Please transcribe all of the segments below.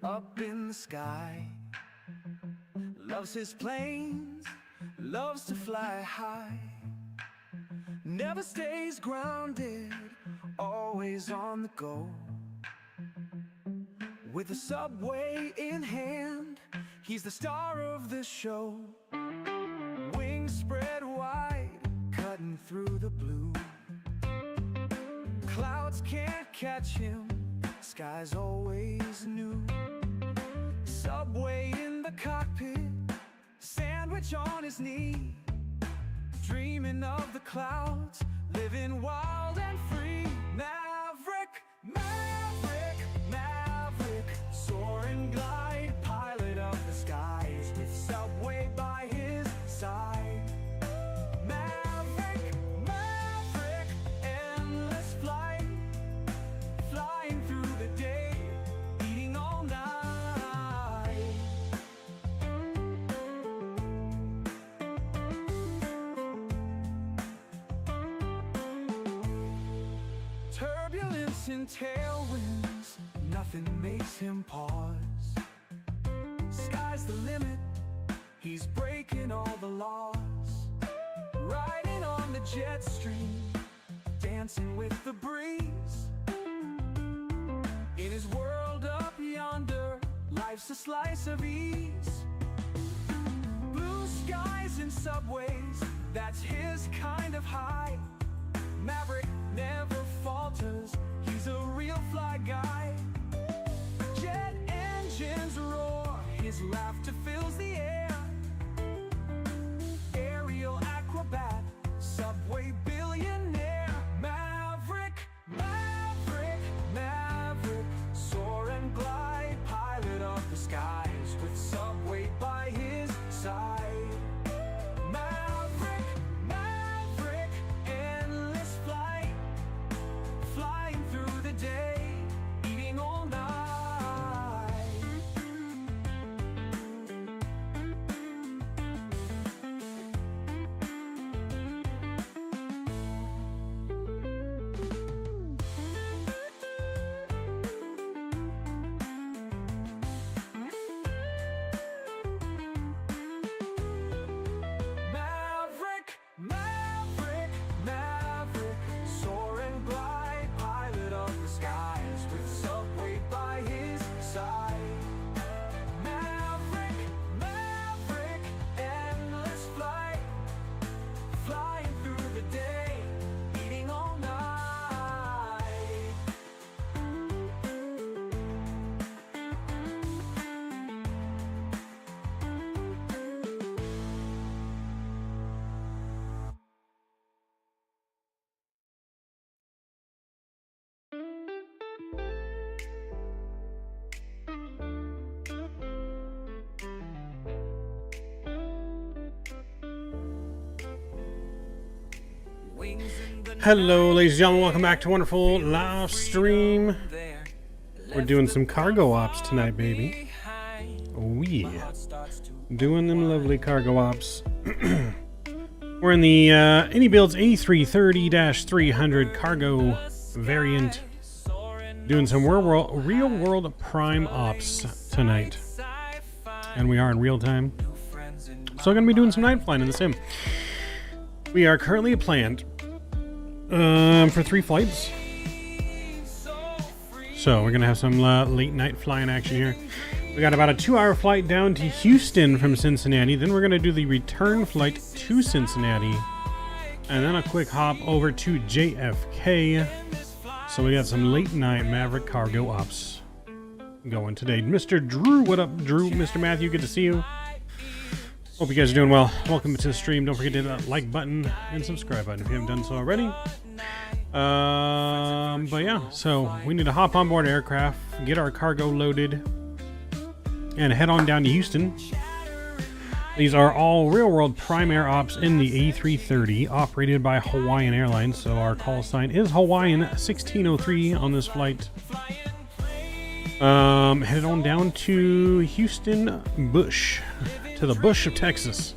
up in the sky. Loves his planes, loves to fly high. Never stays grounded, always on the go. With the subway in hand, he's the star of the show. Wings spread wide, cutting through the blue. Clouds can't catch him, sky's always new. Subway in the cockpit, sandwich on his knee. Dreaming of the clouds, living wild and free. Maverick, maverick, maverick, soar and glide, pilot of the skies, with subway by his side. Maverick, maverick, endless flight, flying through the day, eating all night. Turbulence and tailwinds, nothing makes him pause. Sky's the limit, he's breaking all the laws. Riding on the jet stream, dancing with the breeze. In his world up yonder, life's a slice of ease. Blue skies and subways, that's his kind of high. Maverick never falters, he's a real fly guy. Jet engines roar, his laughter fills the air. Aerial acrobat, subway billionaire. Maverick, maverick, maverick, soar and glide, pilot of the skies, with subway by his side. Maverick, maverick, endless flight, flying through the day, eating all night. Maverick, maverick, maverick, soar and glide, pilot of the skies, with subway by his side. Maverick, maverick, endless flight, flying through the day, eating all night. Hello, ladies and gentlemen. Welcome back to a wonderful live stream. We're doing some cargo ops tonight, baby. Oh yeah, doing them lovely cargo ops. We're in the iniBuilds A330-300 cargo variant, doing some real world prime ops tonight, and we are in real time. So I'm gonna be doing some night flying in the sim. We are currently planned for 3 flights. So we're gonna have some late night flying action here. We got about a 2-hour flight down to Houston from Cincinnati. Then we're gonna do the return flight to Cincinnati, and then a quick hop over to JFK. So we got some late night Maverick cargo ops going today. Mr. Drew, what up, Drew? Mr. Matthew, good to see you. Hope you guys are doing well. Welcome to the stream. Don't forget to hit that like button and subscribe button if you haven't done so already. But yeah, so we need to hop on board aircraft, get our cargo loaded, and head on down to Houston. These are all real-world prime air ops in the A330, operated by Hawaiian Airlines. So our call sign is Hawaiian 1603 on this flight. Headed on down to Houston Bush, to the bush of Texas.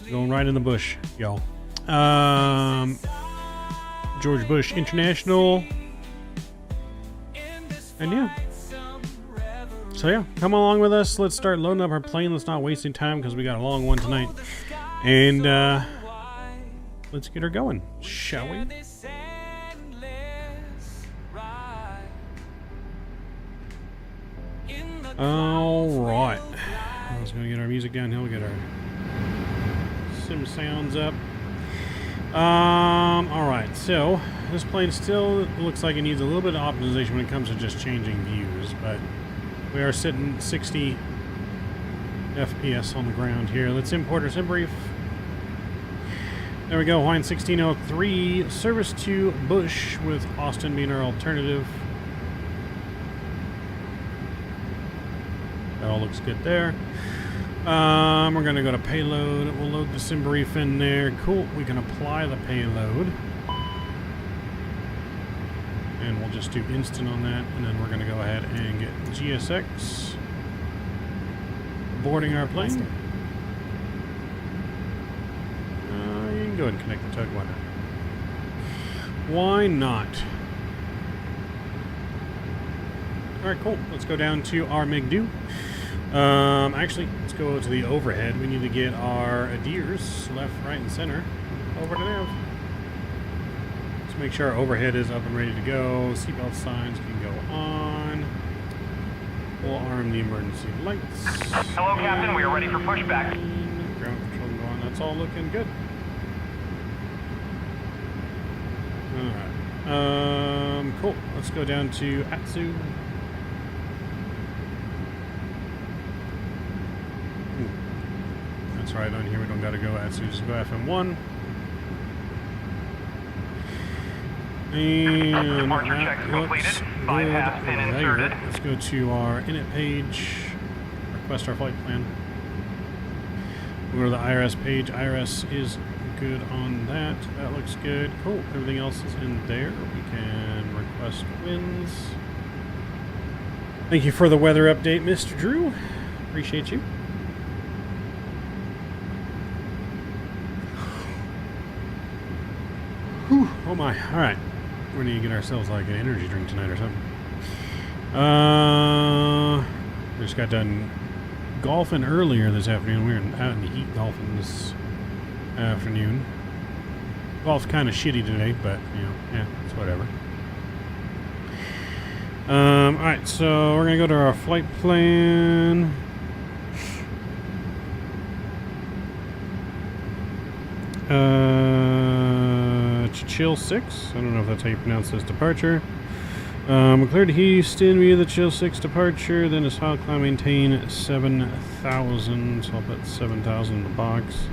Going right in the bush, y'all. George Bush International. And yeah, So yeah, come along with us. Let's start loading up our plane. Let's not waste any time because we got a long one tonight. And let's get her going, shall we? Alright. I was going to get our music down here. We'll get our sim sounds up. Alright, so this plane still looks like it needs a little bit of optimization when it comes to just changing views, but we are sitting 60 FPS on the ground here. Let's import our sim brief. There we go, Hawaiian 1603, service to Bush with Austin being our alternative. That all looks good there. We're going to go to payload. We'll load the sim brief in there. Cool. We can apply the payload. And we'll just do instant on that. And then we're going to go ahead and get GSX. Boarding our plane. You can go ahead and connect the tug. Why not? Why not? Alright, cool. Let's go down to our MIG-do. Actually, let's go to the overhead. We need to get our adheres, left, right, and center, over to nav. Let's make sure our overhead is up and ready to go. Seatbelt signs can go on. We'll arm the emergency lights. Hello, Captain. We are ready for pushback. Ground control going. That's all looking good. Alright. Cool. Let's go down to Atsu. That's right, on here we don't gotta go Atsu, just go FM1. And departure checks completed. Bypass pin inserted. Let's go to our init page. Request our flight plan. We'll go to the IRS page. IRS is good on that. That looks good. Cool. Everything else is in there. We can request winds. Thank you for the weather update, Mr. Drew. Appreciate you. Whew. Oh my. Alright. We need to get ourselves like an energy drink tonight or something. We just got done golfing earlier this afternoon. We were out in the heat golfing this afternoon. Golf's kind of shitty today, but, you know, yeah, it's whatever. Alright, so we're going to go to our flight plan. Chill 6. I don't know if that's how you pronounce this departure. We're cleared to Houston via the Chill 6 departure. Then a solid climb, maintain 7,000. So I'll put 7,000 in the box.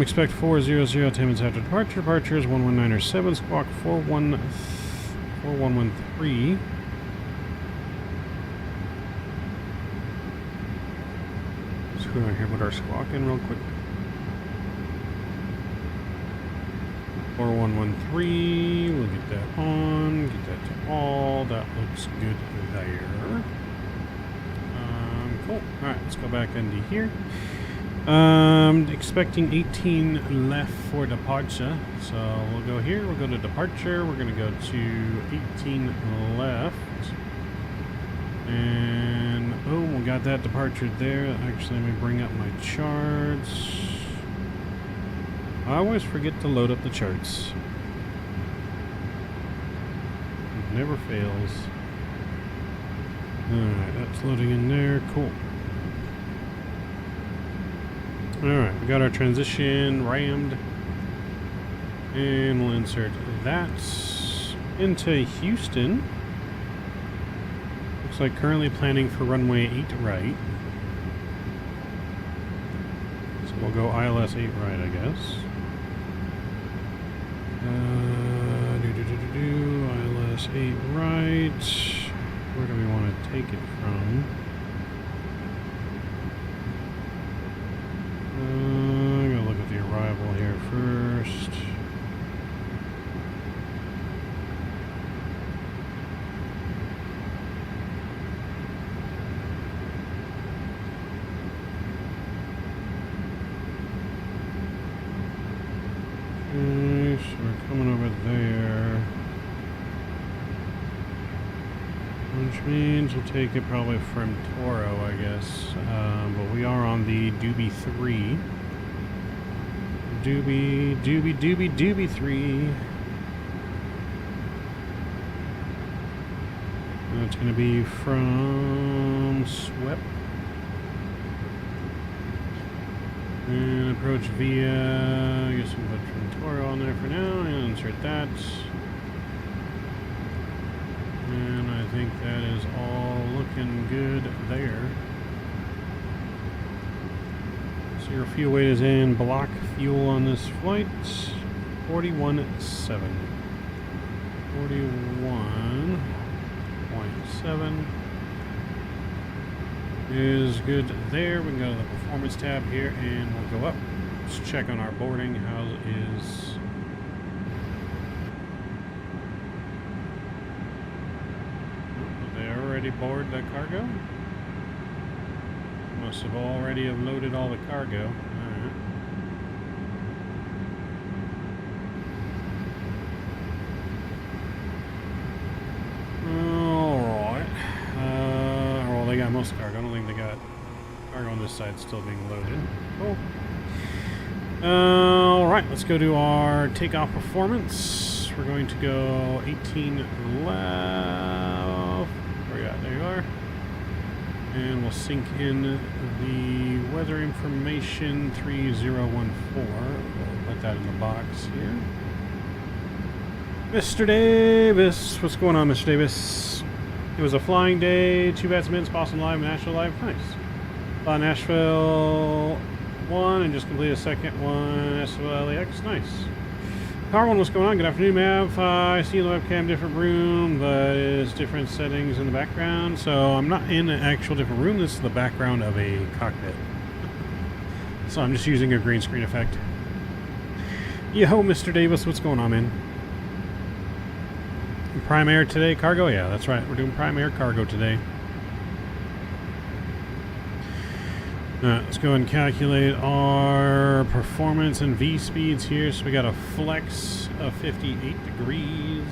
Expect 400 10 minutes after departure. Departure is 11907. Squawk 4113. Let's go down here, put our squawk in real quick. 4113, we'll get that on, get that to all, that looks good there. Cool, alright, let's go back into here. Expecting 18 left for departure, so we'll go here, we'll go to departure, we're going to go to 18 left. And boom, we got that departure there. Actually, let me bring up my charts. I always forget to load up the charts. It never fails. Alright, that's loading in there. Cool. Alright, we got our transition rammed. And we'll insert that into Houston. Looks like currently planning for runway 8 right. So we'll go ILS 8 right, I guess. ILS 8 right. Where do we want to take it from? I'm gonna look at the arrival here first. Okay, so we're coming over there. which means we'll take it probably from Toro, I guess. But we are on the Doobie 3. Doobie 3. That's going to be from Swept. And approach via, I guess we'll put from Toro on there for now, and insert that. And I think that is all looking good there. So your fuel weight is in block fuel on this flight, 41.7. 41.7 is good there. We can go to the performance tab here and we'll go up. Let's check on our boarding. How is... Already board the cargo? Must have already have loaded all the cargo. Alright. Alright. Well, they got most cargo. I don't think they got cargo on this side still being loaded. Cool. Alright, let's go to our takeoff performance. We're going to go 18 left. There you are. And we'll sync in the weather information 3014. We'll put that in the box here. Mr. Davis. What's going on, Mr. Davis? It was a flying day. 2 batsmen, Boston Live, Nashville Live. Nice. Nashville 1 and just completed a second one. SL LAX. Nice. Power One, what's going on? Good afternoon, Mav. I see the webcam, different room, but it's different settings in the background. So I'm not in an actual different room. This is the background of a cockpit. So I'm just using a green screen effect. Yo, Mr. Davis, what's going on, man? Prime Air today, cargo? Yeah, that's right. We're doing Prime Air cargo today. Let's go ahead and calculate our performance and V speeds here. So we got a flex of 58 degrees.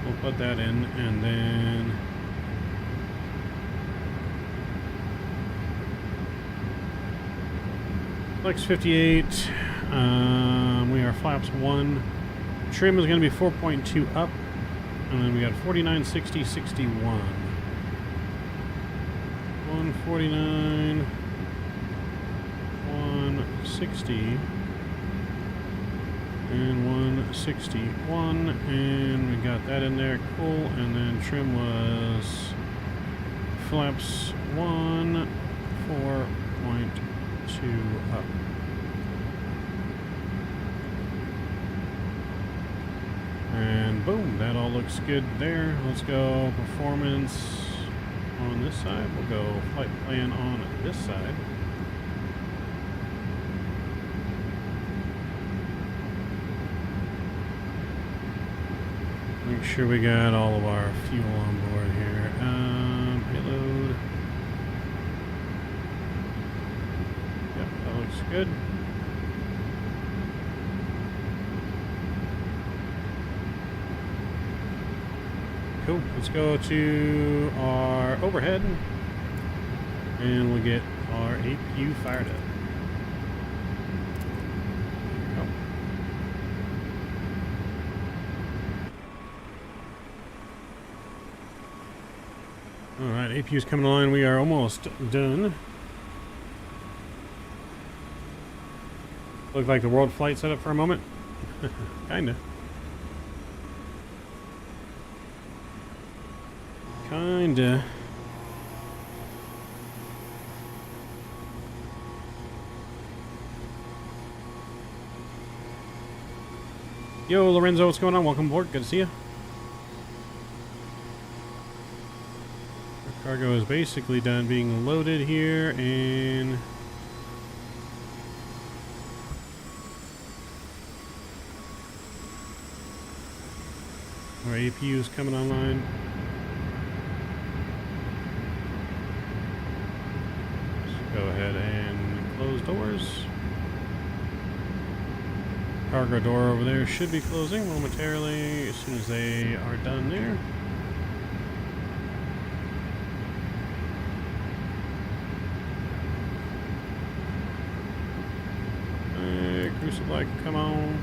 We'll put that in, and then flex 58. We are flaps 1. Trim is going to be 4.2 up, and then we got 49, 60, 61. 149, 160, and 161, and we got that in there. Cool. And then trim was flaps 1, 4.2 up. And boom, that all looks good there. Let's go performance on this side. We'll go flight plan on this side. Make sure we got all of our fuel on board here. Payload. Yep, that looks good. Cool. Let's go to our overhead and we'll get our APU fired up. Alright, APU's coming on. We are almost done. Looked like the world flight set up for a moment. Kinda. Kinda. Yo, Lorenzo, what's going on? Welcome aboard. Good to see you. Our cargo is basically done being loaded here, and our APU is coming online. Go ahead and close doors. Cargo door over there should be closing momentarily as soon as they are done there. Cruise supply, come on.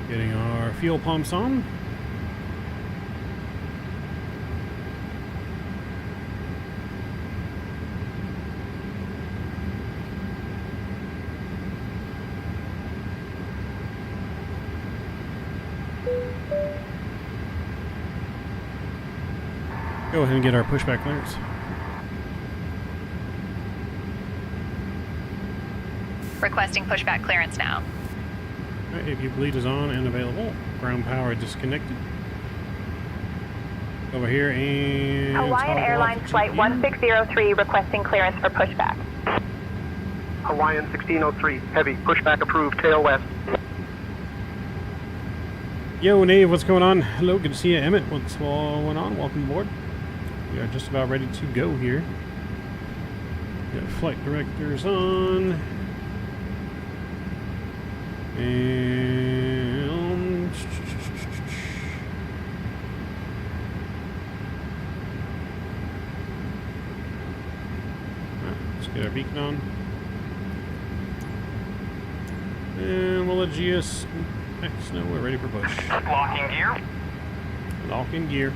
Getting our fuel pumps on. Go ahead and get our pushback clearance. Requesting pushback clearance now. Alright, AV bleed is on and available. Ground power disconnected. Over here and Hawaiian Airlines Flight 1603 requesting clearance for pushback. Hawaiian 1603, heavy, pushback approved, tail west. Yo, Nave, what's going on? Hello, good to see you. Emmett, what's going on? Welcome aboard. We are just about ready to go here. Got flight directors on. And let's get our beacon on. And we'll let GS X know we're ready for push. Locking gear. Lock in gear.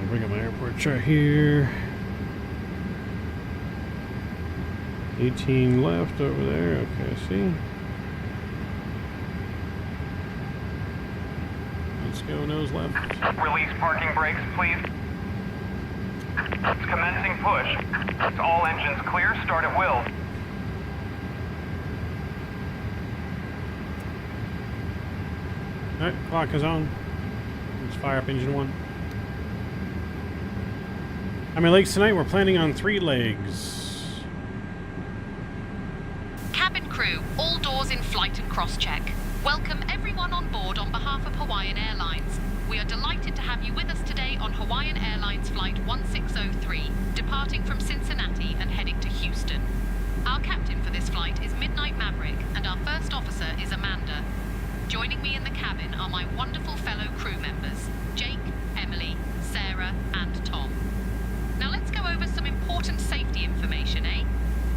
Bring up my airport chart here. 18 left over there. Okay, I see. Let's go nose left. Release parking brakes, please. Commencing push. All engines clear. Start at will. Alright, clock is on. Let's fire up engine 1. How many legs tonight? We're planning on 3 legs. Cabin crew, all doors in flight and cross-check. Welcome everyone on board on behalf of Hawaiian Airlines. We are delighted to have you with us today on Hawaiian Airlines Flight 1603, departing from Cincinnati and heading to Houston. Our captain for this flight is Midnight Maverick, and our first officer is Amanda. Joining me in the cabin are my wonderful fellow crew members, Jake, Emily, Sarah, and Tom. Now let's go over some important safety information, eh?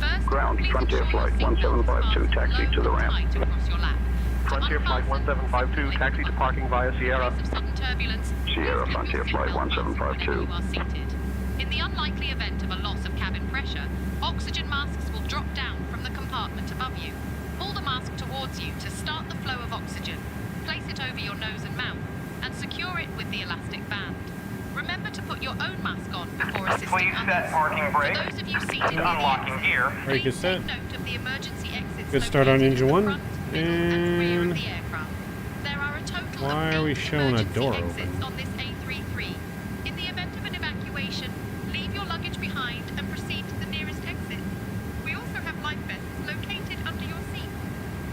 First, Ground, please Frontier ensure Flight your seatbelt 1752, is taxi fastened to the low and ramp. tight across your lap. To Frontier Flight unfasten, 1752, taxi to parking via Sierra. in case of sudden turbulence, Sierra, please Frontier keep your Flight seatbelt fastened 1752. whenever you are seated. In the unlikely event of a loss of cabin pressure, oxygen masks will drop down from the compartment above you. Pull the mask towards you to start the flow of oxygen. Place it over your nose and mouth, and secure it with the elastic band. Remember to put your own mask on before assisting Please set others. parking For brakes. those of you seated near the Unlocking exit, gear. Brake is please set. take note of the emergency exits Good start on located engine in the 1. front, middle, and rear And of the aircraft. There are a total why of are we 8 showing a emergency door exits open? on this A330. In the event of an evacuation, leave your luggage behind and proceed to the nearest exit. We also have life vests located under your seat.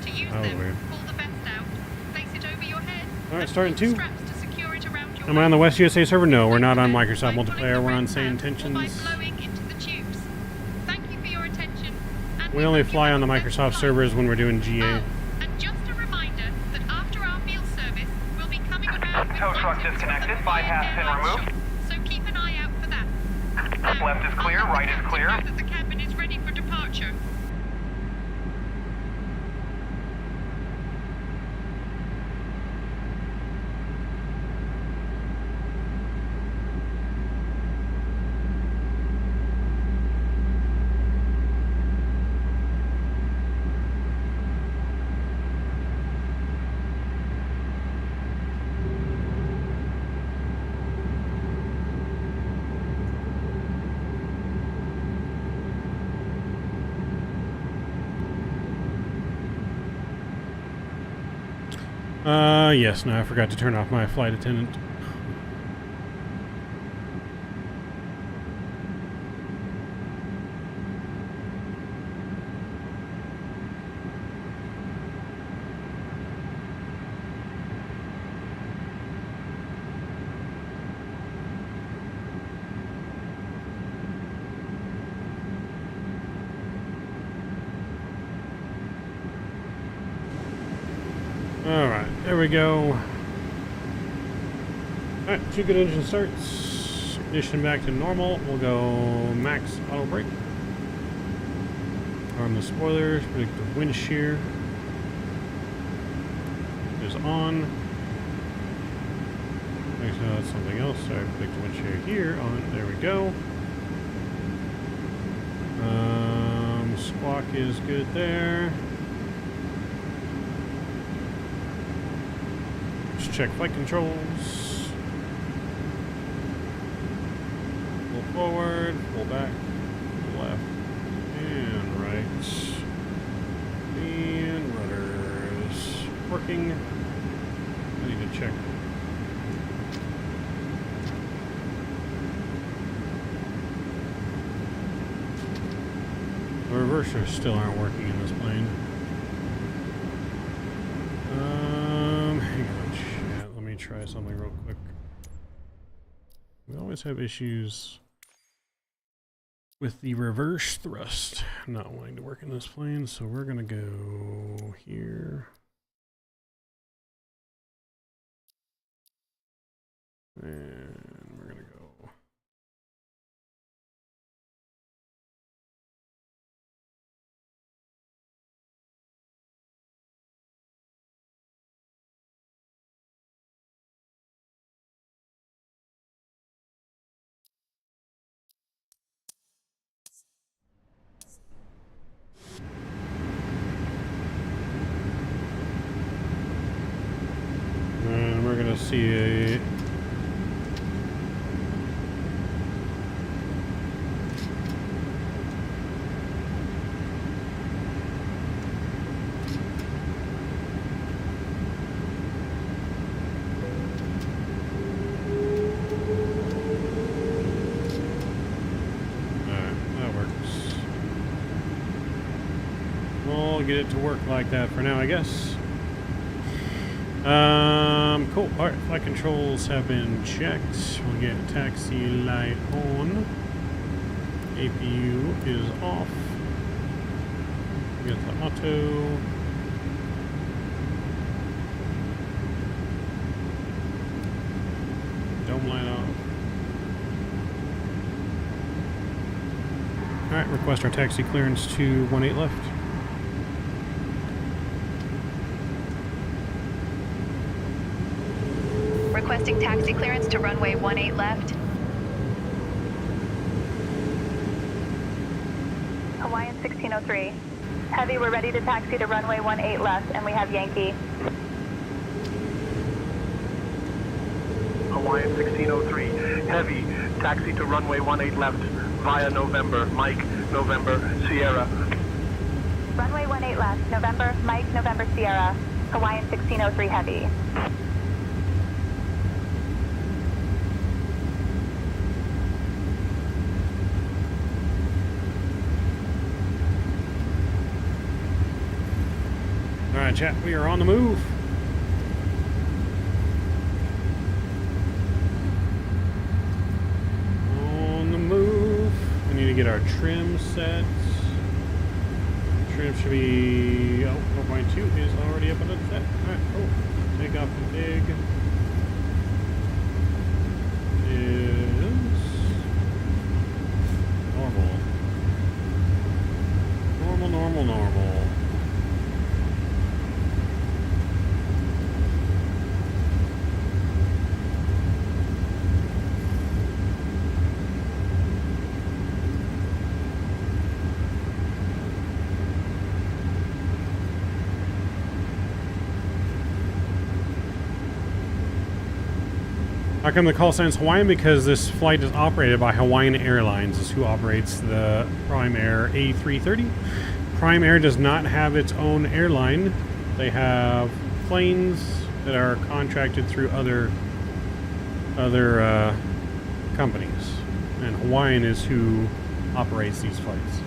To use Oh, them, weird. pull the vest out, place it over your head, Alright, and starting pull the 2. straps to secure it around your Am I on the waist. West USA server? No, we're not on Microsoft By pulling multiplayer. the We're on red Sane tab or by Intentions. blowing into the tubes. Thank you for your attention. And We only hope you fly have on the a pleasant Microsoft flight. servers when we're doing GA. Oh, and just a reminder that after our meal service, we'll be coming about with Tow truck items disconnected. from the Bypass Hawaiian pin Airlines removed. shop, so keep an eye out for that. Now, Left is clear, I'll let right the is captain clear. know that the cabin is ready for departure. Yes, no, I forgot to turn off my flight attendant. Alright, there we go. Alright, 2 good engine starts. Ignition back to normal. We'll go max auto brake. Arm the spoilers, predict the wind shear. Is on. Actually, no, that's something else. Sorry, predict the wind shear here. On. There we go. Squawk is good there. Let's check flight controls. Pull forward, pull back, left, and right. And rudders working. I need to check. The reversers still aren't working in this plane. Hang on, shit. Let me try something real quick. We always have issues with the reverse thrust not wanting to work in this plane, so we're gonna go here. And we're gonna go. And we're gonna see a get it to work like that for now, I guess. Cool. Alright, flight controls have been checked. We'll get taxi light on. APU is off. We got the auto. Dome light off. Alright, request our taxi clearance to 18 left. Requesting taxi clearance to runway 18 left. Hawaiian 1603. Heavy, we're ready to taxi to runway 18 left, and we have Yankee. Hawaiian 1603. Heavy, taxi to runway 18 left via November, Mike, November, Sierra. Runway 18 left, November, Mike, November, Sierra. Hawaiian 1603 Heavy. Alright, chat, we are on the move. On the move. We need to get our trim set. Trim should be... oh, 4.2 is already up on the set. Alright, cool. Takeoff config is... normal. Normal. How come the call sign's Hawaiian? Because this flight is operated by Hawaiian Airlines, is who operates the Prime Air A330. Prime Air does not have its own airline. They have planes that are contracted through other companies. And Hawaiian is who operates these flights.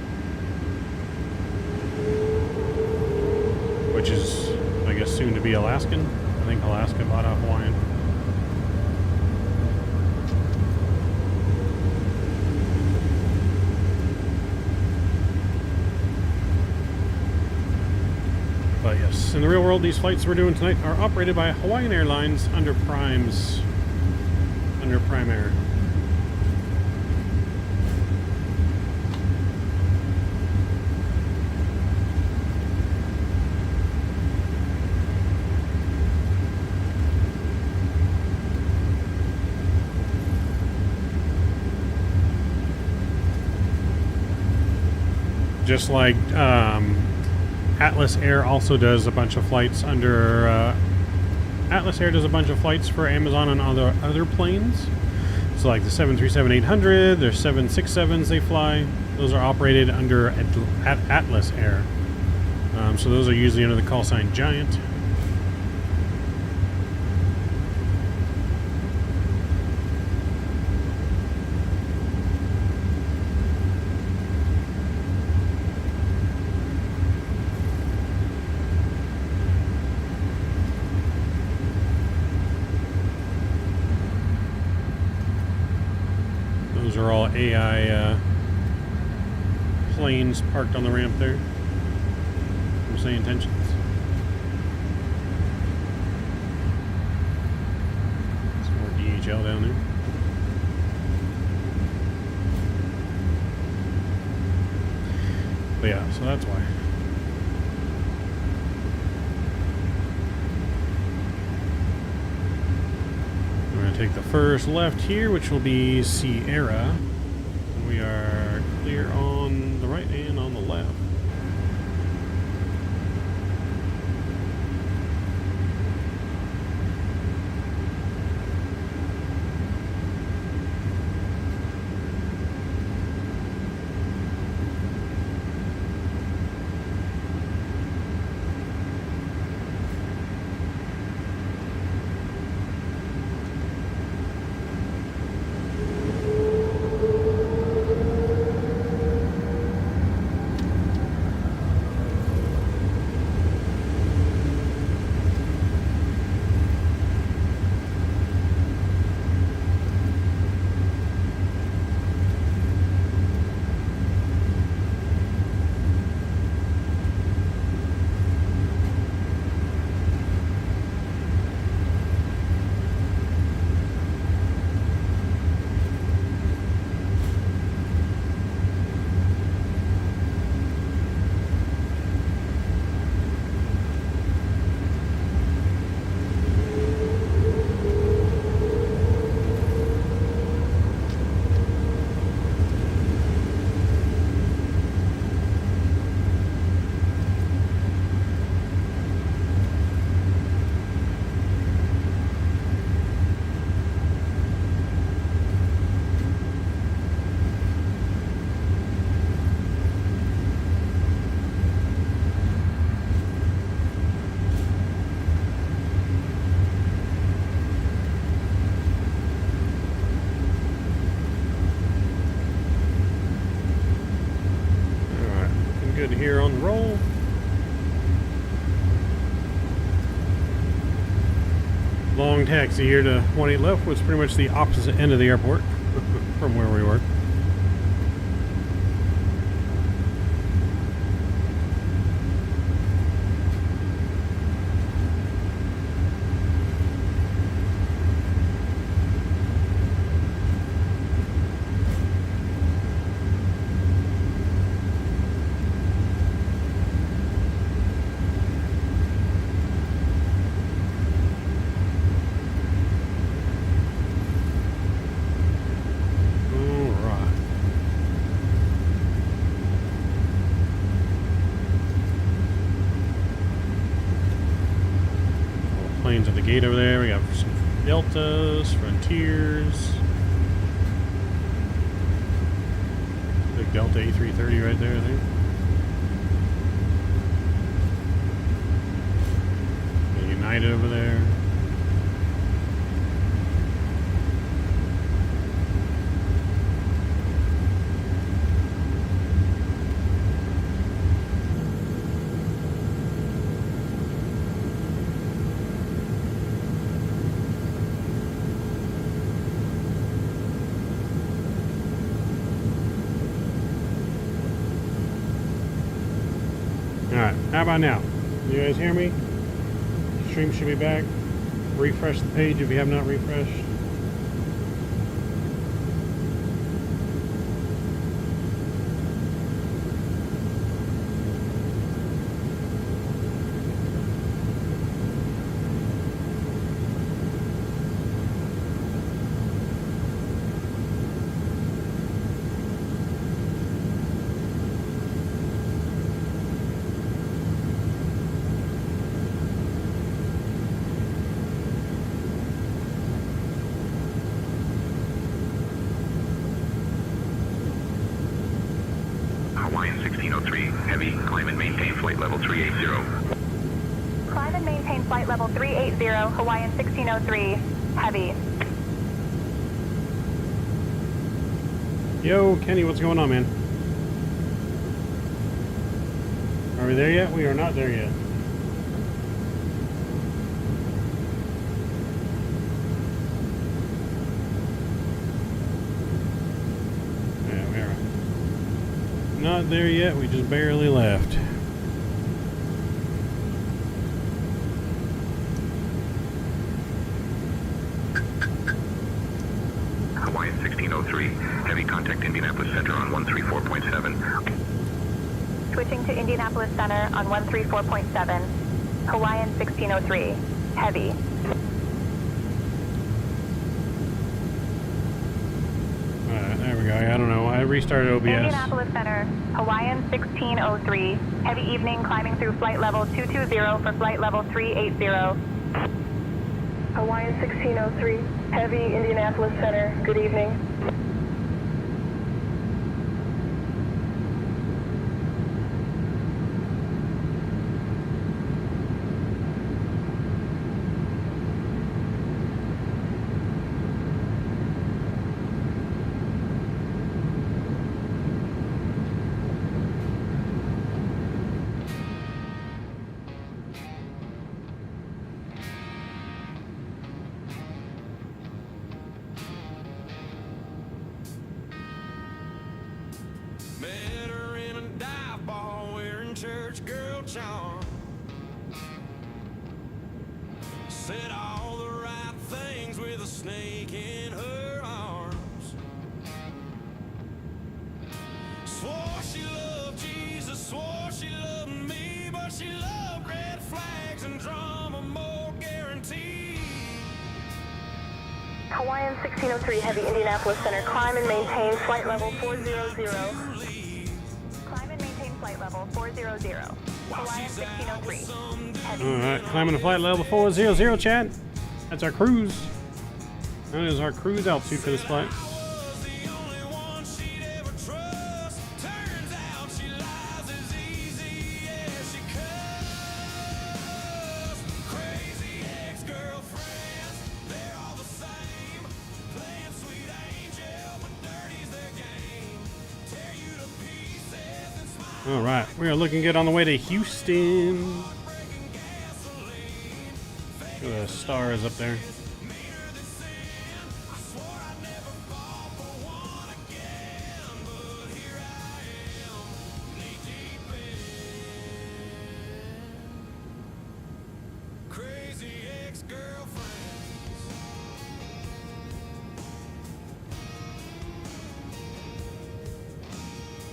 Which is, I guess, soon to be Alaskan. I think Alaska bought out Hawaiian. But yes, in the real world, these flights we're doing tonight are operated by Hawaiian Airlines under Prime Air. Just like Atlas Air also does a bunch of flights under Atlas Air does a bunch of flights for Amazon and other planes. So like the 737-800, there's 767s they fly. Those are operated under Atlas Air. So those are usually under the call sign Giant. Those are all AI planes parked on the ramp there. I'm saying intentions. Some more DHL down there. But yeah, so that's why. We're going to take the first left here, which will be Sierra. We are clear on the right and on the left. Here on the roll. Long taxi here to 18 left was pretty much the opposite end of the airport from where we were. Planes at the gate over there. We got some Deltas, Frontiers. Big Delta A330 right there, I think. United over there. Alright, how about now? You guys hear me? Stream should be back. Refresh the page if you have not refreshed. Hawaiian 1603, heavy, climb and maintain flight level 380. Climb and maintain flight level 380, Hawaiian 1603, heavy. Yo, Kenny, what's going on, man? Are we there yet? We are not there yet. Yeah, we are not there yet. We just barely left. Hawaiian 1603, heavy, contact Indianapolis Center on 134.7. Switching to Indianapolis Center on 134.7, Hawaiian 1603, heavy. Alright, there we go. I don't know. I restarted OBS. Indianapolis Center, Hawaiian 1603, heavy evening climbing through flight level 220 for flight level 380. Hawaiian 1603, heavy Indianapolis Center, good evening. Met her in a dive bar wearing church girl charm. Said all the right things with a snake in her arms. Swore she loved Jesus, swore she loved me, but she loved red flags and drama more guaranteed. Hawaiian 1603, heavy Indianapolis Center, climb and maintain flight level 400. Climb and maintain flight level 400. Hawaiian 1603, heavy. Alright, climbing to flight level 400, chat. That's our cruise. That is our cruise altitude for this flight. Was the only one she'd ever trust. Turns out she lies as easy as she cuts. Crazy ex-girlfriends, they're all the same. Playing sweet angel, but dirty's their game. Tear you to pieces and smile. Alright, we are looking good on the way to Houston. Breaking gasoline. Look at the stars up there. Meaner than sin. I swore I'd never fall for one again, but here I am, knee deep in crazy ex-girlfriends.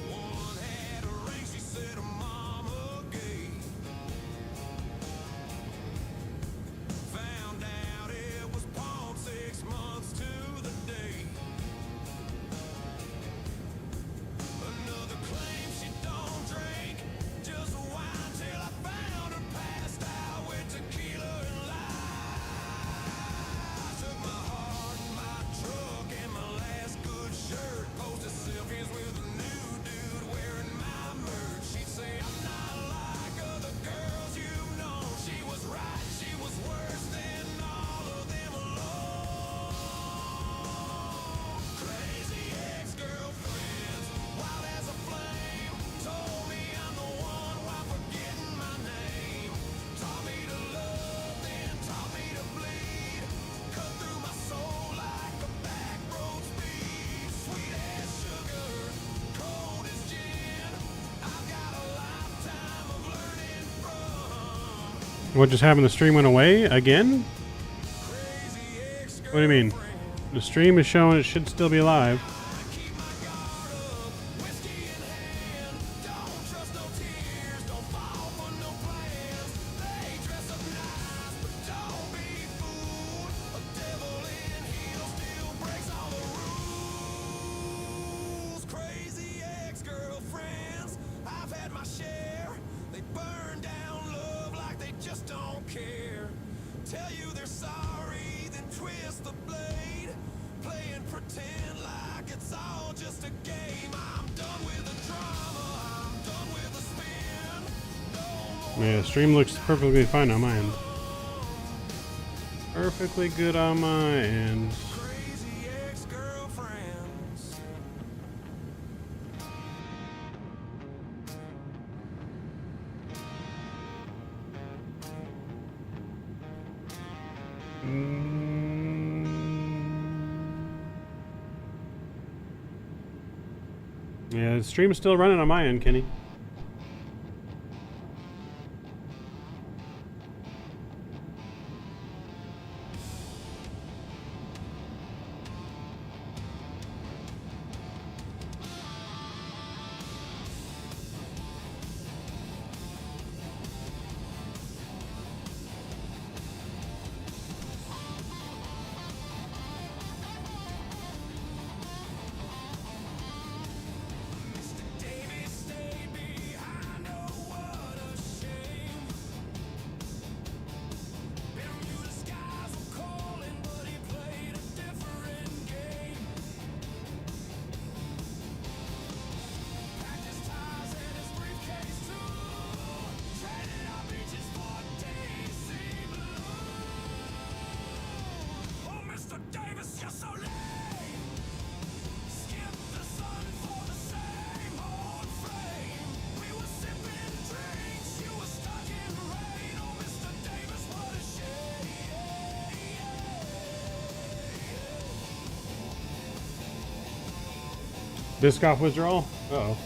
One had a ring, she said her mama gave. Found out it What just happened? The stream went away again? What do you mean? The stream is showing it should still be live. Yeah, stream looks perfectly fine on my end. Perfectly good on my end. Yeah, the stream's still running on my end, Kenny. Disc off withdrawal? Uh-oh.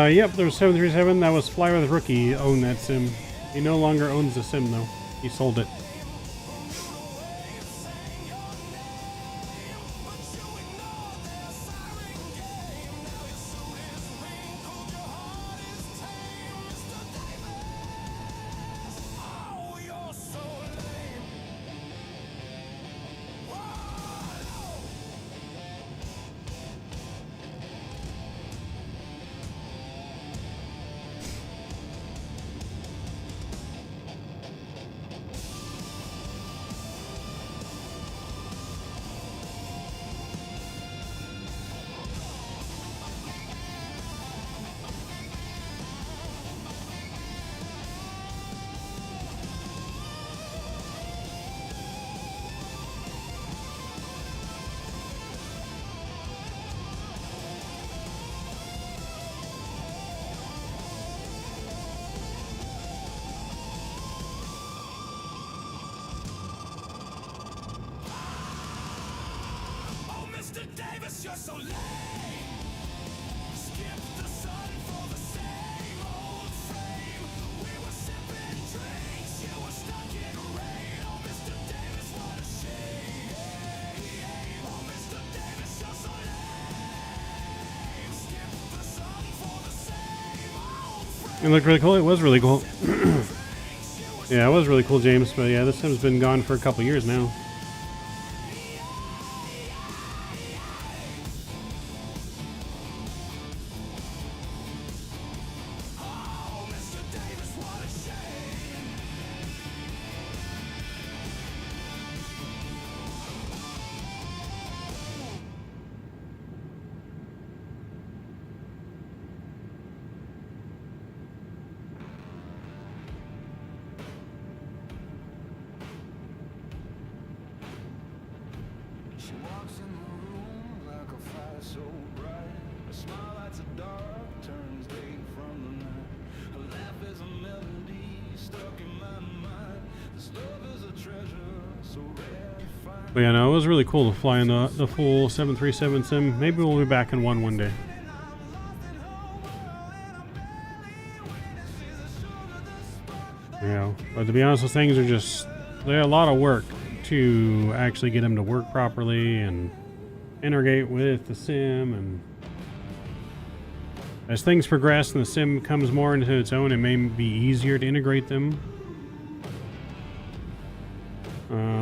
Yep, there was 737. That was Fly with Rookie owned that sim. He no longer owns the sim, though. He sold it. It looked really cool. It was really cool. Yeah, it was really cool, James. But yeah, this sim's been gone for a couple years now. But yeah, no, it was really cool to fly in the full 737 sim. Maybe we'll be back in one day. You know, but to be honest, those things are they're a lot of work to actually get them to work properly and integrate with the sim. And as things progress and the sim comes more into its own, it may be easier to integrate them.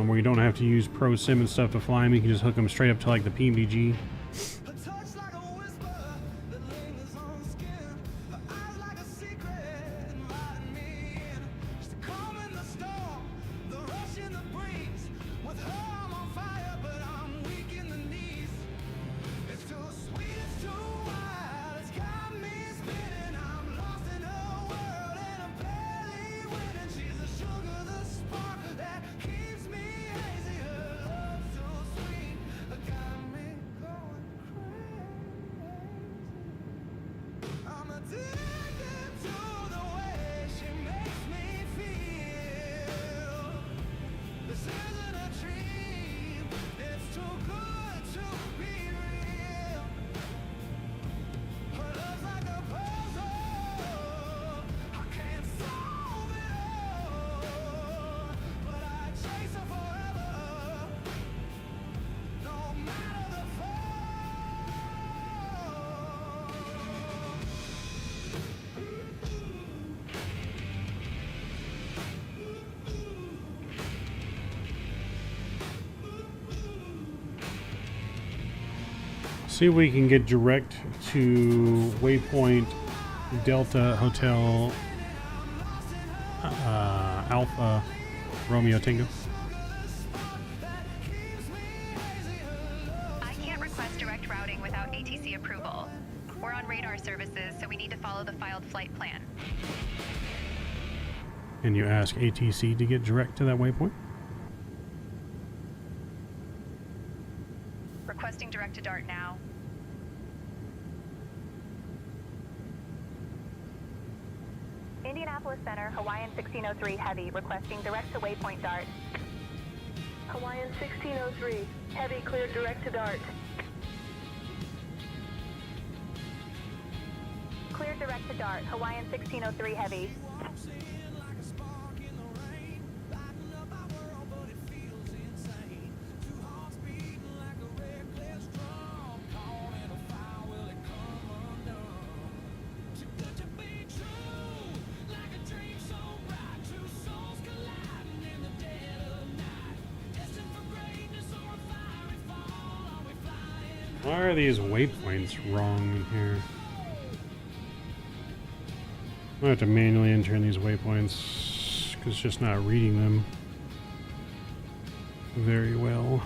Where you don't have to use Pro Sim and stuff to fly them. You can just hook them straight up to like the PMDG. See if we can get direct to Waypoint Delta Hotel Alpha Romeo Tango. I can't request direct routing without ATC approval. We're on radar services, so we need to follow the filed flight plan. Can you ask ATC to get direct to that waypoint? Requesting direct to DART now. Indianapolis Center, Hawaiian 1603 Heavy, requesting direct to Waypoint DART. Hawaiian 1603 Heavy, cleared direct to DART. Cleared direct to DART, Hawaiian 1603 Heavy. Why are these waypoints wrong in here? I have to manually enter in these waypoints because it's just not reading them very well.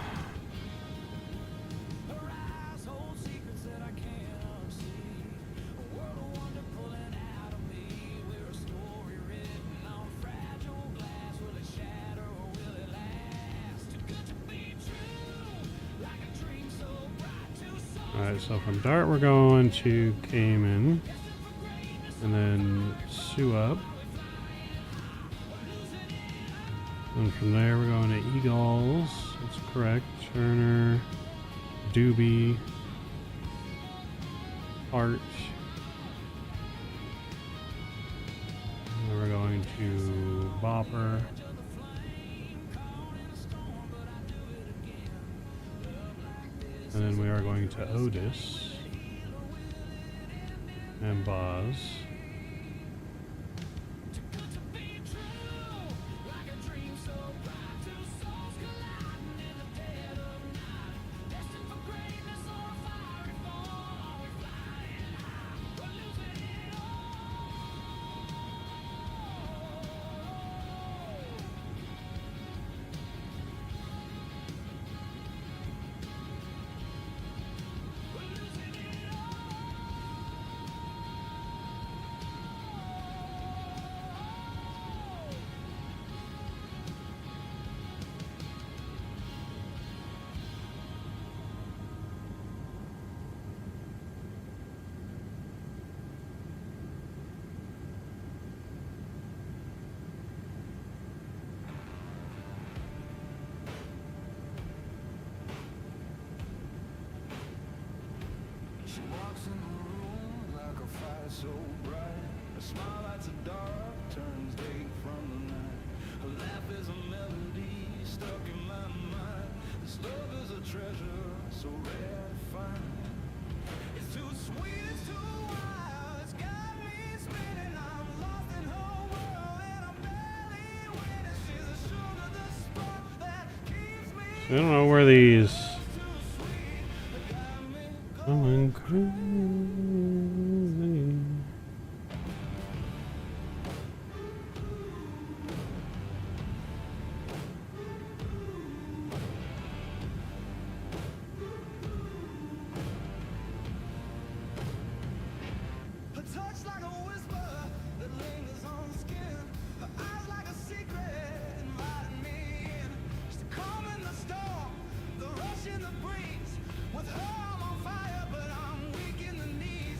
Alright, so from DART we're going to Cayman, and then Suab, and from there we're going to Eagles, that's correct, Turner, Doobie, Hart, and then we're going to Bopper, and then we are going to Otis and Boz. smile lights a dark, turns day from the night. Her laugh is a melody stuck in my mind. This love is a treasure so rare to find. It's too sweet, it's too wild, it's got me spinning. I'm lost in her world and I'm barely winning. She's a sugar, the spark that keeps me. I don't know where these. Going crazy. Her touch like a whisper that lingers on skin. Her eyes like a secret inviting me in. She's the calm in the storm, the rush in the breeze. With her I'm on fire, but I'm weak in the knees.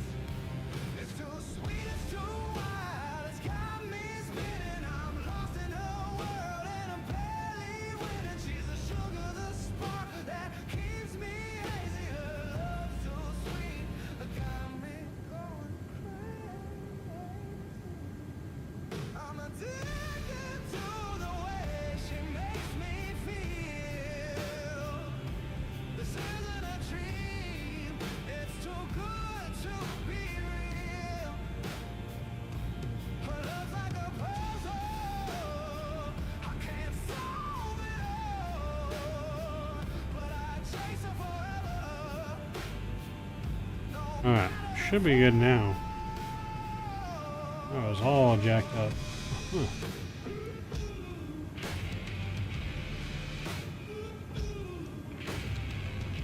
It's too sweet, it's too wild, it's got me spinning. I'm lost in her world and I'm barely winning. She's the sugar, the spark that keeps me hazy. Her love's too sweet, it got me going crazy. I'm addicted to the way she makes me feel. This isn't a dream, it's too good to be real. Her love's like a puzzle, I can't solve it all, but I chase her forever. Alright, should be good now. That was all jacked up. Huh.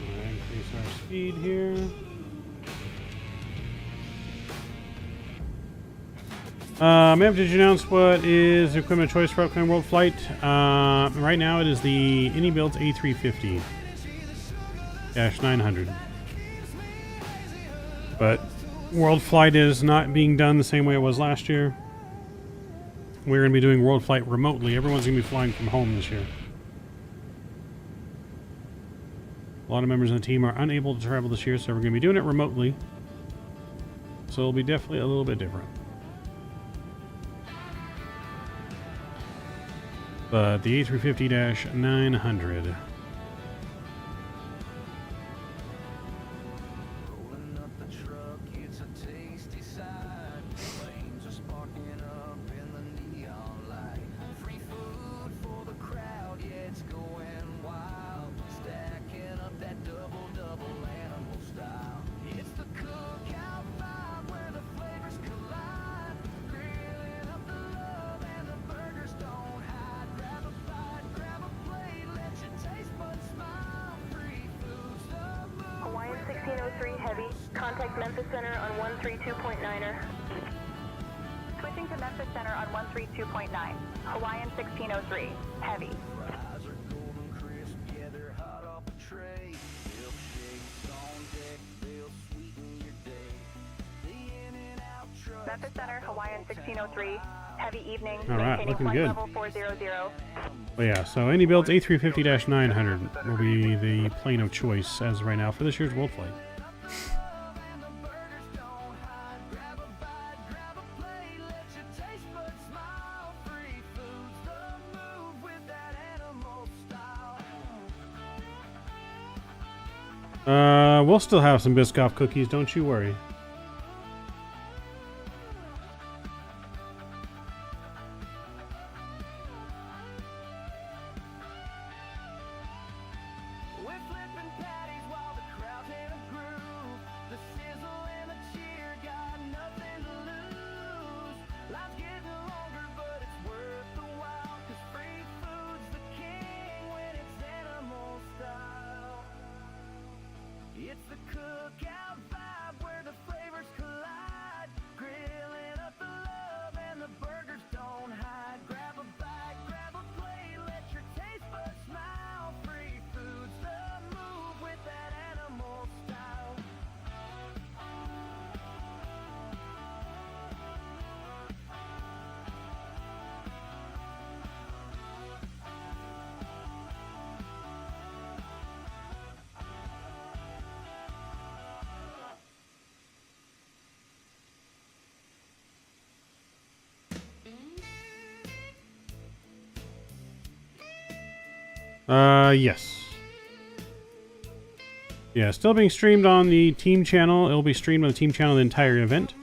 Alright, increase our speed here. Ma'am, did you announce what is the equipment choice for upcoming world flight? Right now it is the iniBuilds A330-900. But world flight is not being done the same way it was last year. We're going to be doing world flight remotely. Everyone's going to be flying from home this year. A lot of members of the team are unable to travel this year, so we're going to be doing it remotely. So it'll be definitely a little bit different. But the A350-900. Rolling up the truck, it's a tasty sight. Flames are sparking up in the neon light. Free food for the crowd, yeah, it's going wild. Stacking up that double animal style. It's the cookout vibe where the flavors collide. Grilling up the love and the burgers don't hide. Grab a bite, grab a plate, let your taste buds smile. Free food's the move. Hawaiian 1603 Heavy, contact Memphis Center on 132.9er. Switching to Memphis Center on 132.9. Hawaiian 1603 Heavy. Fries are golden crisp, yeah, they're hot off a tray. Milkshakes on deck, they'll sweeten your day. The In-N-Out truck. Memphis Center, Hawaiian 1603 Heavy evening. All right, maintaining looking flight good. level 400. But yeah, so iniBuilds A350-900 will be the plane of choice as of right now for this year's world flight. And the burgers don't hide. Grab a bite, grab a plate, let your taste buds smile. Free food's the move with that animal style. We'll still have some Biscoff cookies, don't you worry. We're flipping patties while the crowd's in a groove. The sizzle and the cheer got nothing to lose. Life's getting longer, but it's worth the while. 'Cause free food's the king when it's animal style. It's the cookout vibe where the flavors collide. Grilling up the love and the burgers don't hide. Grab a bite, grab a plate, let your taste buds smile. Free food's the move with that animal style. Yes. Yeah, still being streamed on the team channel. It'll be streamed on the team channel the entire event.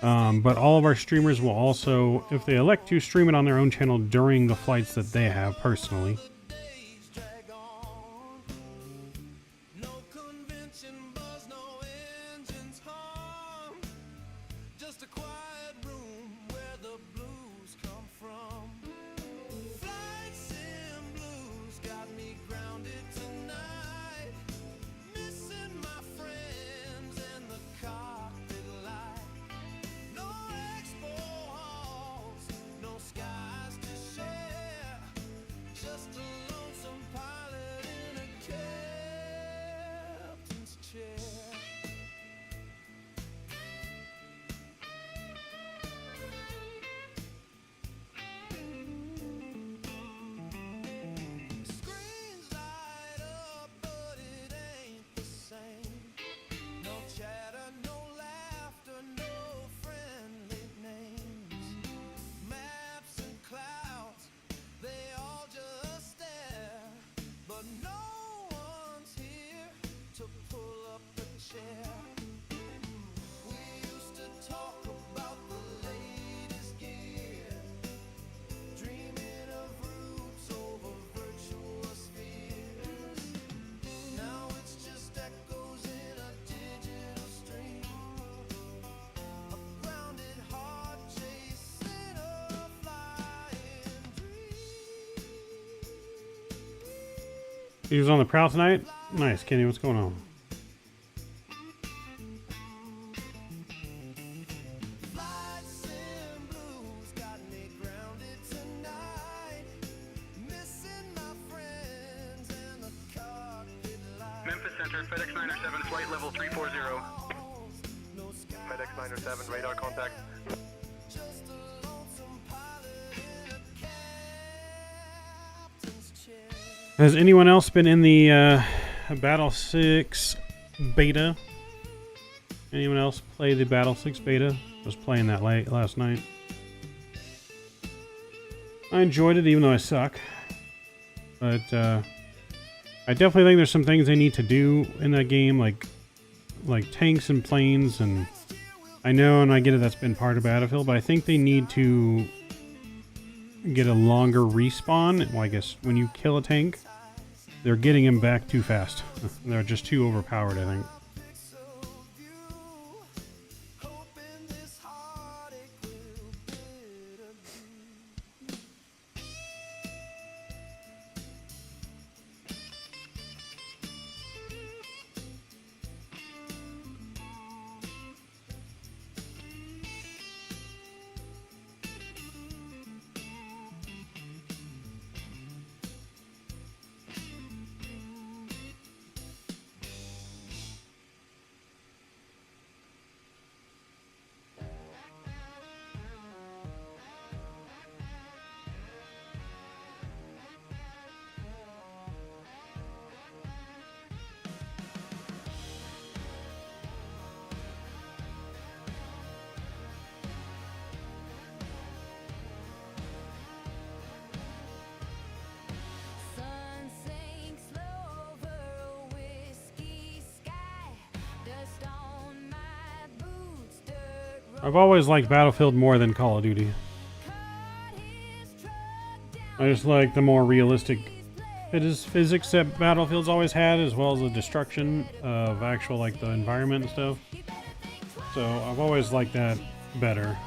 But all of our streamers will also, if they elect to, stream it on their own channel during the flights that they have personally. He was on the prowl tonight? Nice, Kenny, what's going on? Memphis Center, FedEx 907, flight level 340. FedEx 907, radar contact. Has anyone else been in the Battle 6 beta? Anyone else play the Battle 6 beta? I was playing that last night. I enjoyed it even though I suck. But I definitely think there's some things they need to do in that game, like tanks and planes, and I know and I get it that's been part of Battlefield, but I think they need to get a longer respawn. Well, I guess when you kill a tank, they're getting him back too fast. They're just too overpowered, I think. I've always liked Battlefield more than Call of Duty. I just like the more realistic physics that Battlefield's always had, as well as the destruction of actual, like, the environment and stuff. So I've always liked that better.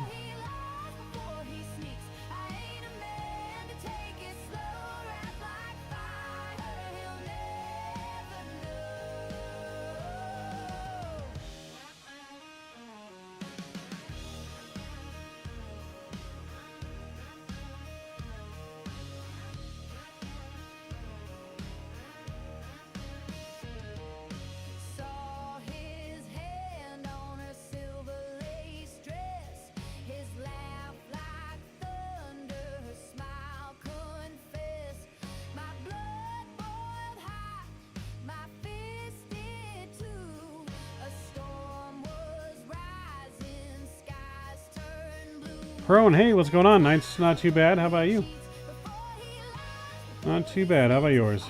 Prone, hey, what's going on? Night's not too bad. How about you? Not too bad. How about yours?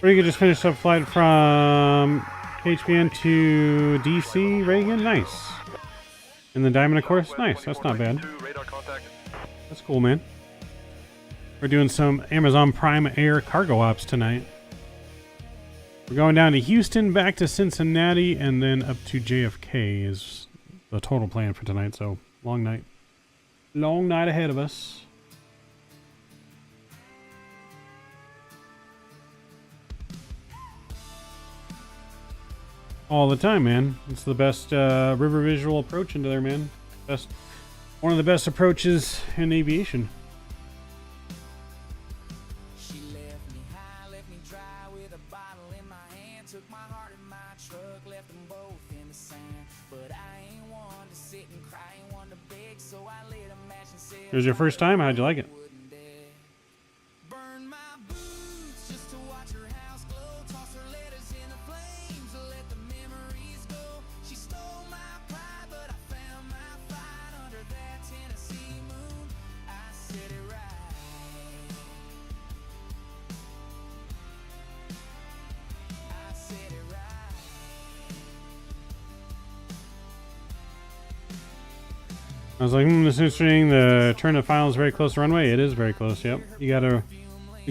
Or you could just finish up flight from HBN to DC, Reagan. Nice. And the Diamond, of course. Nice. That's not bad. That's cool, man. We're doing some Amazon Prime Air cargo ops tonight. We're going down to Houston, back to Cincinnati, and then up to JFK is the total plan for tonight. So, long night. Long night ahead of us. All the time, man. It's the best river visual approach into there, man. One of the best approaches in aviation. She left me high, left me dry with a bottle in my hand. Took my heart in my truck, left them both in the sand. But I ain't one to sit and cry, ain't one to beg, so I lit a match and said, It was your first time? How'd you like it? burn my boots just to watch her house glow. Toss her letters in the flames, let the memories go. She stole my pride, but I found my fight under that Tennessee moon. I said it right. I said it right. I was like, this is interesting. The turn of final is very close to runway. It is very close, yep. You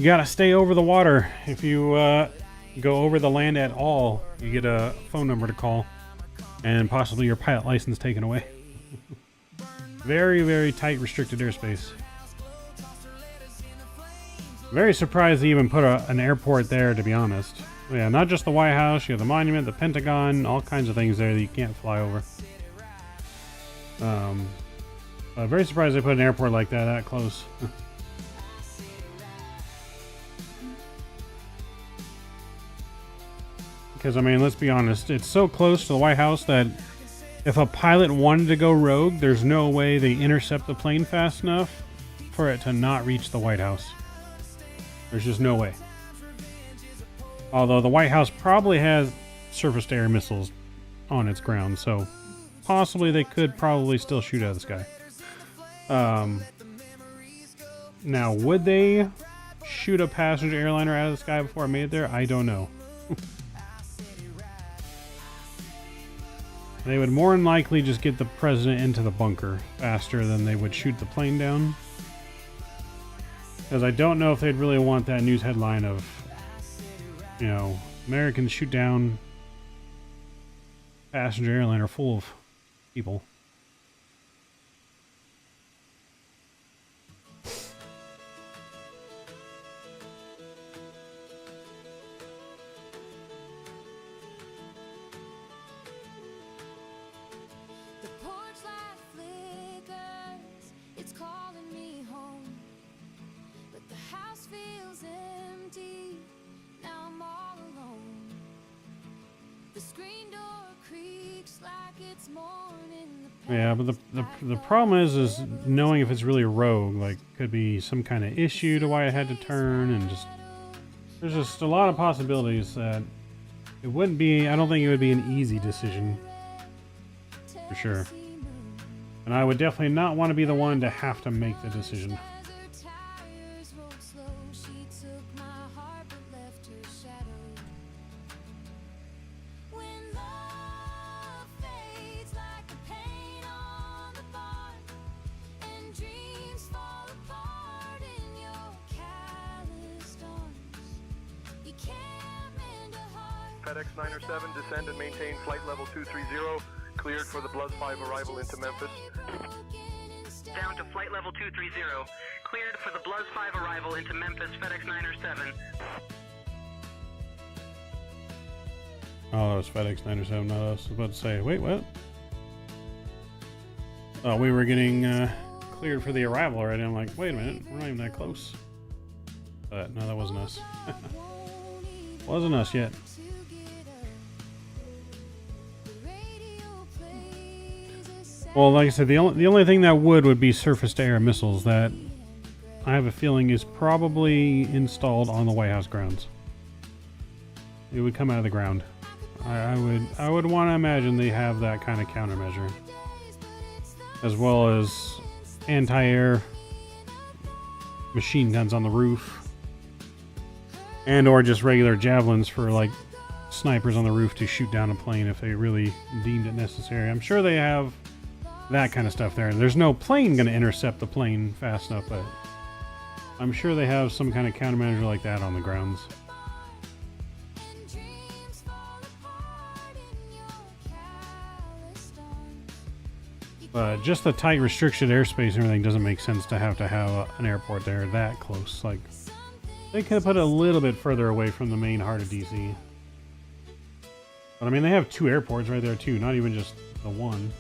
gotta stay over the water. If you go over the land at all, you get a phone number to call and possibly your pilot license taken away. Very, very tight, restricted airspace. Very surprised they even put an airport there, to be honest. Yeah, not just the White House, you have the monument, the Pentagon, all kinds of things there that you can't fly over. Very surprised they put an airport like that close. Because, I mean, let's be honest, it's so close to the White House that if a pilot wanted to go rogue, there's no way they intercept the plane fast enough for it to not reach the White House. There's just no way. Although the White House probably has surface-to-air missiles on its ground, so possibly they could probably still shoot out of the sky. Now, would they shoot a passenger airliner out of the sky before it made it there? I don't know. They would more than likely just get the president into the bunker faster than they would shoot the plane down. Because I don't know if they'd really want that news headline of, you know, Americans shoot down passenger airliner full of people. The porch light flickers, it's calling me home. But the house feels empty, now I'm all alone. The screen door creaks like it's mourning the Yeah, but the problem is knowing if it's really rogue. Like, could be some kind of issue to why it had to turn, and just there's just a lot of possibilities that it wouldn't be. I don't think it would be an easy decision for sure. And I would definitely not want to be the one to have to make the decision. FedEx 907, descend and maintain flight level 230, cleared for the Bluz 5 arrival into Memphis. Down to flight level 230, cleared for the Bluz 5 arrival into Memphis, FedEx 907. Oh, that was FedEx 907, not us. I was about to say, wait, what? Oh, we were getting cleared for the arrival already. I'm like, wait a minute, we're not even that close. But no, that wasn't us. Wasn't us yet. Well, like I said, the only thing that would be surface-to-air missiles that I have a feeling is probably installed on the White House grounds. It would come out of the ground. I would want to imagine they have that kind of countermeasure, as well as anti-air machine guns on the roof, and or just regular javelins for like snipers on the roof to shoot down a plane if they really deemed it necessary. I'm sure they have that kind of stuff there. There's no plane going to intercept the plane fast enough, but I'm sure they have some kind of countermeasure like that on the grounds. But just the tight restricted airspace and everything doesn't make sense to have an airport there that close. Like, they could have put it a little bit further away from the main heart of DC. But I mean, they have two airports right there too, not even just the one.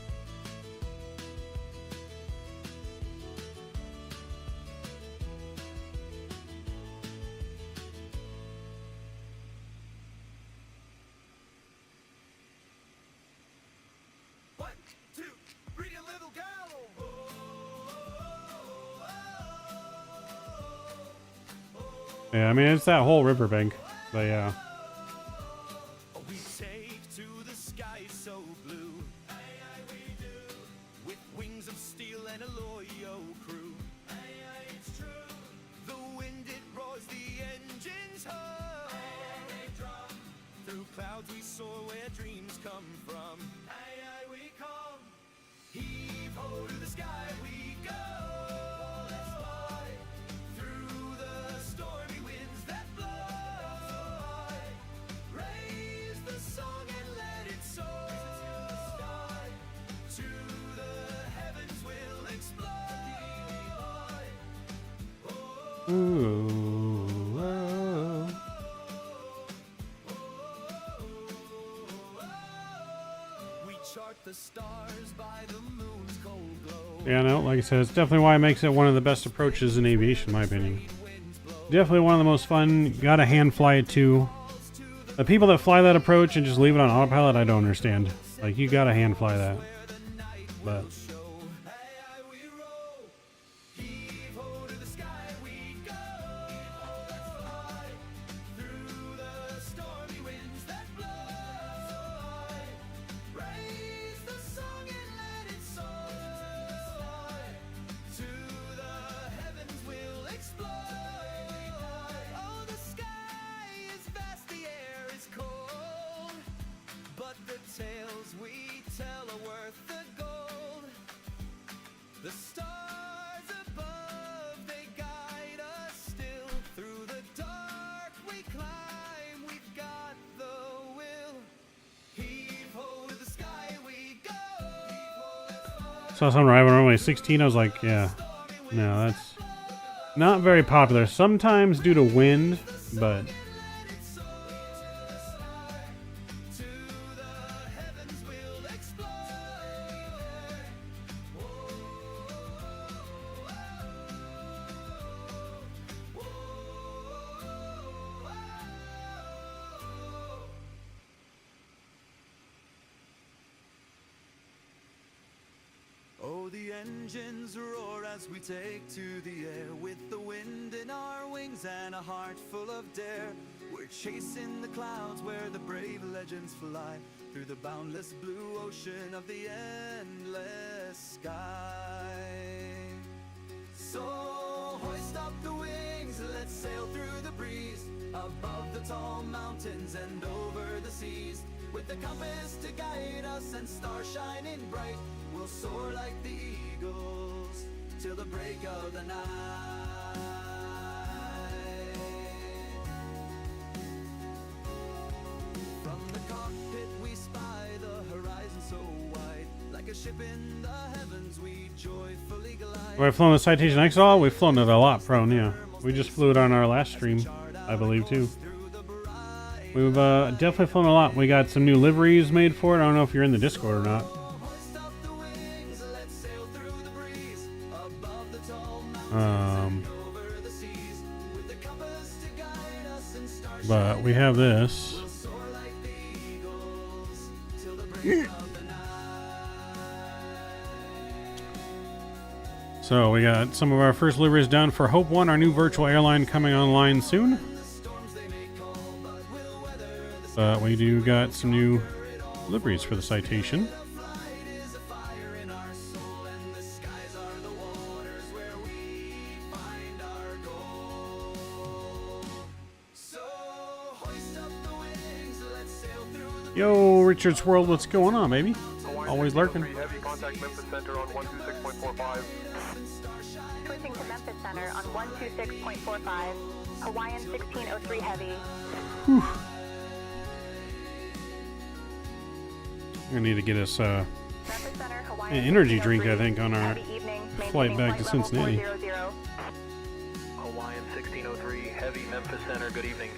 Yeah, I mean, it's that whole riverbank, but yeah. We take to the sky so blue. Aye, aye, we do. With wings of steel and a loyal crew. Aye, aye, it's true. The wind it roars, the engines hum. Aye, aye, they drum. Through clouds we soar where dreams come from. Aye, aye, we come. Heave ho to the sky we go. Let's fly through the stormy winds that blow. Raise the song and let it soar. To the heavens we'll explode. Ooh, oh. We chart the stars by the moon's cold glow. Yeah, no, like I said, it's definitely why it makes it one of the best approaches in aviation, in my opinion. Definitely one of the most fun. You gotta hand fly it too. The people that fly that approach and just leave it on autopilot, I don't understand. Like, you gotta hand fly that. But tales we tell are worth the gold. The stars above, they guide us still. Through the dark we climb, we've got the will. Heave ho to the sky we go. saw someone arrive on runway 16. I was like, yeah, no, that's not very popular. Sometimes due to wind, but oh, the engines roar as we take to the air. With the wind in our wings and a heart full of dare, we're chasing the clouds where the brave legends fly. Through the boundless blue ocean of the endless sky. So hoist up the wings, let's sail through the breeze. Above the tall mountains and over the seas. With the compass to guide us and stars shining bright, we'll soar like the eagles till the break of the night. From We've flown the Citation X all. We've flown it a lot, prone. Yeah, we just flew it on our last stream, I believe, too. We've definitely flown a lot. We got some new liveries made for it. I don't know if you're in the Discord or not. But we have this. So we got some of our first liveries done for Hope One, our new virtual airline coming online soon. But we do got some new liveries for the Citation. Yo, Richard's World, what's going on, baby? Always lurking. Heavy contact Memphis Center on 126.45. Switching to Memphis Center on 126.45. Hawaiian 1603 Heavy. Whew. We're gonna need to get us Memphis Center, Hawaiian an energy drink, I 1603. think, on our Heavy evening, flight back to level Cincinnati. 400. Hawaiian 1603 Heavy Memphis Center, good evening.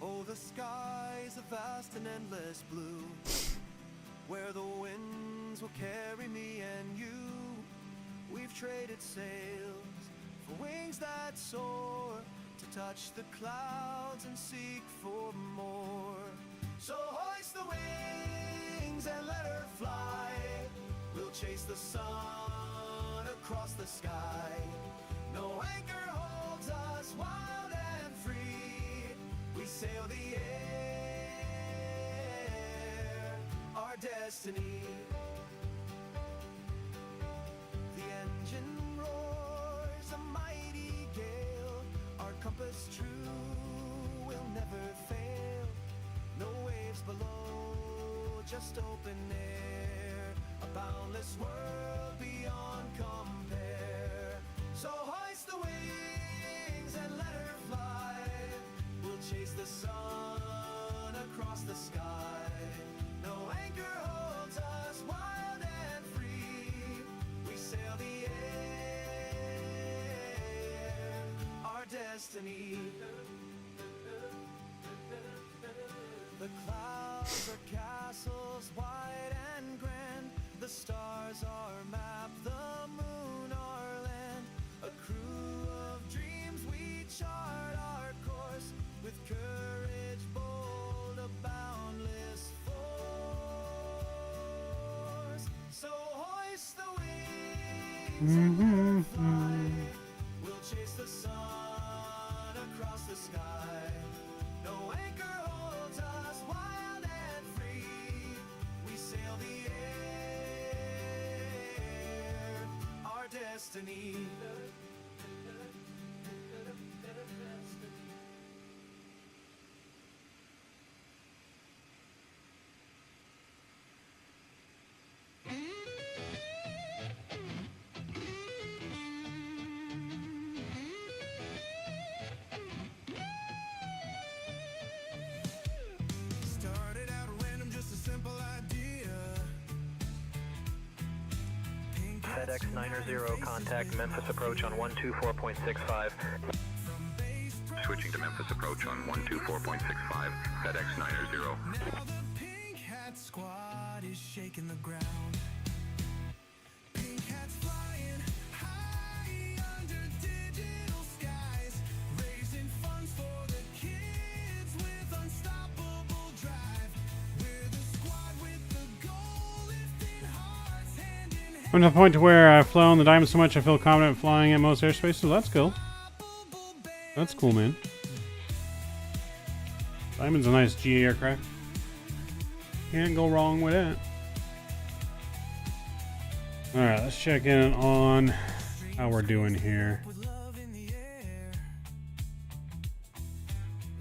Oh, the sky's a vast and endless blue, where the winds will carry me and you. We've traded sails for wings that soar, to touch the clouds and seek for more. So hoist the wings and let her fly. We'll chase the sun across the sky. No anchor holds us wild and free. We sail the air, our destiny. The engine roars a mighty gale. Our compass true will never fail. No waves below, just open air. A boundless world beyond compare. So hoist the wings and let her fly. We'll chase the sun across the sky. No anchor holds us wild and free. We sail the air, our destiny. The clouds are castles wide and grand. The stars are map, the moon our land. A crew of dreams, we chart our course. With courage bold, a boundless force. So hoist the wings and let her fly. We'll chase the sun across the sky. No anchor holds us wild and free. We sail the air, our destiny. Started out random, just a simple idea. FedEx 90, contact Memphis approach on 124.65. Switching to Memphis approach on 124.65, FedEx 90. Now the Pink Hat Squad is shaking the ground. Pink hats flying high under digital skies, raising funds for the kids with unstoppable drive. We're the squad with the goal, lifting hearts hand in hand. I'm to the point to where I've flown the Diamond so much I feel confident flying at most airspaces. So that's cool. That's cool, man. Diamond's a nice GA aircraft. Can't go wrong with that. Alright, let's check in on how we're doing here. With love in the air,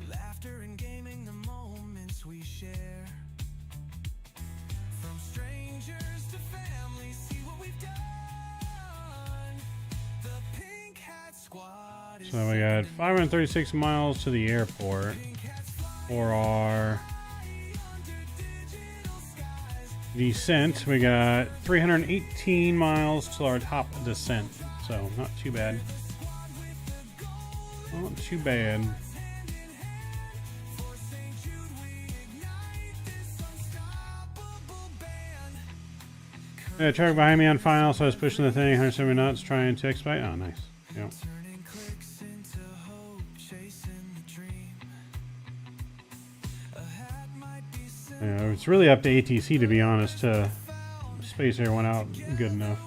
laughter and gaming, the moments we share. From strangers to family, see what we've done. The Pink Hat Squad is So we got 536 miles to the airport for our descent. We got 318 miles to our top descent. So not too bad. Not too bad. Yeah, truck behind me on final, so I was pushing the thing 170 knots trying to expedite. Oh, nice. Yep. Yeah, it's really up to ATC, to be honest. Space Air went out good enough.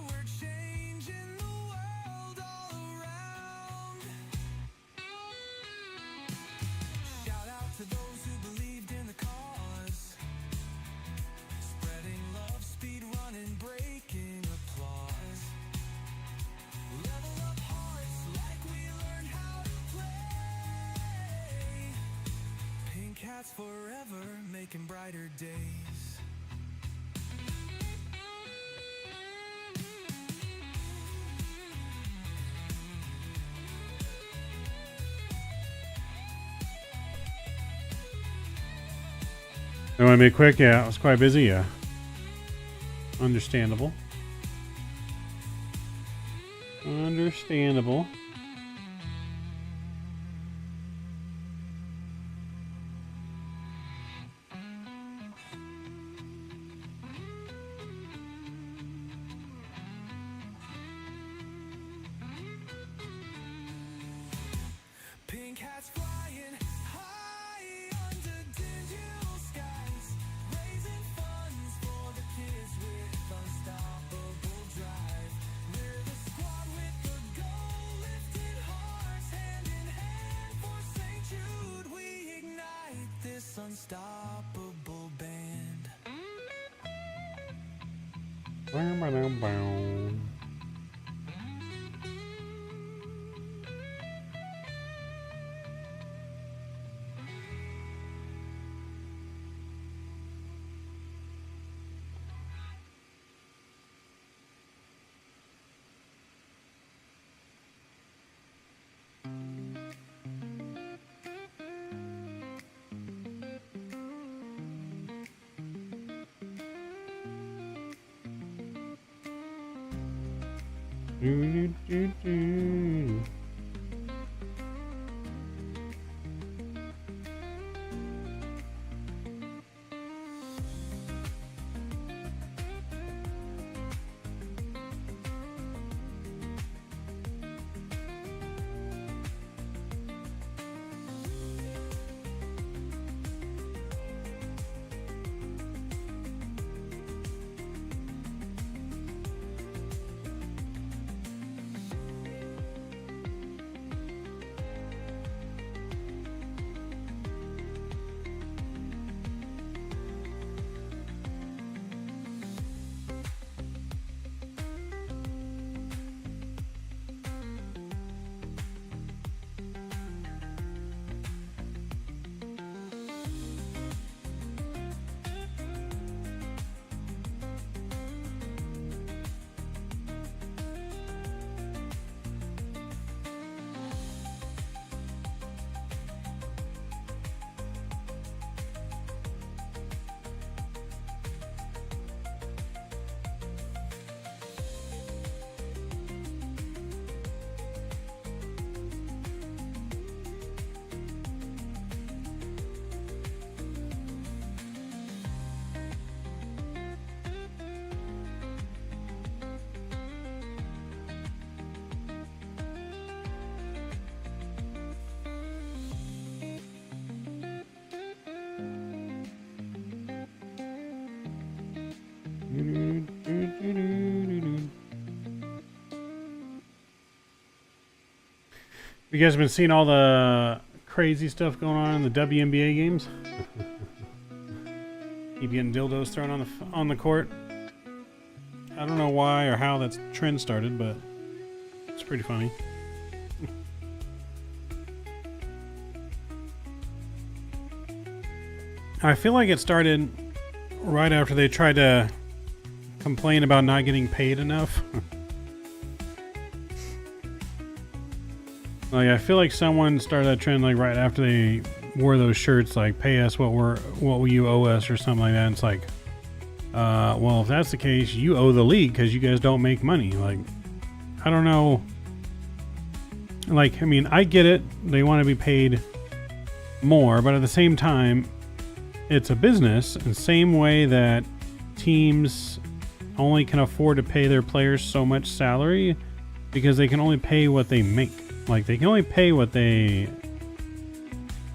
Forever making brighter days. I want to be quick. Yeah, I was quite busy. Yeah, understandable. Understandable. Pink hats flying high under digital skies, raising funds for the kids with unstoppable drive. We're the squad with the goal, lifting hearts hand in hand for St. Jude. We ignite this unstoppable band. Bow, bow, bow. Do, do, do, do. You guys been seeing all the crazy stuff going on in the WNBA games? Keep getting dildos thrown on the court. I don't know why or how that trend started, but it's pretty funny. I feel like it started right after they tried to complain about not getting paid enough. Like, I feel like someone started that trend like right after they wore those shirts, like pay us what you owe us or something like that. And it's like, well, if that's the case, you owe the league because you guys don't make money. Like, I don't know. Like, I mean, I get it. They want to be paid more, but at the same time, it's a business. And same way that teams only can afford to pay their players so much salary because they can only pay what they make. Like, they can only pay what they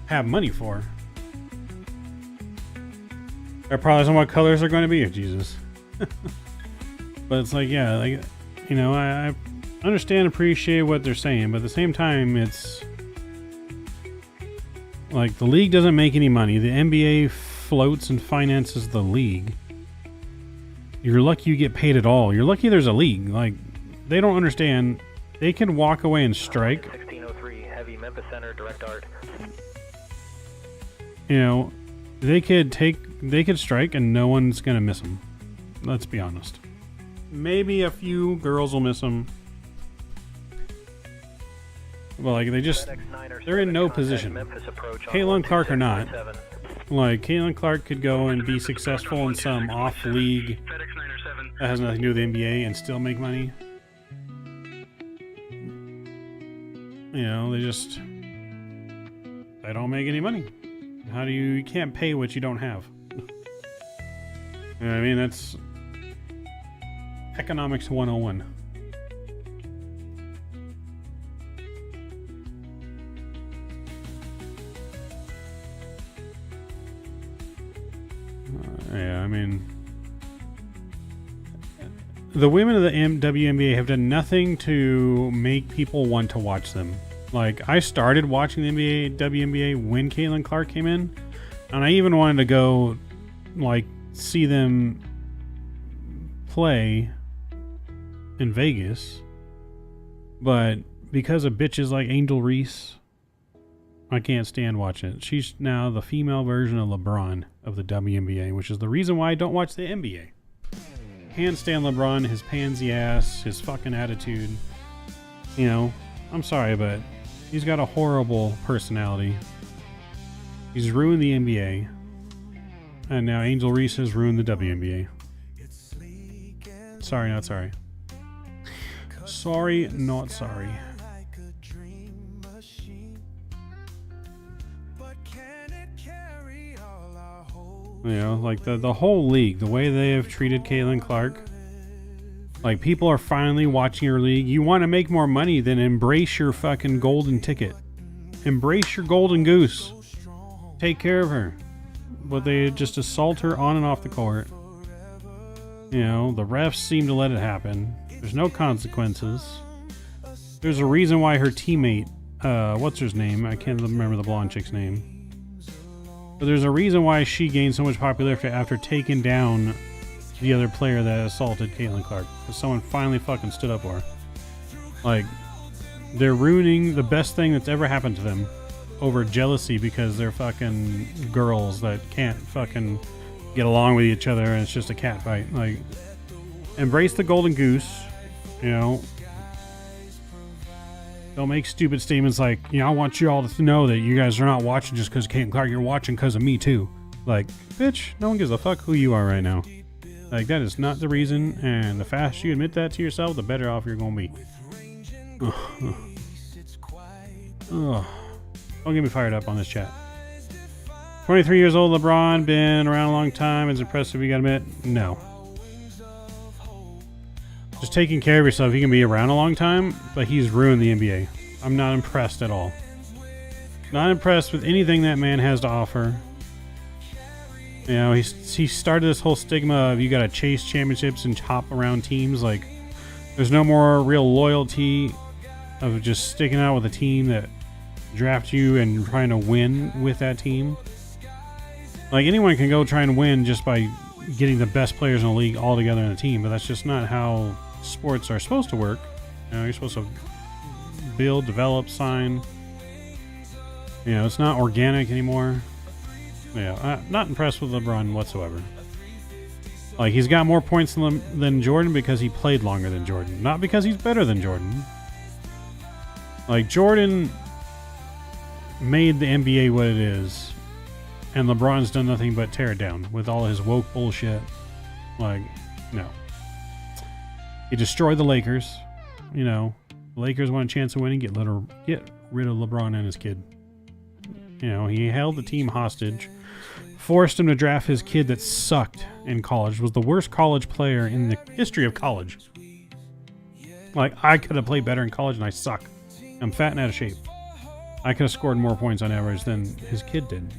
have money for. That probably isn't what colors are going to be. Jesus. But it's like, yeah, like, you know, I understand, appreciate what they're saying, but at the same time, it's like the league doesn't make any money. The NBA floats and finances the league. You're lucky you get paid at all. You're lucky there's a league. Like, they don't understand. They can walk away and strike. 1603 heavy Memphis Center direct art. You know, they could strike and no one's gonna miss them. Let's be honest. Maybe a few girls will miss them. Well, like, they're in no position. Caitlin Clark or not. Like, Caitlin Clark could go and be successful in some off league that has nothing to do with the NBA and still make money. You know, they don't make any money. How do you can't pay what you don't have? You know what I mean? That's economics 101. Yeah, I mean, the women of the WNBA have done nothing to make people want to watch them. Like, I started watching the WNBA when Caitlin Clark came in, and I even wanted to go, like, see them play in Vegas, but because of bitches like Angel Reese, I can't stand watching it. She's now the female version of LeBron of the WNBA, which is the reason why I don't watch the NBA. Can't stand LeBron, his pansy ass, his fucking attitude. You know, I'm sorry, but he's got a horrible personality. He's ruined the NBA. And now Angel Reese has ruined the WNBA. Sorry, not sorry. Sorry, not sorry. You know, like the whole league, the way they have treated Caitlin Clark. Like, people are finally watching her league. You want to make more money, then embrace your fucking golden ticket. Embrace your golden goose. Take care of her. But they just assault her on and off the court. You know, the refs seem to let it happen. There's no consequences. There's a reason why her teammate, what's her name? I can't remember the blonde chick's name. But there's a reason why she gained so much popularity after taking down the other player that assaulted Caitlin Clark. Because someone finally fucking stood up for her. Like, they're ruining the best thing that's ever happened to them over jealousy because they're fucking girls that can't fucking get along with each other and it's just a cat fight. Like, embrace the golden goose, you know. Don't make stupid statements like, you know, I want you all to know that you guys are not watching just because Caitlin Clark, you're watching because of me too. Like, bitch, no one gives a fuck who you are right now. Like, that is not the reason, and the faster you admit that to yourself, the better off you're gonna be. Don't get me fired up on this chat. 23 years old, LeBron, been around a long time. Is impressive, you gotta admit? No. Just taking care of yourself. He can be around a long time, but he's ruined the NBA. I'm not impressed at all. Not impressed with anything that man has to offer. You know, he started this whole stigma of you gotta chase championships and hop around teams. Like, there's no more real loyalty of just sticking out with a team that drafts you and trying to win with that team. Like, anyone can go try and win just by getting the best players in the league all together in a team, but that's just not how sports are supposed to work. You know, you're supposed to build, develop, sign. You know, it's not organic anymore. Yeah, not impressed with LeBron whatsoever. Like, he's got more points than Jordan because he played longer than Jordan, not because he's better than Jordan. Like, Jordan made the NBA what it is, and LeBron's done nothing but tear it down with all his woke bullshit. Like, no. He destroyed the Lakers. You know, the Lakers want a chance of winning, get rid of LeBron and his kid. You know, he held the team hostage, forced him to draft his kid that sucked in college, was the worst college player in the history of college. Like, I could have played better in college and I suck. I'm fat and out of shape. I could have scored more points on average than his kid did.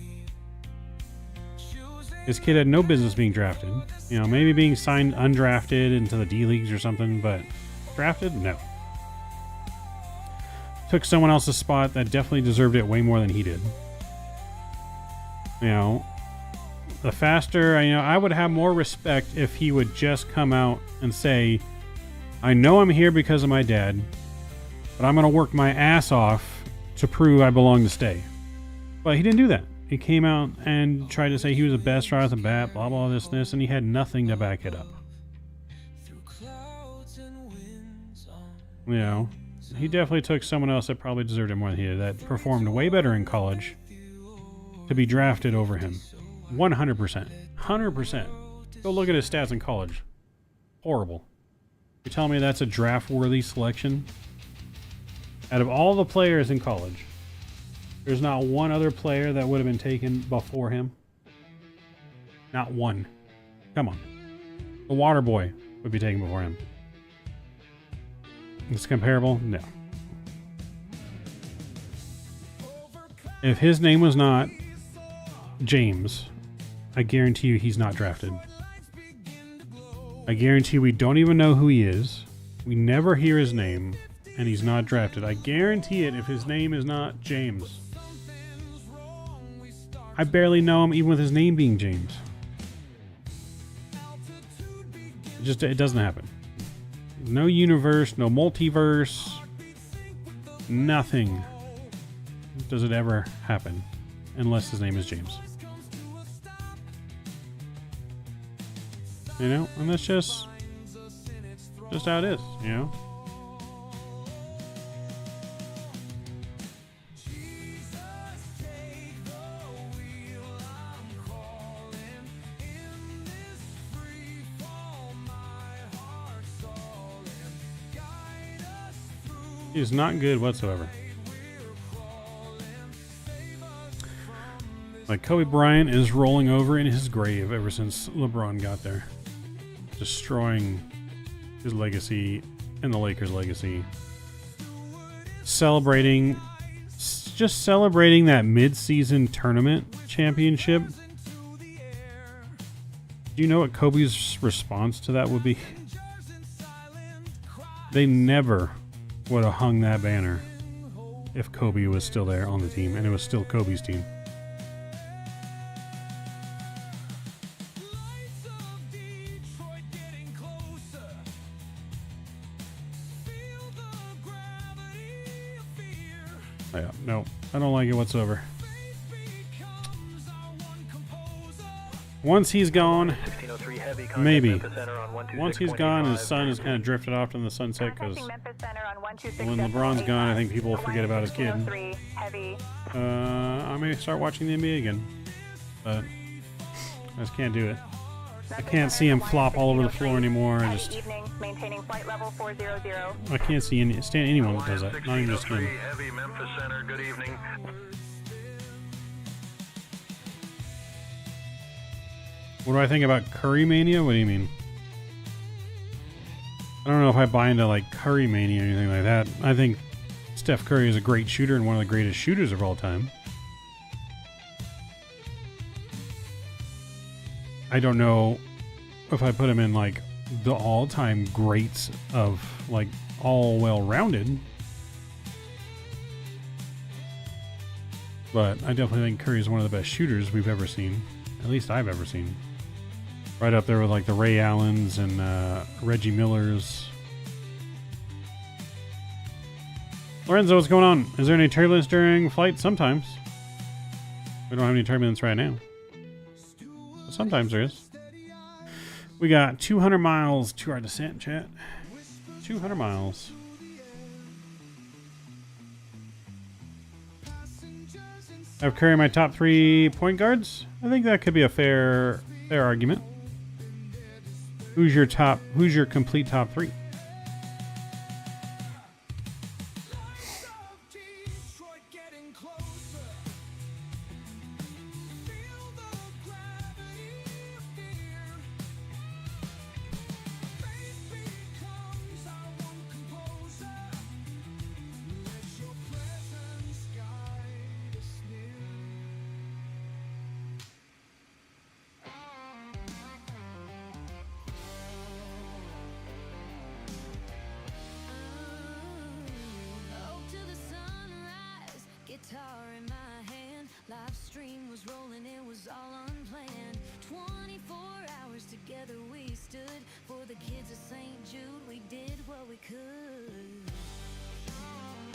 His kid had no business being drafted. You know, maybe being signed undrafted into the D leagues or something, but drafted? No. Took someone else's spot that definitely deserved it way more than he did. You know, the faster, you know, I would have more respect if he would just come out and say, I know I'm here because of my dad, but I'm going to work my ass off to prove I belong to stay. But he didn't do that. He came out and tried to say he was the best right off the bat, blah, blah, this, and he had nothing to back it up. You know, he definitely took someone else that probably deserved it more than he did, that performed way better in college to be drafted over him. 100%. 100%. Go look at his stats in college. Horrible. You're telling me that's a draft-worthy selection? Out of all the players in college, there's not one other player that would have been taken before him? Not one. Come on. The water boy would be taken before him. It's comparable? No. If his name was not James, I guarantee you he's not drafted. I guarantee we don't even know who he is. We never hear his name, and he's not drafted. I guarantee it if his name is not James. I barely know him even with his name being James. It doesn't happen. No universe, no multiverse, nothing does it ever happen unless his name is James. You know, and that's just how it is, you know? He's not good whatsoever. Like, Kobe Bryant is rolling over in his grave ever since LeBron got there. Destroying his legacy and the Lakers' legacy. Celebrating that mid-season tournament championship. Do you know what Kobe's response to that would be? They never would have hung that banner if Kobe was still there on the team and it was still Kobe's team. Yeah, no, I don't like it whatsoever. Once he's gone, maybe. Once he's gone, his son has kind of drifted off in the sunset because when LeBron's gone, I think people will forget about his kid. I may start watching the NBA again, but I just can't do it. I can't see him flop all over the floor anymore. I can't see anyone that does that. Not even just him. What do I think about Curry Mania? What do you mean? I don't know if I buy into like Curry Mania or anything like that. I think Steph Curry is a great shooter and one of the greatest shooters of all time. I don't know if I put him in like the all-time greats of like all well-rounded. But I definitely think Curry is one of the best shooters we've ever seen. At least I've ever seen. Right up there with like the Ray Allens and Reggie Millers. Lorenzo, what's going on? Is there any turbulence during flight? Sometimes. We don't have any turbulence right now. But sometimes there is. We got 200 miles to our descent, chat. 200 miles. Steph Curry my top 3 point guards. I think that could be a fair argument. Who's your complete top 3?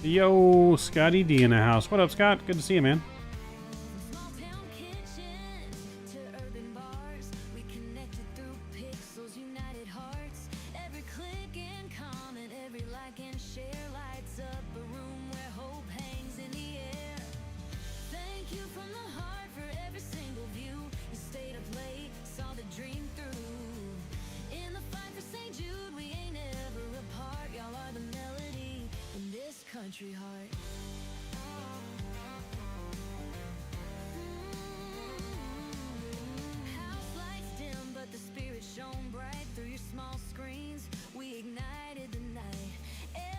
Yo, Scotty D in the house. What up, Scott? Good to see you, man. Country heart. House lights dim, but the spirit shone bright through your small screens. We ignited the night.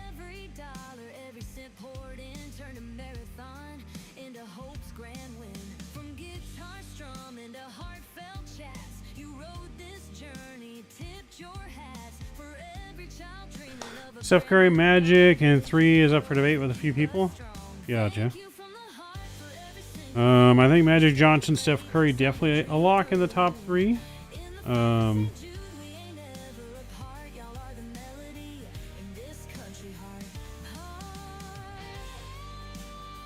Every dollar, every cent poured in, turned a marathon into hope's grand win. From guitar strum into heartfelt chats, you rode this journey, tipped your hats for every child dreaming of a Steph Curry, Magic, and 3 is up for debate with a few people. Gotcha. I think Magic Johnson, Steph Curry, definitely a lock in the top 3. I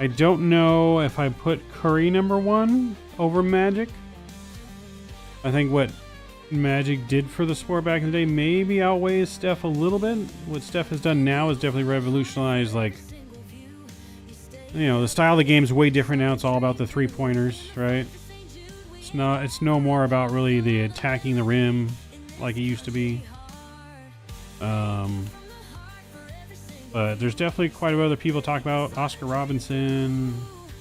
don't know if I put Curry number 1 over Magic. I think what Magic did for the sport back in the day maybe outweighs Steph a little bit. What Steph has done now is definitely revolutionized, like, you know, the style of the game is way different now. It's all about the 3-pointers, right? It's no more about really the attacking the rim like it used to be. But there's definitely quite a bit of other people talk about Oscar Robinson,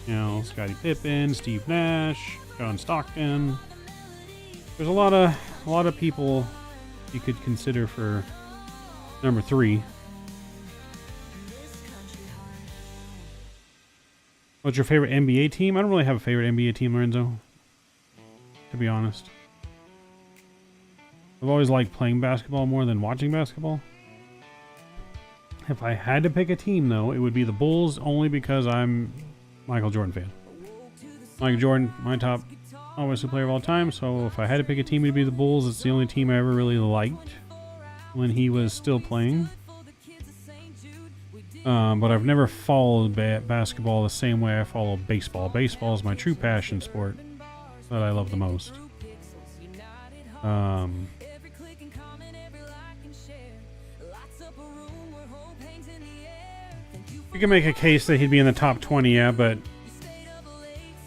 you know, Scottie Pippen, Steve Nash, John Stockton. There's a lot of people you could consider for number 3. What's your favorite NBA team? I don't really have a favorite NBA team, Lorenzo, to be honest. I've always liked playing basketball more than watching basketball. If I had to pick a team, though, it would be the Bulls, only because I'm a Michael Jordan fan. Michael Jordan, my top offensive player of all time, so if I had to pick a team, it would be the Bulls. It's the only team I ever really liked when he was still playing. But I've never followed basketball the same way I follow baseball. Baseball is my true passion sport that I love the most. You can make a case that he'd be in the top 20, yeah, but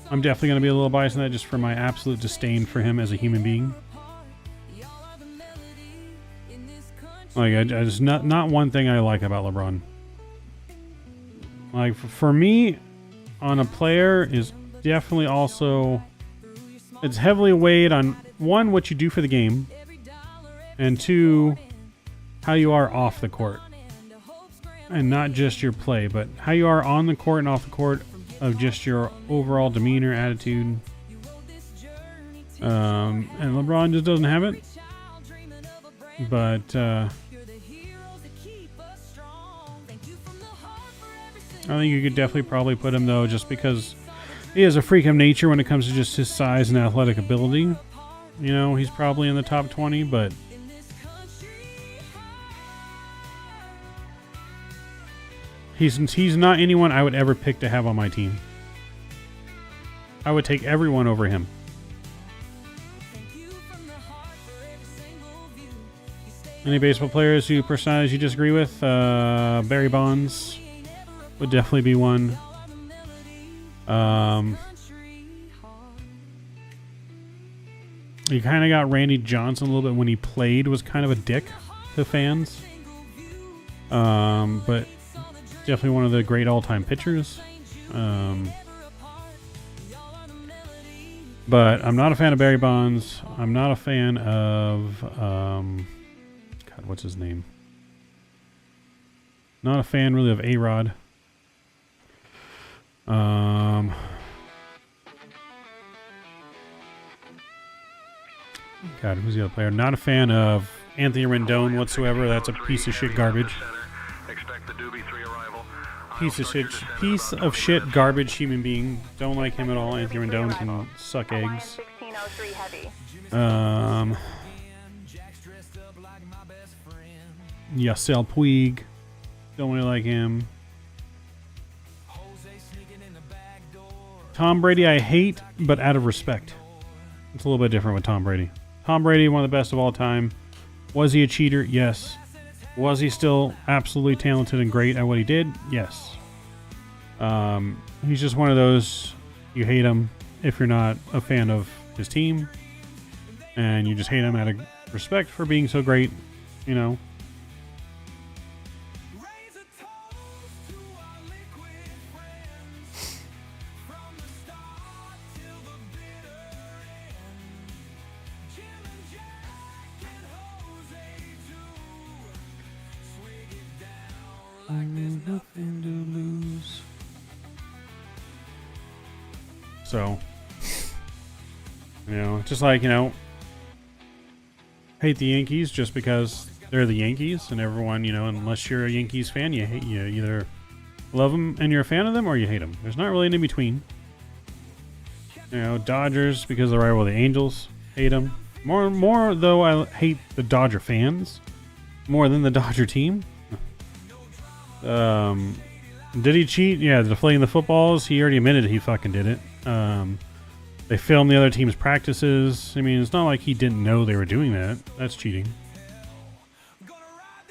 I'm definitely going to be a little biased in that just for my absolute disdain for him as a human being. Like, I just not one thing I like about LeBron. Like, for me, on a player is definitely also, it's heavily weighed on, 1, what you do for the game, and 2, how you are off the court. And not just your play, but how you are on the court and off the court, of just your overall demeanor, attitude. And LeBron just doesn't have it. But I think you could definitely probably put him, though, just because he has a freak of nature when it comes to just his size and athletic ability. You know, he's probably in the top 20, but he's not anyone I would ever pick to have on my team. I would take everyone over him. Any baseball players who personalities you disagree with? Barry Bonds would definitely be one. He kind of got Randy Johnson a little bit when he played, was kind of a dick to fans. But definitely one of the great all-time pitchers. But I'm not a fan of Barry Bonds. I'm not a fan of God, what's his name? Not a fan really of A-Rod. God, who's the other player? Not a fan of Anthony Rendon whatsoever. That's a piece of shit garbage. Piece of shit garbage human being. Don't like him at all. Anthony Rendon can suck eggs. Yasiel Puig. Don't really like him. Tom Brady I hate, but out of respect. It's a little bit different with Tom Brady. Tom Brady, one of the best of all time. Was he a cheater? Yes. Was he still absolutely talented and great at what he did? Yes. He's just one of those, you hate him if you're not a fan of his team. And you just hate him out of respect for being so great, you know. Nothing to lose. So, you know, just like, you know, hate the Yankees just because they're the Yankees, and everyone, you know, unless you're a Yankees fan, you either love them and you're a fan of them, or you hate them. There's not really an in between. You know, Dodgers because they're rival of the Angels, hate them. More though, I hate the Dodger fans more than the Dodger team. Did he cheat? Yeah, deflating the footballs. He already admitted he fucking did it. They filmed the other team's practices. I mean, it's not like he didn't know they were doing that. That's cheating.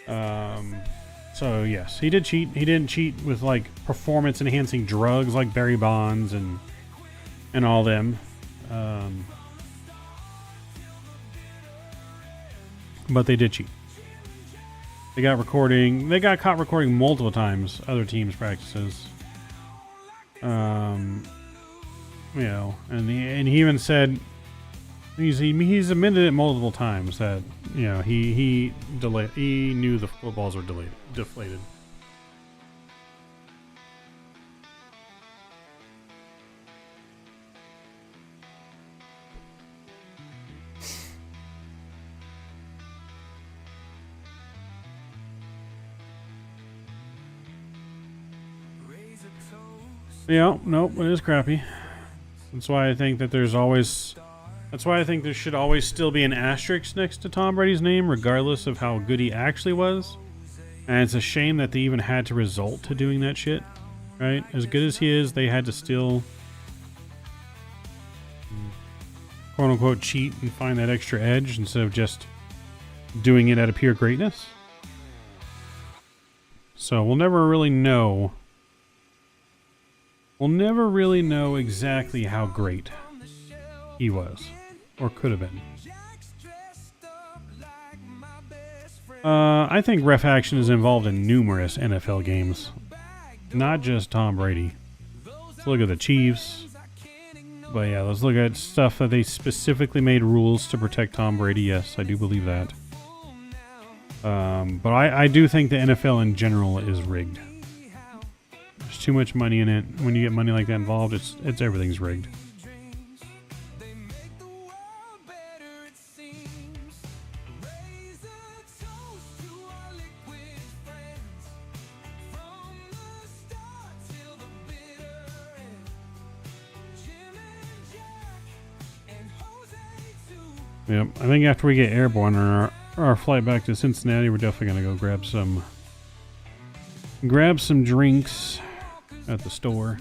So yes, he did cheat. He didn't cheat with like performance-enhancing drugs like Barry Bonds and all them. But they did cheat. They got caught recording multiple times other teams' practices. You know, and he even said he's admitted it multiple times that, you know, he knew the footballs were deflated. Yeah, nope, it is crappy. That's why I think that there should always still be an asterisk next to Tom Brady's name, regardless of how good he actually was. And it's a shame that they even had to resort to doing that shit, right? As good as he is, they had to still, quote-unquote, cheat and find that extra edge instead of just doing it out of pure greatness. So we'll never really know. We'll never really know exactly how great he was, or could have been. I think ref action is involved in numerous NFL games, not just Tom Brady. Let's look at the Chiefs. But yeah, let's look at stuff that they specifically made rules to protect Tom Brady. Yes, I do believe that. But I do think the NFL in general is rigged. There's too much money in it. When you get money like that involved, it's everything's rigged. Yep, I think after we get airborne on our flight back to Cincinnati, we're definitely gonna go grab some drinks at the store.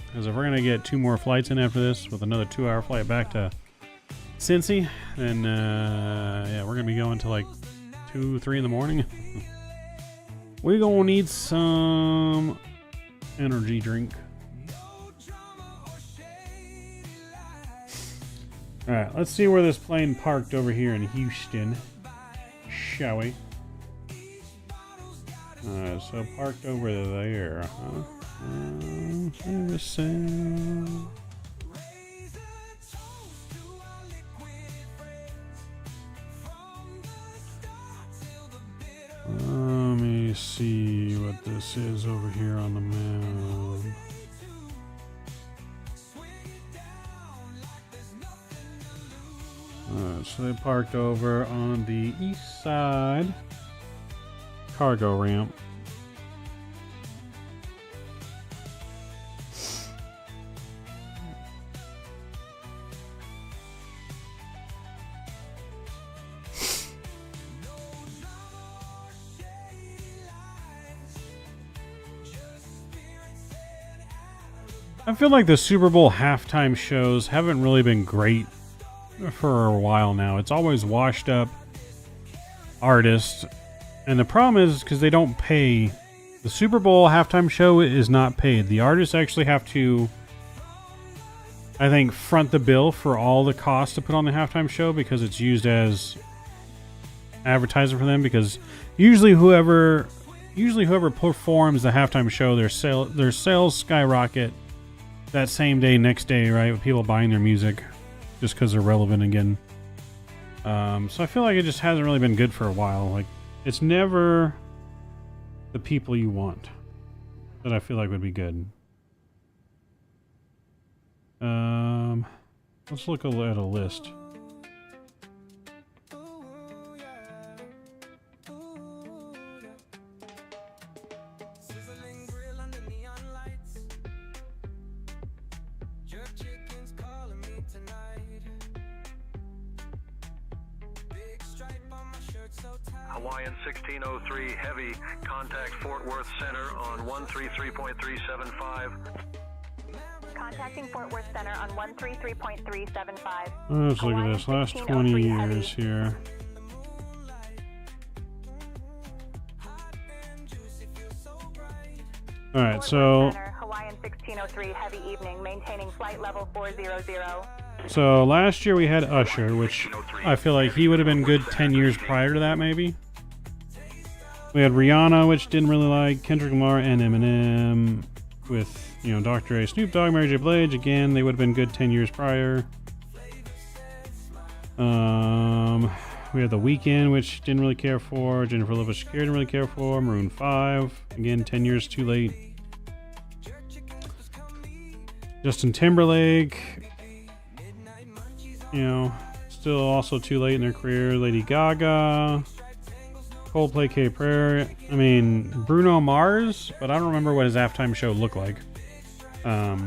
Because if we're gonna get 2 more flights in after this with another 2-hour flight back to Cincy, then yeah, we're gonna be going to like 2, 3 in the morning. We're gonna need some energy drink. Alright, let's see where this plane parked over here in Houston. Shall we? Alright, so parked over there, huh? Let me see what this is over here on the map. So they parked over on the east side cargo ramp. I feel like the Super Bowl halftime shows haven't really been great for a while now. It's always washed up artists, and the problem is because they don't pay. The Super Bowl halftime show is not paid. The artists actually have to, I think, front the bill for all the costs to put on the halftime show because it's used as advertising for them. Because usually whoever performs the halftime show, their sales skyrocket that same day, next day, right? With people buying their music just because they're relevant again. So I feel like it just hasn't really been good for a while. Like, it's never the people you want that I feel like would be good. Let's look at a list. Hawaiian 1603 Heavy, contact Fort Worth Center on 133.375. Contacting Fort Worth Center on 133.375. Let's look at this. Last 20 years here. Alright, so Hawaiian 1603 Heavy evening, maintaining flight level 400. So last year we had Usher, which I feel like he would have been good 10 years prior to that, maybe. We had Rihanna, which didn't really like, Kendrick Lamar and Eminem with, you know, Dr. Dre, Snoop Dogg, Mary J. Blige. Again, they would have been good 10 years prior. We had The Weeknd, which didn't really care for. Jennifer Lopez didn't really care for. Maroon 5, again, 10 years too late. Justin Timberlake, you know, still also too late in their career. Lady Gaga, Coldplay, Katy Perry. I mean, Bruno Mars, but I don't remember what his halftime show looked like. So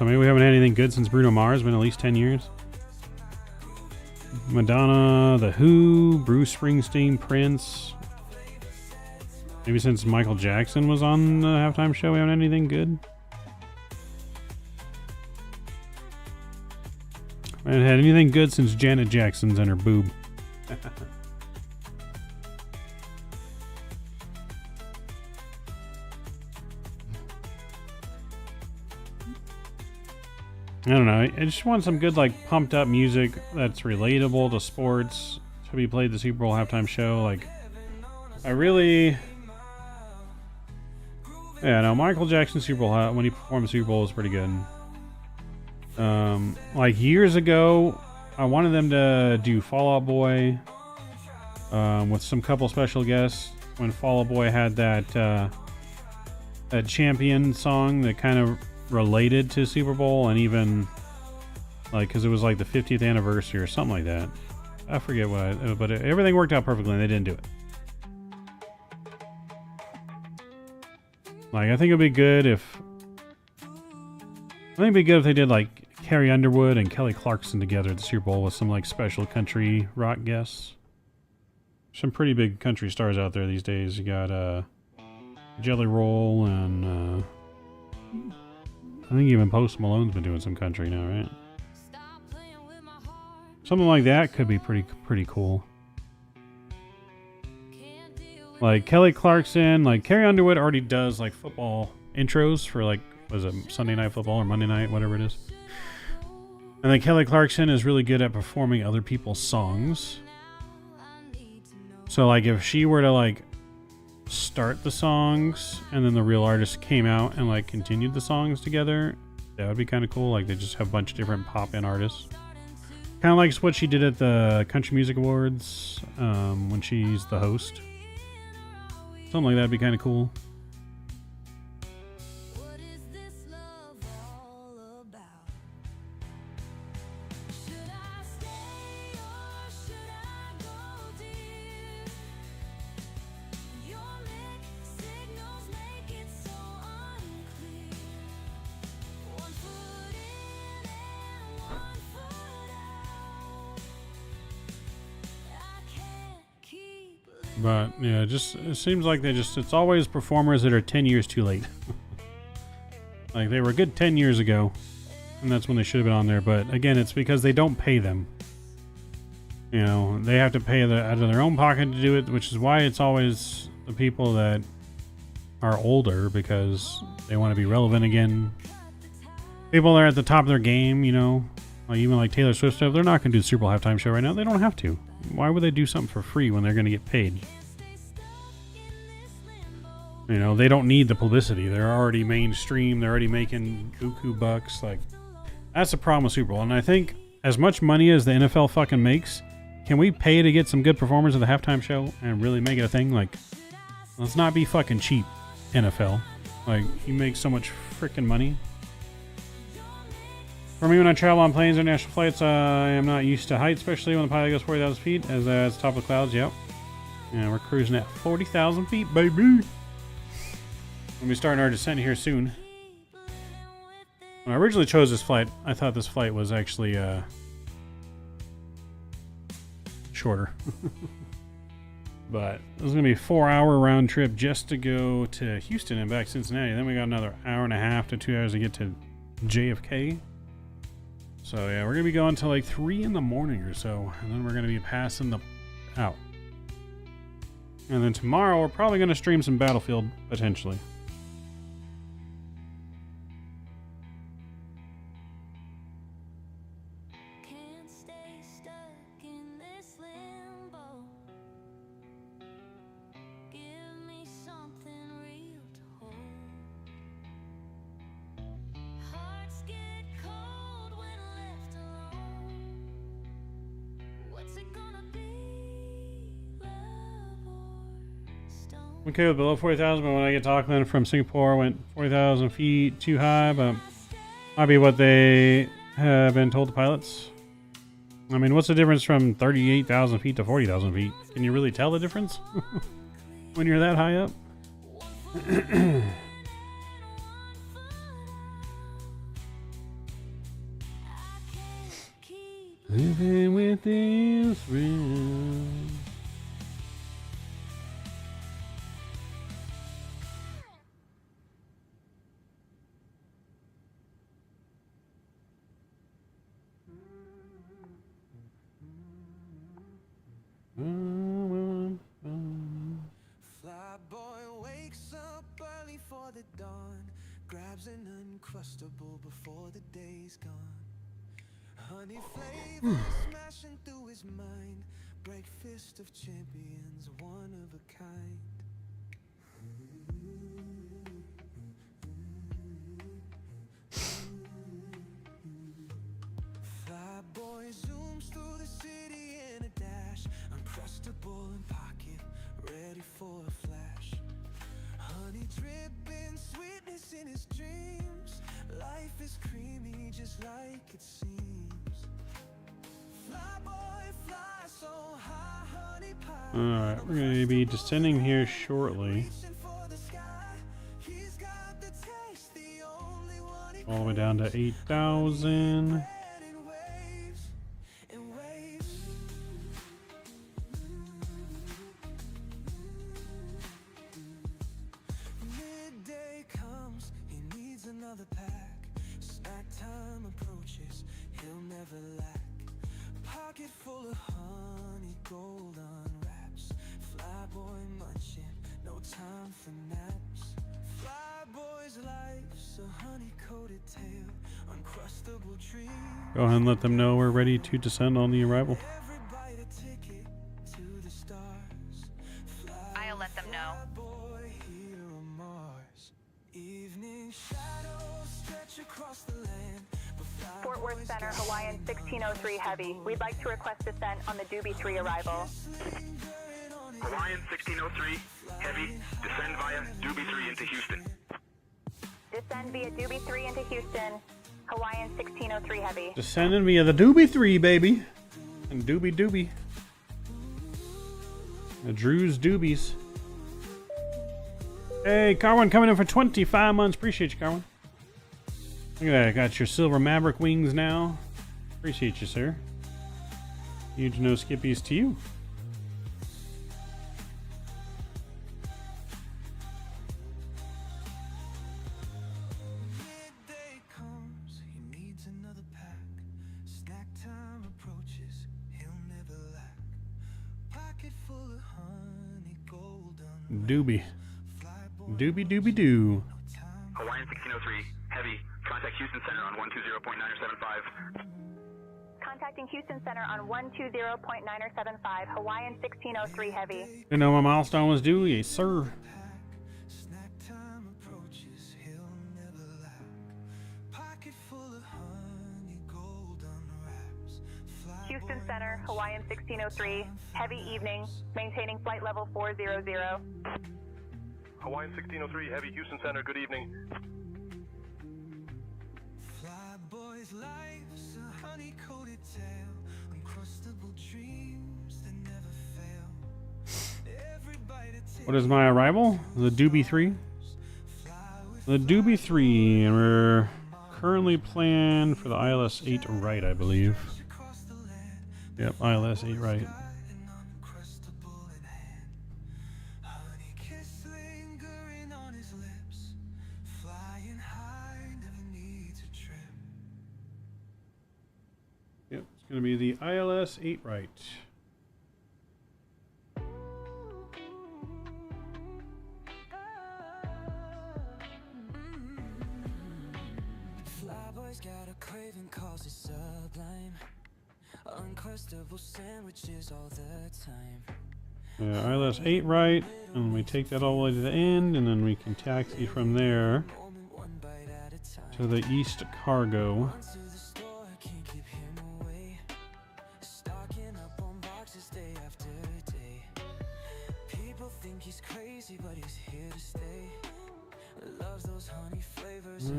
maybe we haven't had anything good since Bruno Mars. Been at least 10 years. Madonna, The Who, Bruce Springsteen, Prince. Maybe since Michael Jackson was on the halftime show, we haven't had anything good. I haven't had anything good since Janet Jackson's and her boob. I don't know. I just want some good, like, pumped up music that's relatable to sports to be played the Super Bowl halftime show. Like, I really... Yeah, no, Michael Jackson's Super Bowl, when he performed the Super Bowl, was pretty good. Like, years ago, I wanted them to do Fall Out Boy with some couple special guests. When Fall Out Boy had that Champion song that kind of related to Super Bowl, and even like, because it was like the 50th anniversary or something like that. I forget what, but everything worked out perfectly and they didn't do it. Like, I think it'd be good if they did like Carrie Underwood and Kelly Clarkson together at the Super Bowl with some like special country rock guests. Some pretty big country stars out there these days. You got Jelly Roll and I think even Post Malone's been doing some country now, right? Something like that could be pretty cool. Like Kelly Clarkson, like Carrie Underwood already does like football intros for like, was it Sunday Night Football or Monday Night, whatever it is. And then Kelly Clarkson is really good at performing other people's songs. So like if she were to like start the songs and then the real artist came out and like continued the songs together, that would be kind of cool. Like they just have a bunch of different pop-in artists. Kind of like what she did at the Country Music Awards when she's the host. Something like that would be kind of cool. But yeah, just it seems like it's always performers that are 10 years too late. Like they were good 10 years ago, and that's when they should have been on there. But again, it's because they don't pay them. You know, they have to pay out of their own pocket to do it, which is why it's always the people that are older because they want to be relevant again. People that are at the top of their game, you know, like even like Taylor Swift stuff, they're not going to do the Super Bowl halftime show right now. They don't have to. Why would they do something for free when they're going to get paid? You know, they don't need the publicity. They're already mainstream. They're already making buku bucks. Like, that's the problem with Super Bowl. And I think as much money as the NFL fucking makes, can we pay to get some good performers at the halftime show and really make it a thing? Like, let's not be fucking cheap, NFL. Like, you make so much freaking money. For me, when I travel on planes or national flights, I am not used to height, especially when the pilot goes 40,000 feet, as it's top of the clouds. Yep. And we're cruising at 40,000 feet, baby. We'll be starting our descent here soon. When I originally chose this flight, I thought this flight was actually shorter. But it was going to be a 4-hour round trip just to go to Houston and back to Cincinnati. Then we got another hour and a half to 2 hours to get to JFK. So yeah, we're going to be going till like 3 in the morning or so. And then we're going to be passing out. And then tomorrow we're probably going to stream some Battlefield, potentially. Okay, with below 40,000, but when I get to Auckland from Singapore, I went 40,000 feet too high, but might be what they have been told to pilots. I mean, what's the difference from 38,000 feet to 40,000 feet? Can you really tell the difference when you're that high up? Living with Israel. Flyboy wakes up early for the dawn, grabs an Uncrustable before the day's gone. Honey flavor smashing through his mind, breakfast of champions, one of a kind. Flyboy zooms through the city in a dash, uncrustable in pocket, ready for a flash. Honey dripping, sweetness in his dreams. Life is creamy, just like it seems. Flyboy fly so high, honey pie. Alright, we're going to be descending here shortly. All the way down to 8,000. Midday comes, he needs another pack. Snack time approaches, he'll never lack. Pocket full of honey, gold unwraps. Flyboy munching, no time for naps. Flyboy's life's a honey-coated tale, uncrustable. Go ahead and let them know we're ready to descend on the arrival. I'll let them know. Fort Worth Center, Hawaiian 1603 Heavy. We'd like to request descent on the Doobie 3 arrival. Hawaiian 1603 Heavy, descend via Doobie 3 into Houston. Descend via Doobie 3 into Houston, Hawaiian 1603 Heavy. Descending via the Doobie 3, baby. And Doobie. The Drew's Doobies. Hey, Carwin coming in for 25 months. Appreciate you, Carwin. Look at that. Got your silver Maverick wings now. Appreciate you, sir. Huge no skippies to you. Doobie. Doobie doo. Hawaiian 1603 Heavy, contact Houston Center on 120.975. Contacting Houston Center on 120.975, Hawaiian 1603 Heavy. You know my milestone was due? Yes, sir. Houston Center, Hawaiian 1603, heavy evening, maintaining flight level 400. Hawaiian 1603 Heavy, Houston Center, good evening. Flyboy's life's a honey-coated tale, uncrustable dreams that never fail. Everybody What is my arrival? The Doobie 3? The Doobie 3, and we're currently planned for the ILS 8 right, I believe. Yep, ILS 8 right. Yep, it's going to be the ILS 8 right. Flyboy's got a craving, calls it sublime. Uncrustable sandwiches all the time. ILS 8 right, and we take that all the way to the end, and then we can taxi from there to the East Cargo. People think he's crazy, but he's here to stay. Loves those honey flavors.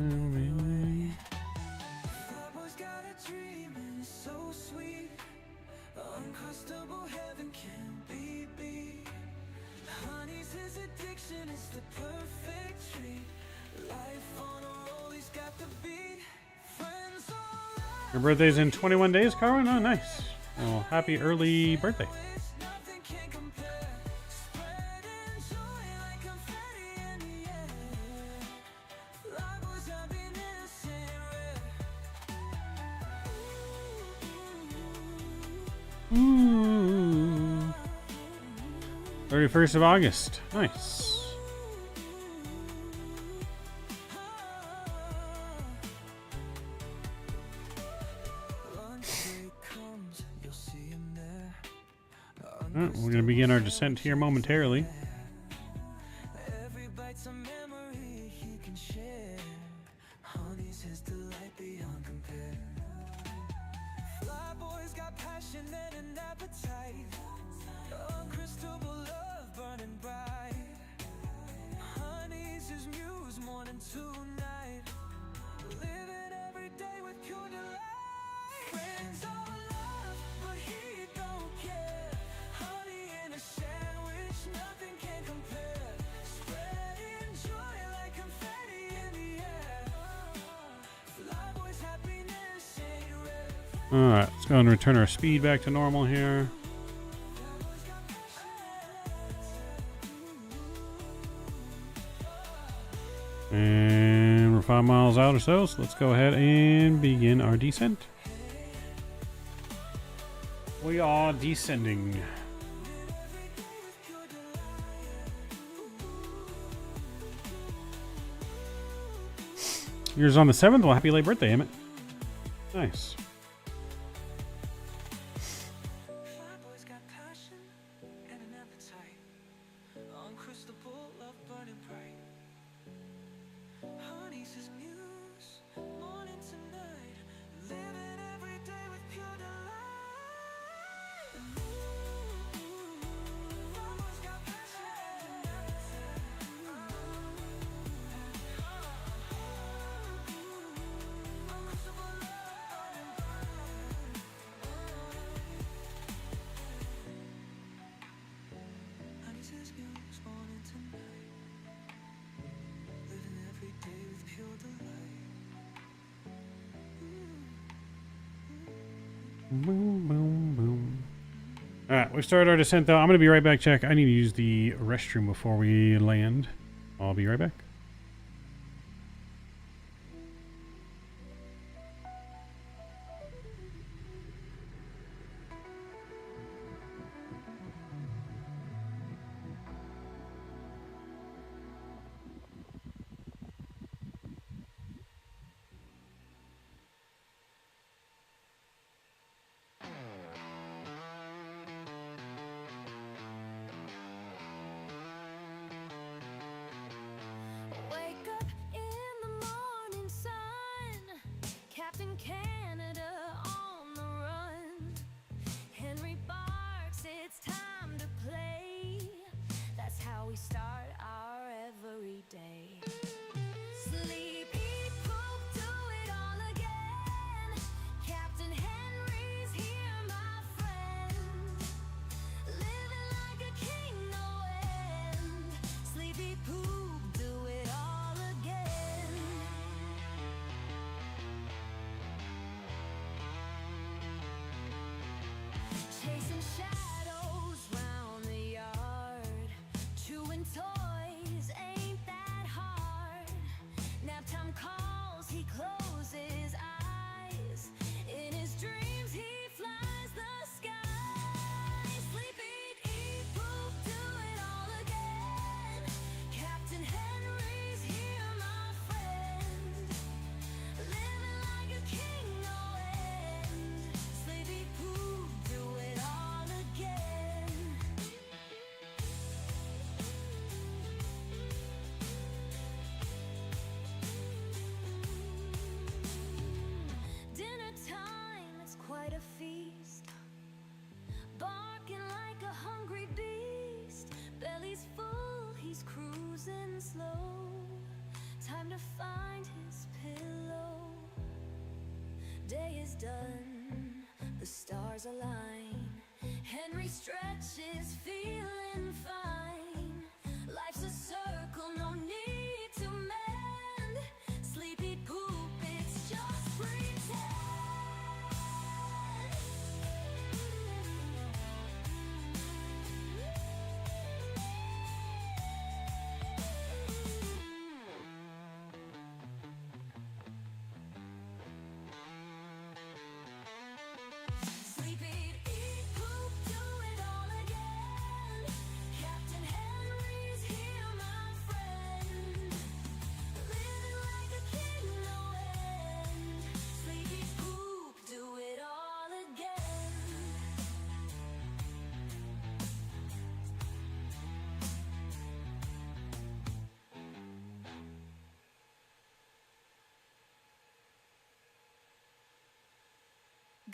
Flyboy's got a dream and it's so sweet. Uncrustable heaven can't be beat. Honey's his addiction, it's the perfect treat. Life on a roll, he's got the beat. Friends all around. Your birthday's in 21 days, Carwin? Oh, nice. Well, happy early birthday. Nothing can compare. Spreading joy like confetti in the air. Flyboy's happiness ain't rare. Ooh. 31st of August. Nice. We're going to begin our descent here momentarily. Every bite's a memory he can share. Honey's his delight beyond compare. Flyboy's got passion and an appetite. Uncrustable love burning bright. Honey's his muse morning to night. Living every day with pure delight. Friends all love, but he don't care. Honey in a sandwich, nothing can compare. Spreading joy like confetti in the air. Flyboy's happiness ain't rare. Alright, let's go and return our speed back to normal here. And we're 5 miles out or so, so let's go ahead and begin our descent. We are descending. Yours on the 7th? Well, happy late birthday, Emmett. Nice. Flyboy's got passion and an appetite. Uncrustable love burning bright. Honey's his muse, morning to night. Living every day with pure delight. Flyboy's got passion and an appetite. Uncrustable love burning bright. Honey's his muse, morning to night. Living every day with pure delight. Boom, boom, boom. All right, we started our descent though. I'm going to be right back, check. I need to use the restroom before we land. I'll be right back. Wake up in the morning sun, Captain Canada on the run. Henry barks, it's time to play. That's how we start our every day. Sleep, eat, poop, do it all again. Captain Henry's here, my friend. Living like a king, no end. Sleep, eat, poop, do it all again. Chasing shadows round the yard, chewing toys ain't that hard. Nap time calls, he closes eyes. In his dreams he flies the sky. Sleep, eat, poop, do it all again. Captain Henry's here, my friend. Living like a king, no end. Sleep, eat, poop, do it all again. Dinner time, it's quite a feast. Barking like a hungry beast. Belly's full, he's cruising slow. Time to find his pillow. Day is done, the stars align. Henry stretches, feeling fine. Life's a circle, no need to mend. Sleep, eat, poop, it's just pretend. Sleep, eat, poop, do it all again. Captain Henry's here, my friend. Living like a king, no end. Sleep, eat, poop, do it all again.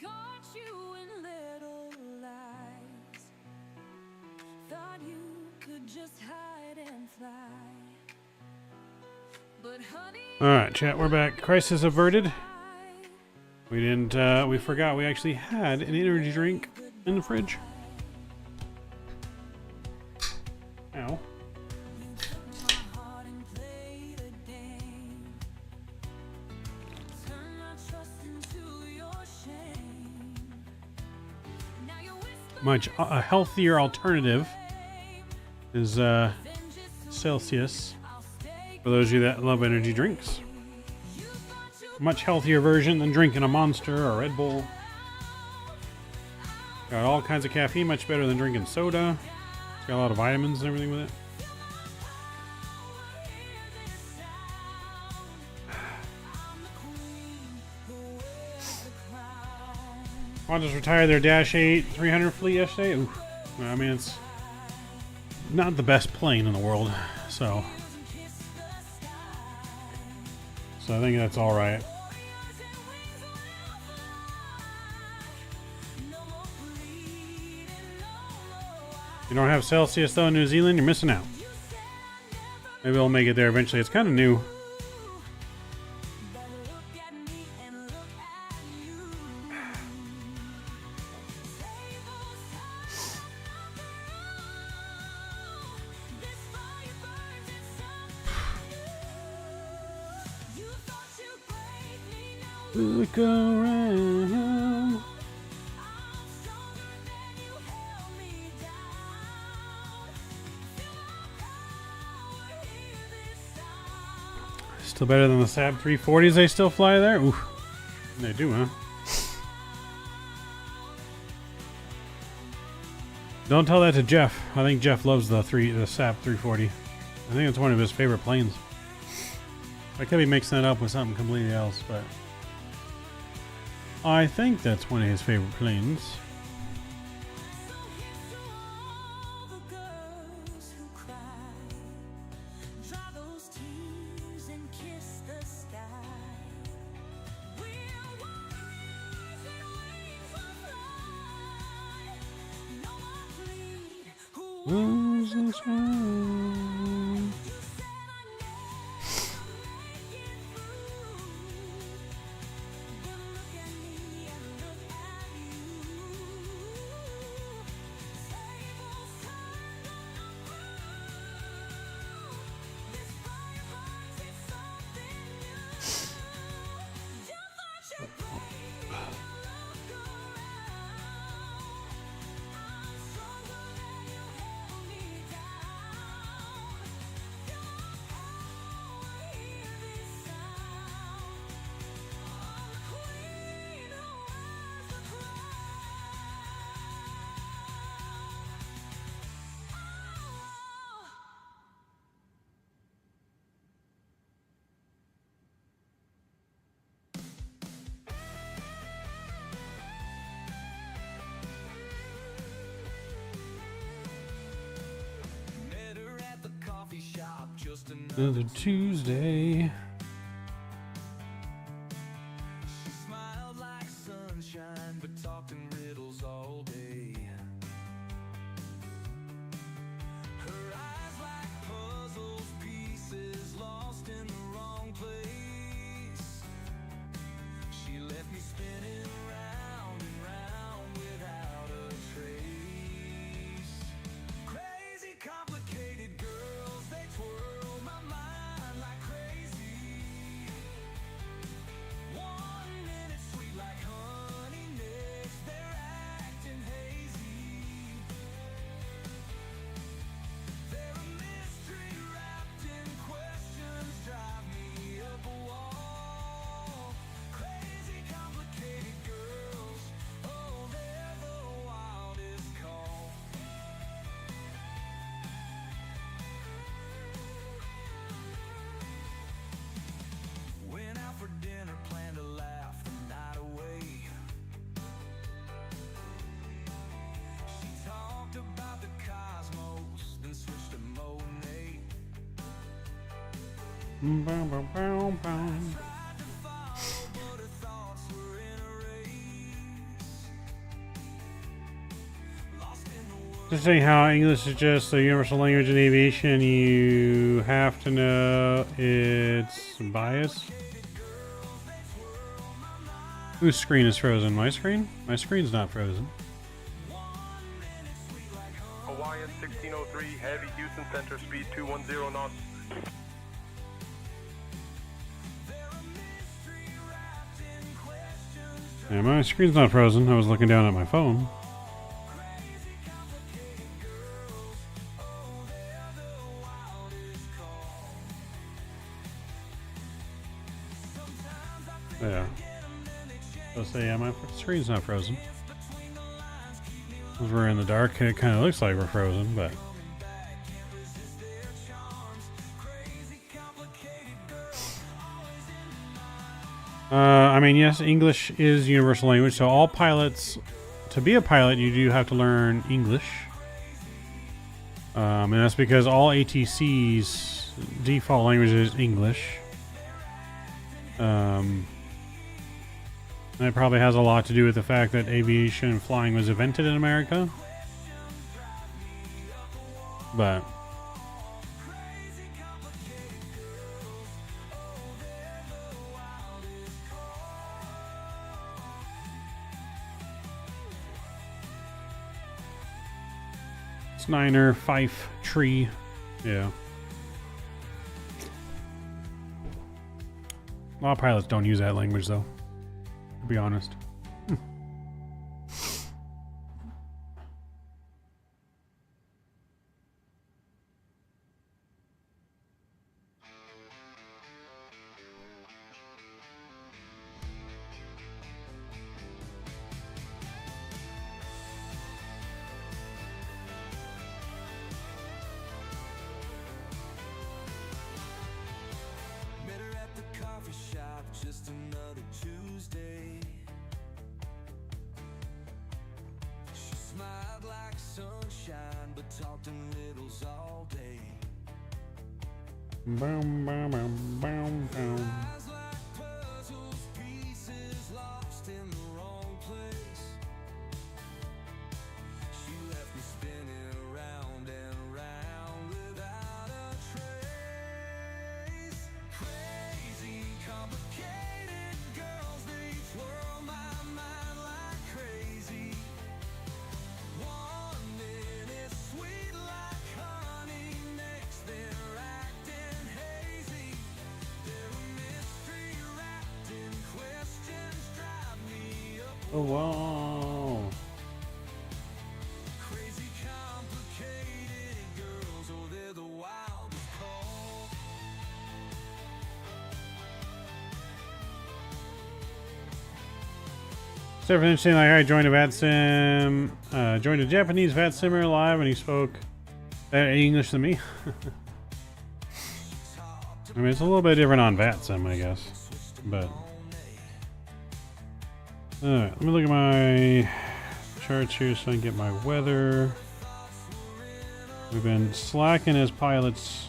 Got you in little lies. Thought you could just hide and fly. But honey, All right, chat, we're back. Crisis averted. We didn't, we forgot we actually had an energy drink in the fridge. Ow. my heart and play the game. Turn my trust into your shame. Now you whisper Much a healthier alternative is Celsius. For those of you that love energy drinks, much healthier version than drinking a Monster or Red Bull. Got all kinds of caffeine, much better than drinking soda. It's got a lot of vitamins and everything with it. Qantas retired their Dash 8 300 fleet yesterday. Ooh. I mean, it's not the best plane in the world, so I think that's all right. If you don't have Celsius though in New Zealand, you're missing out. Maybe we'll make it there eventually. It's kind of new. Look around. Still better than the SAB 340s they still fly there? Ooh. They do, huh? Don't tell that to Jeff. I think Jeff loves the SAB 340. I think it's one of his favorite planes. I could be mixing it up with something completely else, but I think that's one of his favorite planes. Another Tuesday. She smiled like sunshine, but talked in riddles all day. Her eyes like puzzles, pieces lost in the wrong place. She left me spinning round and round without a trace. Crazy, complicated girls, they twirl my mind like crazy. 1 minute sweet like honey, next they're acting hazy. They're a mystery wrapped in questions, drive me up a wall. Crazy, complicated girls, oh, they're the wildest call. Went out for dinner, planned to laugh the night away. She talked about the cosmos, then switched to Monet. Bow, bow, bow, bow. Tried to follow, but her thoughts were in a race. Lost in the world. Just saying how English is just a universal language in aviation. You have to know its bias. Whose screen is frozen? My screen? My screen's not frozen. Hawaiian 1603, heavy Houston Center, speed 210 knots. Yeah, my screen's not frozen. I was looking down at my phone. Yeah. Let's say, yeah, my screen's not frozen. As we're in the dark, it kind of looks like we're frozen, but I mean, yes, English is universal language, so all pilots, to be a pilot, you do have to learn English. And that's because all ATC's default language is English. And it probably has a lot to do with the fact that aviation and flying was invented in America. But it's Niner, Fife, Tree. Yeah. A lot of pilots don't use that language, though, to be honest. Met her at the coffee shop, just another Tuesday. She smiled like sunshine, but talked in riddles all day. Boom, boom, boom, boom, boom. Eyes like puzzles, pieces lost in the wrong place. She left me spinning around and around without a trace. Crazy, complicated girls, they twirl my mind like crazy. One minute sweet like honey, next they're acting hazy. They're a mystery wrapped in questions, drive me up. Oh, wow. Crazy, complicated girls, oh, they're the wildest call. So for interesting, like I joined a joined a Japanese VAT simmer live, and he spoke better English than me. I mean, it's a little bit different on VAT sim, I guess, but alright, let me look at my charts here so I can get my weather. We've been slacking as pilots.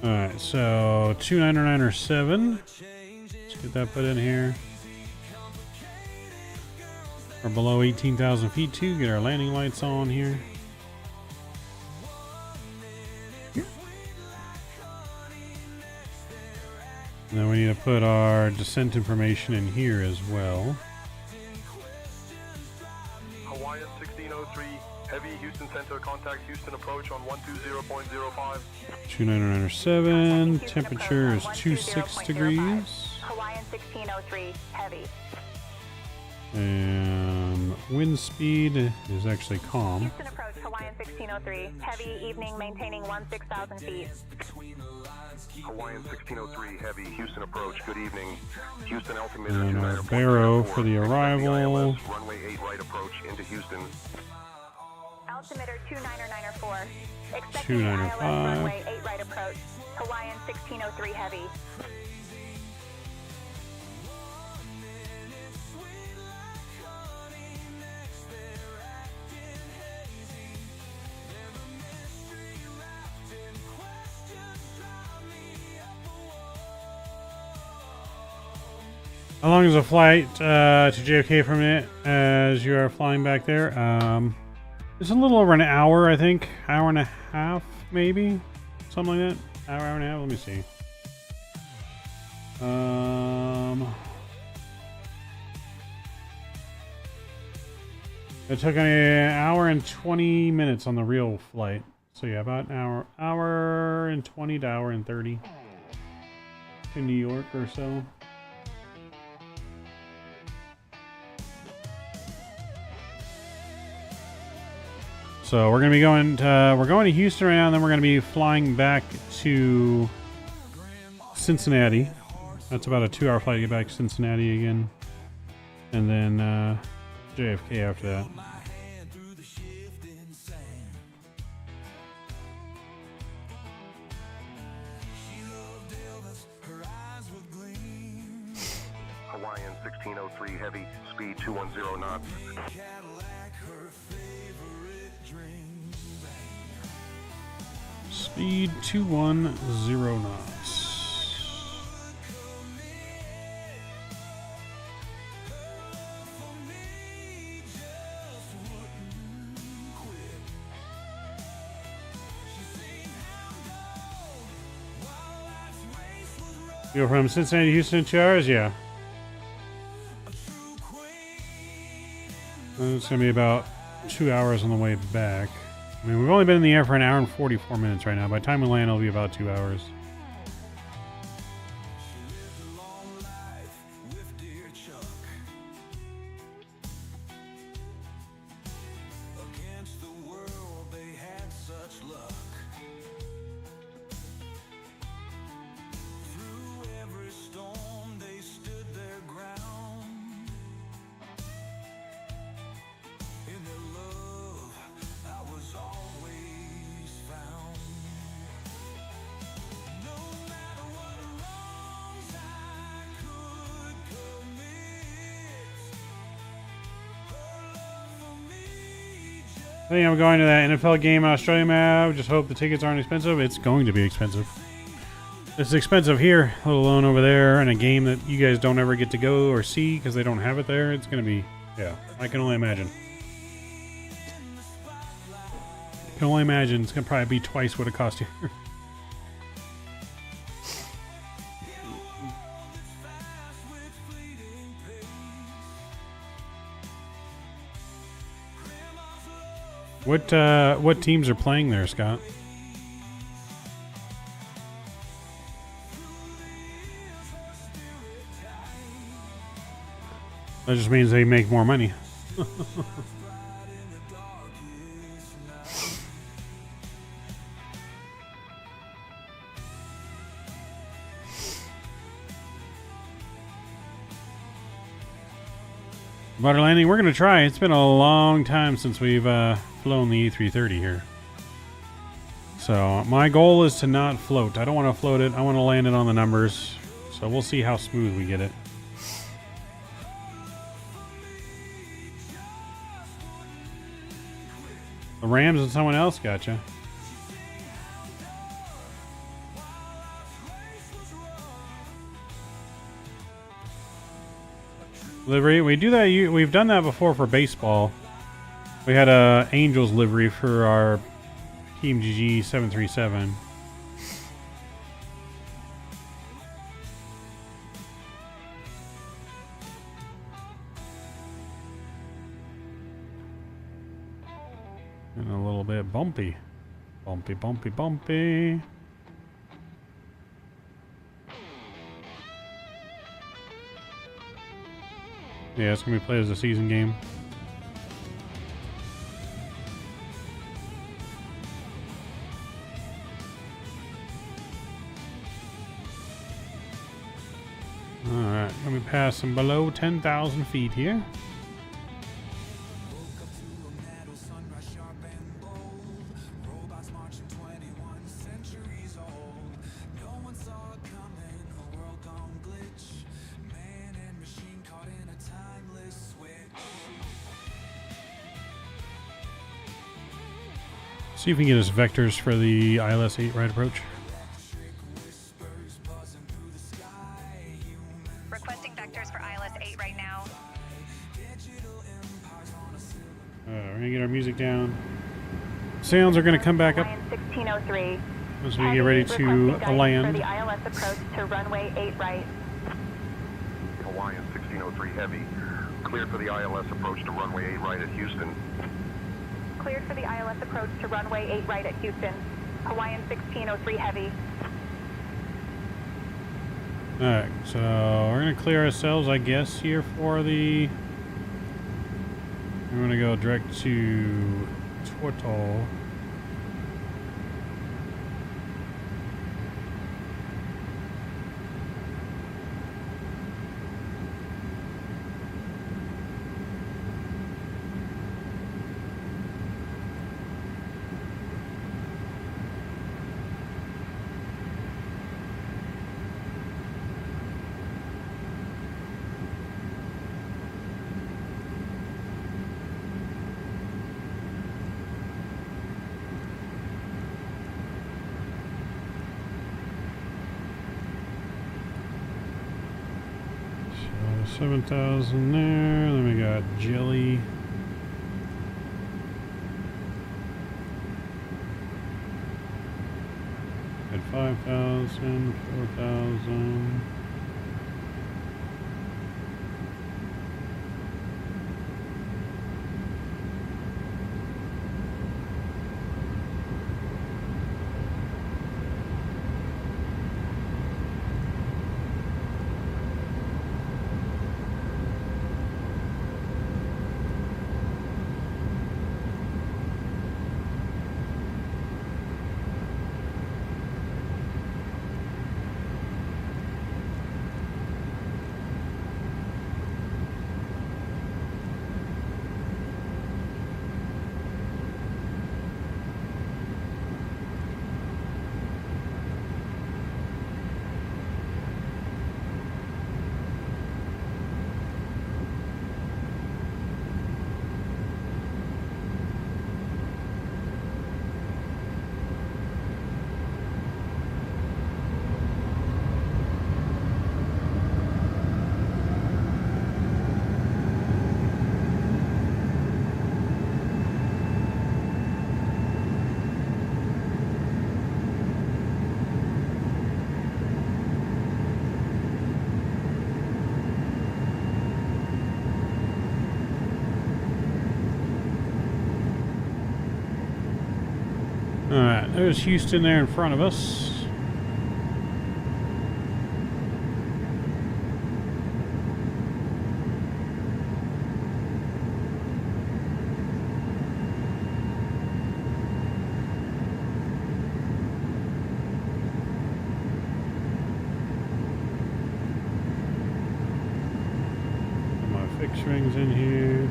Alright, so 2997. Let's get that put in here. We're below 18,000 feet too. Get our landing lights on here. And then we need to put our descent information in here as well. Hawaiian 1603, heavy Houston Center, contact Houston approach on 120.05. 2997. Temperature is 26 degrees. Hawaiian 1603, heavy. And wind speed is actually calm. Houston approach, Hawaiian 1603, heavy, evening, maintaining 16,000 feet. Hawaiian 1603, heavy Houston approach, good evening. Houston altimeter And our 29.04. Barrow for the Expect arrival. ILS, runway 8 right approach into Houston. Altimeter 2994. Expecting 295. ILS runway 8 right approach. Hawaiian 1603 heavy. How long is a flight to JFK from it as you are flying back there? It's a little over an hour, I think. Hour and a half, maybe? Something like that. Hour and a half? Let me see. It took an hour and 20 minutes on the real flight. So yeah, about an hour and 20 to hour and 30 to New York or so. So we're gonna be going to Houston right now, and then we're gonna be flying back to Cincinnati. That's about a 2-hour flight to get back to Cincinnati again, and then JFK after that. Her eyes were Hawaiian 1603 heavy, speed 210 knots. Cadillac, her favorite drink. Speed 210 knots. You go from Cincinnati to Houston in 2 hours? Yeah. It's going to be about 2 hours on the way back. I mean, we've only been in the air for an hour and 44 minutes right now. By the time we land, it'll be about 2 hours. I think I'm going to that NFL game in Australia map. Just hope the tickets aren't expensive. It's going to be expensive. It's expensive here, let alone over there, in a game that you guys don't ever get to go or see because they don't have it there. It's going to be, yeah, I can only imagine. I can only imagine it's going to probably be twice what it cost here. What teams are playing there, Scott? That just means they make more money. Butter landing, we're going to try. It's been a long time since we've flown the A330 here. So my goal is to not float. I don't want to float it. I want to land it on the numbers. So we'll see how smooth we get it. The Rams and someone else, gotcha. Livery, we do that. We've done that before for baseball. We had a Angels livery for our Team GG 737. And a little bit bumpy. Bumpy, bumpy, bumpy. Yeah, it's going to be played as a season game. Alright, let me pass some below 10,000 feet here. See if we can get us vectors for the ILS 8 right approach. Requesting vectors for ILS 8 right now. We're going to get our music down. Sounds are going to come back up. 1603. As we get ready to land. For the ILS approach to runway 8 right. Hawaiian 1603 heavy, cleared for the ILS approach to runway 8 right at Houston. Cleared for the ILS approach to runway 8 right at Houston. Hawaiian 1603 heavy. Alright, so we're going to clear ourselves, I guess, here for the... I'm going to go direct to Tortol. 7,000 there. Then we got jelly. At 5,000, 4,000. Alright, there's Houston there in front of us. Put my fixed rings in here.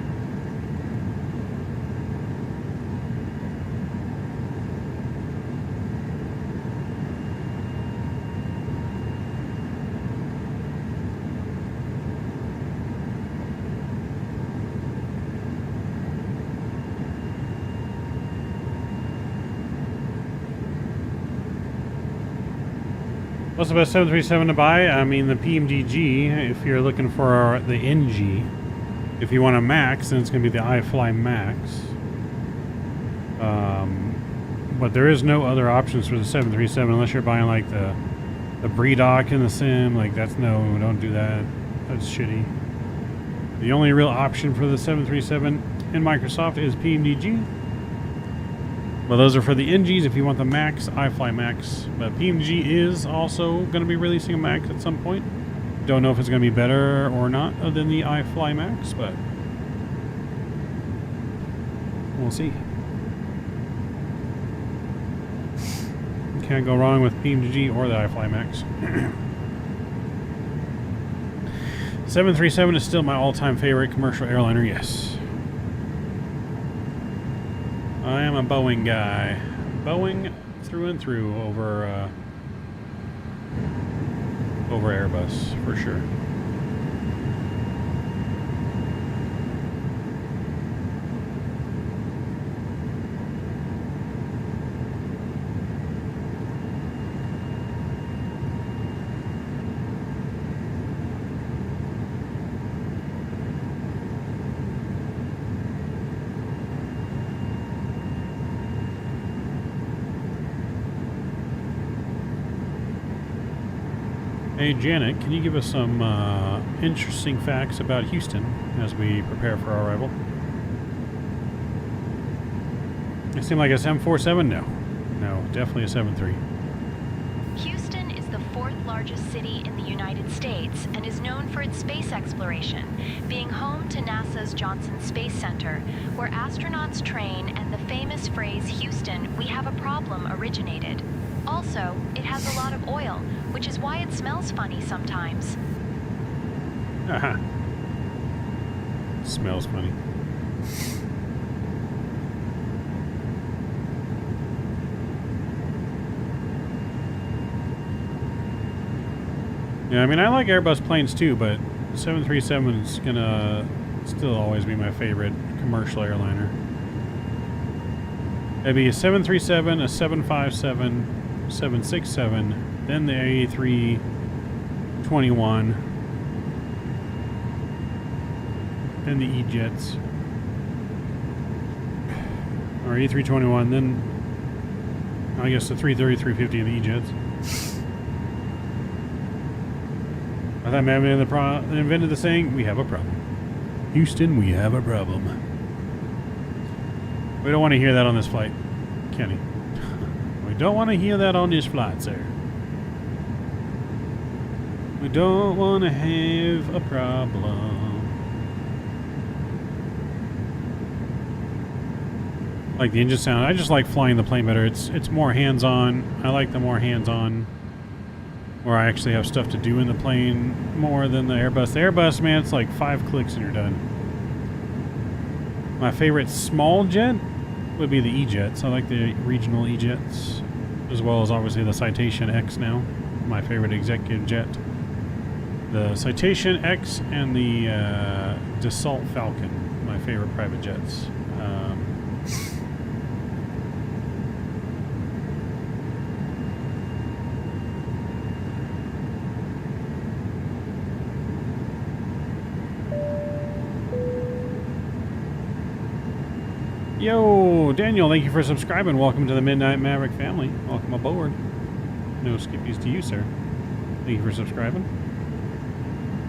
What's the best 737 to buy? I mean, the PMDG, if you're looking for the NG. If you want a MAX, then it's going to be the iFly MAX. But there is no other options for the 737 unless you're buying like the BREDOC in the sim. Like, that's no, don't do that. That's shitty. The only real option for the 737 in Microsoft is PMDG. Well, those are for the NGs if you want the MAX, iFly MAX. But PMG is also going to be releasing a MAX at some point. Don't know if it's going to be better or not than the iFly MAX, but we'll see. Can't go wrong with PMG or the iFly MAX. 737 is still my all-time favorite commercial airliner, yes. I am a Boeing guy. Boeing through and through over Airbus, for sure. Hey Janet, can you give us some interesting facts about Houston as we prepare for our arrival? It seemed like a 747? No, definitely a 73. Houston is the fourth largest city in the United States and is known for its space exploration, being home to NASA's Johnson Space Center, where astronauts train and the famous phrase, "Houston, we have a problem," originated. Also, it has a lot of oil, which is why it smells funny sometimes. Haha. Smells funny. Yeah, I mean, I like Airbus planes too, but 737 is gonna still always be my favorite commercial airliner. It'd be a 737, a 757, 767, then the A321, and the E-jets. Or A321, then I guess the 330, 350 and the E-jets. I thought maybe they invented the saying, we have a problem. Houston, we have a problem. We don't want to hear that on this flight, Kenny. We don't want to hear that on this flight, sir. We don't want to have a problem. Like the engine sound. I just like flying the plane better. It's more hands-on. I like the more hands-on, where I actually have stuff to do in the plane more than the Airbus. The Airbus, man, it's like 5 clicks and you're done. My favorite small jet would be the E-jets. I like the regional E-jets, as well as obviously the Citation X now. My favorite executive jet. The Citation X and the Dassault Falcon, my favorite private jets. Yo, Daniel, thank you for subscribing. Welcome to the Midnight Maverick family. Welcome aboard. No skippies to you, sir. Thank you for subscribing.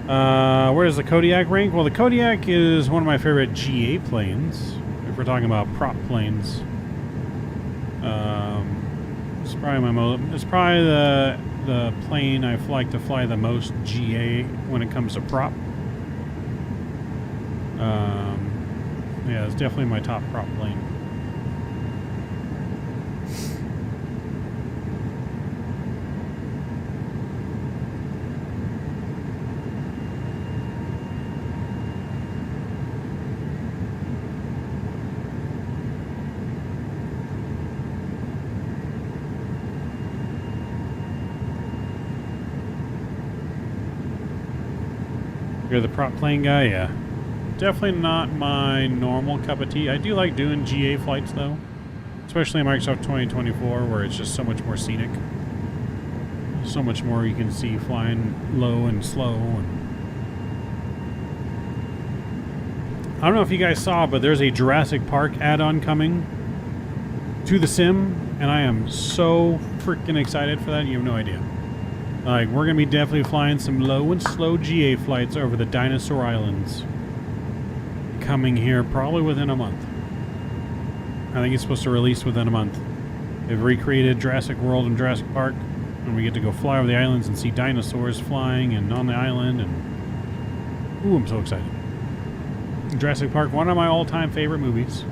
Where does the Kodiak rank? Well, the Kodiak is one of my favorite GA planes. If we're talking about prop planes, it's probably the plane I like to fly the most GA when it comes to prop. Yeah, it's definitely my top prop plane. You're the prop plane guy? Yeah. Definitely not my normal cup of tea. I do like doing GA flights though, especially in Microsoft 2024, where it's just so much more scenic, so much more you can see flying low and slow. And I don't know if you guys saw, but there's a Jurassic Park add-on coming to the sim, and I am so freaking excited for that. You have no idea. Like, we're gonna be definitely flying some low and slow GA flights over the Dinosaur Islands. Coming here probably within a month. I think it's supposed to release within a month. They've recreated Jurassic World and Jurassic Park, and we get to go fly over the islands and see dinosaurs flying and on the island, and ooh, I'm so excited. Jurassic Park, one of my all-time favorite movies.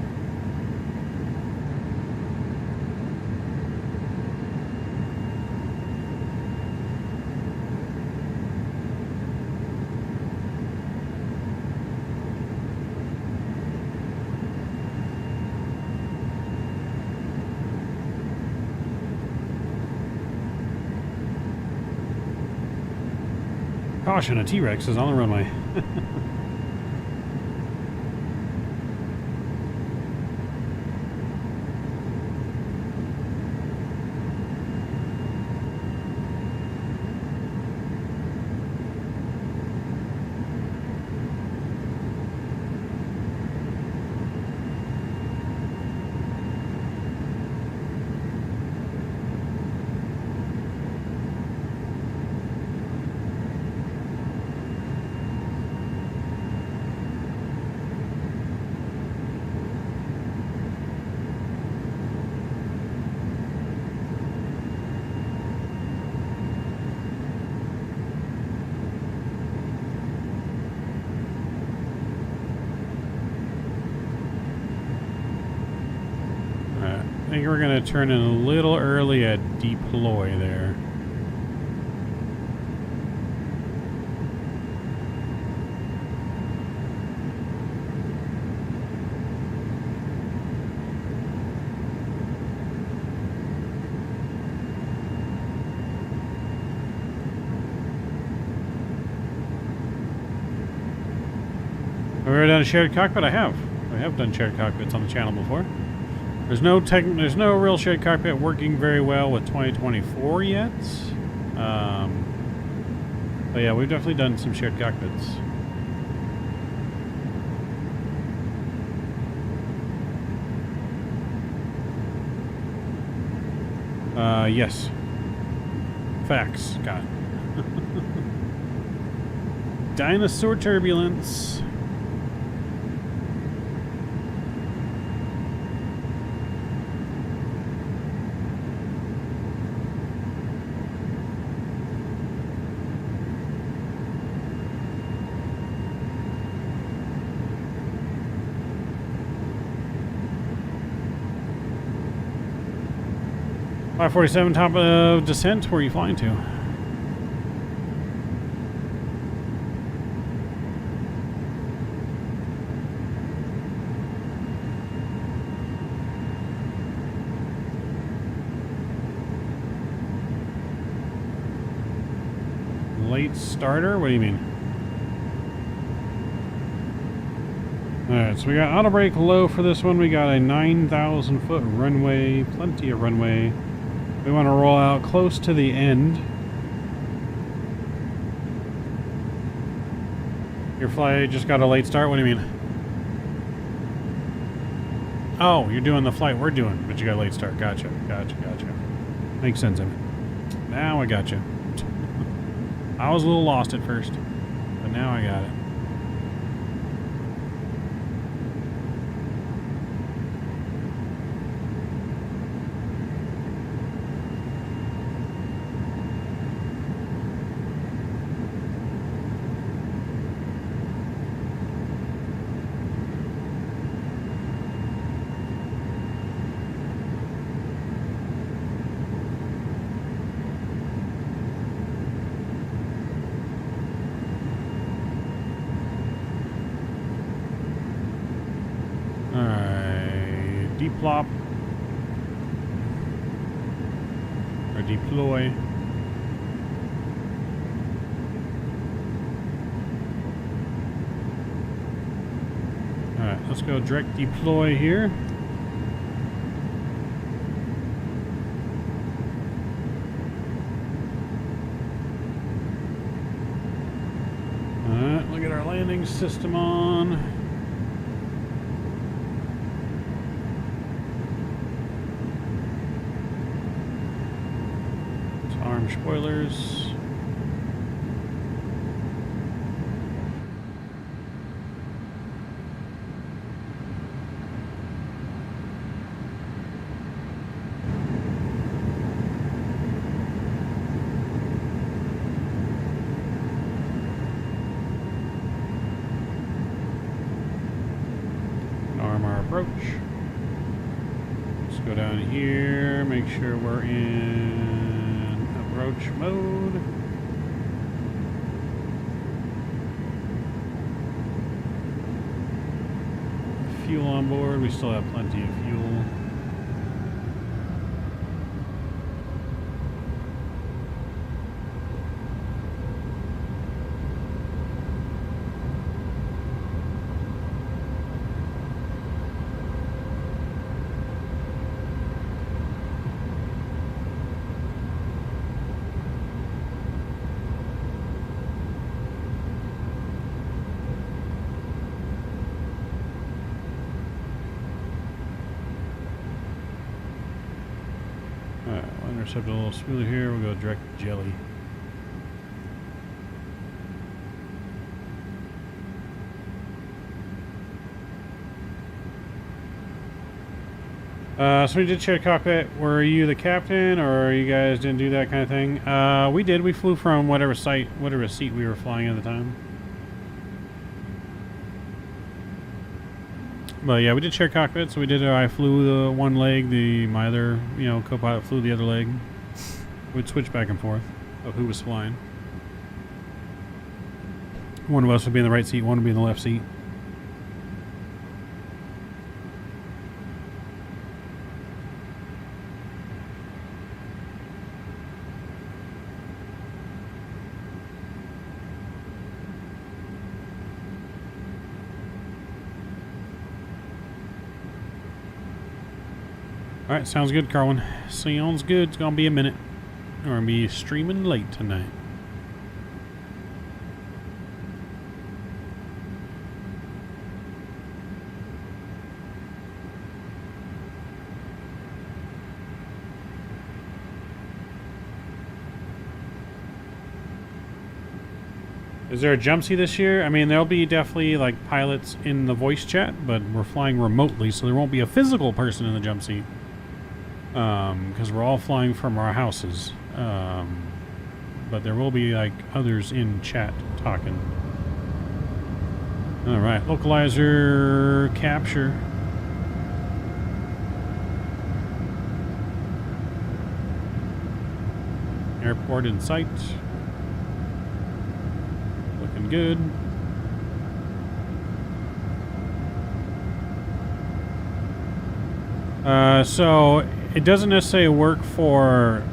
Caution, a T-Rex is on the runway. I think we're going to turn in a little early at deploy there. Have we ever done a shared cockpit? I have. I have done shared cockpits on the channel before. There's no real shared cockpit working very well with 2024 yet. But yeah, we've definitely done some shared cockpits. Yes. Facts. Got it. Dinosaur turbulence. .547 top of descent. Where are you flying to? Late starter? What do you mean? Alright, so we got auto brake low for this one. We got a 9,000 foot runway. Plenty of runway. We want to roll out close to the end. Your flight just got a late start? What do you mean? Oh, you're doing the flight we're doing, but you got a late start. Gotcha. Makes sense, Emmett. Now I gotcha. I was a little lost at first, but now I got it. Alright, deplop. Or deploy. Alright, let's go direct deploy here. Alright, look at our landing system on. Spoilers. Arm our approach. Let's go down here, make sure we're in approach mode. Fuel on board. We still have plenty of fuel. Intercept a little smoother here. We'll go direct jelly. So we did share cockpit. Were you the captain, or you guys didn't do that kind of thing? We did. We flew from whatever seat we were flying at the time. But yeah, we did share cockpit, so we did. I flew the one leg, my other, co-pilot flew the other leg. We'd switch back and forth of who was flying. One of us would be in the right seat, one would be in the left seat. Alright, sounds good, Carwin. Sounds good. It's gonna be a minute. We're gonna be streaming late tonight. Is there a jump seat this year? I mean, there'll be definitely like pilots in the voice chat, but we're flying remotely, so there won't be a physical person in the jump seat. Because we're all flying from our houses. But there will be like others in chat talking. All right, localizer capture. Airport in sight. Looking good. So it doesn't necessarily work for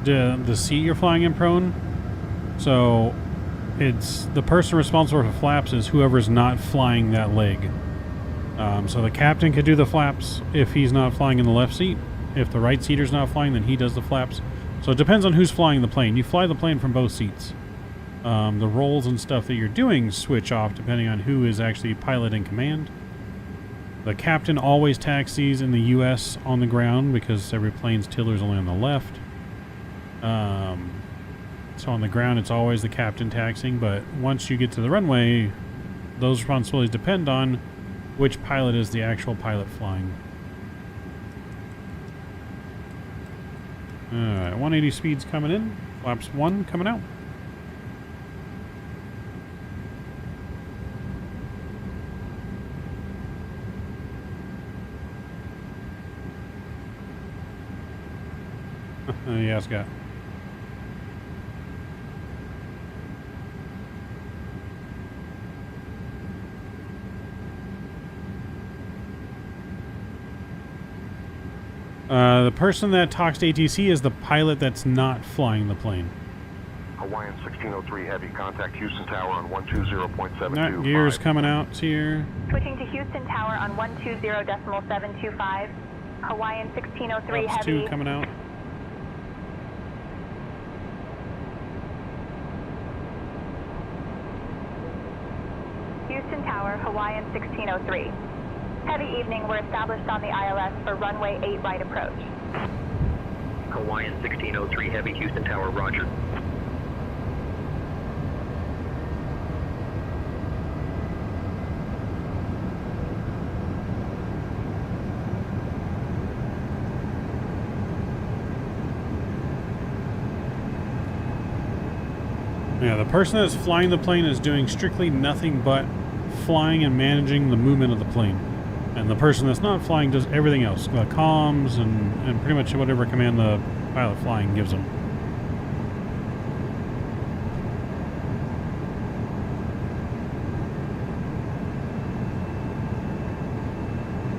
the seat you're flying in prone. So it's the person responsible for flaps is whoever's not flying that leg. So the captain could do the flaps if he's not flying in the left seat. If the right seater's not flying, then he does the flaps. So it depends on who's flying the plane. You fly the plane from both seats. The roles and stuff that you're doing switch off depending on who is actually pilot in command. The captain always taxis in the U.S. on the ground because every plane's tiller's only on the left. So on the ground, it's always the captain taxiing, but once you get to the runway, those responsibilities depend on which pilot is the actual pilot flying. Alright, 180 speeds coming in, flaps 1 coming out. Yeah, Scott. The person that talks to ATC is the pilot that's not flying the plane. Hawaiian 1603 Heavy, contact Houston Tower on 120.725. That gear's coming out here. Switching to Houston Tower on 120.725. Hawaiian 1603 Flaps Heavy. 2 coming out. Houston Tower, Hawaiian 1603. Heavy evening, we're established on the ILS for runway 8 right approach. Hawaiian 1603 Heavy, Houston Tower, roger. Yeah, the person that's flying the plane is doing strictly nothing but flying and managing the movement of the plane. And the person that's not flying does everything else. The comms and pretty much whatever command the pilot flying gives them.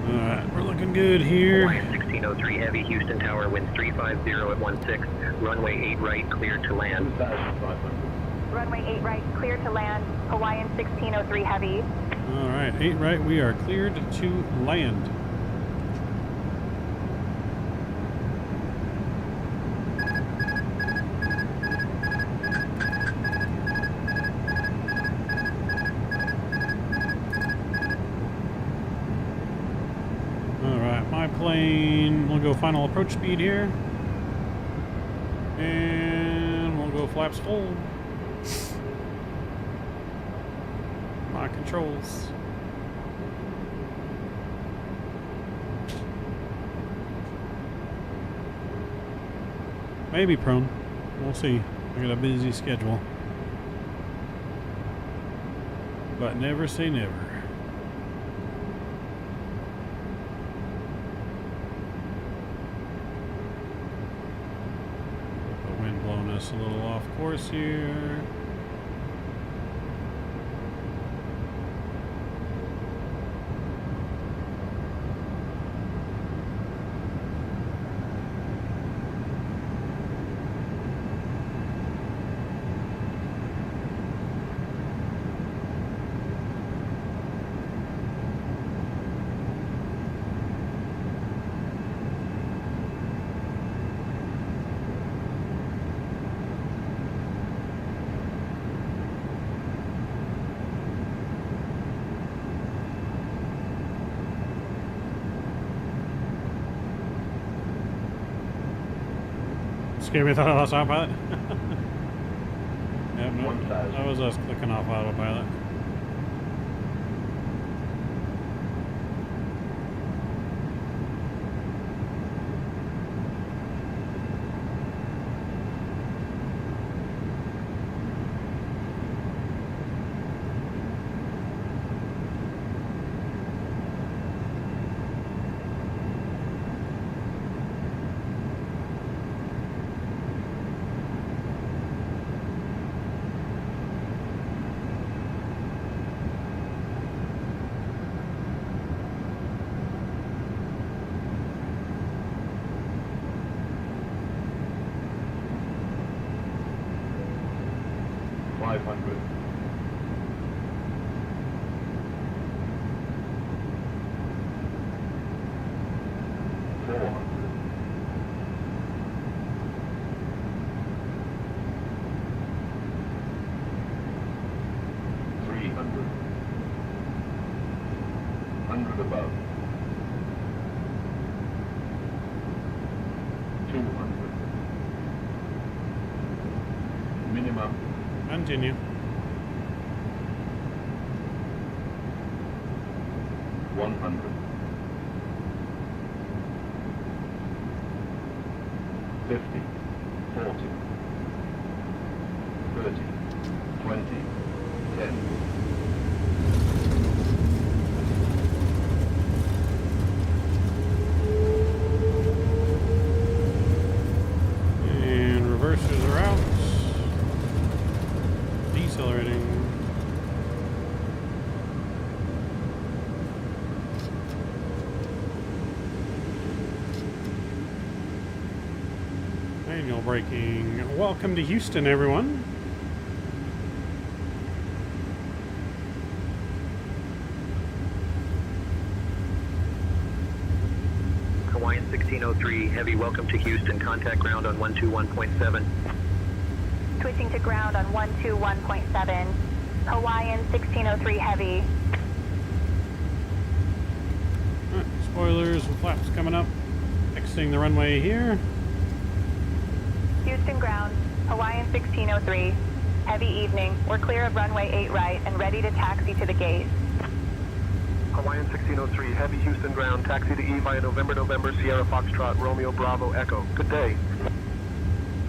Alright, we're looking good here. Hawaiian 1603 Heavy, Houston Tower, winds 350 at 16. Runway 8 right, clear to land. Runway 8 right, clear to land. Hawaiian 1603 Heavy. Alright, 8 right, we are cleared to land. Alright, my plane, we'll go final approach speed here. And we'll go flaps full. My controls. Maybe prone. We'll see. I got a busy schedule. But never say never. The wind blowing us a little off course here. Scared me, I thought I lost autopilot. Yep. Yep, nope. 1000. That was us clicking off autopilot. Above. 200. Minimum. Continue. 100. 50. 40. 30. 20. 10. Reversers are out. Decelerating. Manual braking. Welcome to Houston, everyone. Hawaiian 1603, heavy, welcome to Houston. Contact ground on 121.7. Switching to ground on 121.7. Hawaiian 1603 heavy. Alright, spoilers and flaps coming up. Exiting the runway here. Houston ground, Hawaiian 1603. Heavy evening. We're clear of runway 8 right and ready to taxi to the gate. Hawaiian 1603, heavy Houston ground, taxi to E via November, Sierra Foxtrot, Romeo, Bravo, Echo. Good day.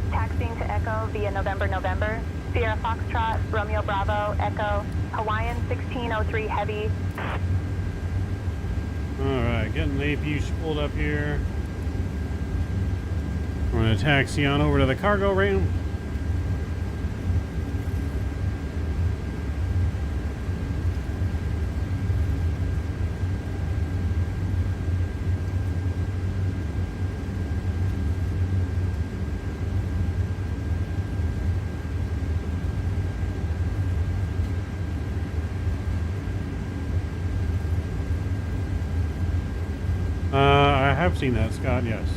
Taxiing to Echo via November, Sierra Foxtrot, Romeo, Bravo, Echo, Hawaiian 1603 heavy. Alright, getting the APU pulled up here. We're going to taxi on over to the cargo ramp. I have seen that, Scott, yes.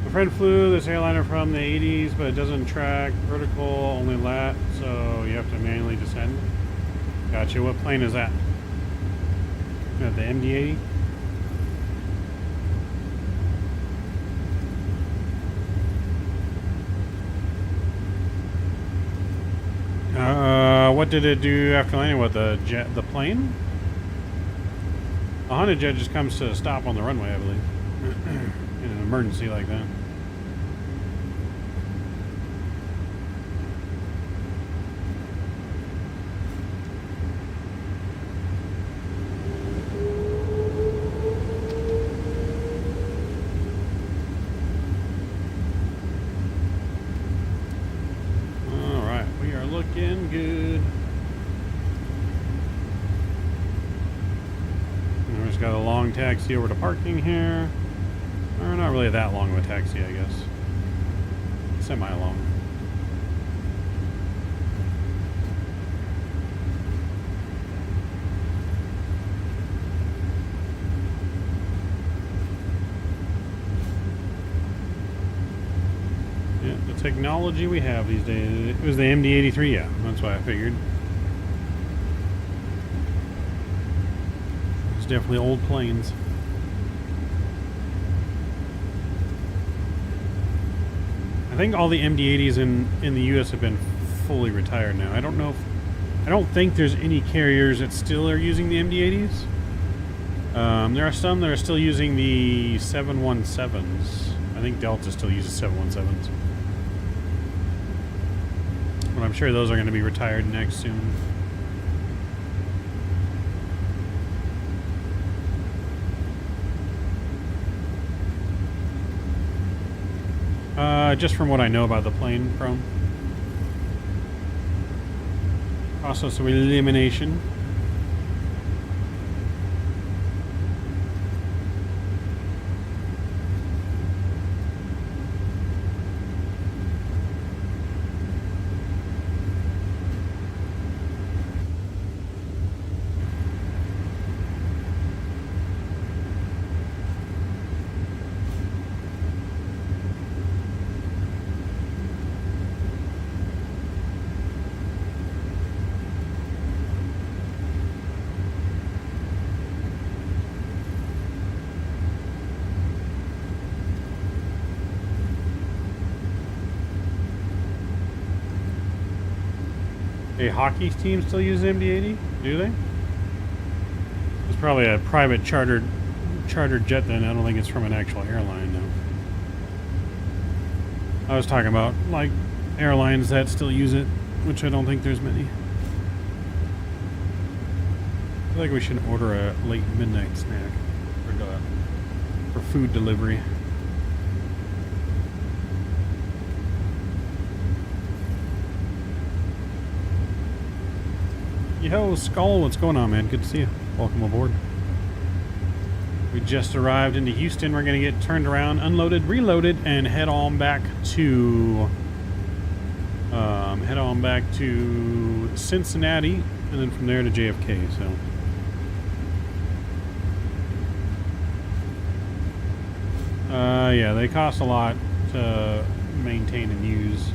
My friend flew this airliner from the 80s, but it doesn't track vertical, only lat, so you have to manually descend. Gotcha. What plane is that? The MD-80? What did it do after landing? What, the plane? A Honda jet just comes to a stop on the runway, I believe. In an emergency like that. Alright, we are looking good. Just got a long taxi over to parking here. Or not really that long of a taxi, I guess. Semi-long. Yeah, the technology we have these days. It was the MD-83, yeah. That's why I figured. Definitely old planes. I think all the MD-80s in the US have been fully retired now. I don't know if, I don't think there's any carriers that still are using the MD-80s. There are some that are still using the 717s. I think Delta still uses 717s. But I'm sure those are going to be retired next soon. Just from what I know about the plane, Chrome. Process of elimination. A hockey team still use MD-80? Do they? It's probably a private chartered jet then. I don't think it's from an actual airline, though. I was talking about, like, airlines that still use it, which I don't think there's many. I feel like we should order a late midnight snack for food delivery. Yo, Skull, what's going on, man? Good to see you. Welcome aboard. We just arrived into Houston. We're going to get turned around, unloaded, reloaded, and head on back to Cincinnati, and then from there to JFK. So, yeah, they cost a lot to maintain and use.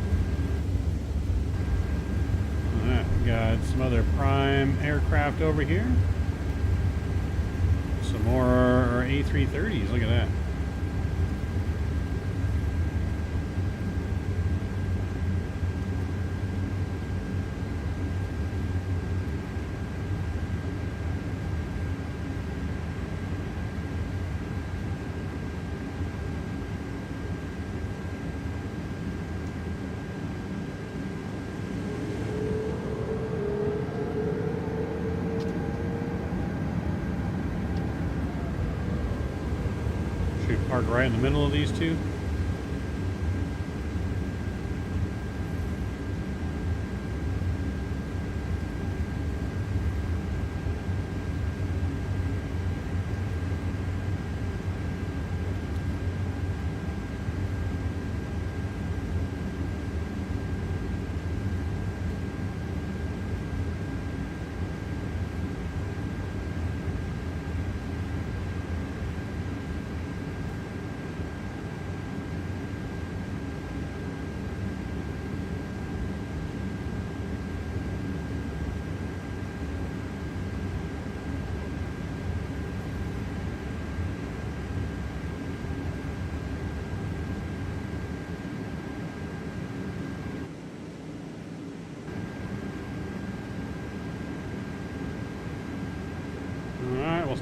Got some other prime aircraft over here. Some more A330s. Look at that. Park right in the middle of these two.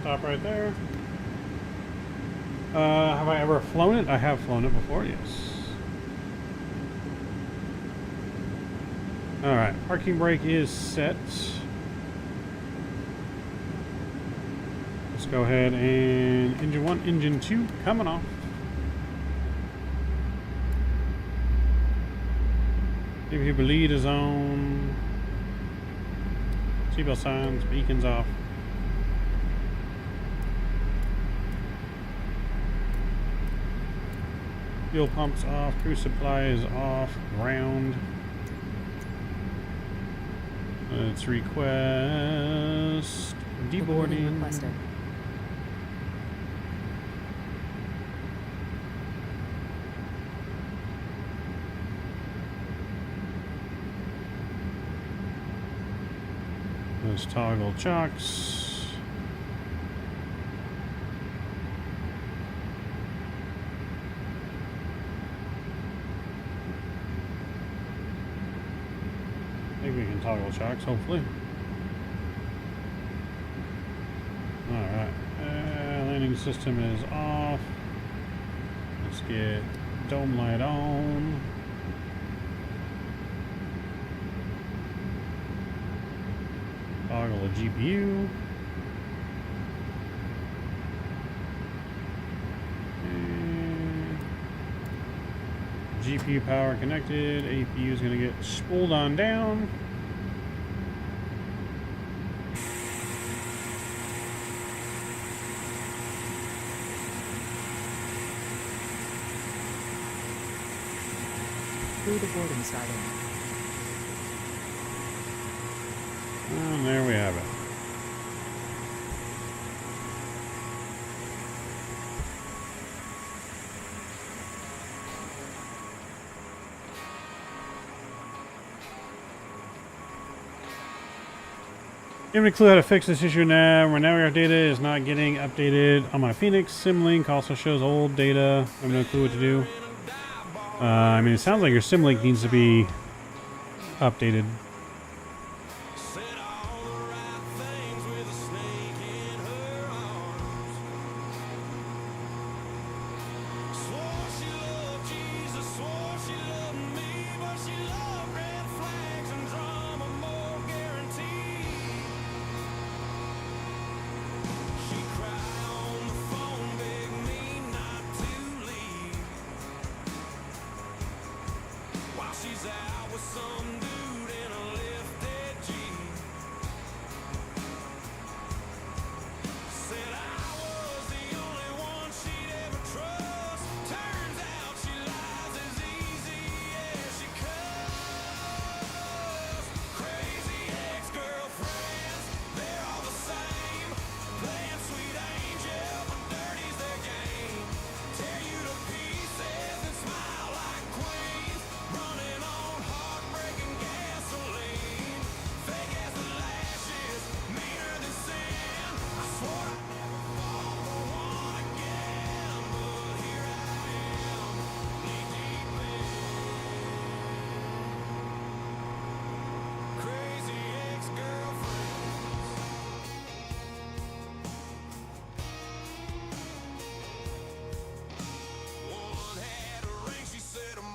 Stop right there. Have I ever flown it? I have flown it before, yes. Alright, parking brake is set. Let's go ahead and engine 1, engine 2 coming off. If lead is on. Seatbelt signs, beacons off. Fuel pumps off, crew supply is off, ground. Let's request deboarding. Requested. Let's toggle chocks. we can toggle shocks, hopefully. Alright. Landing system is off. Let's get dome light on. Toggle the GPU. And GPU power connected. APU is going to get spooled on down. Through the boarding started. And there we have it. You have any clue how to fix this issue now? Where now our data is not getting updated on my Phoenix. Symlink also shows old data. I have no clue what to do. I mean, it sounds like your Symlink needs to be updated.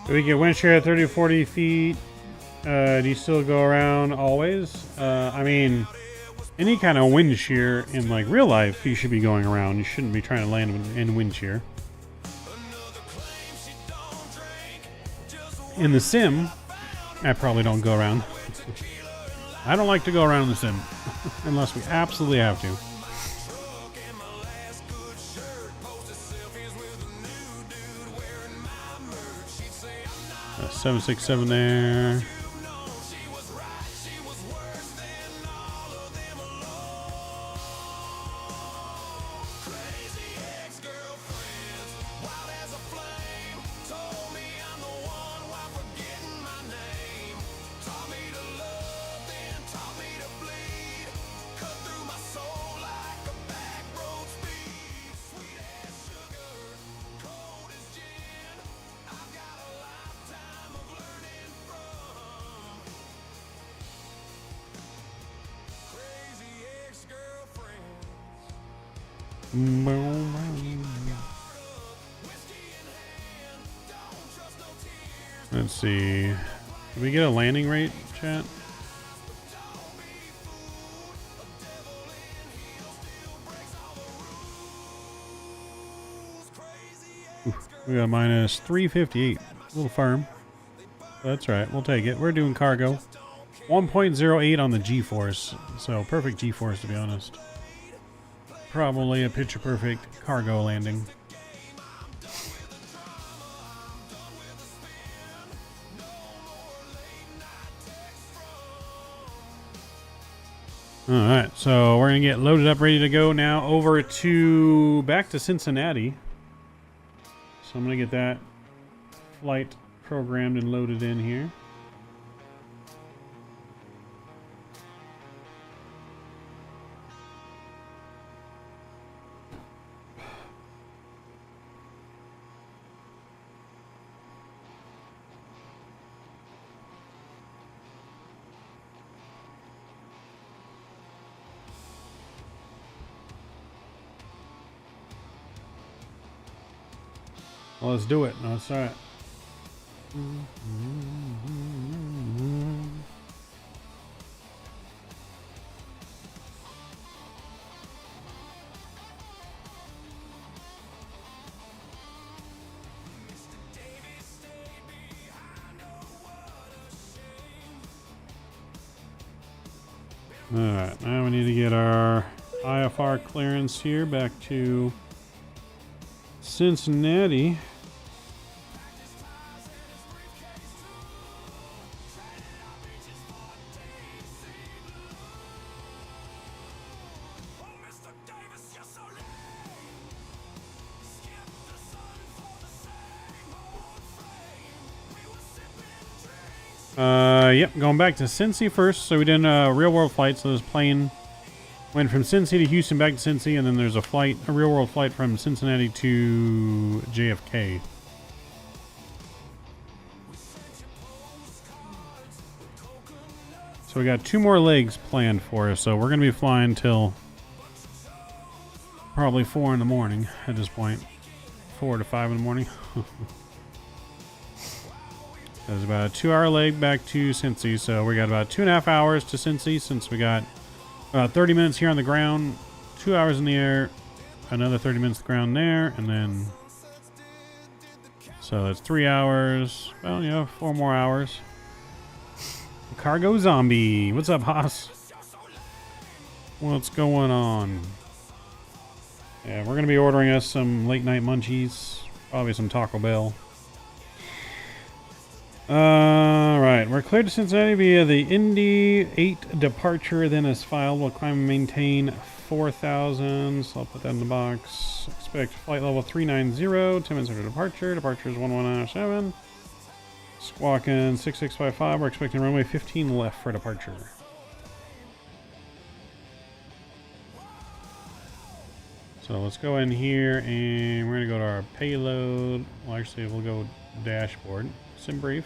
We get wind shear at 30 to 40 feet. Do you still go around always? I mean, any kind of wind shear in like real life, you should be going around. You shouldn't be trying to land in wind shear. In the sim, I probably don't go around. I don't like to go around in the sim unless we absolutely have to. 767 there. Let's see. Did we get a landing rate, chat? Oof, we got minus 358. A little firm. That's right. We'll take it. We're doing cargo. 1.08 on the G-force. So perfect G-force, to be honest. Probably a picture perfect cargo landing. Alright, so we're going to get loaded up, ready to go now over to back to Cincinnati. So I'm going to get that flight programmed and loaded in here. Well, let's do it. No, let's try it. Alright, now we need to get our IFR clearance here back to Cincinnati. Yep, going back to Cincy first. So we did a real world flight. So this plane went from Cincy to Houston, back to Cincy, and then there's a real world flight from Cincinnati to JFK. So we got 2 more legs planned for us. So we're going to be flying till probably 4 in the morning at this point. 4 to 5 in the morning. There's about a 2-hour leg back to Cincy, so we got about 2.5 hours to Cincy since we got about 30 minutes here on the ground, 2 hours in the air, another 30 minutes on the ground there, and then so that's 3 hours. Well, you know, 4 more hours. Cargo Zombie, what's up, Haas? What's going on? Yeah, we're gonna be ordering us some late night munchies, probably some Taco Bell. Right, we're cleared to Cincinnati via the Indy 8 departure, then as filed. We'll climb and maintain 4,000, so I'll put that in the box. Expect flight level 390, 10 minutes after departure. Departure is 1197. Squawking 6655, we're expecting runway 15 left for departure. So let's go in here and we're going to go to our payload. Well, actually, we'll go dashboard. Sim brief.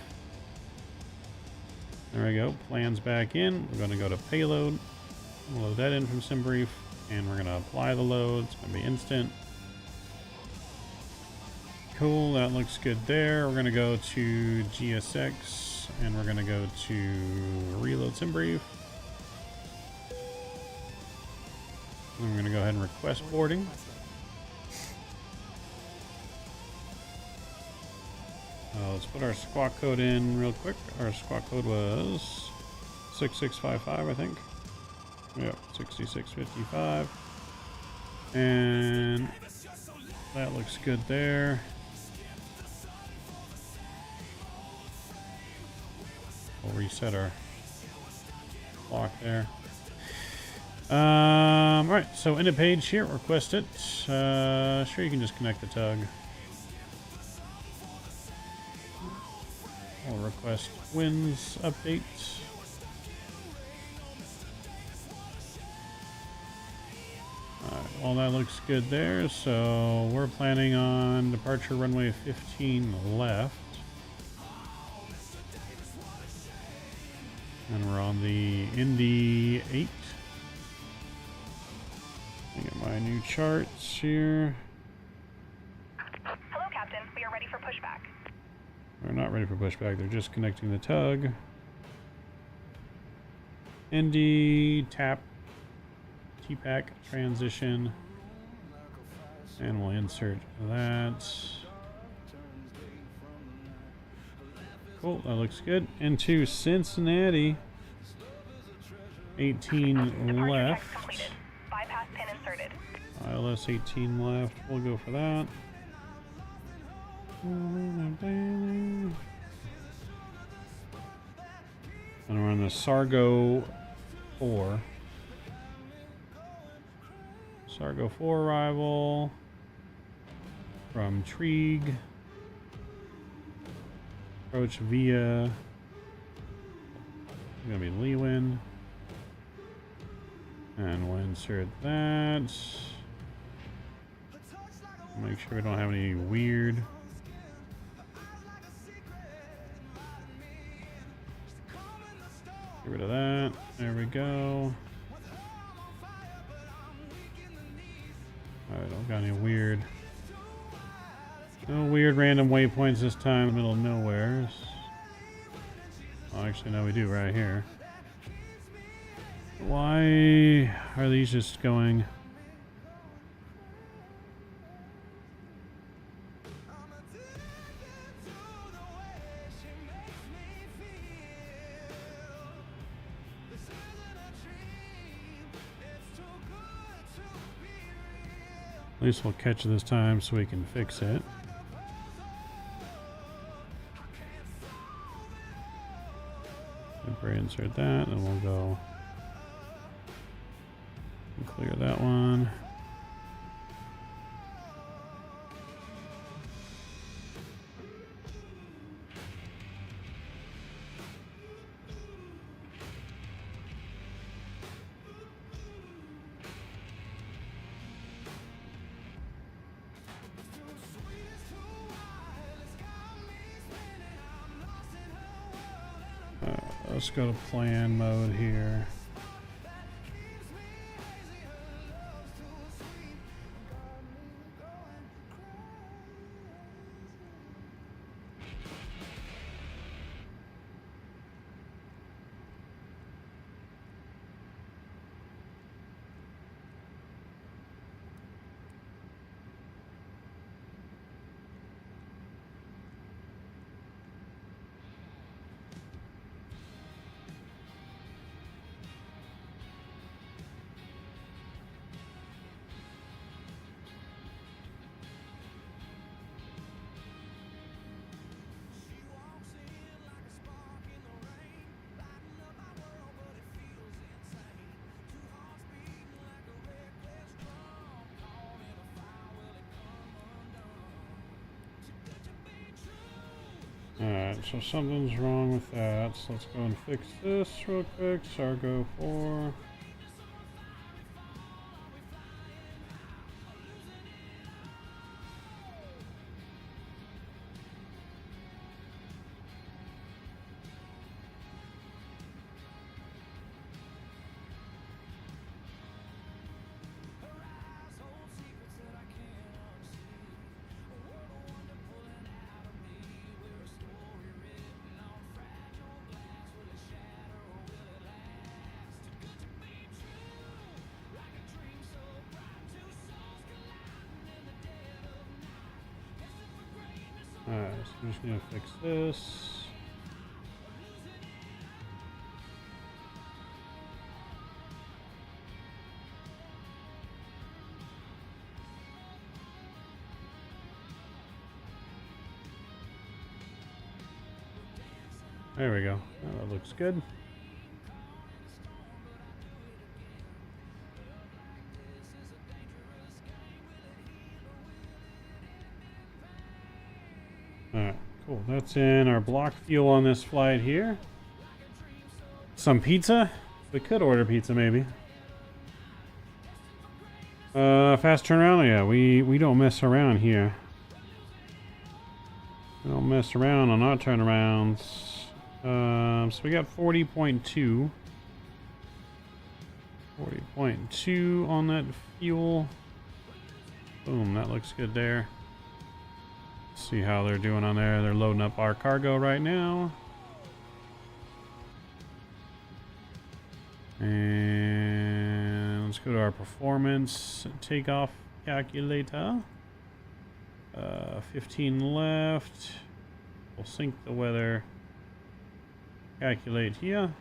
There we go. Plans back in. We're going to go to payload. Load that in from sim brief, and we're going to apply the load. It's going to be instant. Cool. That looks good there. We're going to go to GSX, and we're going to go to reload sim brief. And we're going to go ahead and request boarding. Let's put our squawk code in real quick. Our squawk code was 6655, I think. Yep, 6655. And that looks good there. We'll reset our clock there. Alright, so in a page here, request it. Sure, you can just connect the tug. We'll request winds update. Alright, well that looks good there. So we're planning on departure runway 15 left. And we're on the Indy 8. Let me get my new charts here. Hello, Captain. We are ready for pushback. They're not ready for pushback. They're just connecting the tug. Indy, tap, T-pack, transition. And we'll insert that. Cool, that looks good. Into Cincinnati. 18 left. Bypass pin inserted. ILS 18 left. We'll go for that. And we're on the Sargo 4. Sargo 4 arrival from Trig. Approach via. Gonna be Leewin. And we'll insert that. Make sure we don't have any weird. Get rid of that. There we go. Alright, don't got any weird No weird random waypoints this time in the middle of nowhere. Oh, actually, no, we do right here. Why are these just going? At least we'll catch it this time so we can fix it. Insert that, and we'll go and clear that one. Let's go to plan mode here. Alright, so something's wrong with that, so let's go and fix this real quick. Sargo 4. Alright, so I'm just gonna fix this. There we go. Oh, that looks good. Alright, cool. That's in our block fuel on this flight here. Some pizza? We could order pizza maybe. Fast turnaround? Yeah, we don't mess around here. We don't mess around on our turnarounds. So we got 40.2. 40.2 on that fuel. Boom, that looks good there. See how they're doing on there. They're loading up our cargo right now. And let's go to our performance takeoff calculator. 15 left. We'll sync the weather. Calculate here. And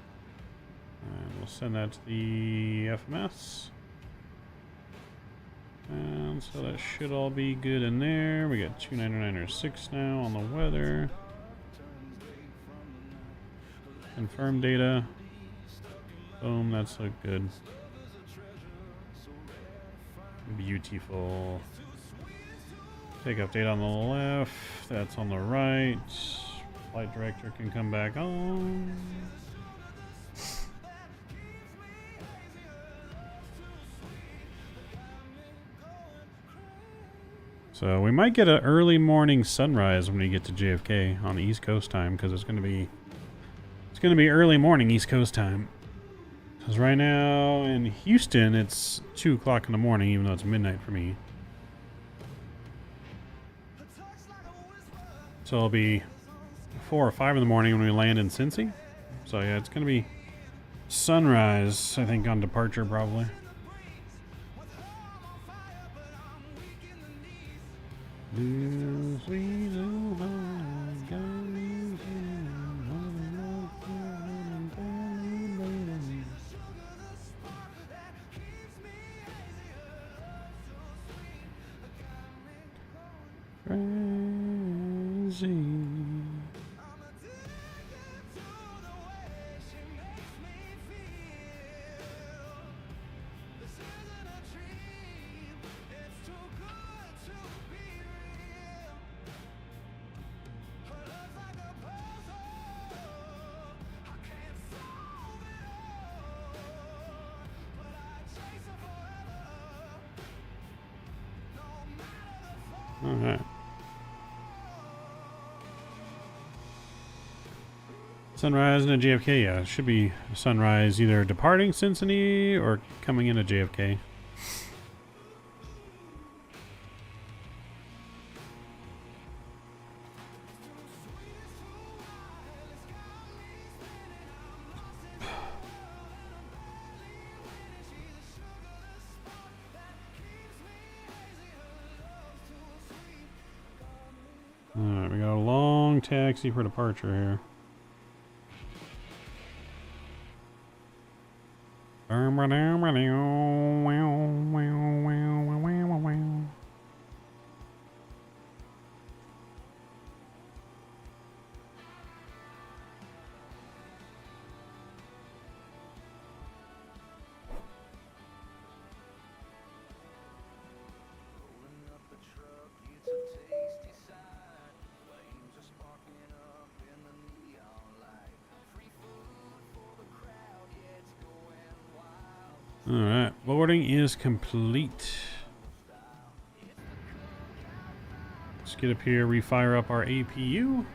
we'll send that to the FMS. And so that should all be good in there. We got 299.06 now on the weather. Confirm data. Boom, that's look good. Beautiful. Takeoff data on the left. That's on the right. Flight director can come back on. So we might get an early morning sunrise when we get to JFK on the East Coast time, because it's going to be early morning East Coast time. Because right now in Houston it's 2 o'clock in the morning, even though it's midnight for me. So it'll be 4 or 5 in the morning when we land in Cincy. So yeah, it's gonna be sunrise, I think, on departure probably. Crazy. All right. Sunrise in a JFK, yeah. It should be sunrise either departing Cincinnati or coming into JFK. Alright, we got a long taxi for departure here. Alright, boarding is complete. Let's get up here, refire up our APU.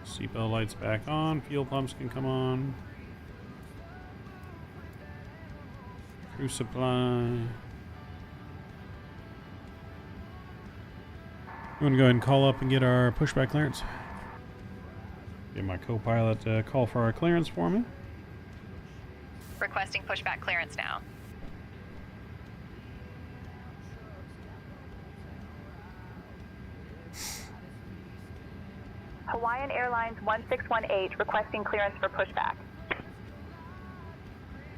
Seatbelt lights back on, fuel pumps can come on. Crew supply. I'm going to go ahead and call up and get our pushback clearance. Get my co-pilot to call for our clearance for me. Requesting pushback clearance now. Hawaiian Airlines 1618 requesting clearance for pushback.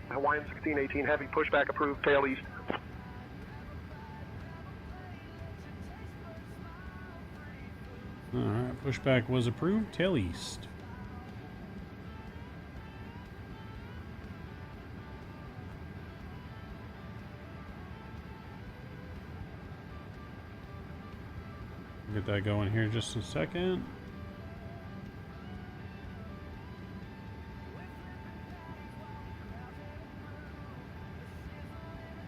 Hawaiian 1618 heavy pushback approved, tail east. Alright, pushback was approved, tail east. Get that going here just a second.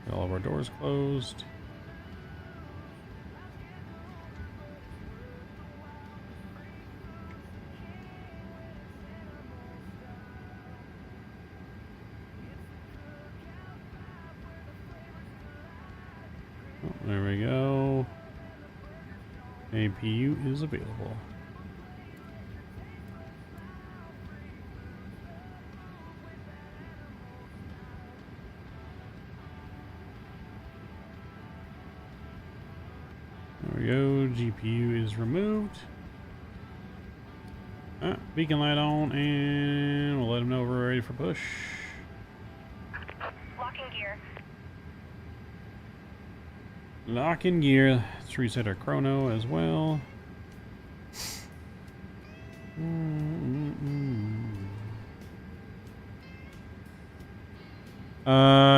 Get all of our doors closed. There we go. APU is available. There we go. GPU is removed. Beacon light on, and we'll let them know we're ready for push. Locking gear. Lock in gear. Let's reset our chrono as well.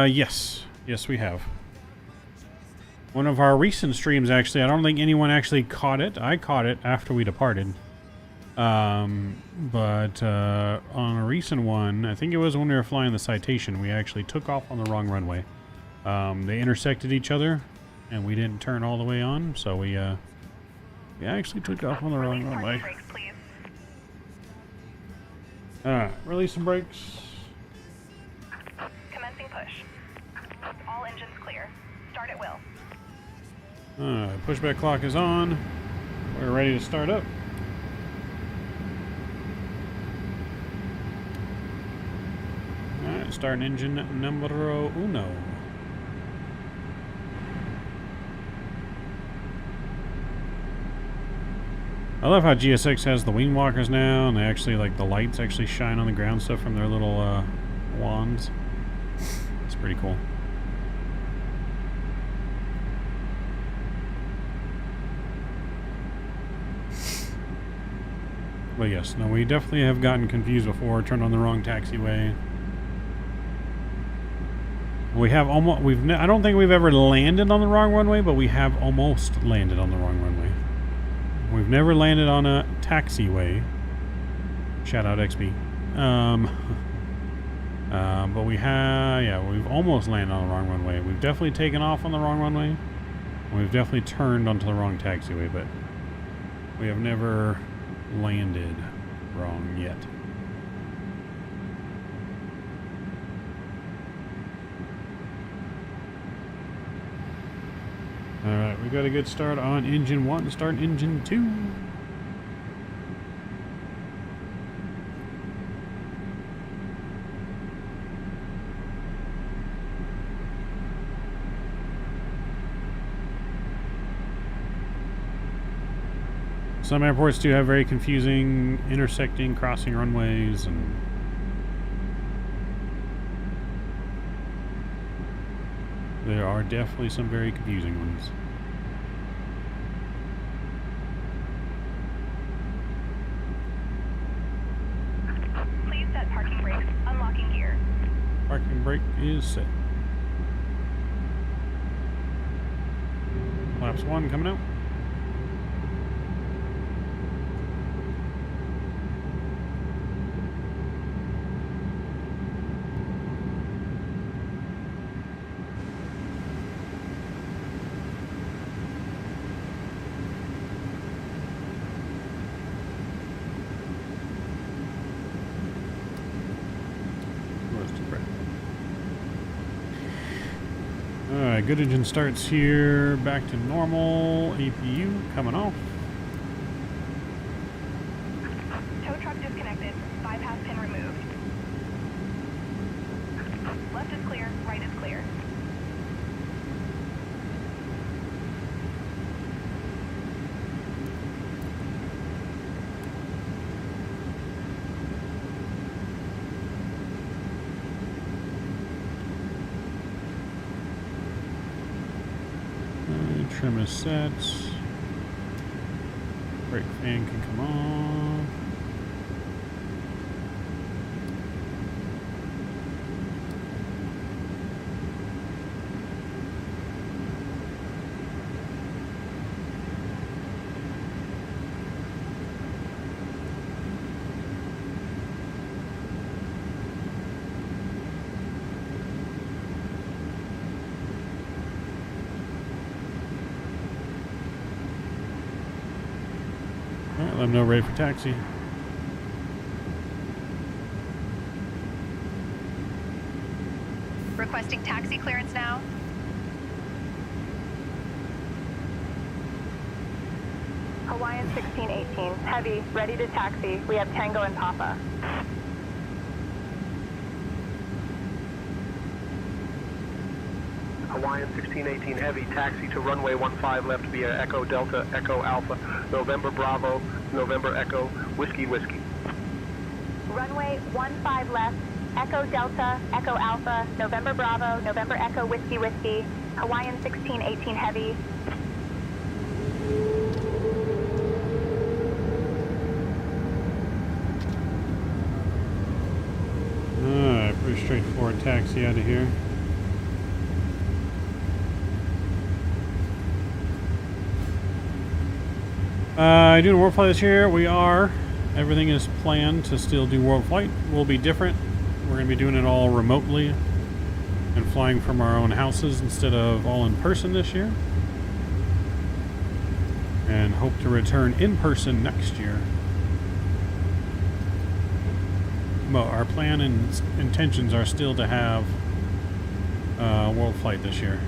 Yes. Yes, we have. One of our recent streams, actually, I don't think anyone actually caught it. I caught it after we departed. But on a recent one, I think it was when we were flying the Citation, we actually took off on the wrong runway. They intersected each other, and we didn't turn all the way on, so we actually took off on the wrong runway. Alright, release some brakes. Commencing push. All engines clear. Start at will. Pushback clock is on. We're ready to start up. Alright, starting engine numero uno. I love how GSX has the wing walkers now, and they actually, like, the lights actually shine on the ground stuff from their little wands. It's pretty cool. But yes, no, we definitely have gotten confused before, turned on the wrong taxiway. We have almost, I don't think we've ever landed on the wrong runway, but we have almost landed on the wrong runway. We've never landed on a taxiway. Shout out XB. But we have, yeah, we've almost landed on the wrong runway. We've definitely taken off on the wrong runway. We've definitely turned onto the wrong taxiway, but we have never landed wrong yet. Alright, we got a good start on engine 1, start engine 2. Some airports do have very confusing intersecting, crossing runways, and there are definitely some very confusing ones. Please set parking brakes. Unlocking gear. Parking brake is set. Flaps 1 coming out. Alright, good engine starts here. Back to normal. APU coming off. Tow truck disconnected. Bypass pin removed. Left is clear. Right is clear. Trim is set. Brake fan can come on. Alright, let them know ready for taxi. Requesting taxi clearance now. Hawaiian 1618. Heavy. Ready to taxi. We have Tango and Papa. Hawaiian 1618 Heavy, taxi to runway 15 left via Echo Delta, Echo Alpha, November Bravo, November Echo, Whiskey Whiskey. Runway 15 left, Echo Delta, Echo Alpha, November Bravo, November Echo Whiskey Whiskey, Hawaiian 1618 Heavy. Alright, pretty straightforward taxi out of here. Doing world flight this year. We are. Everything is planned to still do world flight. Will be different. We're going to be doing it all remotely and flying from our own houses instead of all in person this year. And hope to return in person next year. But our plan and intentions are still to have world flight this year.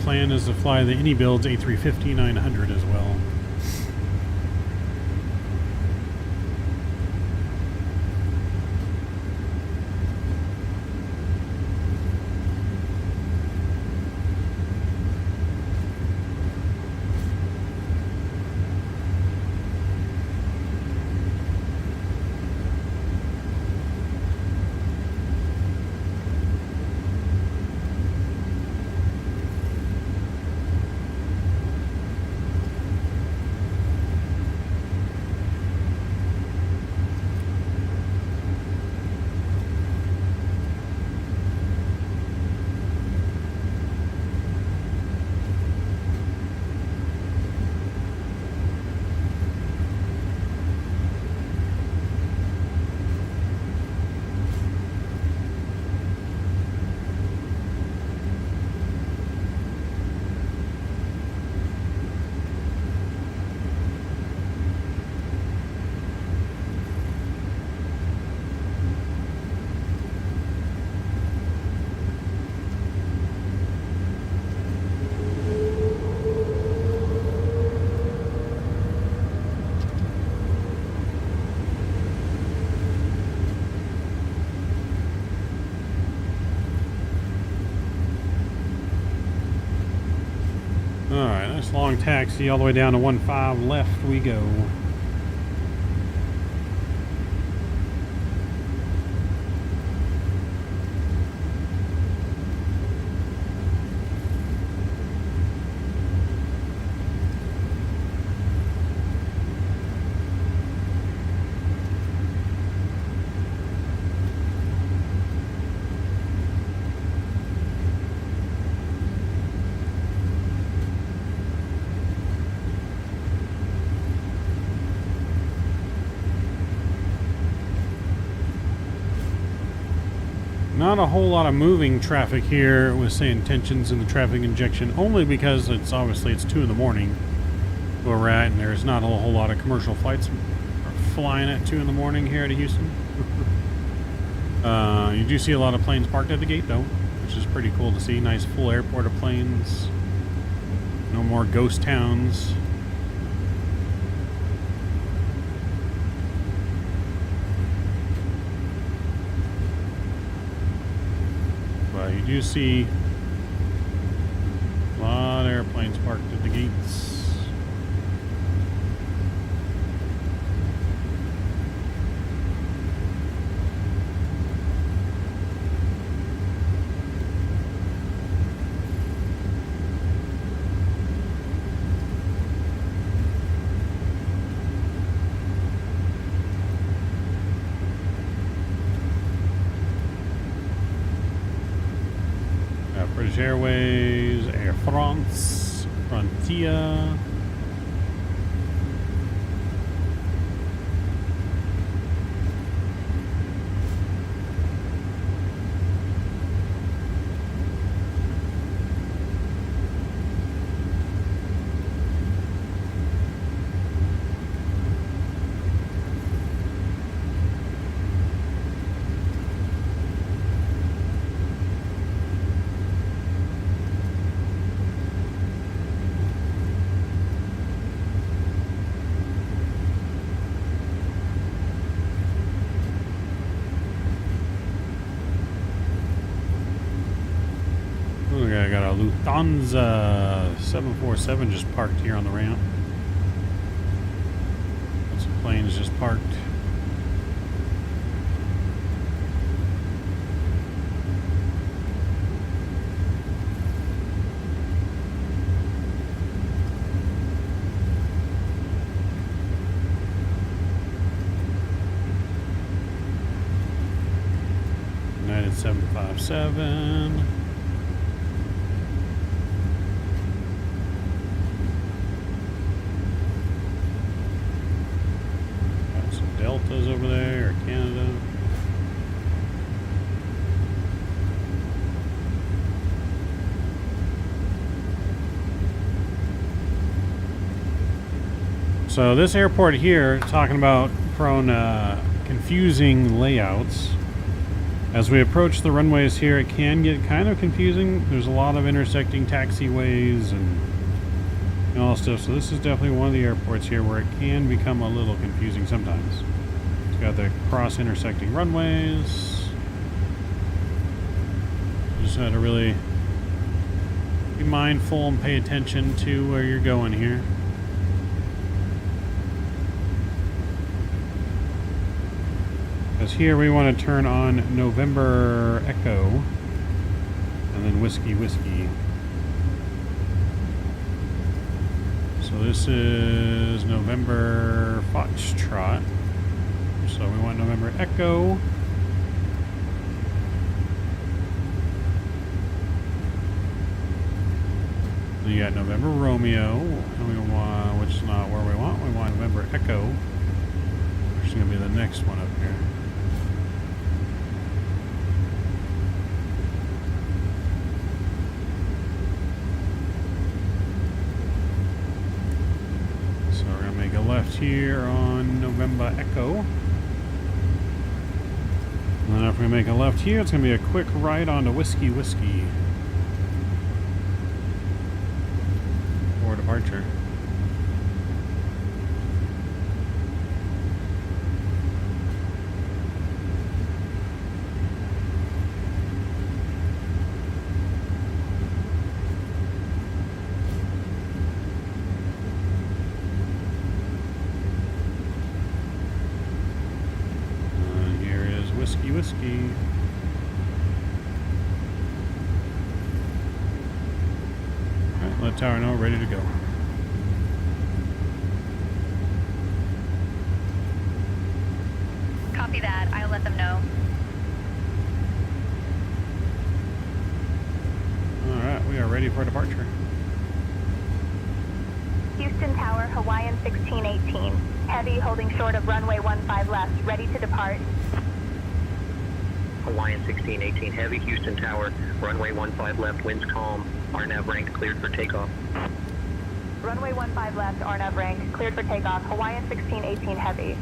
plan is to fly the iniBuilds A330-300 as well. Alright, nice long taxi all the way down to 15 left we go. Not a whole lot of moving traffic here with, say, intentions in the traffic injection, only because it's 2 in the morning where we're at, and there's not a whole lot of commercial flights flying at 2 in the morning here at Houston. You do see a lot of planes parked at the gate, though, which is pretty cool to see. Nice full airport of planes. No more ghost towns. You do see a lot of airplanes parked at the gates. British Airways, Air France, Frontier. I got a Lufthansa 747 just parked here on the ramp. Some planes just parked. United 757. Deltas over there, or Canada. So this airport here, talking about prone confusing layouts. As we approach the runways here, it can get kind of confusing. There's a lot of intersecting taxiways and all stuff. So this is definitely one of the airports here where it can become a little confusing sometimes. It's got the cross intersecting runways. Just had to really be mindful and pay attention to where you're going here. Because here we want to turn on November Echo and then Whiskey Whiskey. So this is November Foxtrot. So we want November Echo. Then you got November Romeo. And we want, which is not where we want. We want November Echo, which is going to be the next one up here. Left here on November Echo. And then if we make a left here, it's going to be a quick ride onto Whiskey Whiskey for departure. Whiskey. Alright, let tower know, ready to go. Copy that. I'll let them know. Alright, we are ready for departure. Houston Tower, Hawaiian 1618. Heavy holding short of runway 15 left, ready to depart. Hawaiian 1618 Heavy, Houston Tower, runway 15 left, winds calm, RNAV rank cleared for takeoff. Runway 15 left, RNAV rank, cleared for takeoff. Hawaiian 1618 Heavy.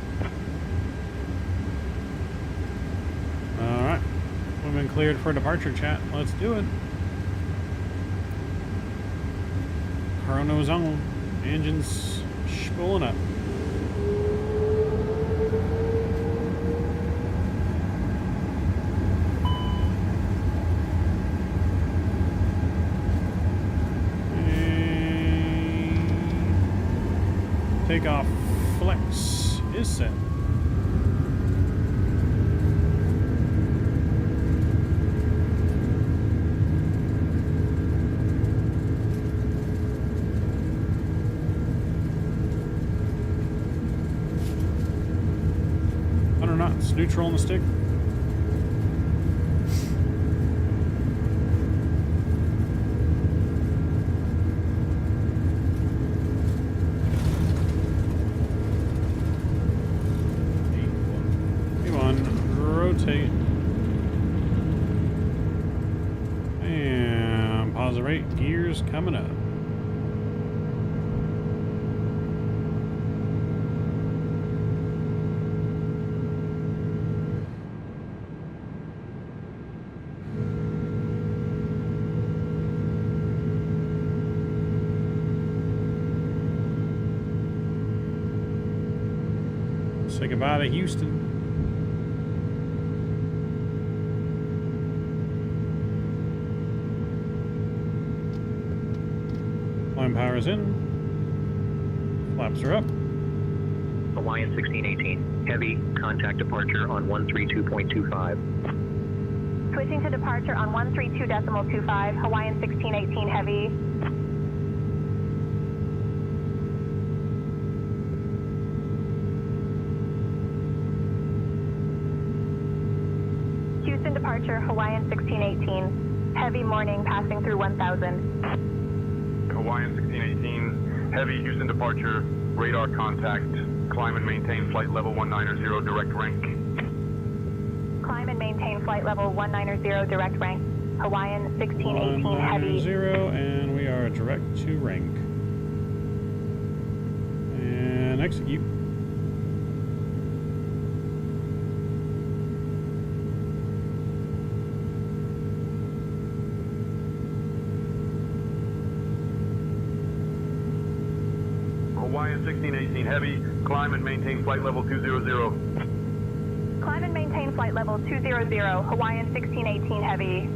Alright, we've been cleared for departure, chat. Let's do it. Chrono's on. Engines spooling up. Takeoff flex is set. Knots, neutral on the stick. Rotate and pause the rate. Gears coming up. Say goodbye to Houston. Climb power is in. Flaps are up. Hawaiian 1618 Heavy, contact departure on 132.25. Switching to departure on 132.25, Hawaiian 1618 Heavy. Houston departure, Hawaiian 1618. Heavy morning, passing through 1000. Hawaiian 1618, Heavy, Houston departure, radar contact, climb and maintain flight level 190, direct rank. Climb and maintain flight level 190, direct rank. Hawaiian 1618 Heavy. 190, and we are direct to rank. And execute. Hawaiian 1618 Heavy, climb and maintain flight level 200. Climb and maintain flight level 200, Hawaiian 1618 Heavy.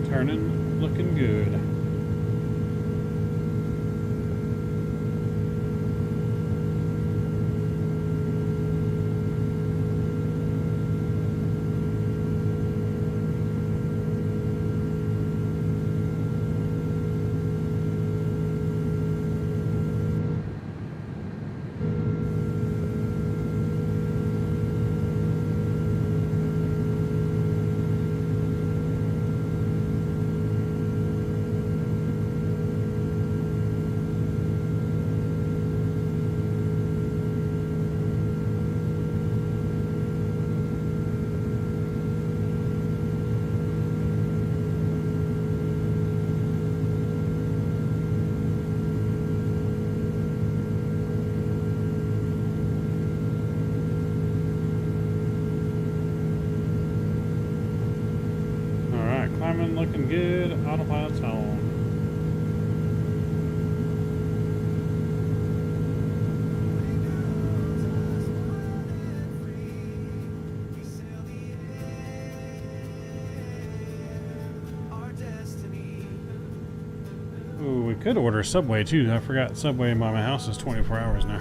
Turning, looking good. Climbing, looking good. Autopilot's on. Ooh, we could order Subway too. I forgot Subway by my house is 24 hours now.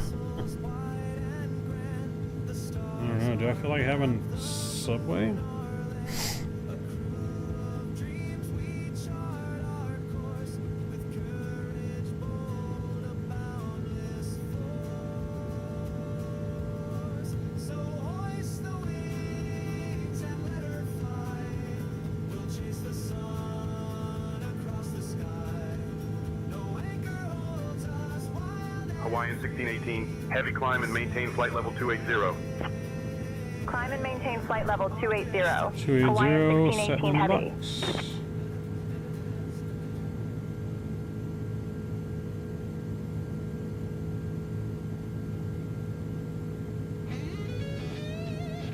I don't know. Do I feel like having Subway? Hawaiian 1618 Heavy, climb and maintain flight level 280. Climb and maintain flight level 280. 280, Hawaiian 1618 Heavy. bucks.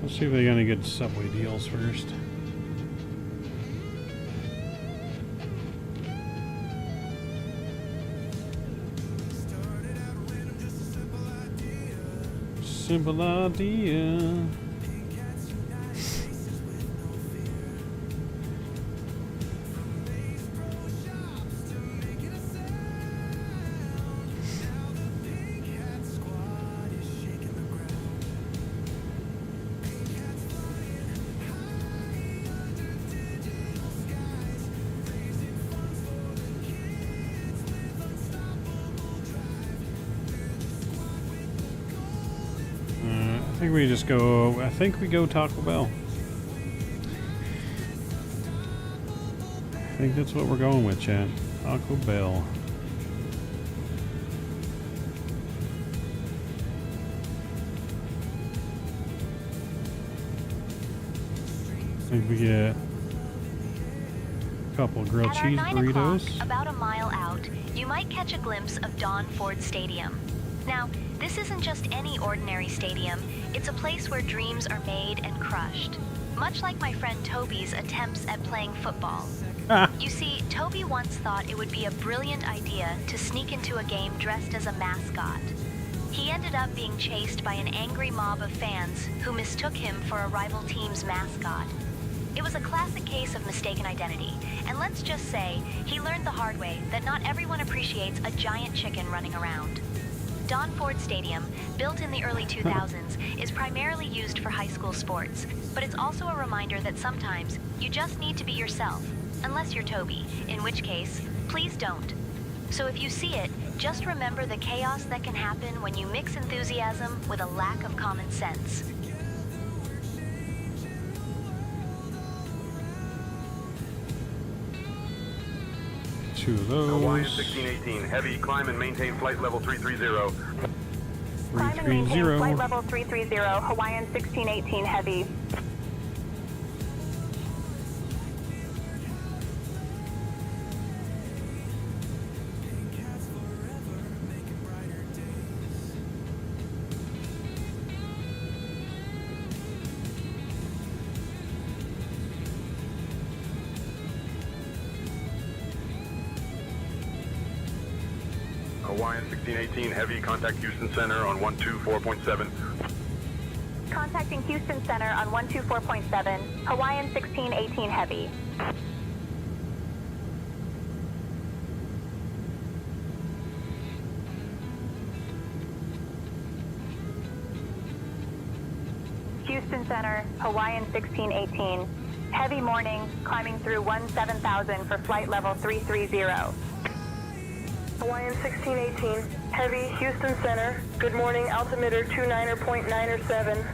Let's see if they got any good Subway deals first. Simple idea. I think we just go, I think we go Taco Bell. I think that's what we're going with, Chad. Taco Bell. I think we get a couple grilled At our cheese 9 burritos. o'clock, about a mile out, you might catch a glimpse of Don Ford Stadium. Now, this isn't just any ordinary stadium. It's a place where dreams are made and crushed. Much like my friend Toby's attempts at playing football. You see, Toby once thought it would be a brilliant idea to sneak into a game dressed as a mascot. He ended up being chased by an angry mob of fans who mistook him for a rival team's mascot. It was a classic case of mistaken identity, and let's just say he learned the hard way that not everyone appreciates a giant chicken running around. Don Ford Stadium, built in the early 2000s, is primarily used for high school sports, but it's also a reminder that sometimes you just need to be yourself, unless you're Toby, in which case, please don't. So if you see it, just remember the chaos that can happen when you mix enthusiasm with a lack of common sense. Two of those. Hawaiian 1618 Heavy, climb and maintain flight level 330. Climb and maintain flight level 330, Hawaiian 1618 Heavy. Hawaiian 1618 Heavy, contact Houston Center on 124.7. Contacting Houston Center on 124.7, Hawaiian 1618 Heavy. Houston Center, Hawaiian 1618. Heavy morning, climbing through 17,000 for flight level 330. Hawaiian 1618, Heavy, Houston Center. Good morning, altimeter 29.907.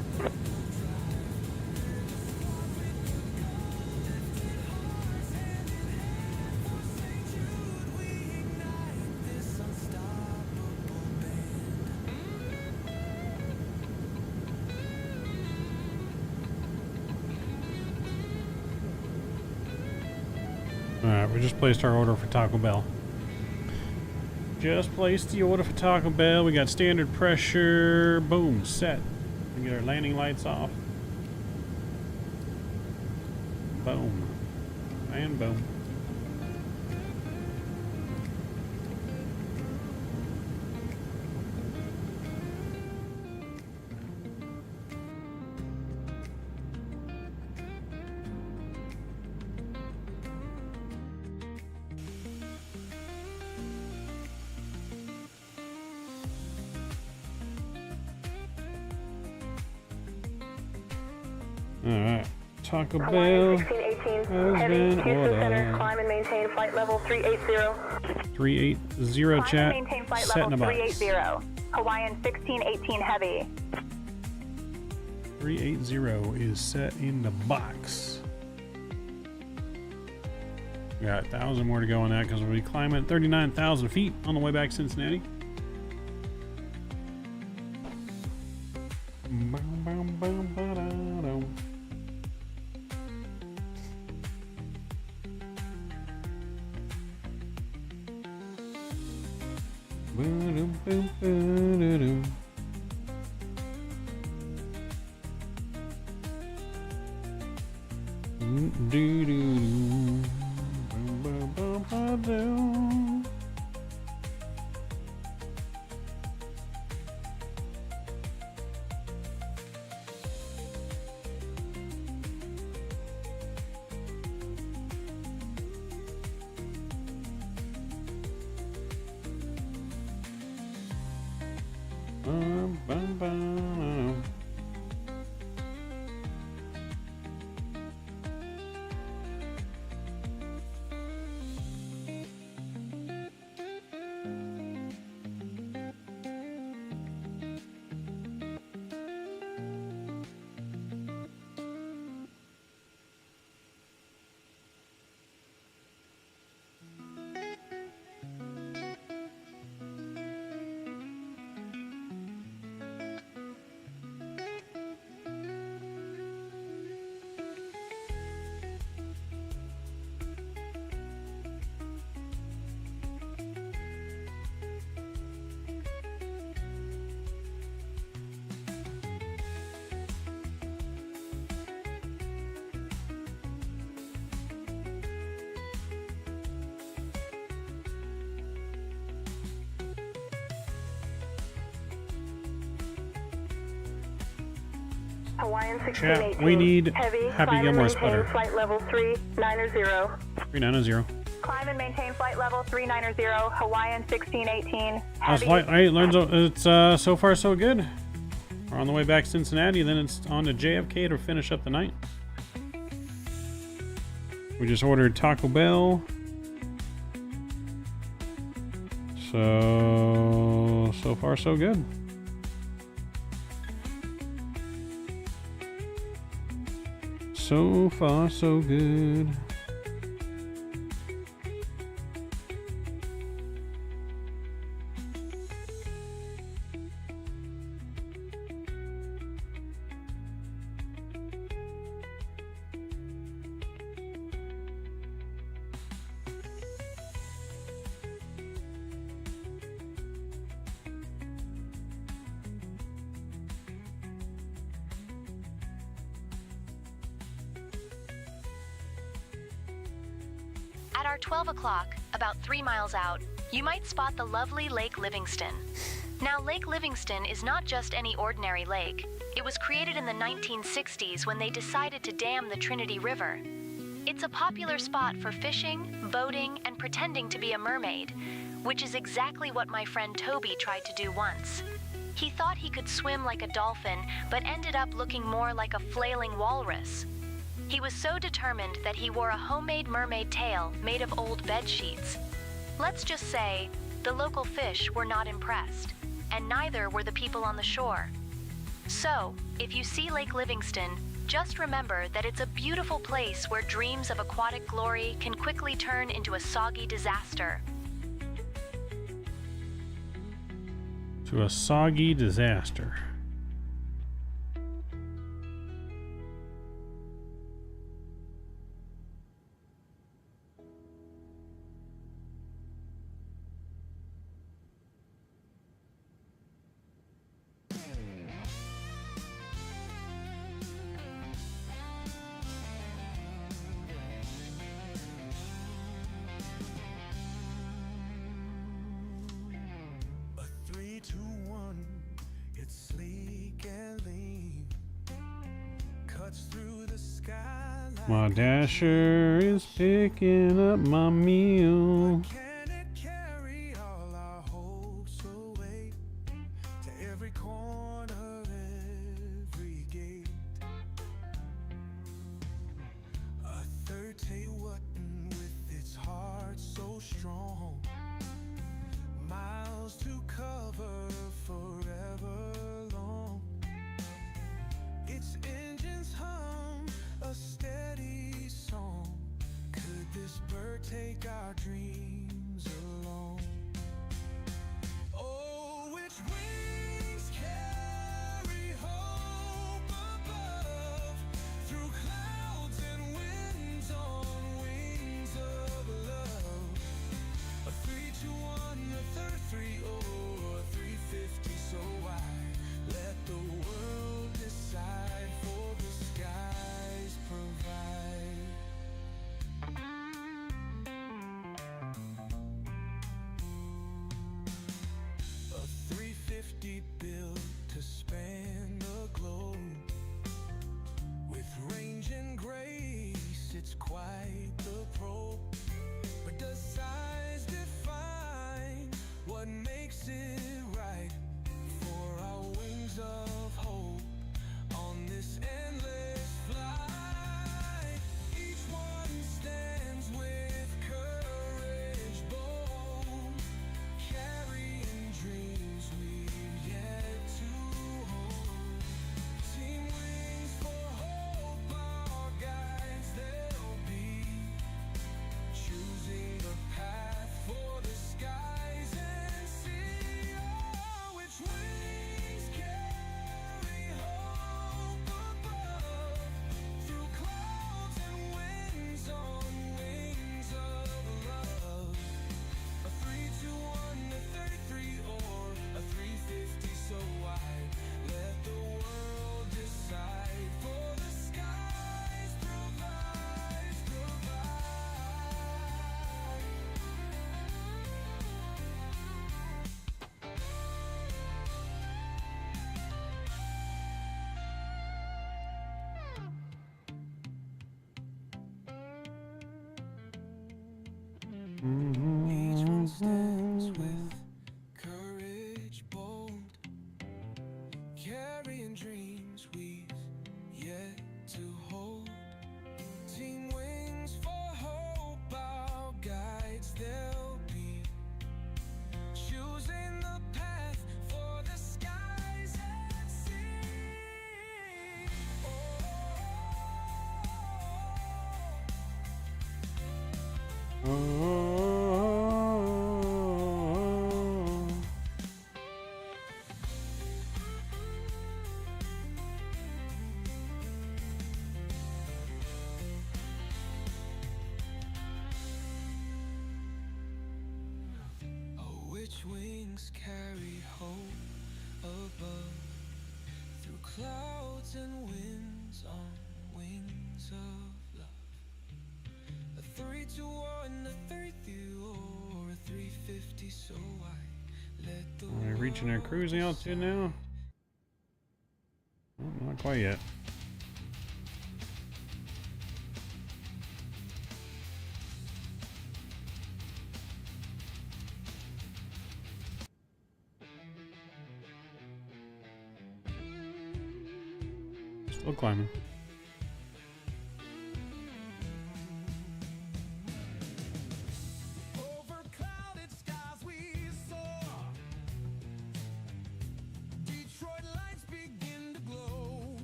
Alright, we just placed our order for Taco Bell. Just placed the order for Taco Bell. We got standard pressure. Boom, set. We get our landing lights off. Boom. And boom. Alright, Taco Hawaiian Bell 1618, has Heavy, been Houston Center. ordered. Climb and maintain flight level 380. 380 Climb chat. and maintain flight Set in level a box. 380, Hawaiian 1618 Heavy. 380 is set in the box. We got 1,000 more to go on that because we'll be climbing at 39,000 feet on the way back to Cincinnati. Hawaiian Chat, 1618. we need Heavy, Happy climb and Gilmore maintain sweater. flight level 390. 390. Climb and maintain flight level 390, Hawaiian 1618 That's Heavy. flight. Hey, it's so far so good. We're on the way back to Cincinnati, then it's on to JFK to finish up the night. We just ordered Taco Bell. So far so good. So far so good. At our 12 o'clock, about 3 miles out, you might spot the lovely Lake Livingston. Now, Lake Livingston is not just any ordinary lake. It was created in the 1960s when they decided to dam the Trinity River. It's a popular spot for fishing, boating, and pretending to be a mermaid, which is exactly what my friend Toby tried to do once. He thought he could swim like a dolphin, but ended up looking more like a flailing walrus. He was so determined that he wore a homemade mermaid tail made of old bed sheets. Let's just say, the local fish were not impressed, and neither were the people on the shore. So, if you see Lake Livingston, just remember that it's a beautiful place where dreams of aquatic glory can quickly turn into a soggy disaster. To a soggy disaster. My dasher is picking up my meal. Can it carry all our hopes away to every corner, every gate? A 30 Watton with its heart so strong, miles to cover forever long. Its engines hum a steady song. Could this bird take our dreams along? Oh, which wings carry hope above, through clouds and winds on wings of love. Are we reaching our cruising altitude now? Oh, not quite yet. Still climbing. Over clouded skies we soar. Detroit lights begin to glow.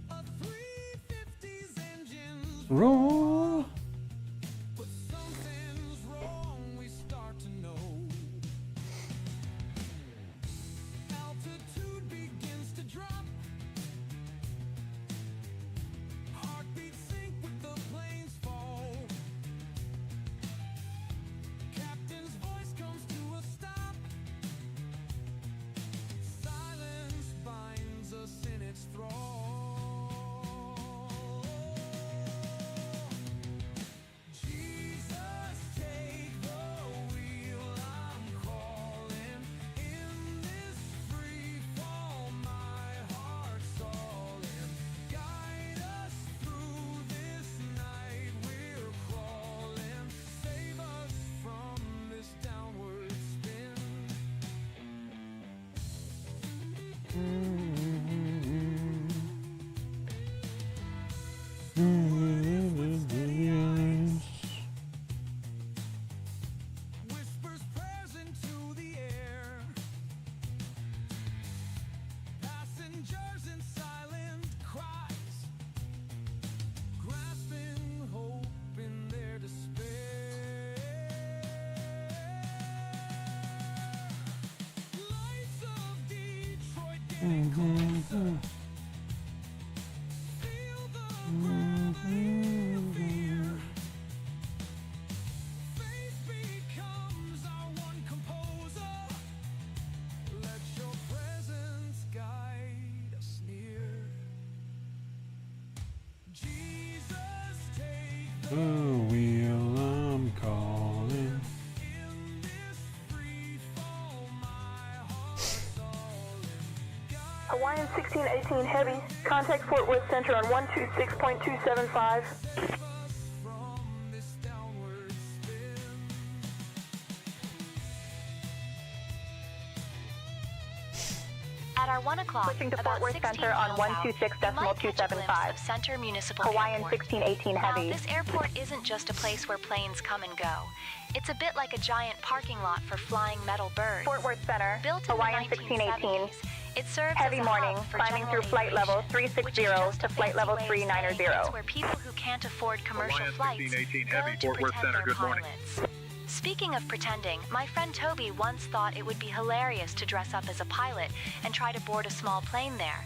A 350's engines Roar! but something's wrong, we start to know. Altitude begins to drop. Heartbeats sync with the plane's fall. Captain's voice comes to a stop. Silence binds us in its thrall. Jesus, take the wheel, I'm calling. In this free fall, my heart's all in. Guide us through this night, we're crawling. Save us from this downward spin. Whispers prayers into the air. Passengers in silent cries, grasping hope in their despair. Lights of Detroit getting closer. Feel the gravity of fear. Faith becomes our one composer. Let your presence guide us near. Jesus, take the wheel, I'm calling. in this free fall, my heart's all in. Hawaiian 1618 Heavy, contact Fort Worth Center on 126.275. From this downward spin. At our 1 o'clock, Switching to about Fort Worth 16 Center on miles out, you might catch a glimpse 126.275. of Center Municipal Hawaiian Airport. 1618 Now, Heavy. this airport isn't just a place where planes come and go. It's a bit like a giant parking lot for flying metal birds. Fort Worth Center, Built in Hawaiian the 1618. 1970s, it serves Heavy as a morning, hub for climbing general through flight level aviation, 360 which is just to a flight fancy level way of saying 390. It's where people who can't afford commercial Hawaiian flights 1618 go Heavy, to Fort Worth pretend Center, they're good morning. pilots. Speaking of pretending, my friend Toby once thought it would be hilarious to dress up as a pilot and try to board a small plane there.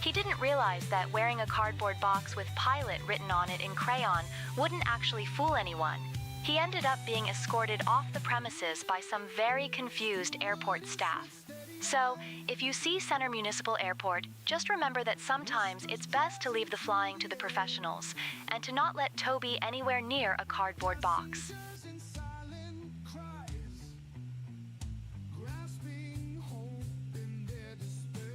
He didn't realize that wearing a cardboard box with pilot written on it in crayon wouldn't actually fool anyone. He ended up being escorted off the premises by some very confused airport staff. So, if you see Center Municipal Airport, just remember that sometimes it's best to leave the flying to the professionals and to not let Toby anywhere near a cardboard box. In silent cries, grasping hope in their despair.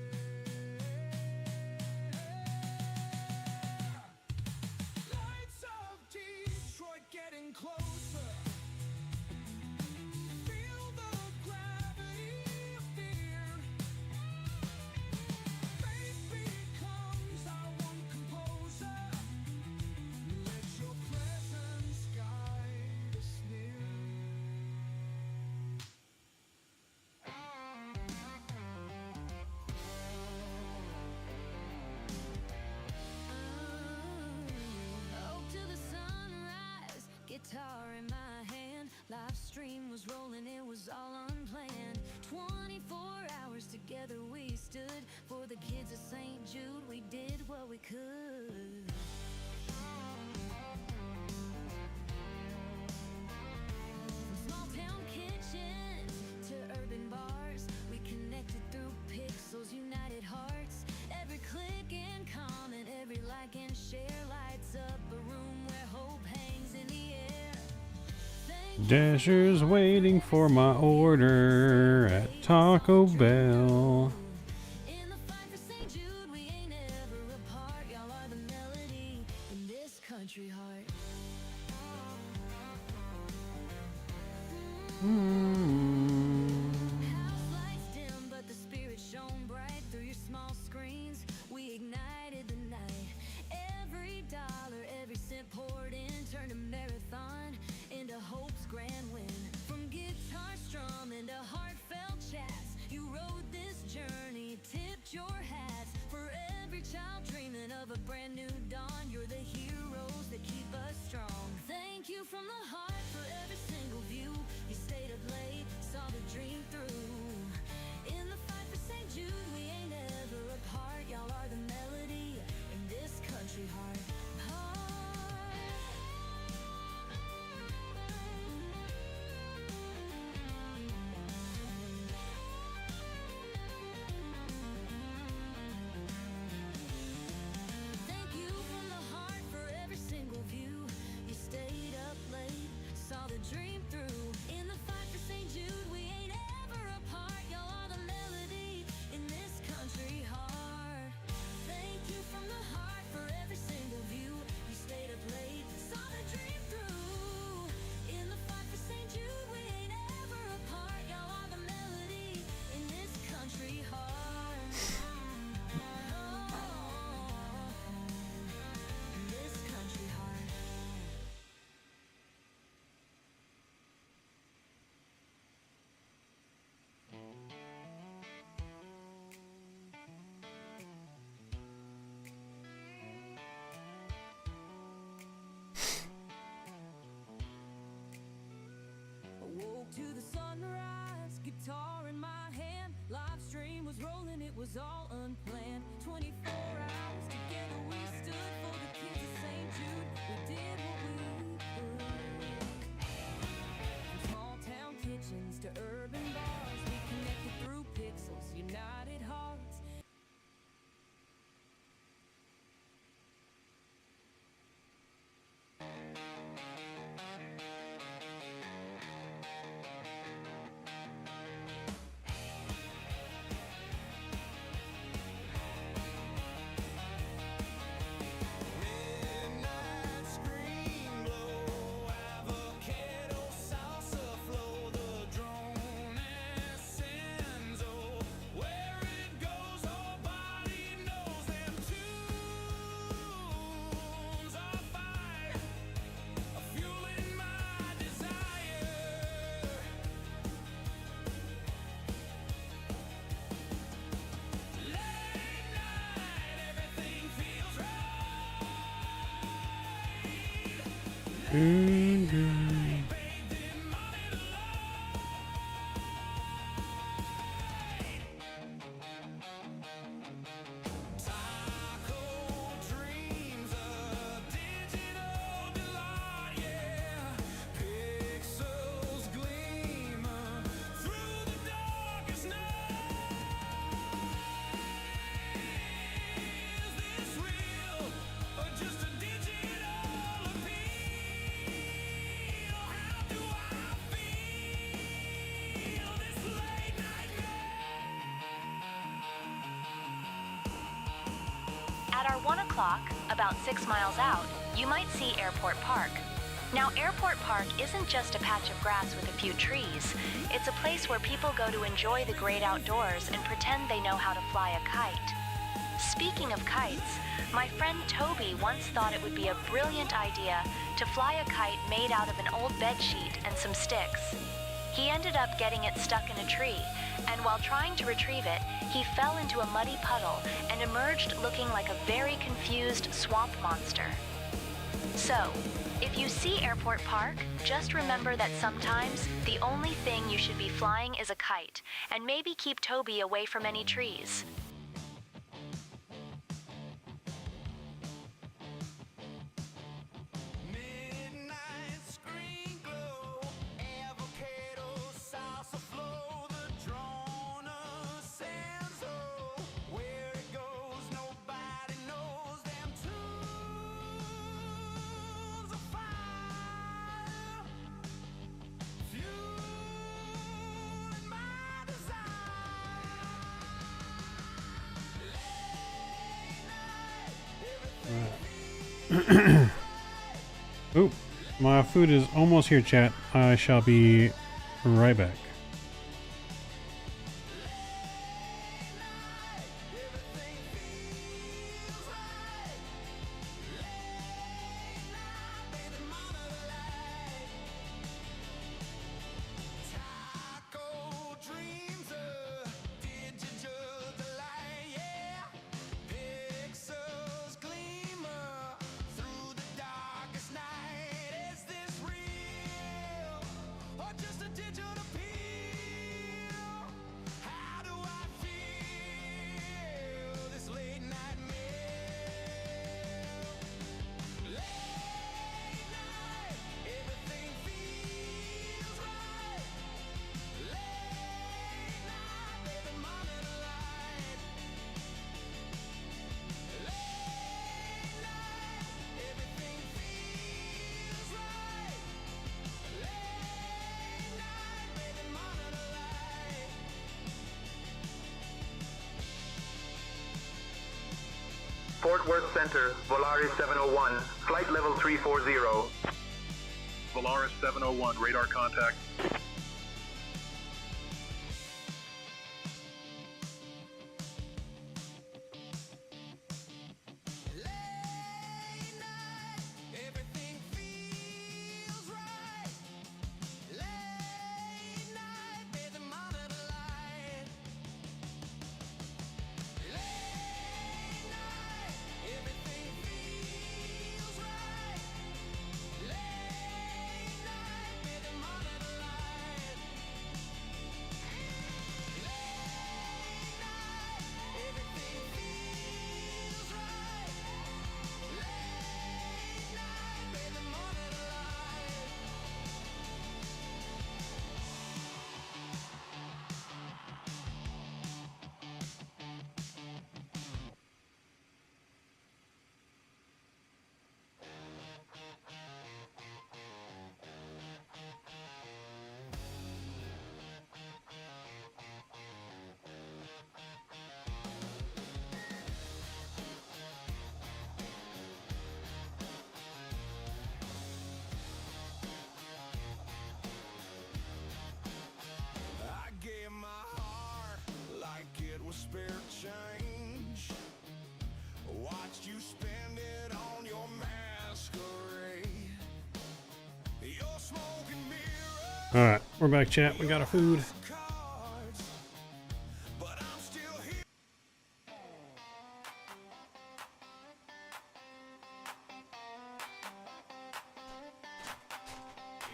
Lights of Detroit getting closer. Feel the gravity of fear. Faith becomes our one composer. Let your presence guide us near. Hope to the sunrise, guitar in my hand. Live stream was rolling, it was all unplanned. 24 hours together we stood. For the kids of St. Jude, we did what we could. From small town kitchens to urban bars, we connected through pixels, united hearts. Every click and comment, every like and share lights up a room where hope hangs in the air. Thank Dasher's waiting for my order at Taco Bell. In the fight for St. Jude, we ain't ever apart. Y'all are the melody in this country heart. House lights dim, but the spirit shone bright through your small screens. We ignited the night. Every dollar, every cent poured in, turned a marathon into hope's grand win. From guitar strumming to heartfelt chats, you rode this journey, tipped your hats. For every child dreaming of a brand new dawn, you're the heroes that keep us strong. Thank you from the heart for every single view. You stayed up late, saw the dream through. In the fight for St. Jude, we ain't ever apart. Y'all are the melody in this country heart. Thank you from the heart for every single view. You stayed up late, saw the dream through. In the fight for St. Jude, we ain't ever apart. Y'all are the melody in this country heart. Thank you from the heart for every single view. You stayed up late, saw the dream through. In the fight for St. Jude, we ain't ever apart. Y'all are the melody in this country heart. In this country heart. Awoke to the sunrise, guitar in my hand. Live stream was rolling, it was all unplanned. 24 hours together we stood for the kids of St. Jude. We did what we could. From small town kitchens to urban bars, we connected through pixels, united hearts. At our 1 o'clock, about 6 miles out, you might see Airport Park. Now, Airport Park isn't just a patch of grass with a few trees. It's a place where people go to enjoy the great outdoors and pretend they know how to fly a kite. Speaking of kites, my friend Toby once thought it would be a brilliant idea to fly a kite made out of an old bedsheet and some sticks. He ended up getting it stuck in a tree, and while trying to retrieve it, he fell into a muddy puddle and emerged looking like a very confused swamp monster. So, if you see Airport Park, just remember that sometimes the only thing you should be flying is a kite, and maybe keep Toby away from any trees. Oop, my food is almost here, chat. I shall be right back. Fort Worth Center, Volaris 701, flight level 340. Volaris 701, radar contact. Spare change. Watched you spend it on your masquerade. Your smoking mirror. All right, we're back, chat. We got our food. But I'm still here.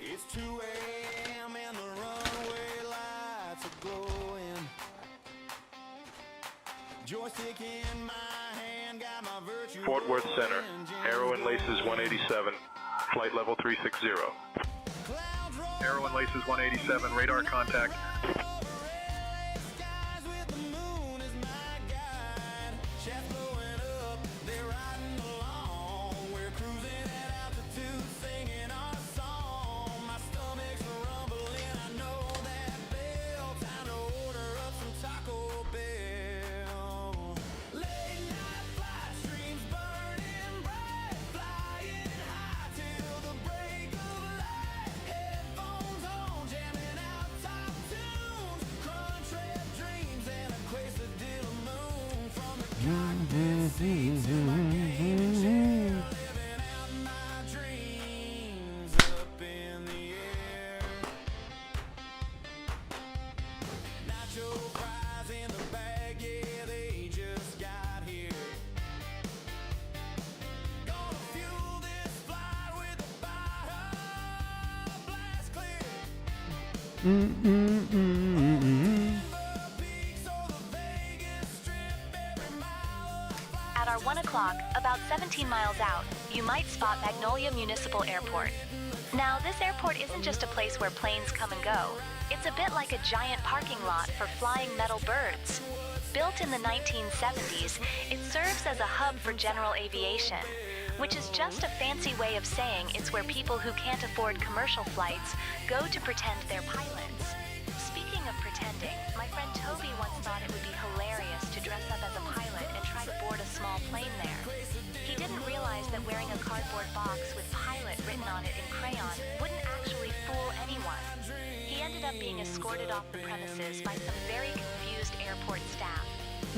It's 2 a.m. and the runway lights are glowing. Joystick in my hand, got my virtual Fort Worth Center, Arrow and Laces 187, flight level 360. Arrow and Laces 187, radar contact. skies with the moon as my guide. Shaft blowing up, they're riding along. We're cruising at altitude, singing our song. My stomach's rumbling, I know that bell. Time to order up some Taco Bell. Late night flight streams burning bright, flying high till the break of light. Headphones on, jamming out top tunes, crunch red dreams and a quesadilla moon. From the cockpit seats to my gaming chair, living out my dreams up in the air. Nacho fries in the bag, yeah, they just got here. Gonna fuel this flight with a Baja Blast Clear. Peaks or the Vegas Strip, every mile of At our 1 o'clock, about 17 miles out, you might spot Magnolia Municipal Airport. Now, this airport isn't just a place where planes come and go. It's a bit like a giant parking lot for flying metal birds. Built in the 1970s, it serves as a hub for general aviation, which is just a fancy way of saying it's where people who can't afford commercial flights go to pretend they're pilots. Speaking of pretending, my friend Toby once thought it would be hilarious to dress up as a pilot and try to board a small plane there. He didn't cardboard box with pilot written on it in crayon wouldn't actually fool anyone. He ended up being escorted off the premises by some very confused airport staff.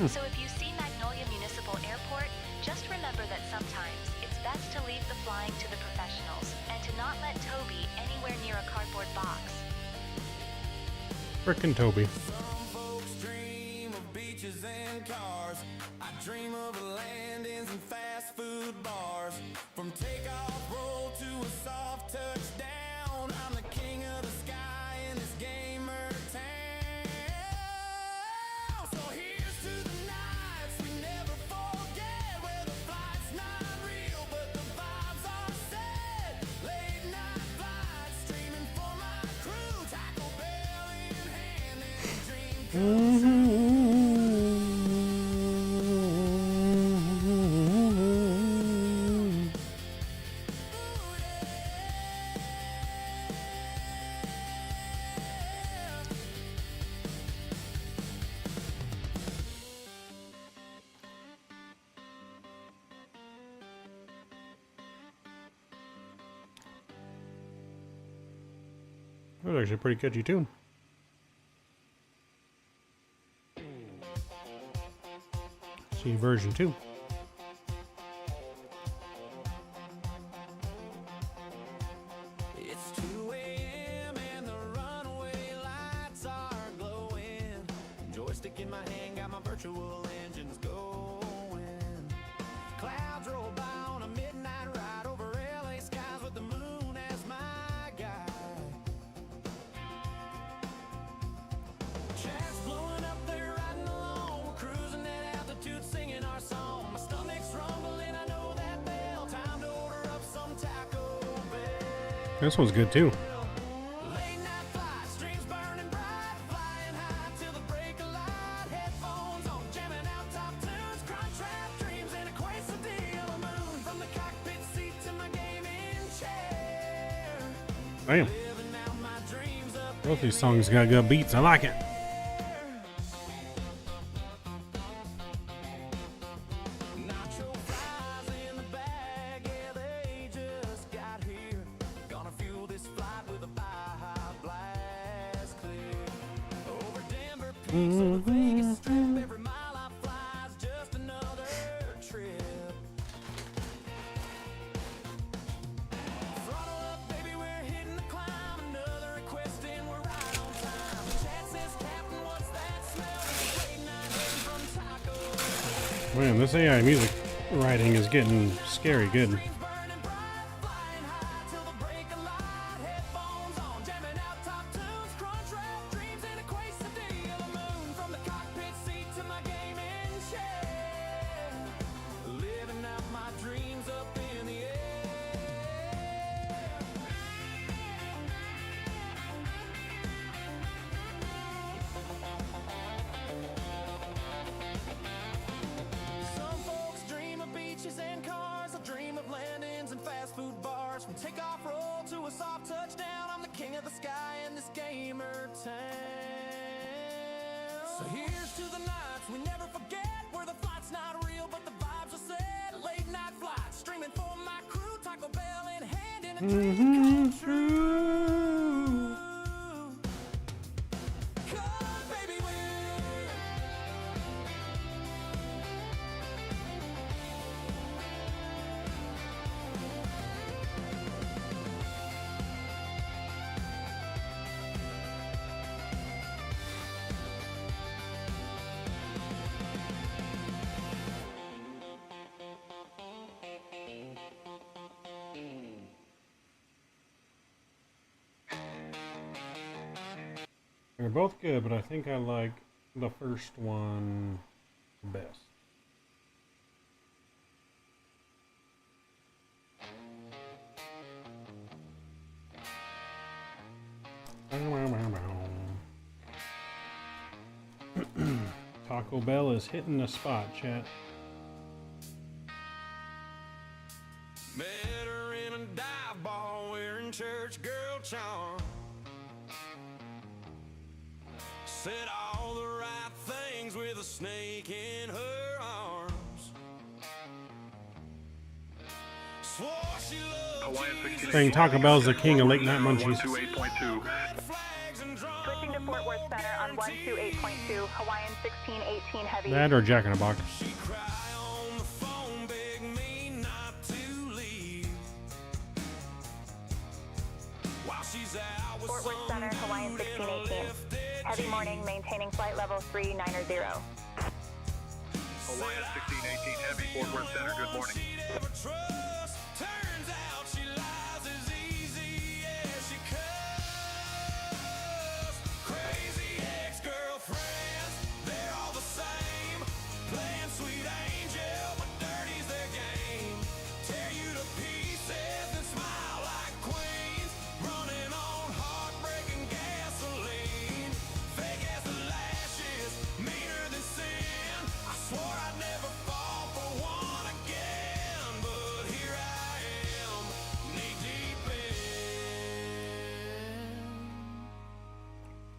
So if you see Magnolia Municipal Airport, just remember that sometimes it's best to leave the flying to the professionals and to not let Toby anywhere near a cardboard box. Frickin' Toby. Some folks dream of beaches and cars. I dream of landings and fast food bars. From takeoff roll to a soft touchdown, I'm the king of the sky in this gamer town. So here's to the nights we never forget, where the flight's not real but the vibes are set. Late night flights streaming for my crew, Taco Bell in hand and a dream come true. That was actually a pretty catchy tune. See version 2. It's 2 a.m. and the runway lights are glowing. Joystick in my hand, got my virtual engines going. Clouds roll by on a midnight ride over LA skies with the moon as my guide. Chat's blowing up there riding along. We're cruising at altitude singing our song. My stomach's rumbling, I know that bell. Time to order up some Taco Bell. This one's good too. Late night flight, streams burning bright, flying high till the break of light. Headphones on, jamming out top tunes, crunch rap dreams and a quesadilla moon. From the cockpit seat to my gaming chair, Damn. living out my dreams up Both these songs got good beats. I like it. nacho fries in the bag, yeah, they just got here. Gonna fuel this flight with a Baja Blast clear. Over Denver peaks on the Vegas Strip, every mile I fly's just another trip. Throttle up, baby, we're hitting the climb. Another request and we're right on time. Chat says, Captain, what's that smell? It's a late night heading from Taco. Man, this AI music writing is getting scary good. Dreams burning bright, flying high till the break of light. Headphones on, jamming out top tunes, crunch rap dreams and a quesadilla moon. From the cockpit seat to my gaming chair, living out my dreams up in the air. Some folks dream of beaches and cars. I dream of landings and fast food bars. From takeoff roll to a soft touchdown, I'm the king of the sky in this gamer town. So here's to the nights we never forget, where the flight's not real but the vibes are set. Late night flights streaming for my crew, Taco Bell in hand and a dream come true. Come on, baby, we're They're both good, but I think I like the first one best. Taco Bell is hitting the spot, chat. met her in a dive bar wearing church girl charm. Said all the right things with a snake in her arms. Hawaiian 1618 Saying Taco Bell's the king of late night Heavy, munchies. 128.2. Switching to Fort Worth Center on 128.2, Hawaiian 1618 Heavy. That or Jack in a Box. Fort Worth Center, Hawaiian 1618. Heavy morning, maintaining flight level 390. Hawaiian 1618 Heavy, Fort Worth Center, good morning.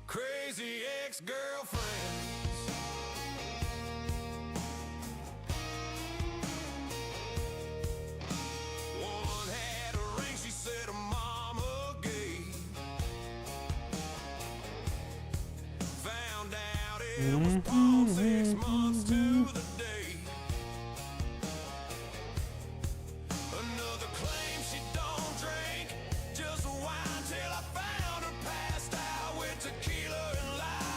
Crazy ex-girlfriends. One had a ring, she said her mama gave. Found out it was bought 6 months to the day. Another claim she don't drink, just wine till I found her passed out with tequila and lies.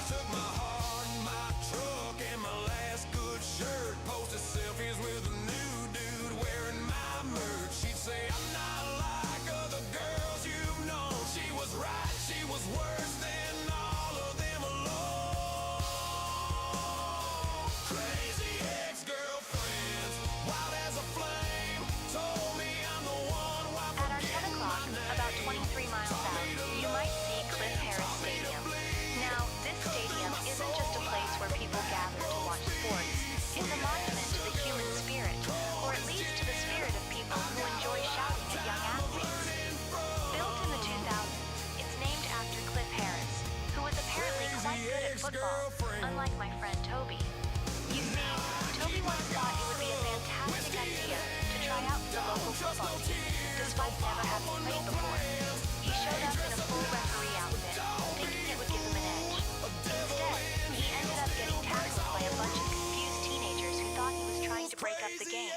Took my heart and my truck and my last good shirt, posted selfies with a new dude wearing my merch. She'd say I'm not like other girls you've known. She was right, she was worse than all of them alone. Crazy ex-girlfriends, wild as a flame, told me I'm the one. Why At our 10 o'clock, about 23 miles out, you might see Cliff Harris Stadium. Now, this stadium isn't just a place where people gather to watch sports. It's a monument to the human spirit, or at least to the spirit of people who enjoy shouting at young athletes. Built in the 2000s, it's named after Cliff Harris, who was apparently quite good at football, unlike my friend Toby. You see, Toby once thought it would be a fantastic idea to try out for the local football team, despite never having played before. He showed up in a full referee outfit, thinking it would give him an edge. Instead, he ended up getting tackled by a bunch of confused teenagers who thought he was trying to break up the game.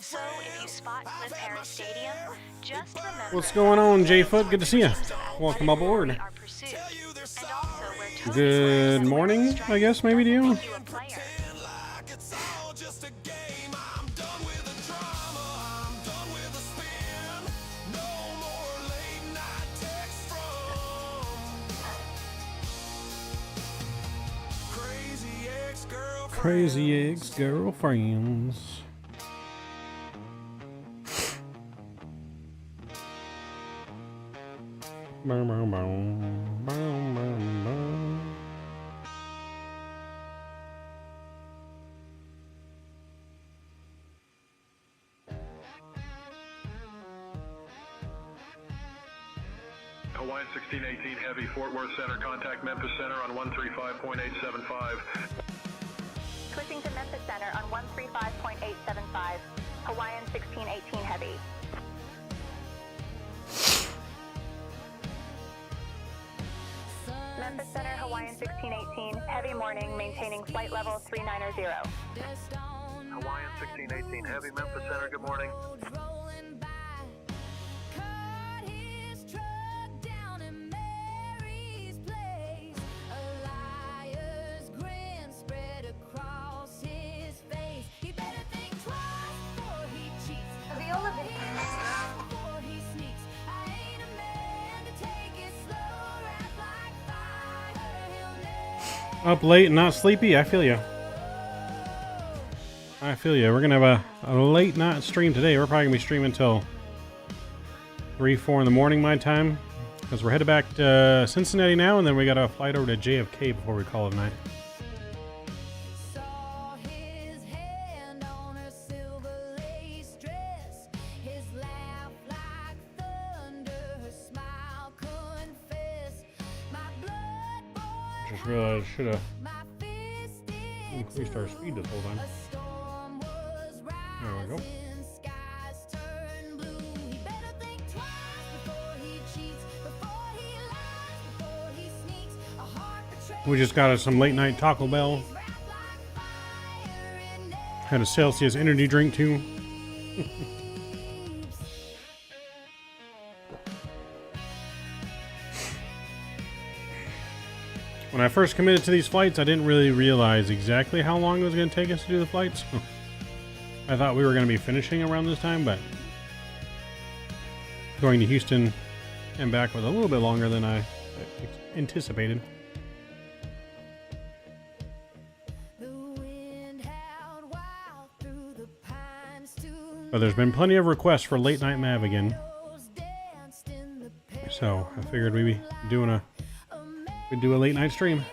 So, if you spot Cliff Harris Stadium, just remember... What's going on, J-Foot? Good to see you. Welcome aboard. ...are pursued, and also where Toby Good scores morning, strikes I guess, maybe to you. doesn't make you a player. Like it's all just a game. I'm done with the drama. I'm done with the spin. No more late night texts from crazy ex-girlfriend. Crazy ex-girlfriends. Bow, bow, bow. Bow, bow, bow. Hawaiian 1618 Heavy, Fort Worth Center, contact Memphis Center on 135.875. Switching to Memphis Center on 135.875, Hawaiian 1618 Heavy. Memphis Center, Hawaiian 1618, heavy morning, maintaining flight level 390. Hawaiian 1618 Heavy, Memphis Center, good morning. Up late and not sleepy? I feel you. I feel you. We're going to have a late night stream today. We're probably going to be streaming until 3, 4 in the morning my time. Because we're headed back to Cincinnati now, and then we got a flight over to JFK before we call it a night. Just realized I should have increased our speed this whole time. There we go. We just got us some late night Taco Bell. Had a Celsius energy drink too. When I first committed to these flights, I didn't really realize exactly how long it was going to take us to do the flights. I thought we were going to be finishing around this time, but going to Houston and back was a little bit longer than I anticipated. But there's been plenty of requests for late night Mav again, so I figured we'd do a late night stream.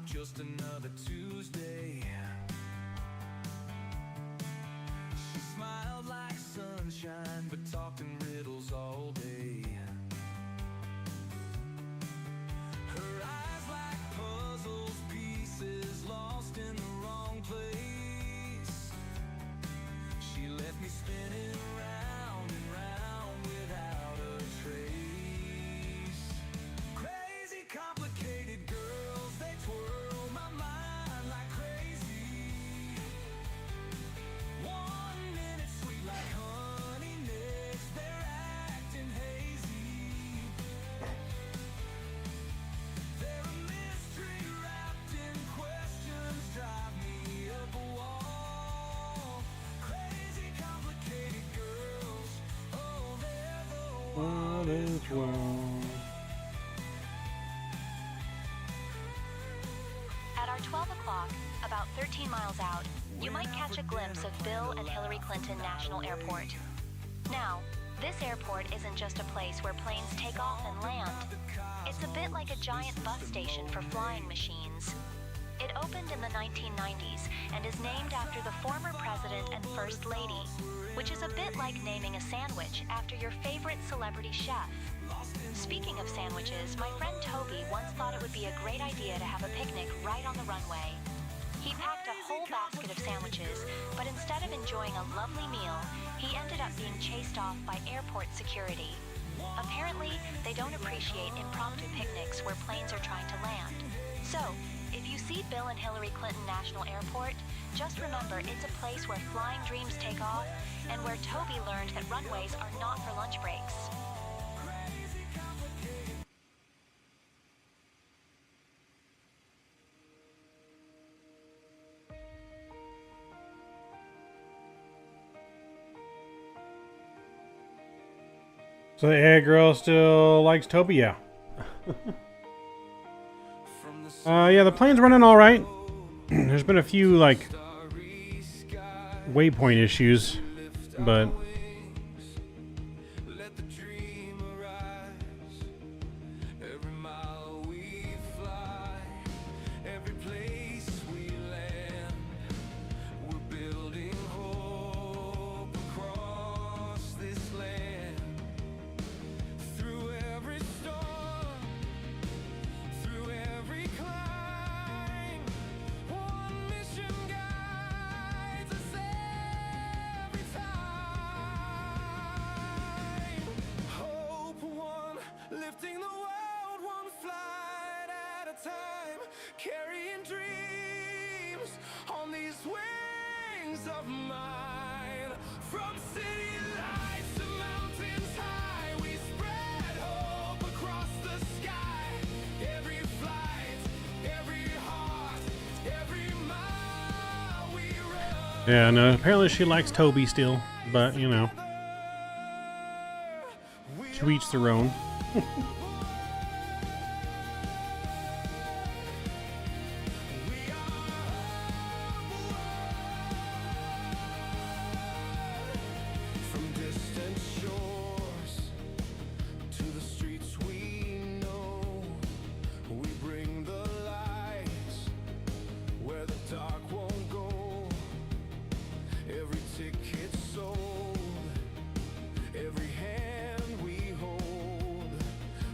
Just another Tuesday. She smiled like sunshine, but talked in riddles all day. Her eyes like puzzles, pieces lost in the wrong place. She left me spinning round and round without a trace. Crazy, complicated girls, they twirl my mind like crazy. 1 minute sweet like honey, next they're acting hazy. They're a mystery wrapped in questions, drive me up a wall. Crazy, complicated girls, oh, they're the What is wrong? At our 12 o'clock, about 13 miles out, you might catch a glimpse of Bill and Hillary Clinton National Airport. Now, this airport isn't just a place where planes take off and land. It's a bit like a giant bus station for flying machines. It opened in the 1990s and is named after the former president and first lady, which is a bit like naming a sandwich after your favorite celebrity chef. Speaking of sandwiches, my friend Toby once thought it would be a great idea to have a picnic right on the runway. He packed a whole basket of sandwiches, but instead of enjoying a lovely meal, he ended up being chased off by airport security. Apparently, they don't appreciate impromptu picnics where planes are trying to land. So, if you see Bill and Hillary Clinton National Airport, just remember it's a place where flying dreams take off and where Toby learned that runways are not for lunch breaks. So the AI girl still likes Toby, yeah. Yeah, the plane's running all right. There's been a few like waypoint issues, but carrying dreams on these wings of mine. From city lights to mountains high, we spread hope across the sky. Every flight Yeah, no, apparently she likes Toby still, but you know, to each their own. From distant shores to the streets we know, we bring the lights where the dark won't go. Every ticket sold, every hand we hold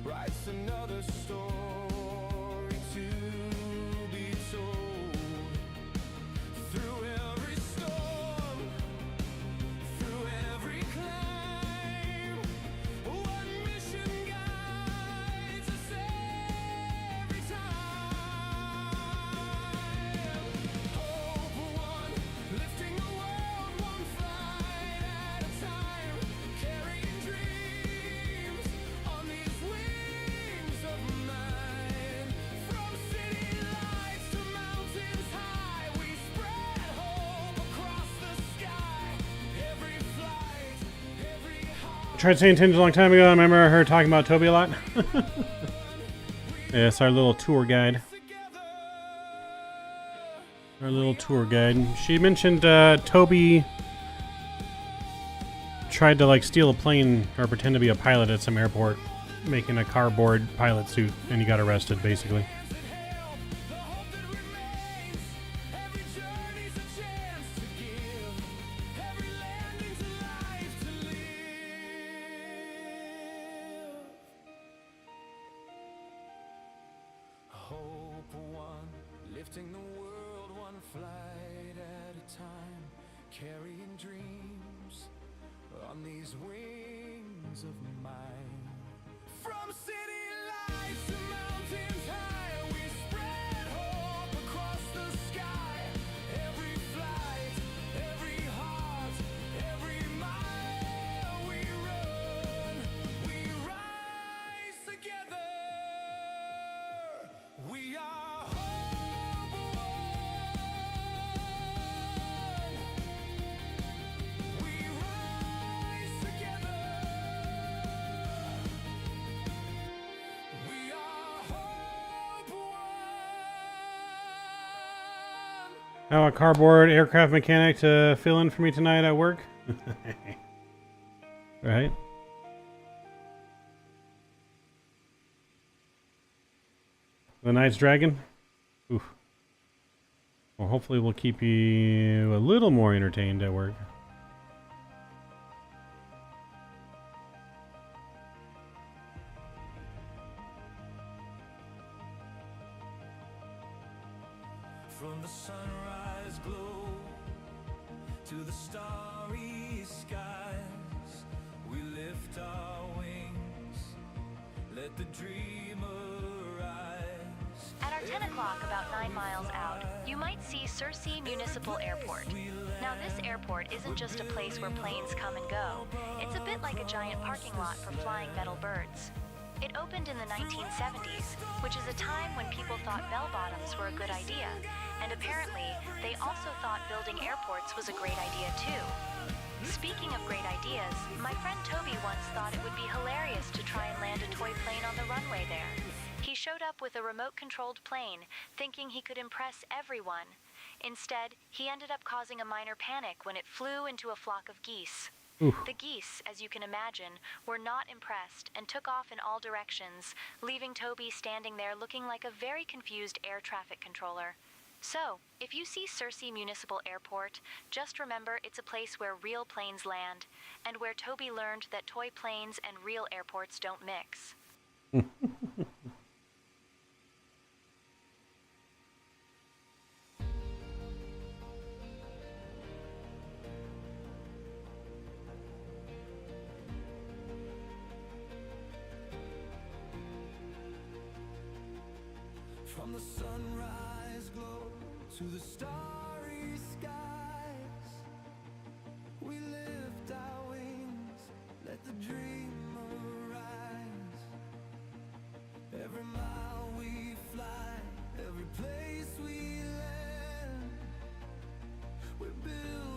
writes another story to be told. Through every storm, through every climb, one mission guides us every time. Hope one, lifting the world one flight at a time, carrying dreams on these wings of mine. From city lights to mountains high, we spread hope across the sky. Every flight, every heart. I tried saying Tinge a long time ago. I remember her talking about Toby a lot. Yeah, it's our little tour guide. Our little tour guide. She mentioned Toby tried to like steal a plane or pretend to be a pilot at some airport, making a cardboard pilot suit, and he got arrested basically. Every journey's a chance to give, every landing's a life to live. Hope one, lifting the world one flight at a time, carrying dreams on these wings of mine. From city lights to mountains high, we spread hope across the sky. Every flight, every heart, every mile we run, we rise together. We are hope one. We rise together. We are hope one. Now a cardboard aircraft mechanic to fill in for me tonight at work. Right? The Knight's Dragon? Oof. Well, hopefully we'll keep you a little more entertained at work. From the sunrise glow to the starry skies, we lift our wings, let the dream arise. At our 10 o'clock, about 9 miles out, you might see Searcy Municipal Airport. Now, this airport isn't just a place where planes come and go. It's a bit like a giant parking lot for flying metal birds. It opened in the 1970s, which is a time when people thought bell-bottoms were a good idea, and apparently, they also thought building airports was a great idea too. Speaking of great ideas, my friend Toby once thought it would be hilarious to try and land a toy plane on the runway there. He showed up with a remote-controlled plane, thinking he could impress everyone. Instead, he ended up causing a minor panic when it flew into a flock of geese. Oof. The geese, as you can imagine, were not impressed and took off in all directions, leaving Toby standing there looking like a very confused air traffic controller. So, if you see Searcy Municipal Airport, just remember it's a place where real planes land, and where Toby learned that toy planes and real airports don't mix. From the sunrise glow to the starry skies, we lift our wings, let the dream arise. Every mile we fly, every place we land, we build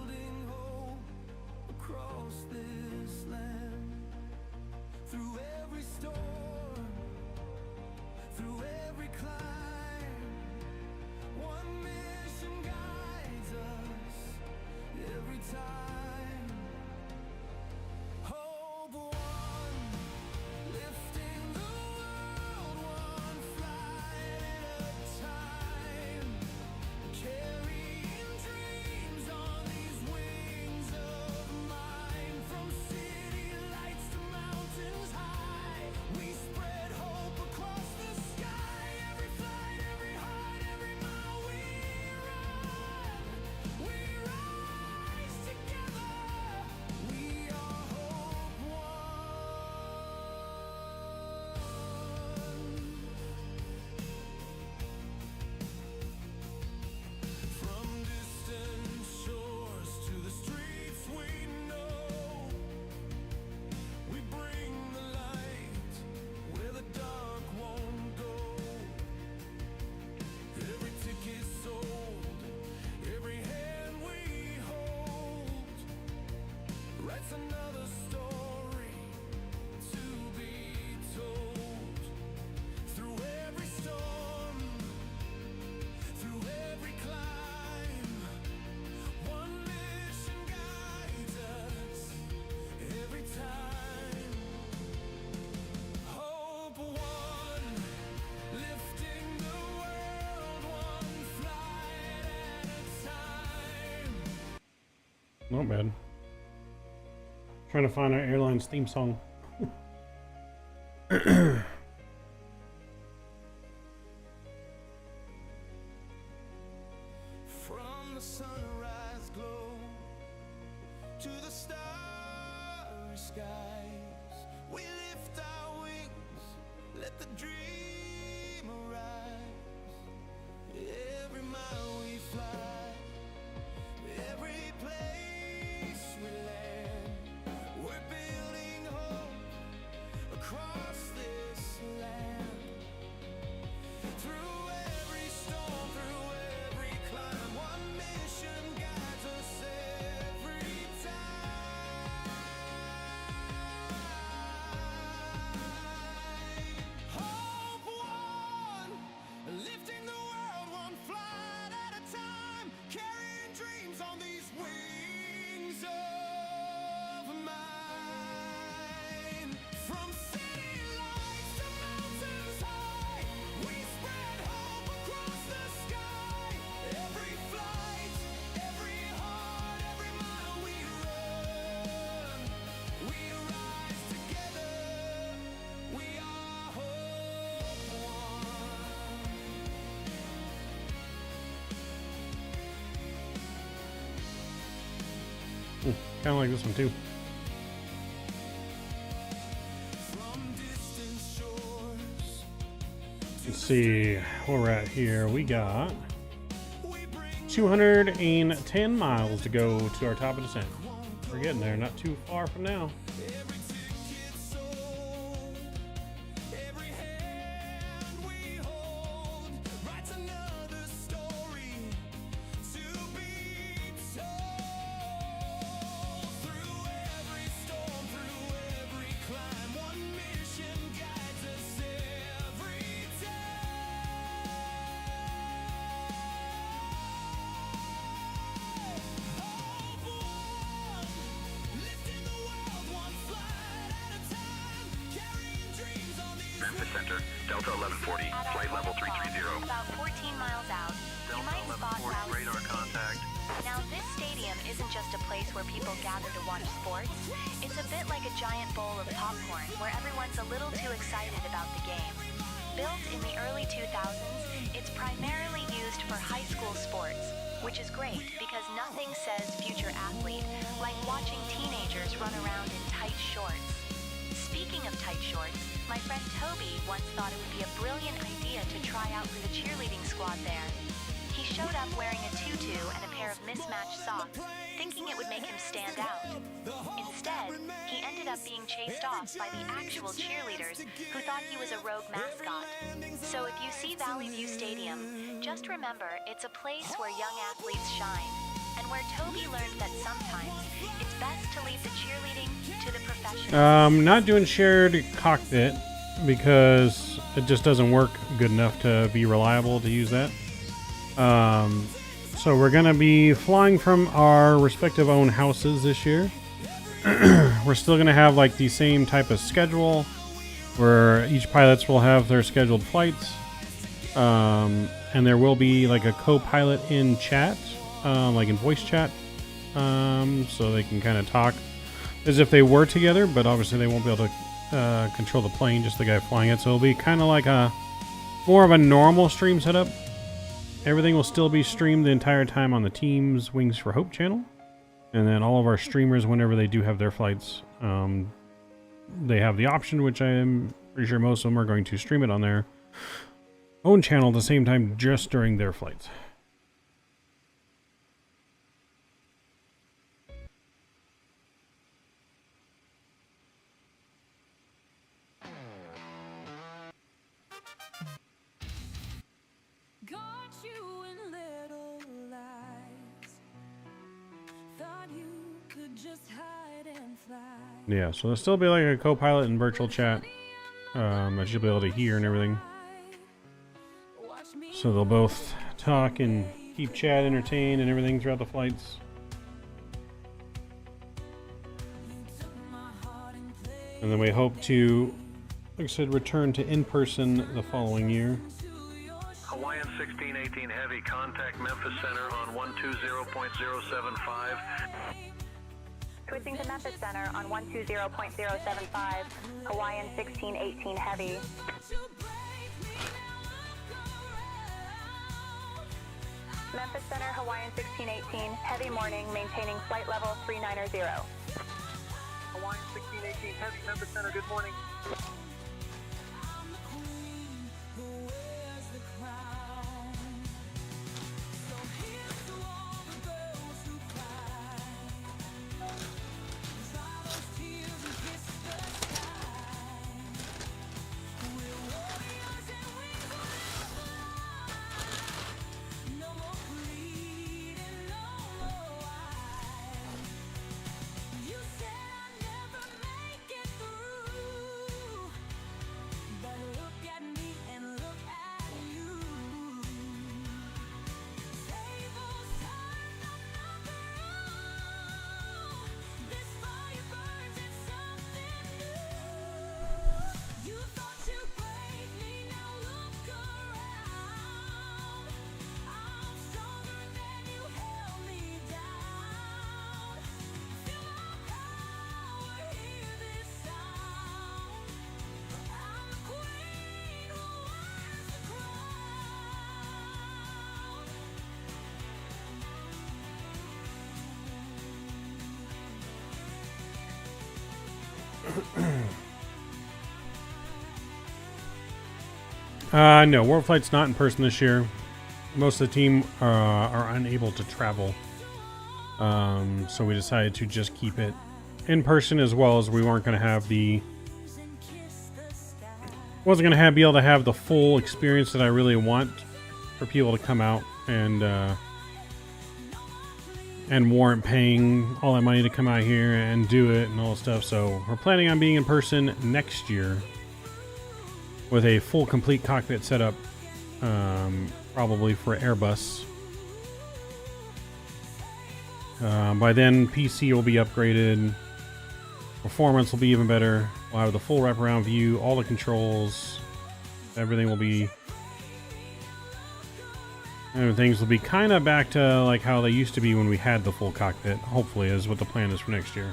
Not bad. Trying to find our airline's theme song. From the sunrise glow to the starry skies, we lift our wings, let the dream arise. Every mile we fly, every place we land, we're building hope across this land. Through every storm, through every climb, one mission guides us every time. Hope one, lifting the world one flight at a time, carrying dreams on these wings of mine. From city lights to mountains high, we spread hope across the sky. Every flight, every heart, every mile we run, we rise together. We are hope one. Kind of like this one too. From distant shores, Let's see where we're at here. We got 210 miles to go to our top of descent. We're getting there, not too far from now. every ticket sold, every hand we hold writes another story to be told. Through every storm, through every climb, one mission guides us every time. Hope one, lifting the world one flight at a time, carrying dreams on these Memphis Center, Delta 1140, flight level 330. About 14 miles out, you might spot Valley. radar contact. Now, this stadium isn't just a place where people gather to watch sports. It's a bit like a giant bowl of popcorn where everyone's a little too excited about the game. Built in the early 2000s, it's primarily used for high school sports, which is great because nothing says future athlete like watching teenagers run around in tight shorts. Speaking of tight shorts, my friend Toby once thought it would be a brilliant idea to try out for the cheerleading squad there. He showed up wearing a tutu and a pair of mismatched socks, thinking it would make him stand out. Instead, he ended up being chased off by the actual cheerleaders who thought he was a rogue mascot. So if you see Valley View Stadium, just remember it's a place where young athletes shine, and where Toby learned that sometimes it's best to leave the cheerleading to the professionals. Not doing shared cockpit because it just doesn't work good enough to be reliable to use that. So we're gonna be flying from our respective own houses this year. We're still gonna have like the same type of schedule where each pilots will have their scheduled flights, and there will be like a co-pilot in chat, like in voice chat, so they can kind of talk as if they were together, but obviously they won't be able to control the plane, just the guy flying it. So it'll be kind of like a more of a normal stream setup. Everything will still be streamed the entire time on the Team's Wings for Hope channel. And then all of our streamers, whenever they do have their flights, they have the option, which I am pretty sure most of them are going to stream it on their own channel at the same time just during their flights. Got you in little lies. Thought you could just hide and fly. Yeah, so there'll still be like a co-pilot and virtual chat that you'll be able to hear and everything. So they'll both talk and keep chat entertained and everything throughout the flights. And then we hope to, like I said, return to in-person the following year. Hawaiian 1618 Heavy, contact Memphis Center on 120.075. Switching to Memphis Center on 120.075, Hawaiian 1618 Heavy. Memphis Center, Hawaiian 1618, heavy morning, maintaining flight level 390. Hawaiian 1618 Heavy, Memphis Center, good morning. No, World Flight's not in person this year. Most of the team are unable to travel. So we decided to just keep it in person, as well as we weren't going to have the... wasn't going to be able to have the full experience that I really want for people to come out and warrant paying all that money to come out here and do it and all that stuff. So we're planning on being in person next year with a full complete cockpit setup, probably for Airbus. By then, PC will be upgraded, performance will be even better. We'll have the full wraparound view, all the controls, everything will be... and things will be kind of back to like how they used to be when we had the full cockpit, hopefully, is what the plan is for next year.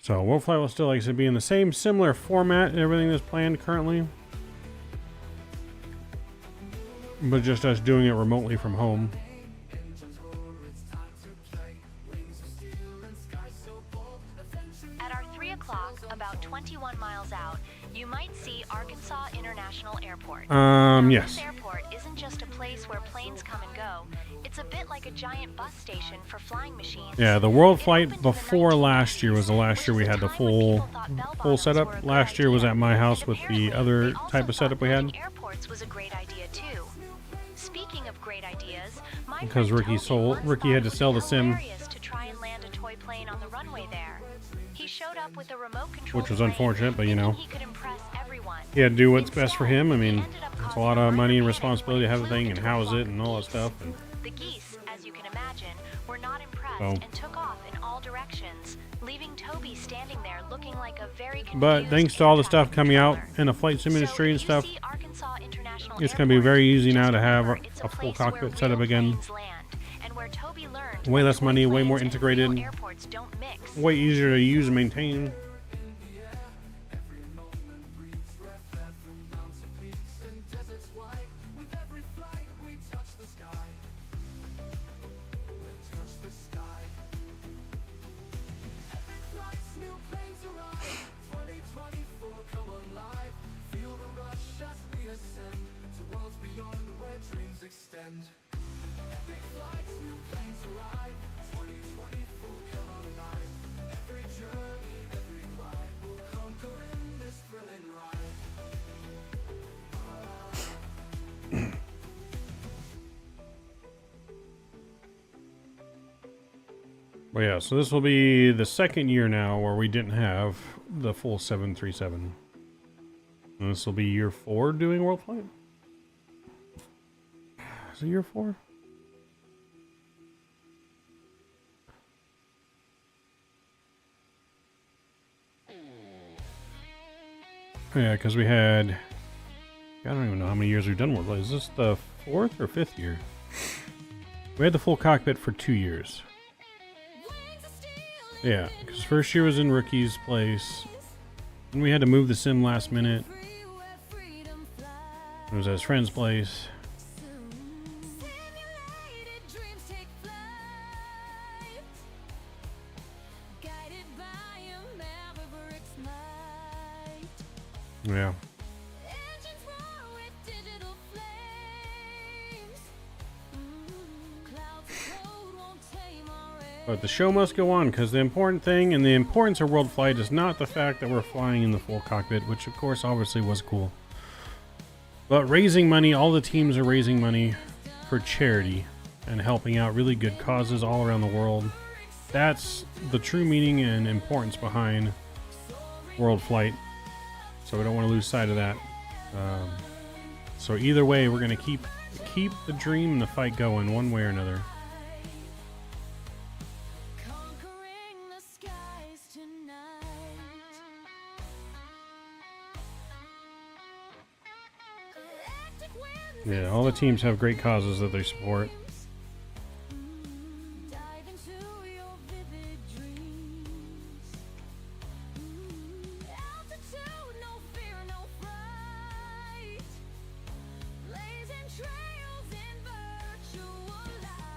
So World Flight will still, like I said, be in the same similar format and everything that's planned currently. But just us doing it remotely from home. At our 3 o'clock, about 21 miles out, you might see Arkansas International Airport. Yes. This airport isn't just a place where planes come and go. It's a bit like a giant bus station for flying machines. Yeah, the World Flight before last year was the last year we had the full setup. Last year was at my house with the other type of setup we had. Airports was a great idea too. Speaking of great ideas, Because Ricky had to sell the sim, to try and land a toy plane on the runway there. He showed up with a remote control, which was unfortunate, but you know, he could impress everyone. he had to do what's best for him. I mean, it's a lot of money and responsibility to have the thing and house it and all that stuff. And the geese, as you can imagine, were not impressed and took off in all directions, leaving Toby standing there looking like a very confused... But thanks to all the stuff coming out in the flight sim industry and stuff, it's going to be very easy now to have a full cockpit setup again. Way less money, way more integrated, way easier to use and maintain. Well, yeah, so this will be the second year now where we didn't have the full 737. And this will be year 4 doing World Flight? Is it year 4? Yeah, because we had, I don't even know how many years we've done World Flight. Is this the 4th or 5th year? We had the full cockpit for 2 years. Yeah, because first year was in Rookie's place. And we had to move the sim last minute. It was at his friend's place. Yeah. But the show must go on, because the important thing and the importance of World Flight is not the fact that we're flying in the full cockpit, which of course obviously was cool. But raising money, all the teams are raising money for charity and helping out really good causes all around the world. That's the true meaning and importance behind World Flight. So we don't want to lose sight of that. So either way, we're going to keep the dream and the fight going one way or another. Yeah, all the teams have great causes that they support.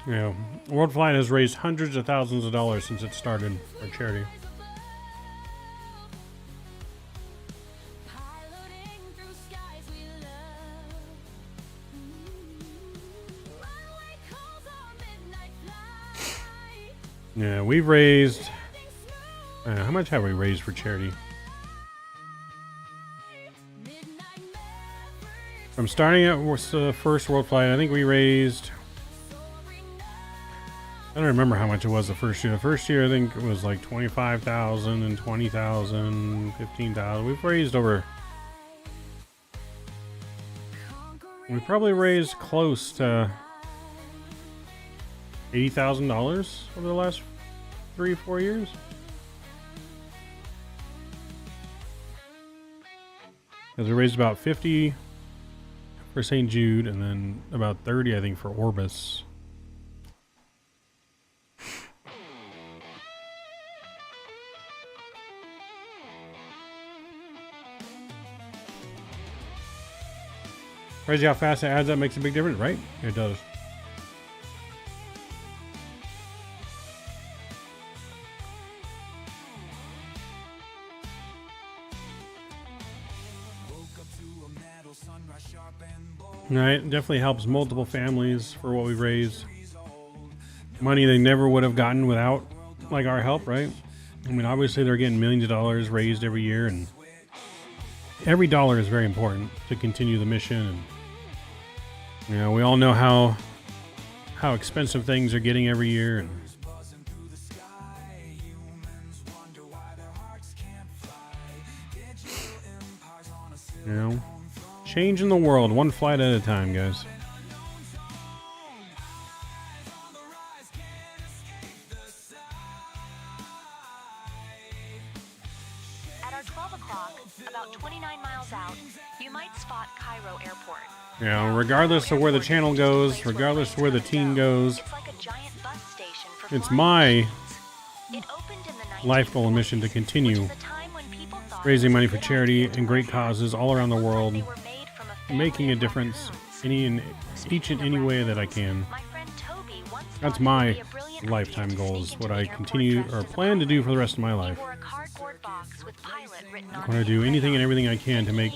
Yeah, World Flight has raised hundreds of thousands of dollars since it started for charity. Yeah, we've raised... how much have we raised for charity? From starting at the first World Flight, I think we raised... I don't remember how much it was the first year. The first year, I think it was like 25,000 and 20,000, 15,000. We've raised over... We probably raised close to $80,000 over the last 3-4 years. Because we raised about 50 for St. Jude and then about 30, I think, for Orbx. Crazy how fast it adds up, makes a big difference, right? It does. Right, definitely helps multiple families for what we've raised. Money they never would have gotten without, like, our help, right? I mean, obviously they're getting millions of dollars raised every year, and every dollar is very important to continue the mission. And you know, we all know how expensive things are getting every year, and you know, changing the world one flight at a time, guys. At our 12 o'clock, about 29 miles out, you might spot Cairo Airport. You know, regardless of where the channel goes, regardless of where the team goes, it's my life goal and mission to continue raising money for charity and great causes all around the world, making a difference in each and any way that I can. That's my lifetime goals, what I continue or plan to do for the rest of my life. I want to do anything and everything I can to make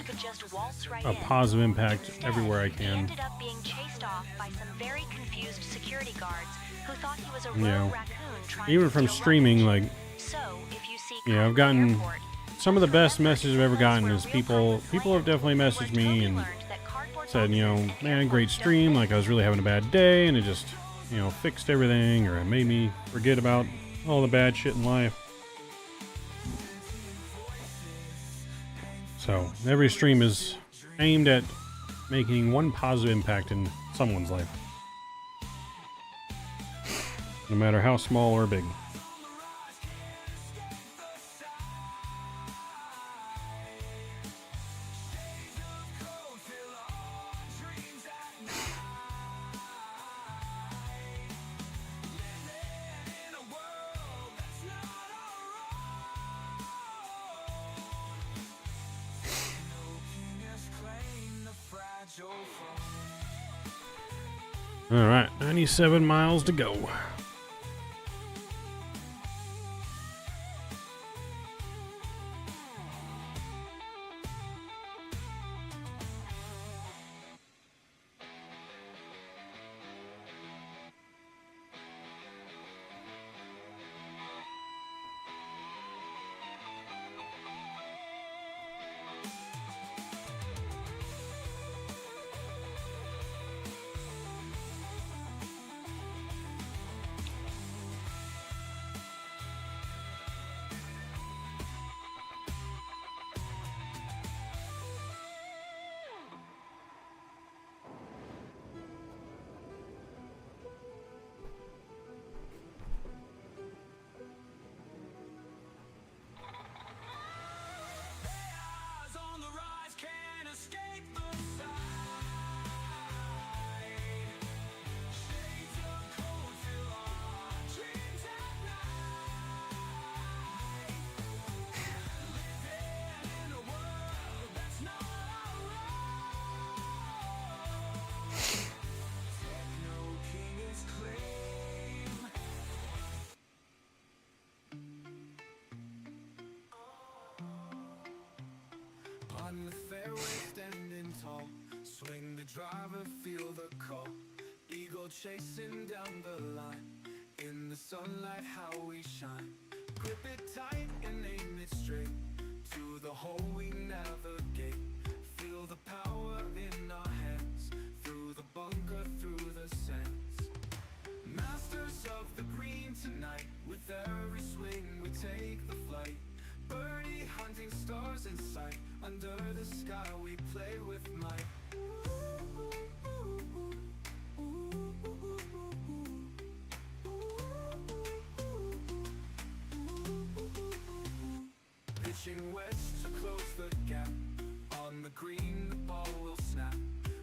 a positive impact everywhere I can. You know, even from streaming, like, yeah, I've gotten some of the best messages I've ever gotten is people have definitely messaged me and said, you know, man, great stream, like I was really having a bad day and it just, you know, fixed everything, or it made me forget about all the bad shit in life. So every stream is aimed at making one positive impact in someone's life, no matter how small or big. All right, 97 miles to go. On the fairway standing tall, swing the driver, feel the call. Eagle chasing down the line, in the sunlight how we shine. Grip it tight and aim it straight, to the hole we navigate. Feel the power in our hands, through the bunker, through the sands. Masters of the green tonight, with every swing we take the flight. Birdie hunting stars in sight, under the sky we play with might. Pitching wedge to close the gap, on the green the ball will snap.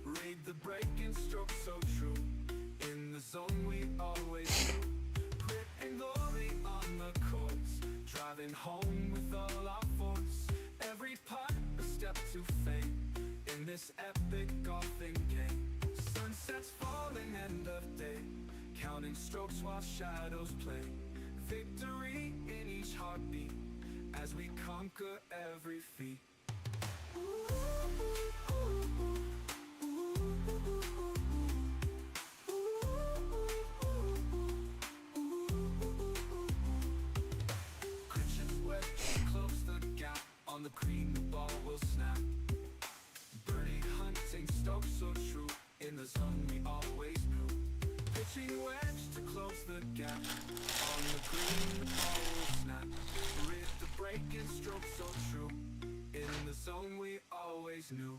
Raid the breaking stroke so true, in the zone we always do. Grit and glory on the course, driving home with all our force. Every putt a step to fame, in this epic golfing game. Sunsets falling, end of day, counting strokes while shadows play. Victory in each heartbeat, as we conquer every feat. On the green the ball will snap. Birdie hunting stokes so true, in the zone we always knew. Pitching wedge to close the gap, on the green the ball will snap. Rid the breaking stroke so true, in the zone we always knew.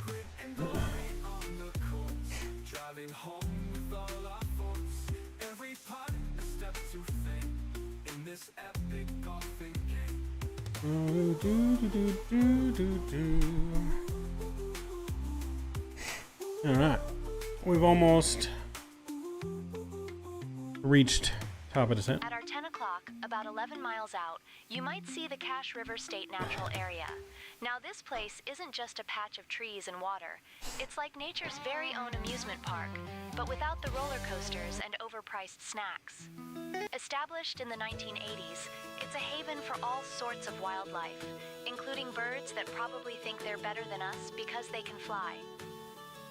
Grit and glory on the course, driving home with all our force. Every putt a step to fame, in this epic golfing game. Alright, we've almost reached top of descent. At our 10 o'clock, about 11 miles out, you might see the Cache River State Natural Area. Now this place isn't just a patch of trees and water. It's like nature's very own amusement park, but without the roller coasters and overpriced snacks. Established in the 1980s, it's a haven for all sorts of wildlife, including birds that probably think they're better than us because they can fly.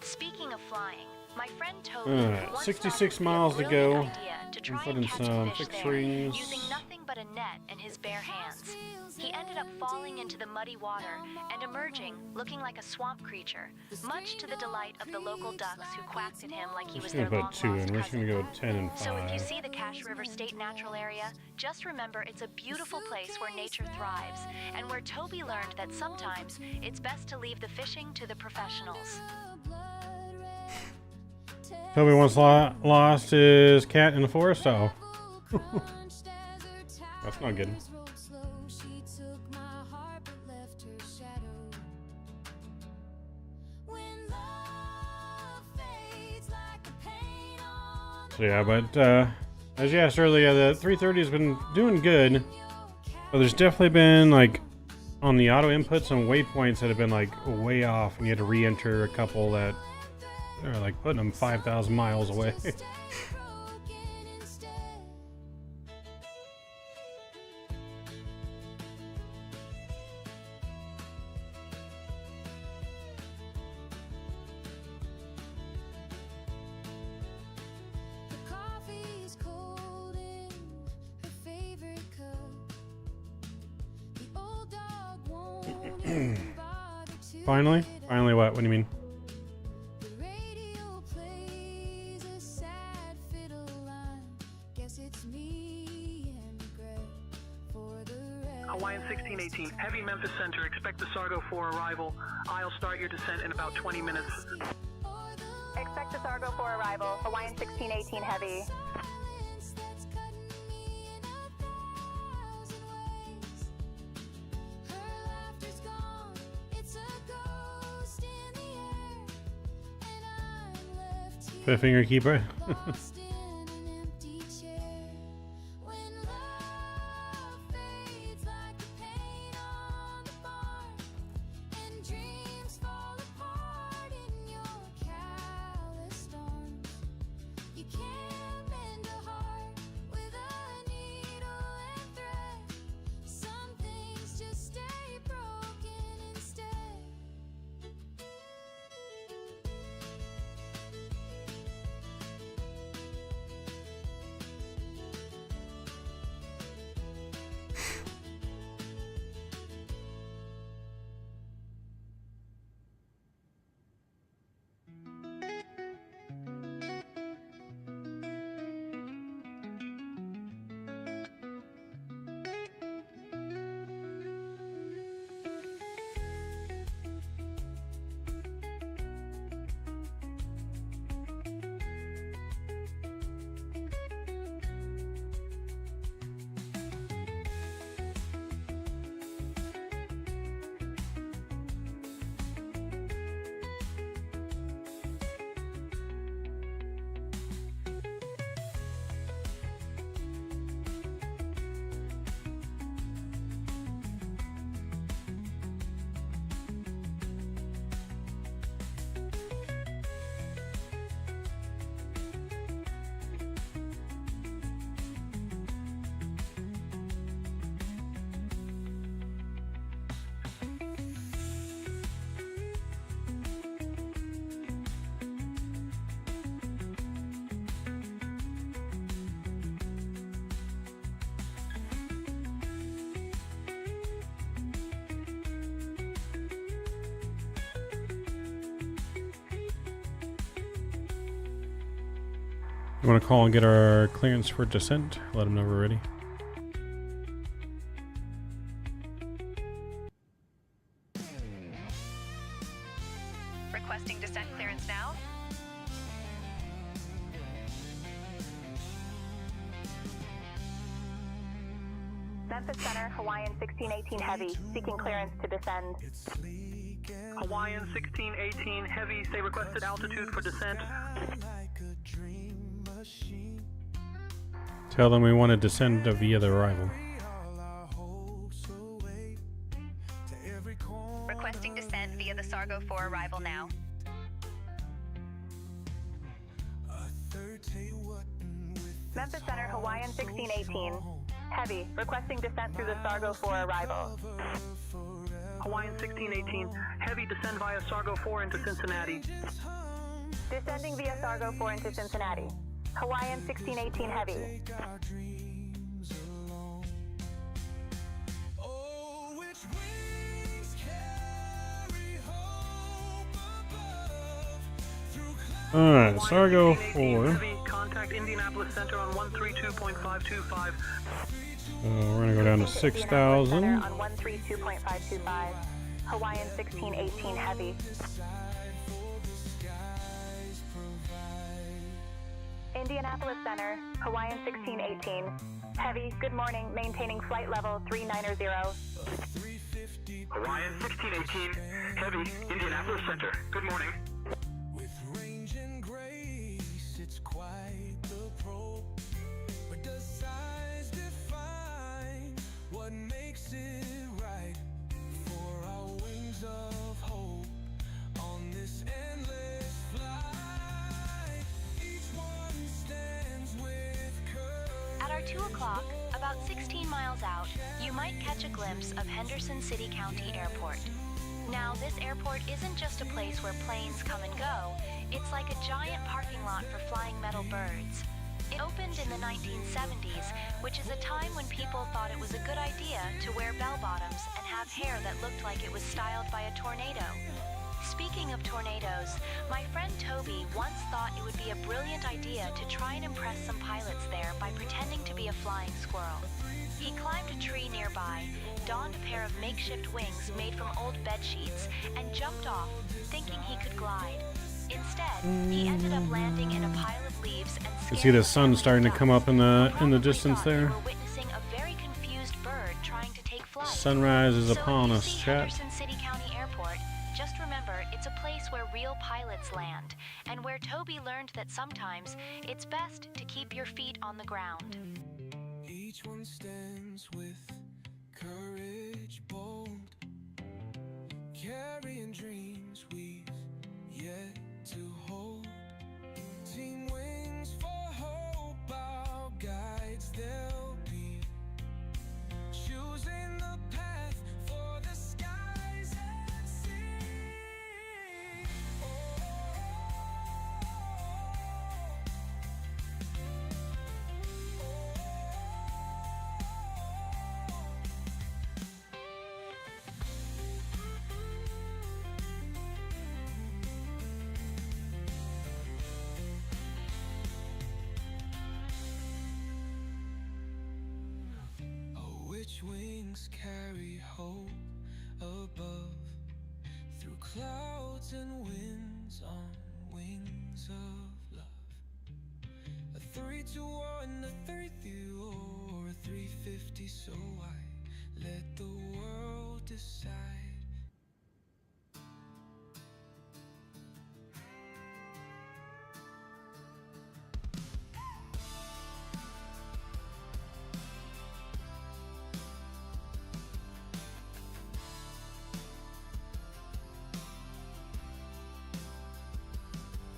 Speaking of flying, my friend Toby once 66 thought miles to go. idea to try Put and in catch some a fish fixed there rings. using nothing but a net and his bare hands. He ended up falling into the muddy water and emerging looking like a swamp creature, much to the delight of the local ducks who quacked at him like he was I'm their just gonna long put 2 in. lost We're just gonna cousin. go 10 and 5. So if you see the Cache River State Natural Area, just remember it's a beautiful place where nature thrives and where Toby learned that sometimes it's best to leave the fishing to the professionals. Toby once lost his cat in the forest. Oh, that's not good. So yeah, but as you asked earlier, the 330 has been doing good, but there's definitely been like on the auto inputs, some waypoints that have been like way off, and you had to re-enter a couple that are like putting them 5,000 miles away. Finally? Finally what? What do you mean? Hawaiian 1618, Heavy Memphis Center, expect the Sargo 4 arrival. I'll start your descent in about 20 minutes. Expect the Sargo 4 arrival. Hawaiian 1618 Heavy. Put a finger keeper. You want to call and get our clearance for descent? Let them know we're ready. Requesting descent clearance now. Memphis Center, Hawaiian 1618 Heavy, seeking clearance to descend. Hawaiian 1618 Heavy, say requested altitude for descent. Tell them we want to descend via the arrival. Requesting descent via the Sargo 4 arrival now. Memphis Center, Hawaiian 1618 Heavy, requesting descent through the Sargo 4 arrival. Hawaiian 1618 Heavy, descend via Sargo 4 into Cincinnati. Descending via Sargo 4 into Cincinnati. Hawaiian 1618 Heavy. Alright, Sargo 4. Contact Indianapolis Center on 132.525. We're gonna go down to 6,000. On 132.525. Hawaiian 1618 Heavy. Indianapolis Center, Hawaiian 1618 Heavy. Good morning. Maintaining flight level 390. Hawaiian 1618 Heavy, Indianapolis Center. Good morning. With range and grace, it's quite the pro. But does size define what makes it right 2 o'clock, about 16 miles out, you might catch a glimpse of Henderson City County Airport. Now, this airport isn't just a place where planes come and go, it's like a giant parking lot for flying metal birds. It opened in the 1970s, which is a time when people thought it was a good idea to wear bell-bottoms and have hair that looked like it was styled by a tornado. Speaking of tornadoes, my friend Toby once thought it would be a brilliant idea to try and impress some pilots there by pretending to be a flying squirrel. He climbed a tree nearby, donned a pair of makeshift wings made from old bed sheets, and jumped off, thinking he could glide. Instead, he ended up landing in a pile of leaves and You see the sun starting to come up in the distance there. witnessing a very confused bird trying to take flight. Sunrise is So upon when you us, see chat. Henderson City County Airport, just remember it's a place where real pilots land, and where Toby learned that sometimes it's best to keep your feet on the ground. Each one stands with courage bold, carrying dreams we've yet to hold. Team wings for hope, our guides they'll be, choosing the path for the skies and sea. Which wings carry hope above, through clouds and winds on wings of love. A 321, a 33, or a 350, so I let the world decide.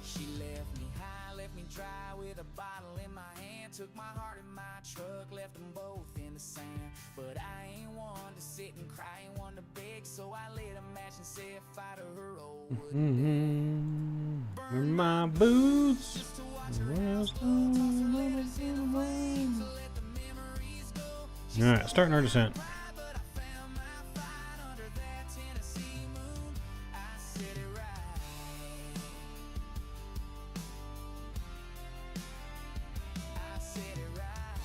She left me high, left me dry with a bottle in my hand. Took my heart in my truck, left them both in the sand. But I ain't one to sit and cry, ain't one to beg, so I lit a match and set fire to her old wooden bed. With my boots. Just to watch her house glow, toss her letters in the flames, so let the memories go. All right, starting our descent. But I found my fight under that Tennessee moon. I said it right. I said it right.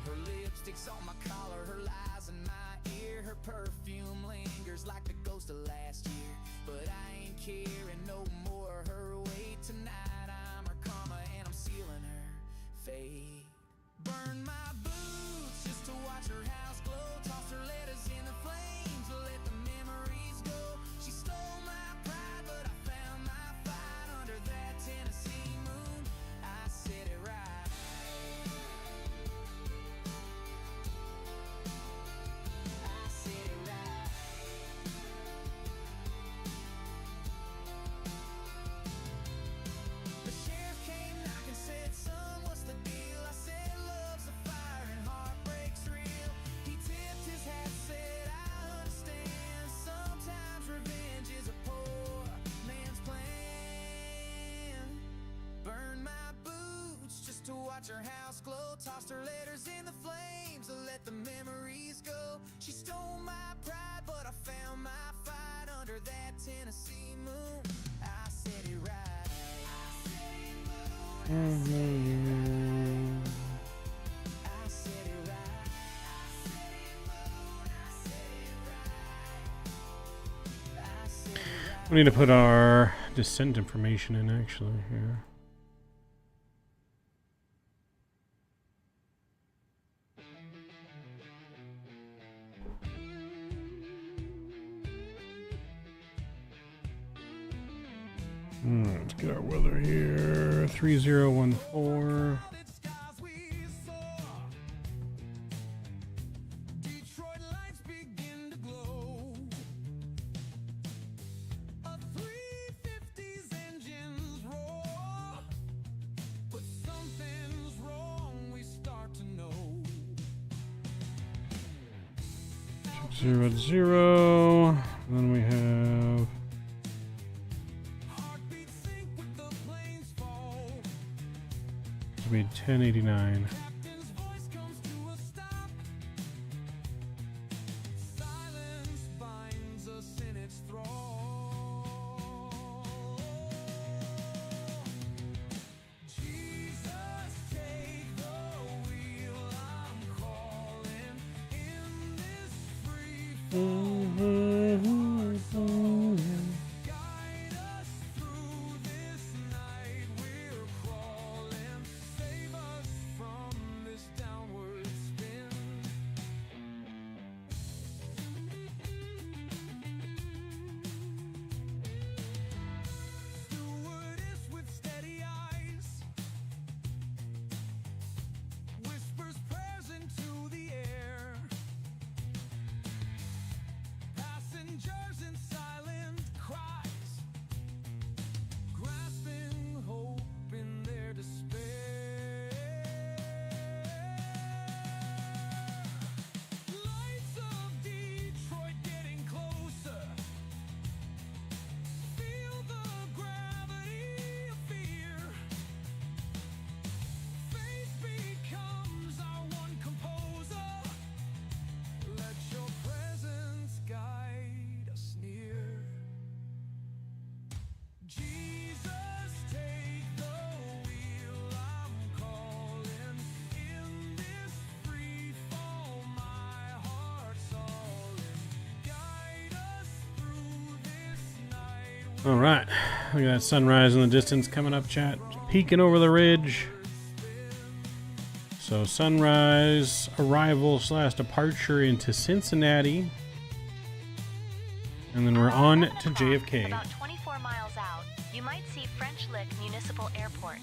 Her lipstick's on my collar, her lies in my ear. Her perfume lingers like the ghost of last year. But I ain't caring no more her way tonight. I'm her karma and I'm sealing her fate. Burn my boots just to watch her house glow. Toss her letters in the flames, let the memories go. She stole my pride, but I found my fight under that Tennessee moon. I said it right. I said it right. The sheriff came knocking, said, son, what's the deal? I said, love's a fire and heartbreak's real. He tipped his hat, said, I understand. Sometimes revenge is a poor man's plan. Burn my boots just to watch her house glow. Tossed her letters in the flames to let the memories go. She stole my pride, but I found my fight under that Tennessee moon. I said it right. I said it right. I said it right. We need to put our descent information in actually here. Let's get our weather here. 3014. Detroit lights begin to glow. A 350's engines roar. 0 at 0. Then we have made 1089. All right, look at that sunrise in the distance coming up, chat. Peeking over the ridge. So sunrise, arrival / departure into Cincinnati. And then we're on to JFK. About 24 miles out, you might see French Lick Municipal Airport.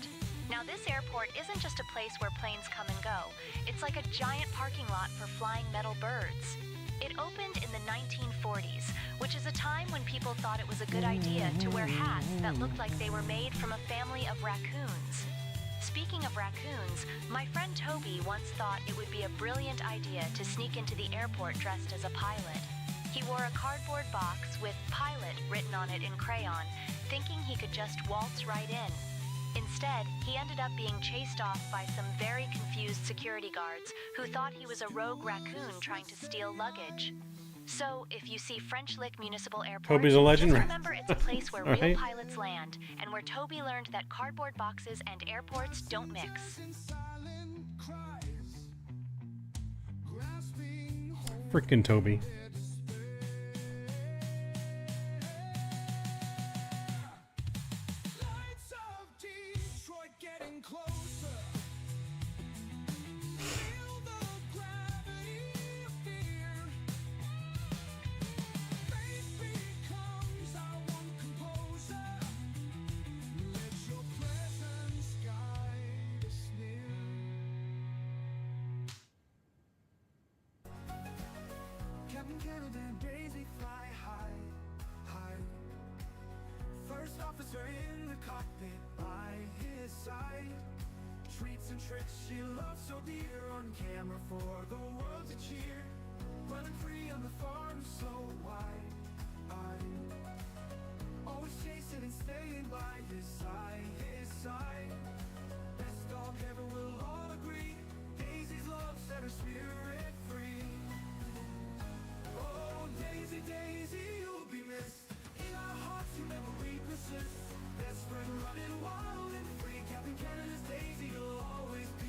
Now this airport isn't just a place where planes come and go. It's like a giant parking lot for flying metal birds. It opened in the 1940s, which is a time when people thought it was a good idea to wear hats that looked like they were made from a family of raccoons. Speaking of raccoons, my friend Toby once thought it would be a brilliant idea to sneak into the airport dressed as a pilot. He wore a cardboard box with "pilot" written on it in crayon, thinking he could just waltz right in. Instead, he ended up being chased off by some very confused security guards who thought he was a rogue raccoon trying to steal luggage. So, if you see French Lick Municipal Airport, Toby's a legend, just right? remember it's a place where Right. real pilots land, and where Toby learned that cardboard boxes and airports don't mix. Frickin' Toby. She loves so dear on camera for the world to cheer. Running free on the farm so wide. Always chasing and staying by his side. Best dog ever, we'll all agree. Daisy's love set her spirit free. Oh, Daisy, Daisy, you'll be missed. In our hearts you memory persists. Desperate, running wild and free. Captain Canada's Daisy, you'll always be.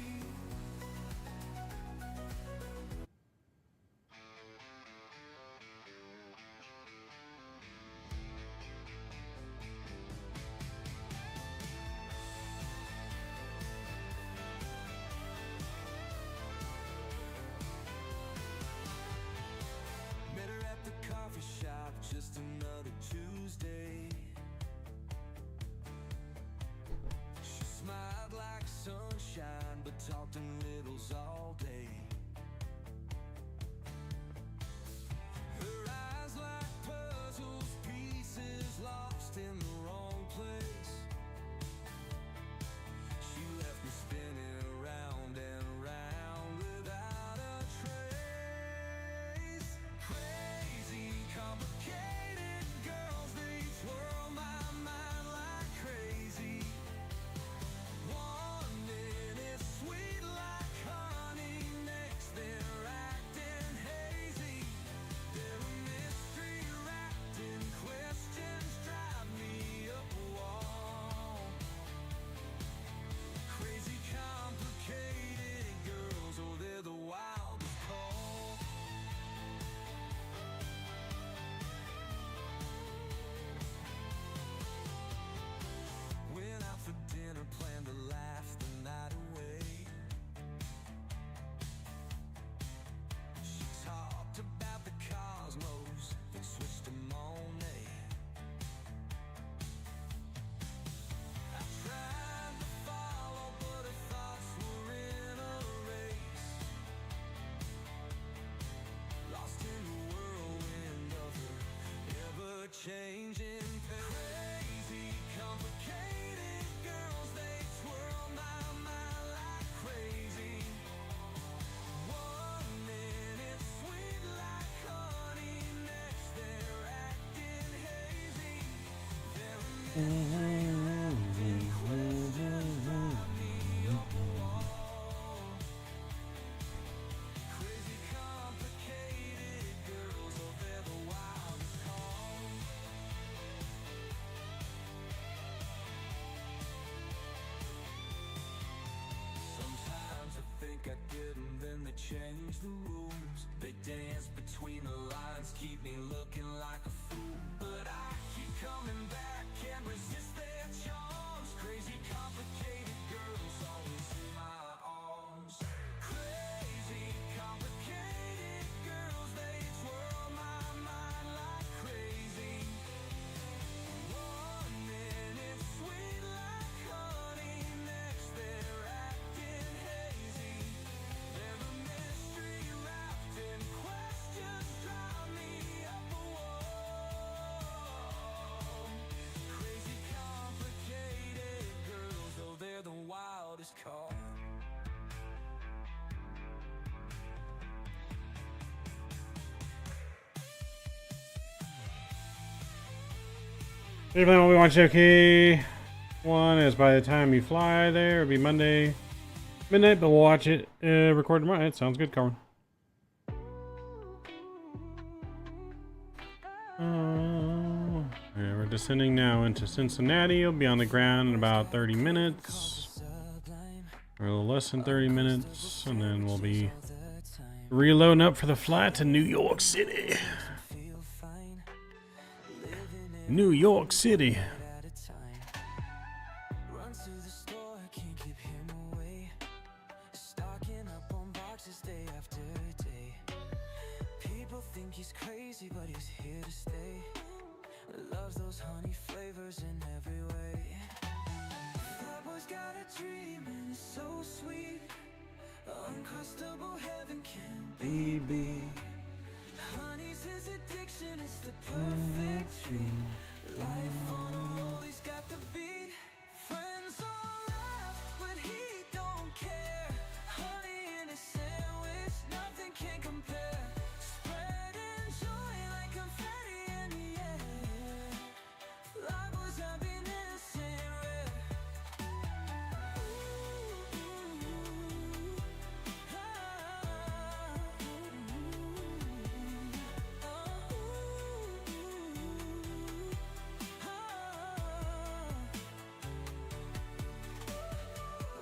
Sometimes I think I get them, then they change the rules. They dance between the lines, keep me looking like a fool. But I keep coming back, can't resist their charms. Crazy, complicated girls always in my arms. Crazy, complicated girls, they twirl my mind like crazy. One minute sweet like honey, next they're acting hazy. They're a mystery wrapped in questions, drive me up a wall. Crazy, complicated girls, oh, they're the wildest call. Hey, everyone, we watch okay. One is by the time you fly there, it'll be Monday midnight, but we'll watch it record tomorrow. It sounds good, Carmen. Yeah, we're descending now into Cincinnati. You'll be on the ground in about 30 minutes. Or a little less than 30 minutes. And then we'll be reloading up for the flight to New York City. New York City. Run to the store, can't keep him away. Stocking up on boxes day after day. People think he's crazy, but he's here to stay. Loves those honey flavors in every way. That boy's got a dream and it's so sweet. Uncrustable heaven can be. Honey's his addiction, it's the perfect dream. Life on a roll, he's got the beat. Friends all laugh, but he don't care. Honey in a sandwich, nothing can compare. Spreading joy like confetti in the air. Life was happiness in red.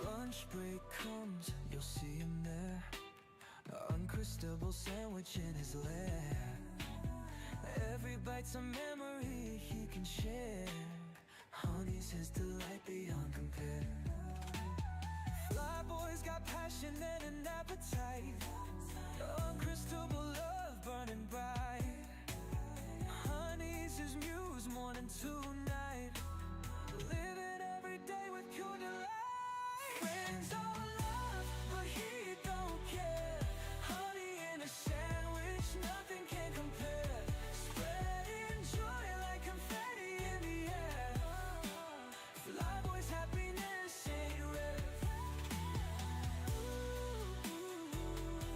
Lunch break comes, you'll see him there. Uncrustable sandwich in his lair. Every bite's a memory he can share. Honey's his delight beyond compare. Fly boy's got passion and an appetite. Uncrustable love burning bright. Honey's his muse, morning to night. Living every day with pure delight. Friends all love, but he don't care. Honey in a sandwich, nothing can compare. Spreading joy like confetti in the air. Fly boy's happiness ain't rare.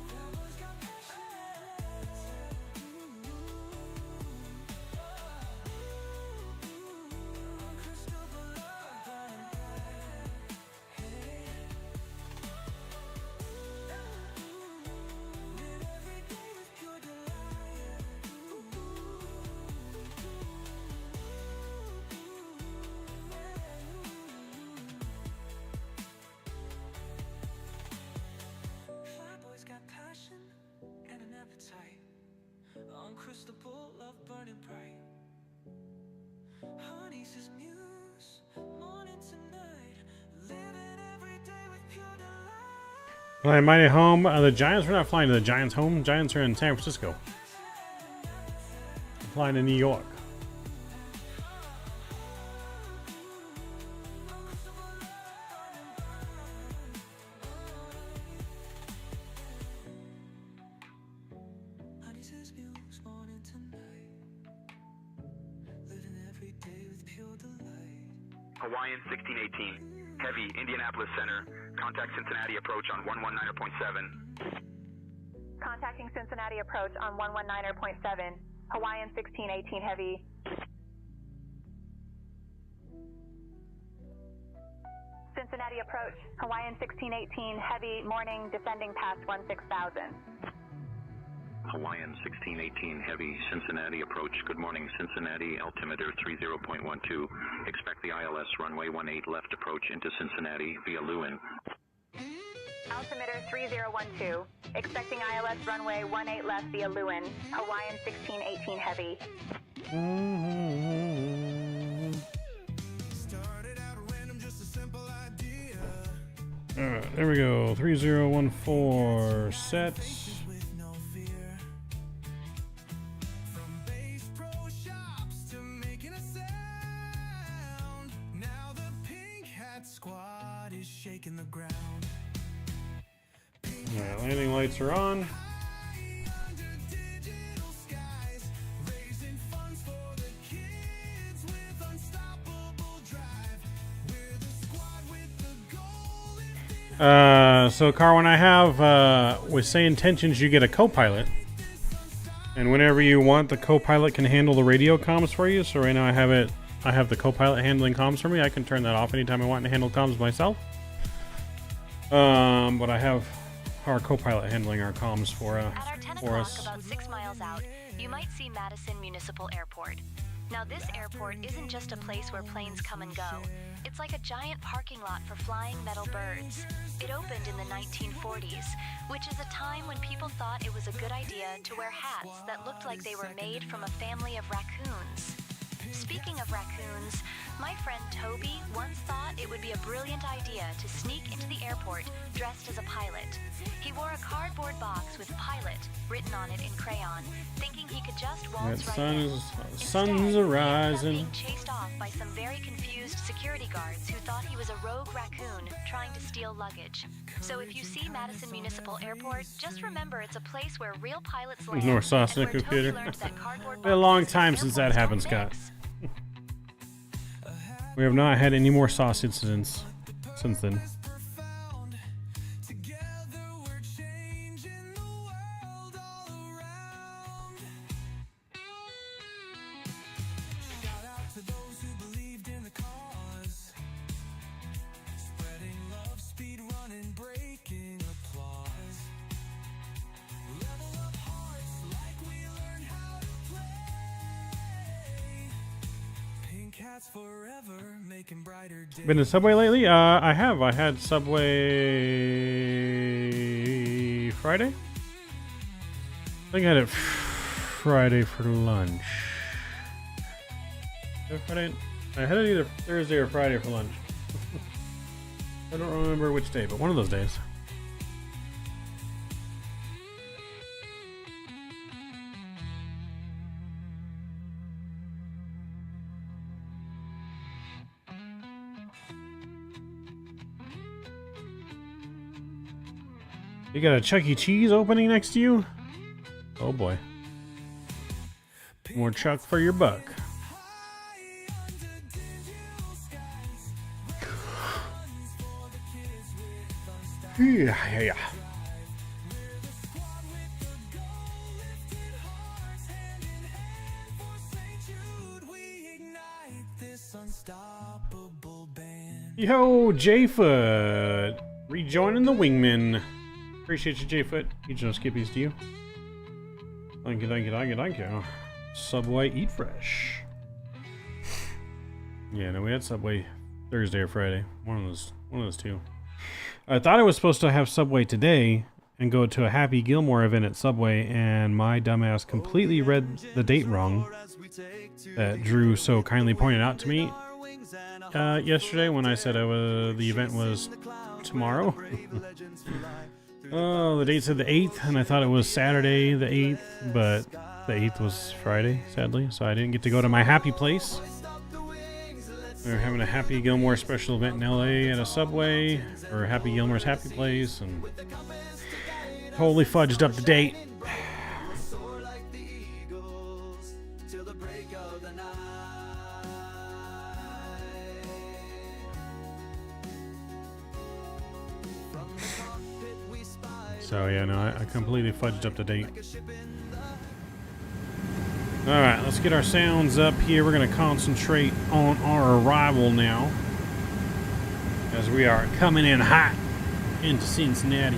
That boy's got uncrustable love burning bright. Live every day with pure delight. Fly boy's got passion and an appetite. Uncrustable love burning bright. Honey's his muse, morning to night. Living every day with pure delight. Flying mighty home. The Giants, we're not flying to the Giants home. Giants are in San Francisco. We're flying to New York. Honey's his muse, morning to night. Living every day with pure delight. Hawaiian 1618, heavy, Indianapolis Center. Contact Cincinnati approach on 119.7. Contacting Cincinnati approach on 119.7. Hawaiian 1618 Heavy. Cincinnati approach, Hawaiian 1618, heavy, morning, descending past 16,000. Hawaiian 1618 Heavy, Cincinnati approach. Good morning, Cincinnati, altimeter 30.12. Expect the ILS runway 18 left approach into Cincinnati via Lewin. Altimeter 3012, expecting ILS runway 18 left via Lewin, Hawaiian 1618 Heavy. Alright, there we go. 3014 set. Alright, landing lights are on. So Car, when I have with Say Intentions, you get a co-pilot, and whenever you want, the co-pilot can handle the radio comms for you. So right now I have the co-pilot handling comms for me. I can turn that off anytime I want to handle comms myself. But I have our co-pilot handling our comms for At our 10 o'clock, us. about 6 miles out, you might see Madison Municipal Airport. Now, this airport isn't just a place where planes come and go. It's like a giant parking lot for flying metal birds. It opened in the 1940s, which is a time when people thought it was a good idea to wear hats that looked like they were made from a family of raccoons. Speaking of raccoons, my friend Toby once thought it would be a brilliant idea to sneak into the airport dressed as a pilot. He wore a cardboard box with "pilot" written on it in crayon, thinking he could just waltz right in. Sun's Instead, rising. he ended up being chased off by some very confused security guards who thought he was a rogue raccoon trying to steal luggage. So if you see Madison Municipal Airport, just remember it's a place where real pilots land. North Sauce and in the where Toby computer. learned that cardboard Been a long boxes time in since that airports happened, aren't Scott. eggs. We have not had any more sauce incidents since then. Been to Subway lately? I have. I had Subway Friday. I think I had it Friday for lunch. Friday? I had it either Thursday or Friday for lunch. I don't remember which day, but one of those days. You got a Chuck E. Cheese opening next to you? Oh boy. More Chuck for your buck. Yeah. Yo, J-Foot! Rejoining the Wingman. Appreciate you, J-Foot. Each of skippies to you. Thank you. Subway Eat Fresh. Yeah, no, we had Subway Thursday or Friday. One of those two. I thought I was supposed to have Subway today and go to a Happy Gilmore event at Subway, and my dumbass completely read the date wrong that Drew so kindly pointed out to me yesterday when I said the event was tomorrow. Oh, the date said the 8th, and I thought it was Saturday the 8th, but the 8th was Friday, sadly, so I didn't get to go to my happy place. We were having a Happy Gilmore special event in LA at a Subway, or Happy Gilmore's Happy Place, and totally fudged up the date. So yeah, no, I completely fudged up the date. Alright, let's get our sounds up here. We're going to concentrate on our arrival now. as we are coming in hot into Cincinnati.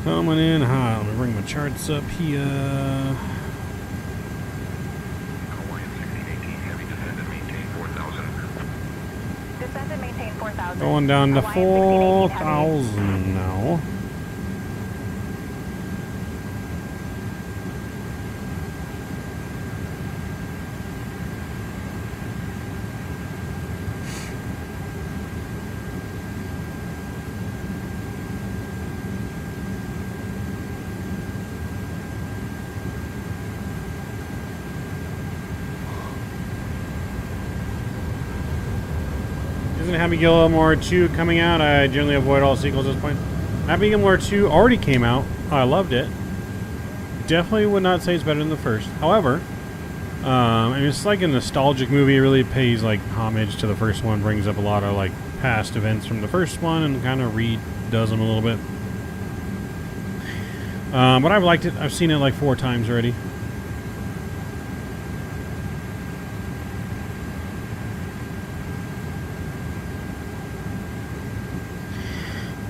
Coming in hot. Let me bring my charts up here. Hawaiian 1618 heavy descend and maintain 4,000. Descend and maintain 4,000. Going down to Hawaiian 1618 heavy. 4,000 now. Isn't Happy Gilmore 2 coming out? I generally avoid all sequels at this point. Happy Gilmore 2 already came out. I loved it. Definitely would not say it's better than the first. However, I mean, it's like a nostalgic movie. It really pays like homage to the first one, brings up a lot of like past events from the first one and kind of redoes them a little bit. But I've liked it. I've seen it like 4 times already.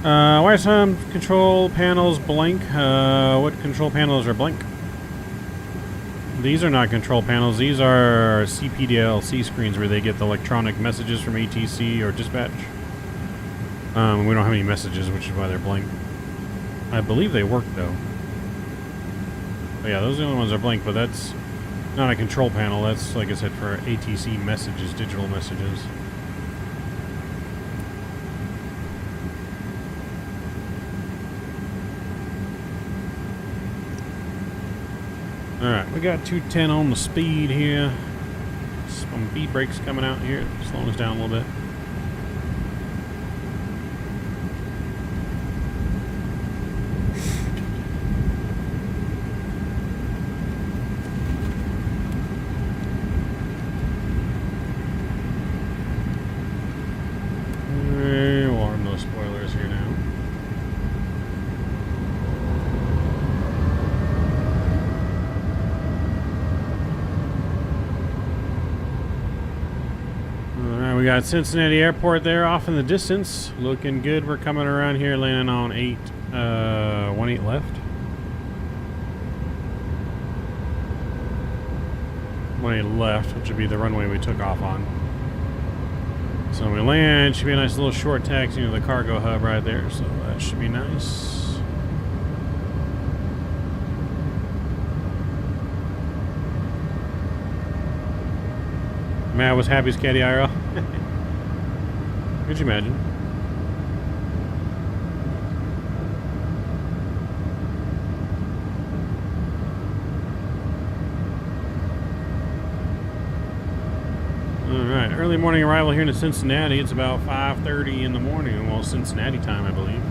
Why are some control panels blank? What control panels are blank? These are not control panels. These are CPDLC screens where they get the electronic messages from ATC or dispatch. We don't have any messages, which is why they're blank. I believe they work though. But yeah, those are the only ones that are blank, but that's not a control panel. That's, like I said, for ATC messages, digital messages. Alright, we got 210 on the speed here. Some bead brakes coming out here, slowing us down a little bit. We'll arm those spoilers here now. We got Cincinnati Airport there off in the distance. Looking good. We're coming around here, landing on 18 left. 18 left, which would be the runway we took off on. So when we land, should be a nice little short taxi to the cargo hub right there. So that should be nice. Matt was happy as Caddy IRL. Could you imagine? Alright, early morning arrival here in Cincinnati. It's about 5:30 in the morning. Well, Cincinnati time, I believe.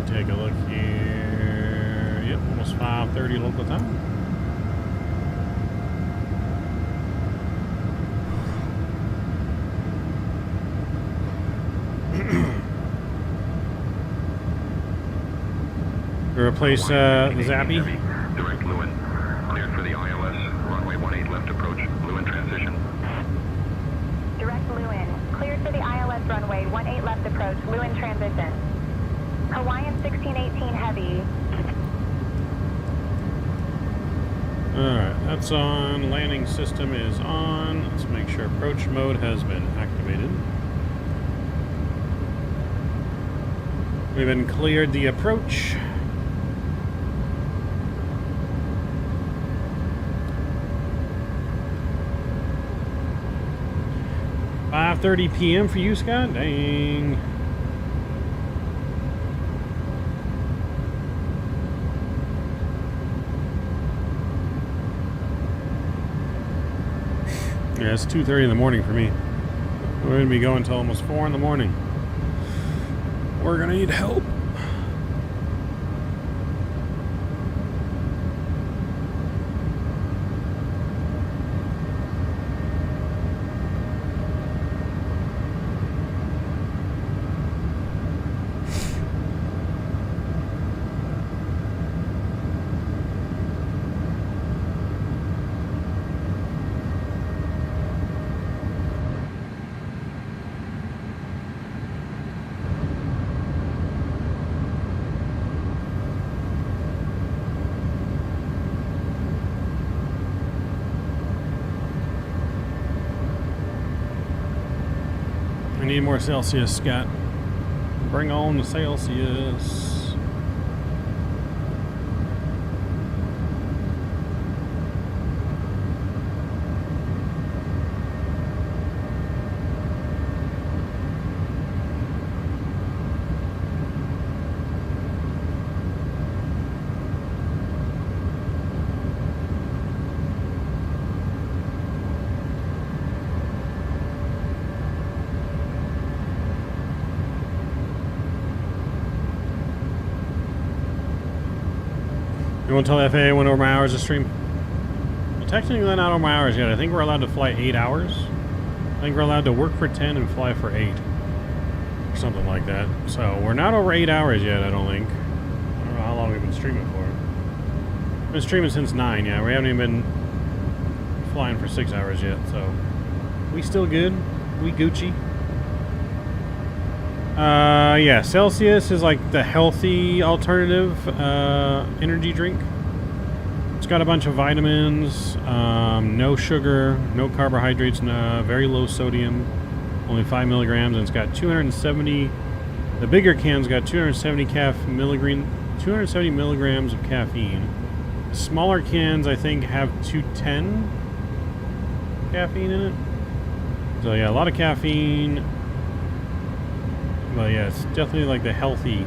Take a look here. Yep, almost 5:30 local time. Replace Zappy. Direct Lewin. Cleared for the ILS. Runway 18 left approach. Lewin transition. Direct Lewin. Cleared for the ILS runway 18 left approach. Lewin transition. Hawaiian 1618 heavy. Alright, that's on. Landing system is on. Let's make sure approach mode has been activated. We've been cleared the approach. .30 p.m. for you, Scott? Dang. Yeah, it's 2:30 in the morning for me. We're going to be going until almost 4 in the morning. We're going to need help. need more Celsius, Scott. Bring on the Celsius. You want to tell the FAA I went over my hours of stream? Well, technically not over my hours yet. I think we're allowed to fly 8 hours. I think we're allowed to work for 10 and fly for 8. Or something like that. So we're not over 8 hours yet, I don't think. I don't know how long we've been streaming for. We've been streaming since 9, yeah. We haven't even been flying for 6 hours yet, so we still good. We Gucci. Yeah, Celsius is like the healthy alternative energy drink. It's got a bunch of vitamins, no sugar, no carbohydrates, very low sodium, only 5 milligrams, and it's got 270. The bigger can's got 270 milligrams of caffeine. The smaller cans, I think, have 210 caffeine in it. So yeah, a lot of caffeine. But yeah, it's definitely like the healthier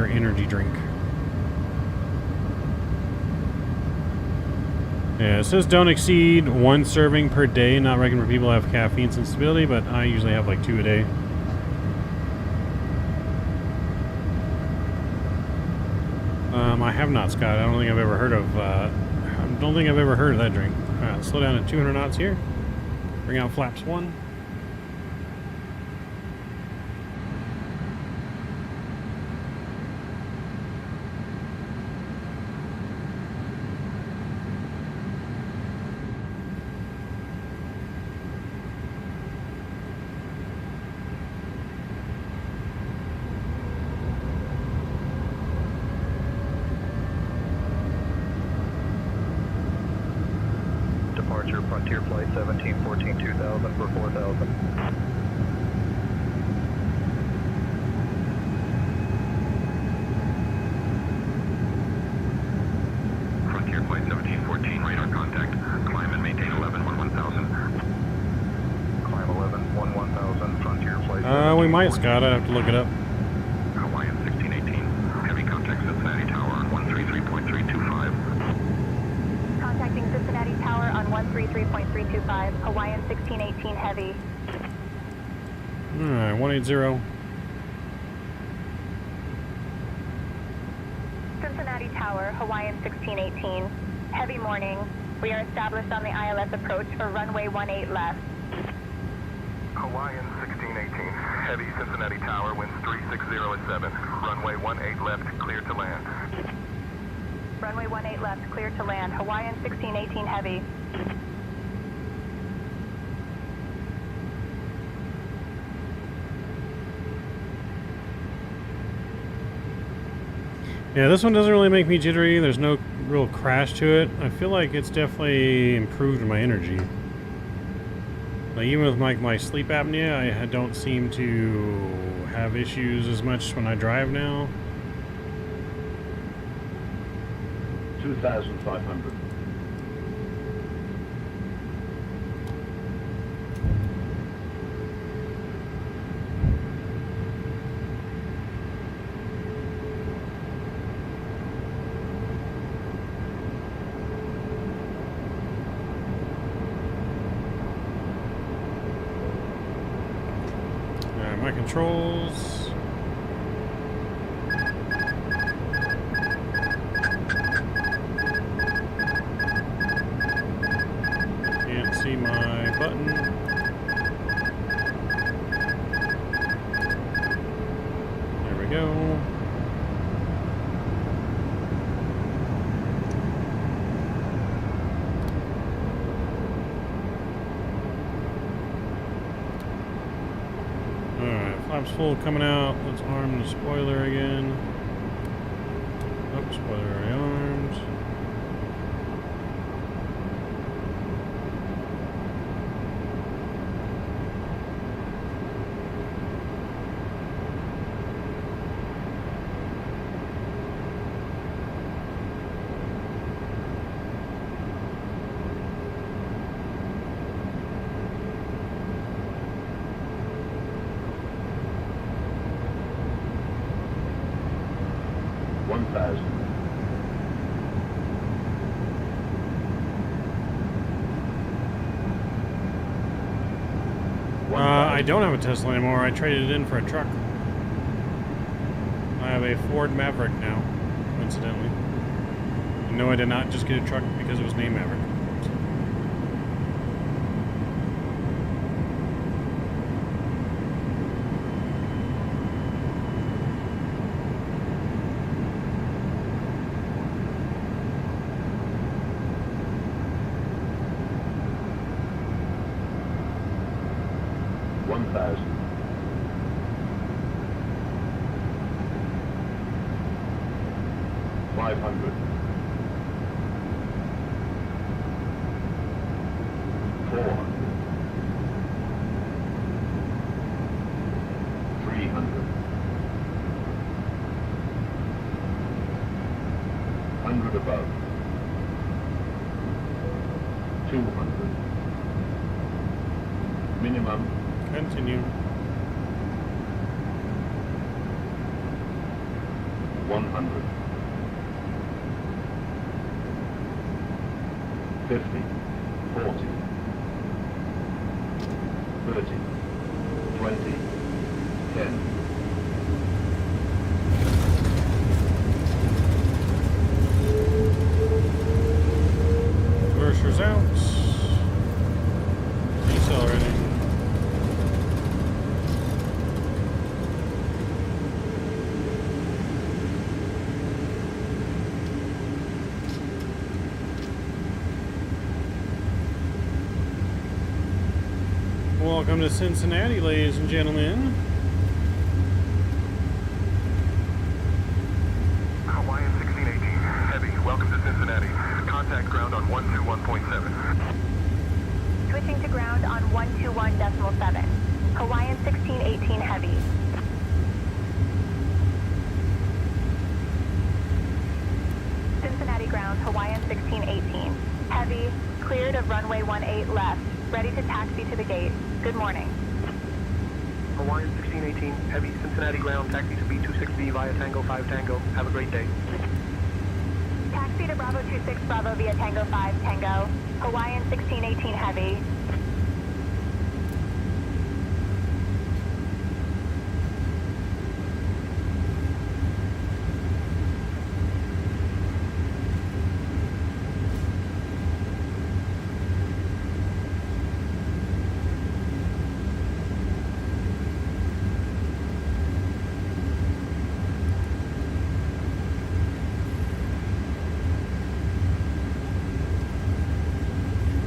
energy drink. Yeah, it says don't exceed 1 serving per day. Not recommended for people who have caffeine sensitivity, but I usually have like 2 a day. I have not, Scott. I don't think I've ever heard of. I don't think I've ever heard of that drink. All right, let's slow down to 200 knots here. Bring out flaps 1. Frontier Flight 1714 2000 for 4000. Frontier Flight 1714, radar contact. Climb and maintain 11 1000. Climb 11 1000. Frontier Flight. We might, Scott. I have to look it up. Hawaiian 1618, heavy contact Cincinnati Tower on 133.325. Contacting Cincinnati Tower on 133.325, Hawaiian 1618 heavy. Alright, 180. Cincinnati Tower, Hawaiian 1618, heavy morning. We are established on the ILS approach for runway 18 left. Hawaiian 1618, heavy Cincinnati Tower, winds 360 at 7. Runway 18 left, clear to land. Runway 18 left, clear to land. Hawaiian 1618 heavy. Yeah, this one doesn't really make me jittery. There's no real crash to it. I feel like it's definitely improved my energy. Like even with my sleep apnea, I don't seem to have issues as much when I drive now. 2,500. Alright, my controls. See my button. There we go. Alright, flaps full coming out. Let's arm the spoiler again. Oh, spoiler already armed. 1,000. I don't have a Tesla anymore. I traded it in for a truck. I have a Ford Maverick now, incidentally. And no, I did not just get a truck because it was named Maverick. 1,000. 500. 400. 300. 100 above. 200. Minimum. Continue. 100. 50. 40. 30. 20. 10. Reversers out. Decelerating. Welcome to Cincinnati, ladies and gentlemen. Hawaiian 1618, heavy. Welcome to Cincinnati. Contact ground on 121.7. Switching to ground on 121.7. Hawaiian 1618 heavy. Cincinnati ground, Hawaiian 1618. Heavy, cleared of runway 18 left. Ready to taxi to the gate. Good morning. Hawaiian 1618, heavy, Cincinnati ground, taxi to B26B via Tango 5 Tango. Have a great day. Taxi to Bravo 26 Bravo via Tango 5 Tango. Hawaiian 1618 heavy.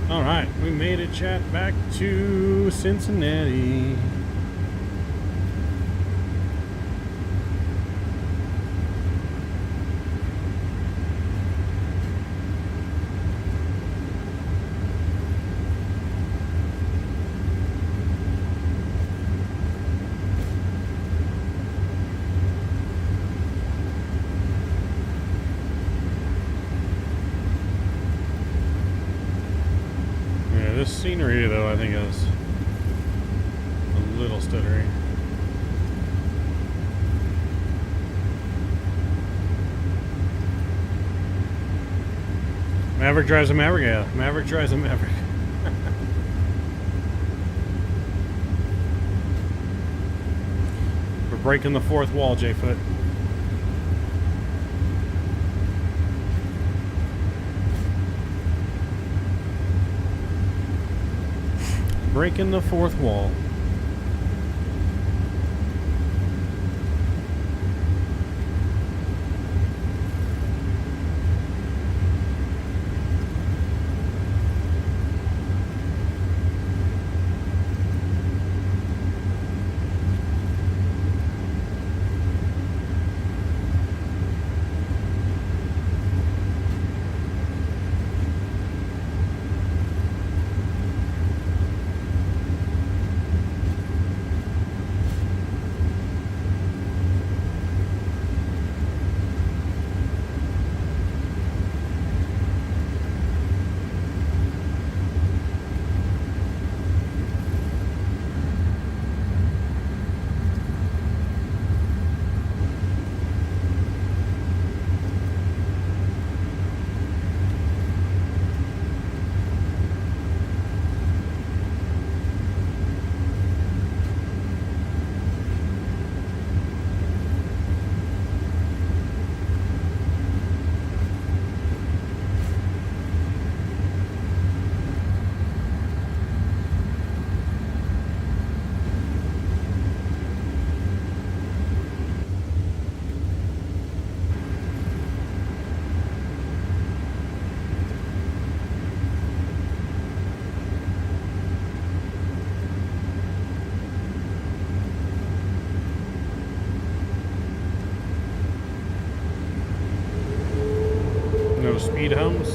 Alright, we made it, chat, back to Cincinnati. This scenery, though, I think is a little stuttery. Maverick drives a Maverick, yeah. Maverick drives a Maverick. We're breaking the fourth wall, J-Foot. Breaking the fourth wall. those speed humps.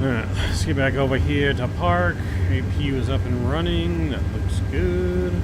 Alright, let's get back over here to park. APU is up and running. That looks good.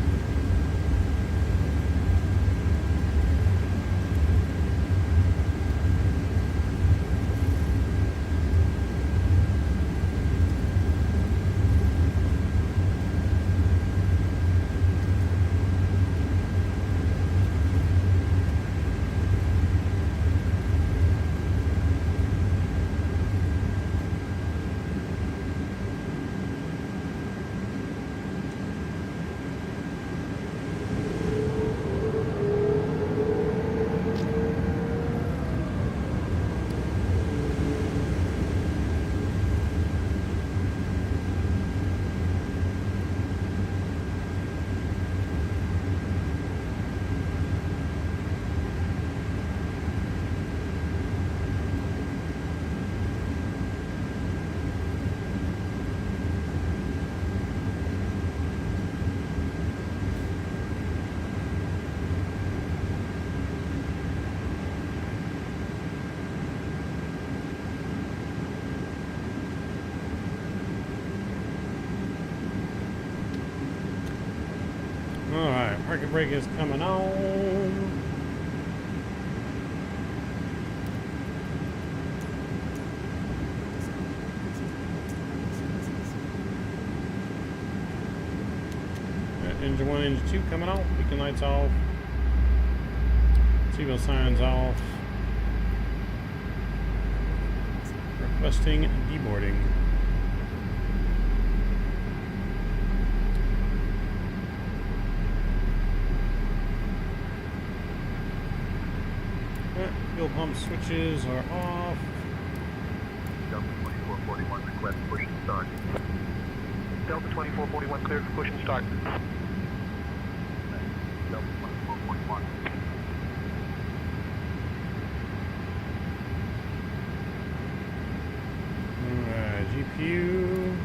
Alright, parking brake is coming on. Got engine 1, engine 2 coming on. Beacon lights off. Seatbelt signs off. Requesting deboarding. Fuel pump switches are off. Delta 2441, request push and start. Delta 2441, cleared for push and start. Delta 2441. Alright, GPU.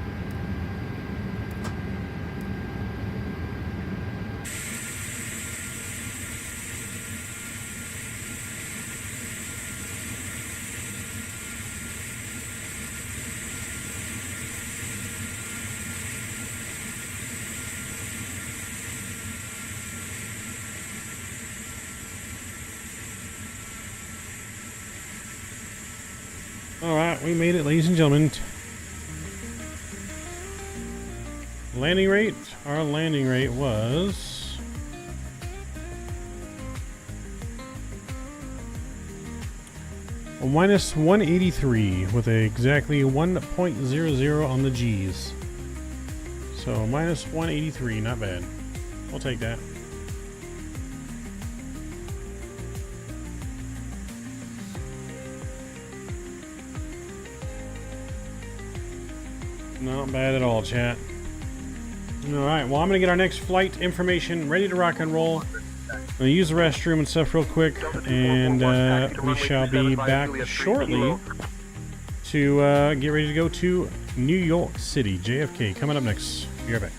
Alright, we made it, ladies and gentlemen. Landing rate? Our landing rate was... a minus 183 with a exactly 1.00 on the G's. So minus 183, not bad. I'll take that. Not bad at all, chat. Alright, well, I'm going to get our next flight information ready to rock and roll. I'm going to use the restroom and stuff real quick, and we shall be back shortly to get ready to go to New York City. JFK coming up next. Be right back.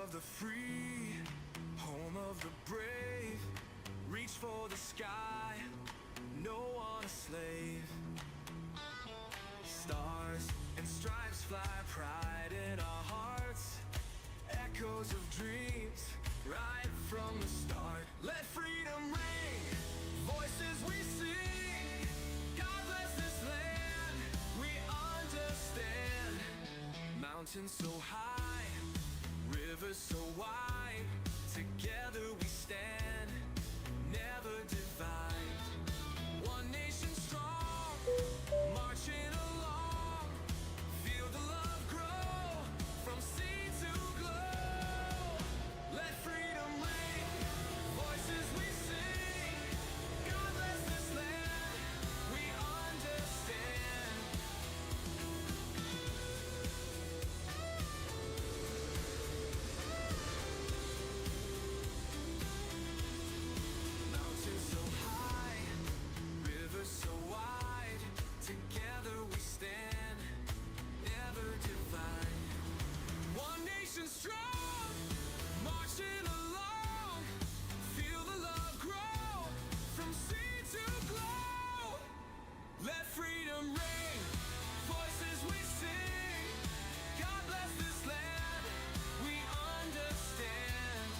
Of the free, home of the brave, reach for the sky, no one a slave. Stars and stripes fly, pride in Mountains so high, rivers so wide, together we stand, never divide. One nation strong, marching along, feel the love grow from sea to glow. Let freedom ring, voices we sing, God bless this land, we understand. Mountains so high, rivers so wide, together we stand, never divide. One nation strong, marching along, feel the love grow from sea to glow. Let freedom ring, voices we sing, God bless this land, we understand.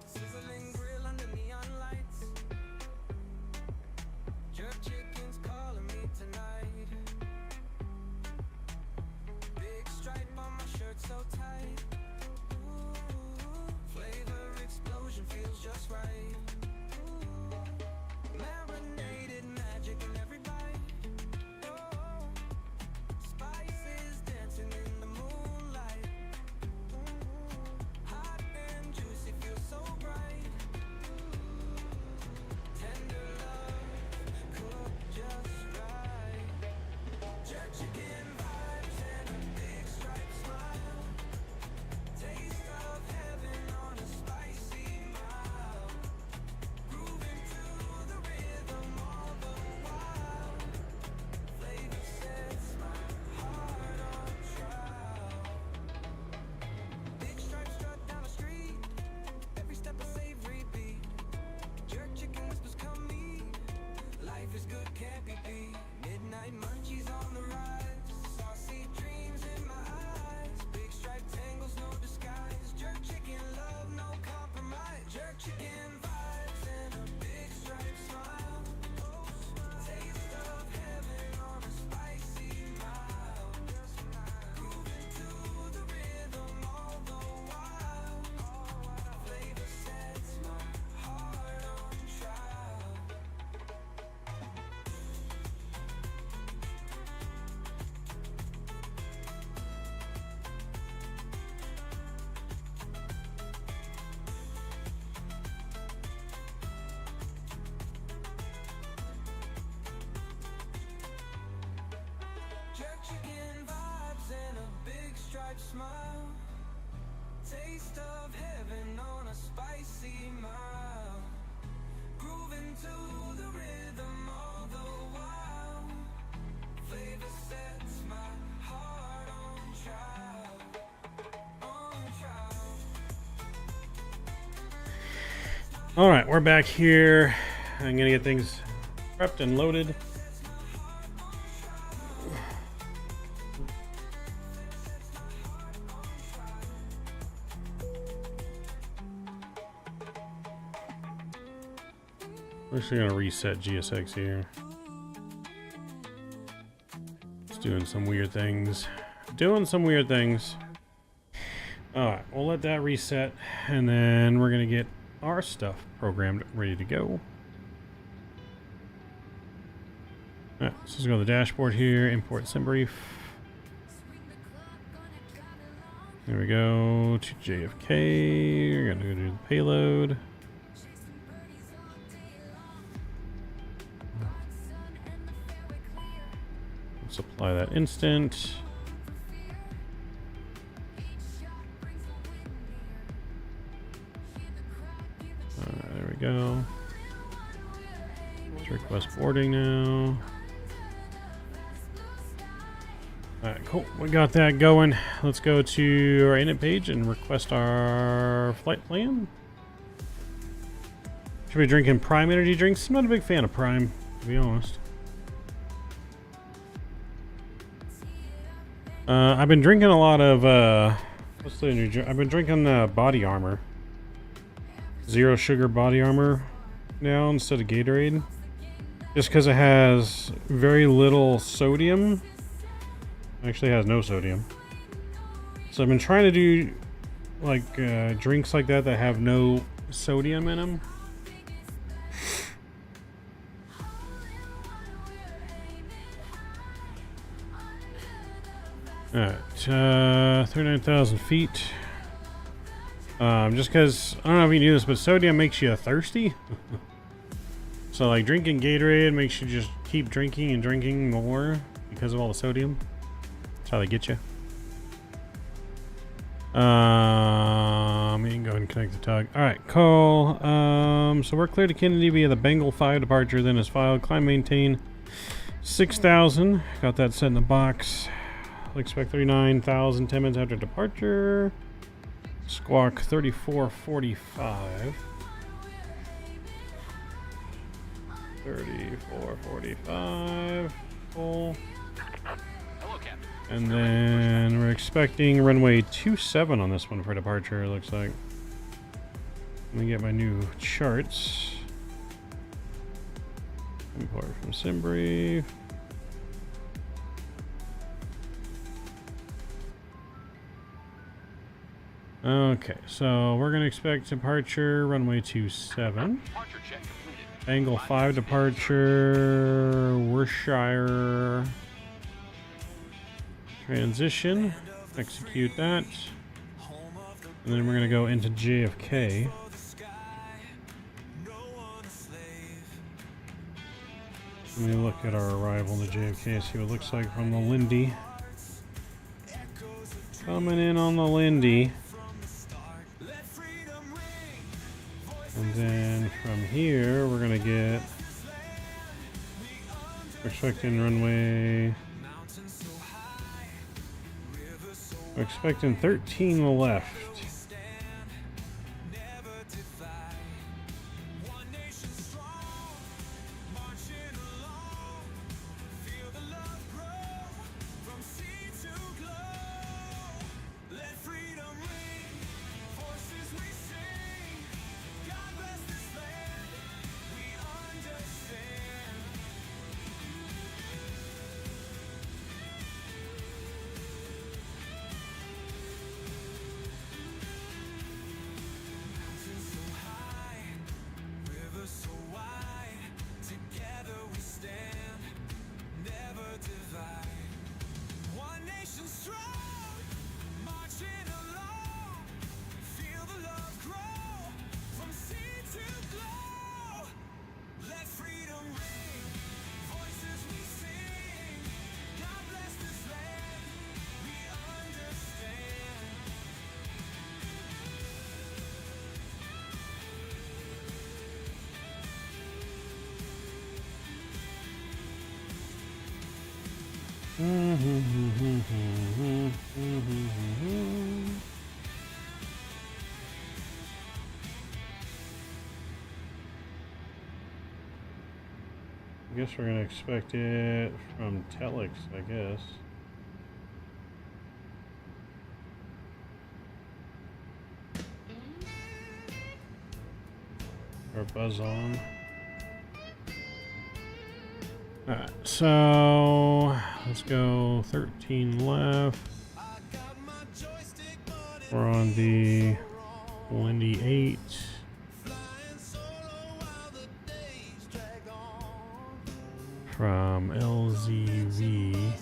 Sizzling grill under neon lights, jerk chickens calling me tonight. Big stripe on my shirt so tight. Flavor explosion feels just right. Marinated magic in every bite. Oh, spices dancing in the moonlight. Hot and juicy, feels so bright. Tender love, cooked just right. Jerk chicken vibes and a big striped smile. Taste of heaven on a spicy mile. Grooving to the rhythm all the while. Flavor sets my heart on trial. Big stripes strut down the street, every step a savory beat. Jerk chicken whispers come meet, life is good, can't be beat. Midnight munchies on the rise, saucy dreams in my eyes. Big stripe tangles, no disguise. Jerk chicken love, no compromise. Jerk chicken vibes and a big stripe smile. Taste of heaven on a spicy mile. Grooving to the rhythm all the while. Flavor sets my heart on trial. Jerk chicken vibes and a big striped smile. Taste of heaven on a spicy mile. Grooving to the rhythm all the while. Flavor sets my heart on trial. On trial. All right, we're back here. I'm gonna get things prepped and loaded. We're actually gonna reset GSX here. It's doing some weird things. Alright, we'll let that reset, and then we're gonna get our stuff programmed, ready to go. Alright, so let's go to the dashboard here, import SimBrief. There we go, to JFK. We're gonna go do the payload. Let's apply that instant. go. Let's request boarding now. Alright, cool. We got that going. Let's go to our init page and request our flight plan. Should be drinking Prime energy drinks. I'm not a big fan of Prime, to be honest. I've been drinking a lot of, what's the new drink? I've been drinking Body Armor. Zero sugar Body Armor now instead of Gatorade. Just because it has very little sodium. Actually has no sodium. So I've been trying to do like drinks like that that have no sodium in them. Alright, 39,000 feet. Just because, I don't know if you knew this, but sodium makes you thirsty. So like drinking Gatorade makes you just keep drinking and drinking more because of all the sodium. That's how they get you. You can go ahead and connect the tug. Alright, call. So we're clear to Kennedy via the Bengal 5 departure, then is filed. Climb maintain 6,000. Got that set in the box. Expect 39,000 10 minutes after departure. Squawk 3445. 3445. Full. And then we're expecting runway 27 on this one for departure, it looks like. Let me get my new charts. Import from SimBrief. Okay, so we're going to expect departure runway 27. Angle 5 departure, Worcestershire. Transition, execute that. And then we're going to go into JFK. Let me look at our arrival to JFK, see what it looks like from the Lindy. Coming in on the Lindy. And then from here, we're going to get, we're expecting runway, we're expecting 13 left. I guess we're going to expect it from Telex, I guess. Or buzz on. Alright, so let's go 13 left. We're on the Lindy 8. From LZV.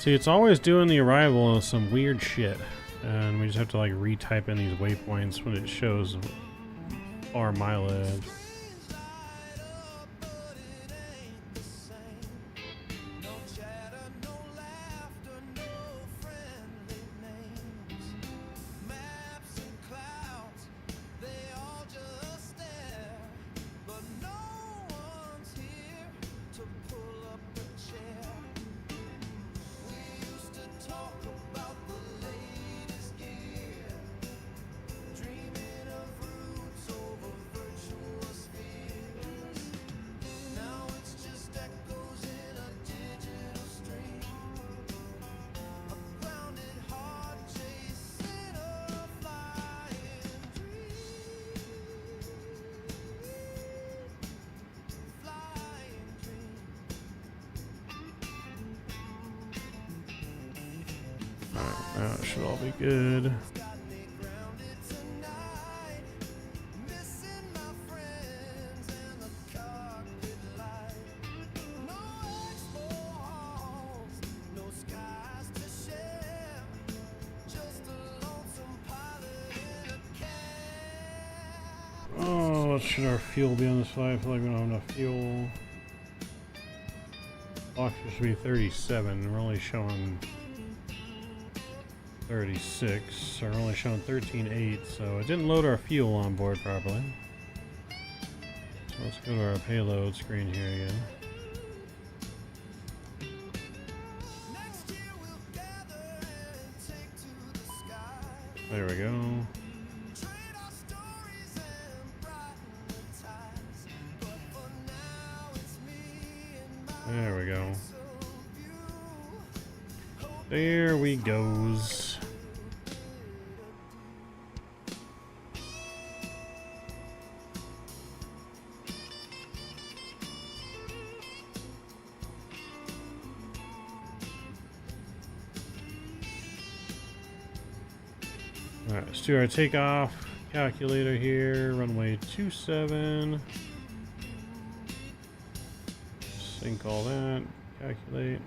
See, it's always doing the arrival of some weird shit. And we just have to like retype in these waypoints when it shows our mileage. That should all be good. Oh, what should our fuel be on this flight? I feel like we don't have enough fuel. Oxygen should be 37. We're only showing 36, so we're only showing 13.8, so it didn't load our fuel on board properly. So let's go to our payload screen here again. There we go. There we go. There we goes. Alright, let's do our takeoff calculator here. Runway 27. Sync all that. Calculate.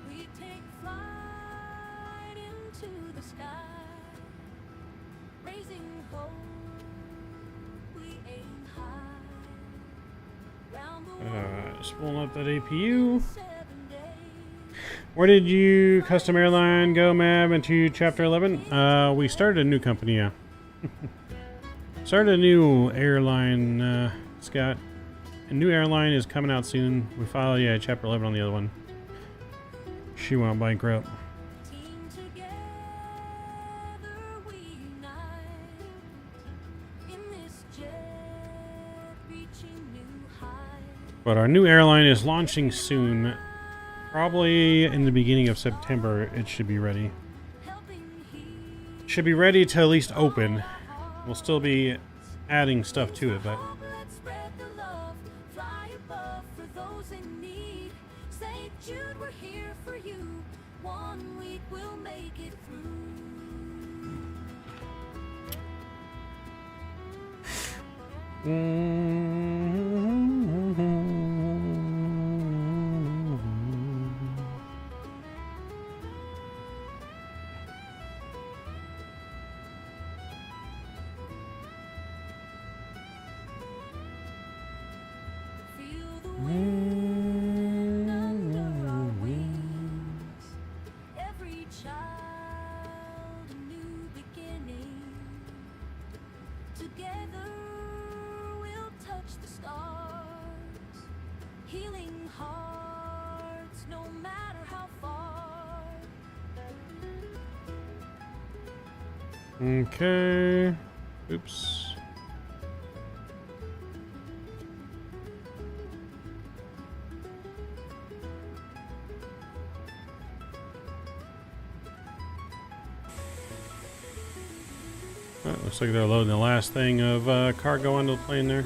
We take flight into the sky, raising hope. We aim high. Round the Alright, just pulling up that APU. Where did you, Custom Airline, go, Mab, into Chapter 11? We started a new company, yeah. Started a new airline, Scott. A new airline is coming out soon. We filed, yeah, Chapter 11 on the other one. She went bankrupt. But our new airline is launching soon. Probably in the beginning of September, it should be ready. Should be ready to at least open. We'll still be adding stuff to it, but... Okay. Oops. Oh, looks like they're loading the last thing of cargo onto the plane there.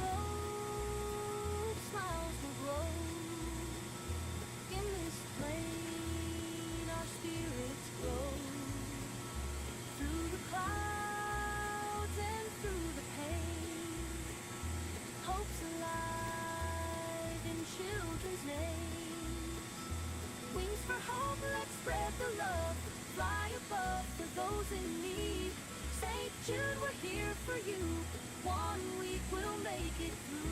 his name. Wings for hope, let's spread the love. Fly above for those in need. St. Jude, we're here for you. 1 week we'll make it through.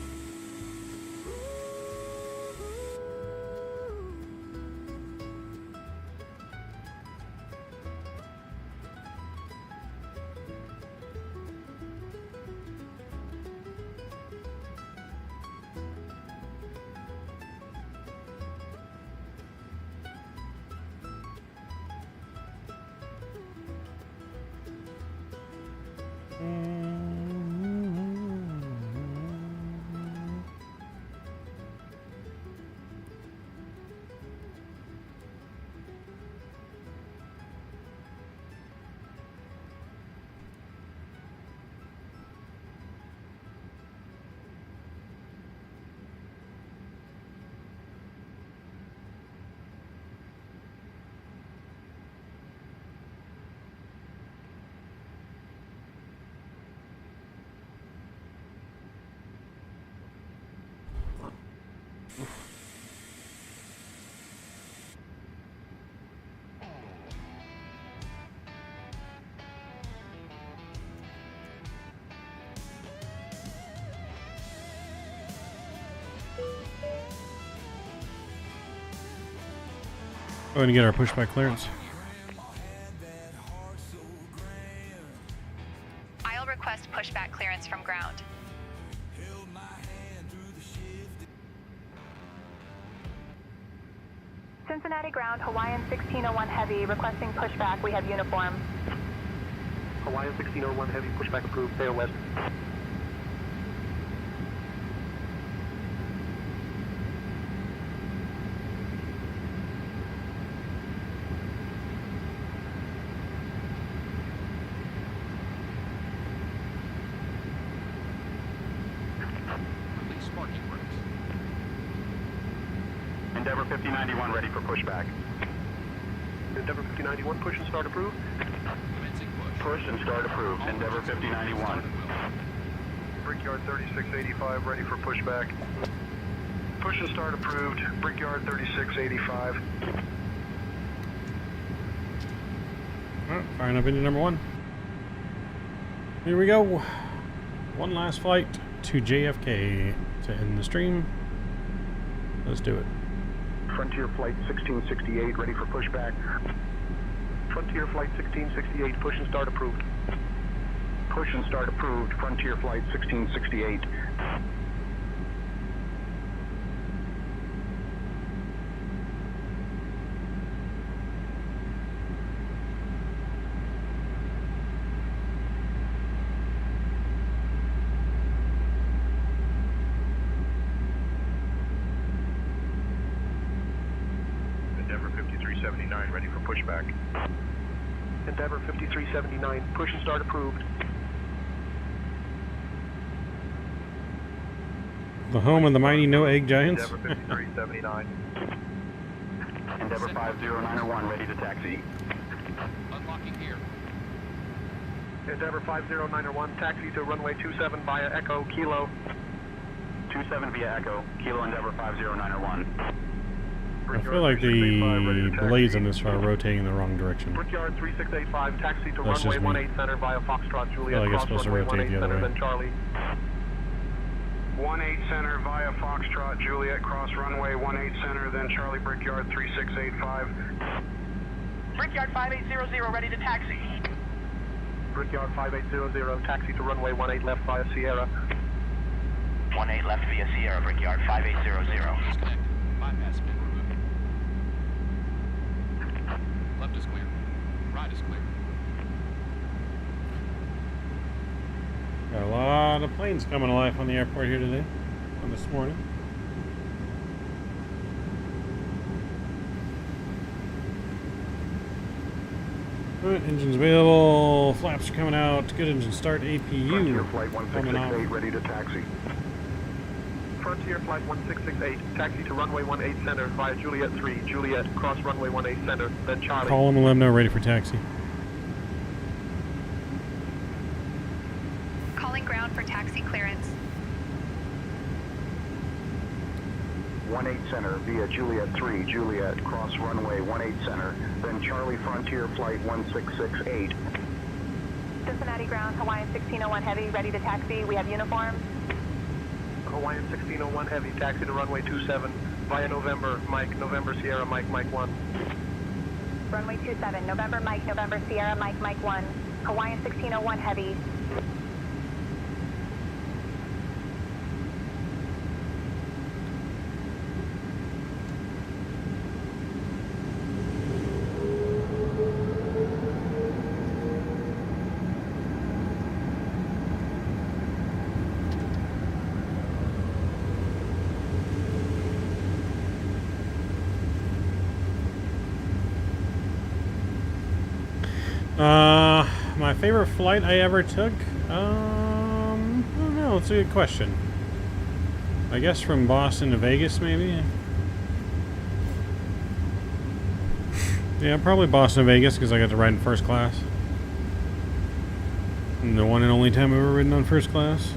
Going to get our pushback clearance. I'll request pushback clearance from ground. Cincinnati ground, Hawaiian 1601 Heavy, requesting pushback. We have uniform. Hawaiian 1601 Heavy, pushback approved, tail west. Endeavor 5091 ready for pushback. Endeavor 5091, push and start approved. Push and start approved. Endeavor 5091. Brickyard 3685 ready for pushback. Push and start approved. Brickyard 3685. Alright, firing up engine number 1. Here we go. One last flight to JFK to end the stream. Let's do it. Frontier Flight 1668, ready for pushback. Frontier Flight 1668, push and start approved. Push and start approved. Frontier Flight 1668. Endeavor 5379 ready for pushback. Endeavor 5379, push and start approved. The home of the mighty no egg giants. Endeavor 5379. Endeavor 50901 ready to taxi. Unlocking here. Endeavor 50901, taxi to runway 27 via Echo, Kilo. 27 via Echo. Kilo Endeavor 50901. I feel like the blades on this are rotating in the wrong direction. Brickyard 3685, taxi to That's just runway me. 18 center via Foxtrot Juliet, I feel like it's cross supposed to runway rotate 18 the other center, way. then Charlie. 18 center via Foxtrot Juliet, cross runway 18 center, then Charlie Brickyard 3685. Brickyard 5800 ready to taxi. Brickyard 5800, taxi to runway 18 left via Sierra. 18 left via Sierra, Brickyard 5800. Disconnected. Bypass pin removed. Left is clear. Right is clear. Got a lot of planes coming to life on the airport here today, on this morning. Alright, engines available, flaps are coming out, good engine start, APU Frontier Flight coming off. 1668, ready to taxi. Frontier Flight 1668, taxi to runway 18 center via Juliet 3, Juliet, cross runway 18 center, then Charlie. Call them and let them know ready for taxi. Calling ground for taxi clearance. 18 18 Center via Juliet 3, Juliet, cross runway 18 Center, then Charlie Frontier Flight 1668. Cincinnati ground, Hawaiian 1601 Heavy, ready to taxi. We have uniforms. Hawaiian 1601 Heavy, taxi to runway 27 via November, Mike, November Sierra, Mike, Mike 1. Runway 27, November Mike, November Sierra, Mike, Mike 1. Hawaiian 1601 Heavy. My favorite flight I ever took? I don't know. It's a good question. I guess from Boston to Vegas, maybe? Yeah, probably Boston to Vegas, because I got to ride in first class. And the one and only time I've ever ridden on first class.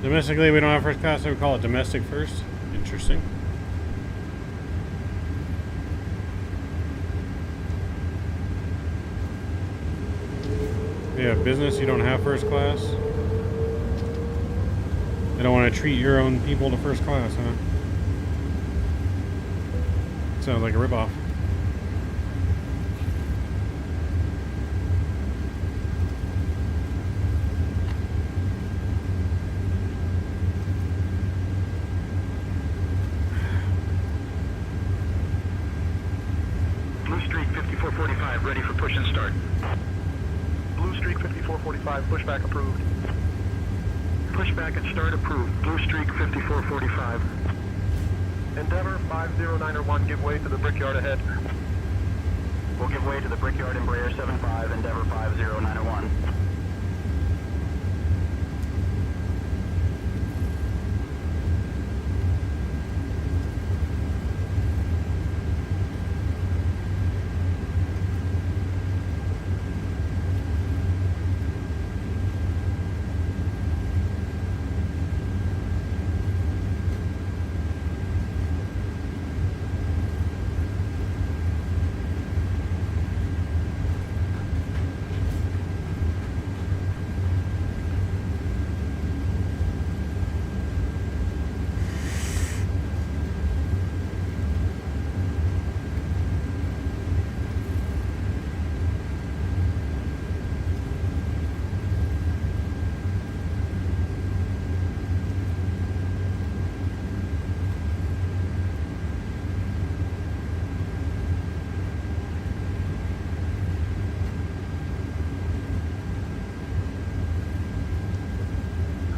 Domestically, we don't have first class, so we call it domestic first. Interesting. Yeah, business, you don't have first class. They don't want to treat your own people to first class, huh? Sounds like a ripoff. Ready for push and start. Blue Streak 5445, pushback approved. Pushback and start approved. Blue Streak 5445. Endeavor 50901, give way to the Brickyard ahead. We'll give way to the Brickyard Embraer 75, Endeavor 50901.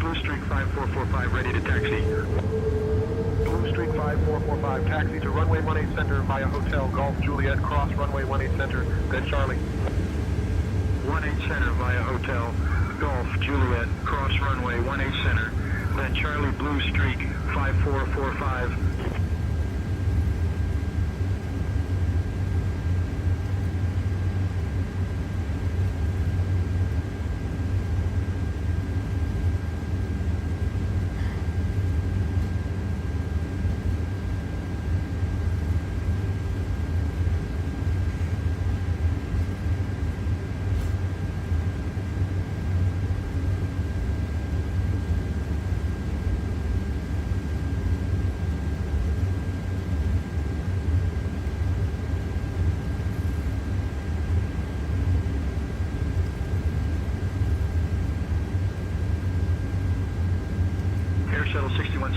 Blue Streak 5445, ready to taxi. Blue Streak 5445, taxi to runway 18 Center via Hotel Golf Juliet, cross runway 18 Center, then Charlie. 18 Center via Hotel Golf Juliet, cross runway 18 Center, then Charlie Blue Streak 5445.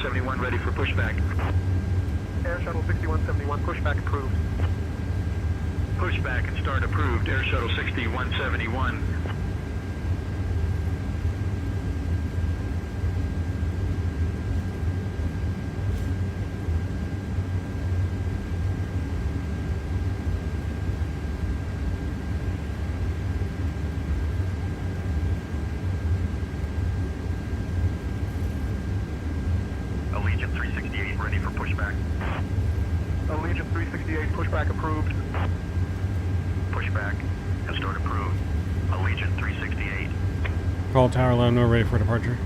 6171 ready for pushback. Air Shuttle 6171, pushback approved. Pushback and start approved. Air Shuttle 6171. Allegiant 368 ready for pushback. Allegiant 368, pushback approved. Pushback and start approved. Allegiant 368. Call tower, let them know ready for departure.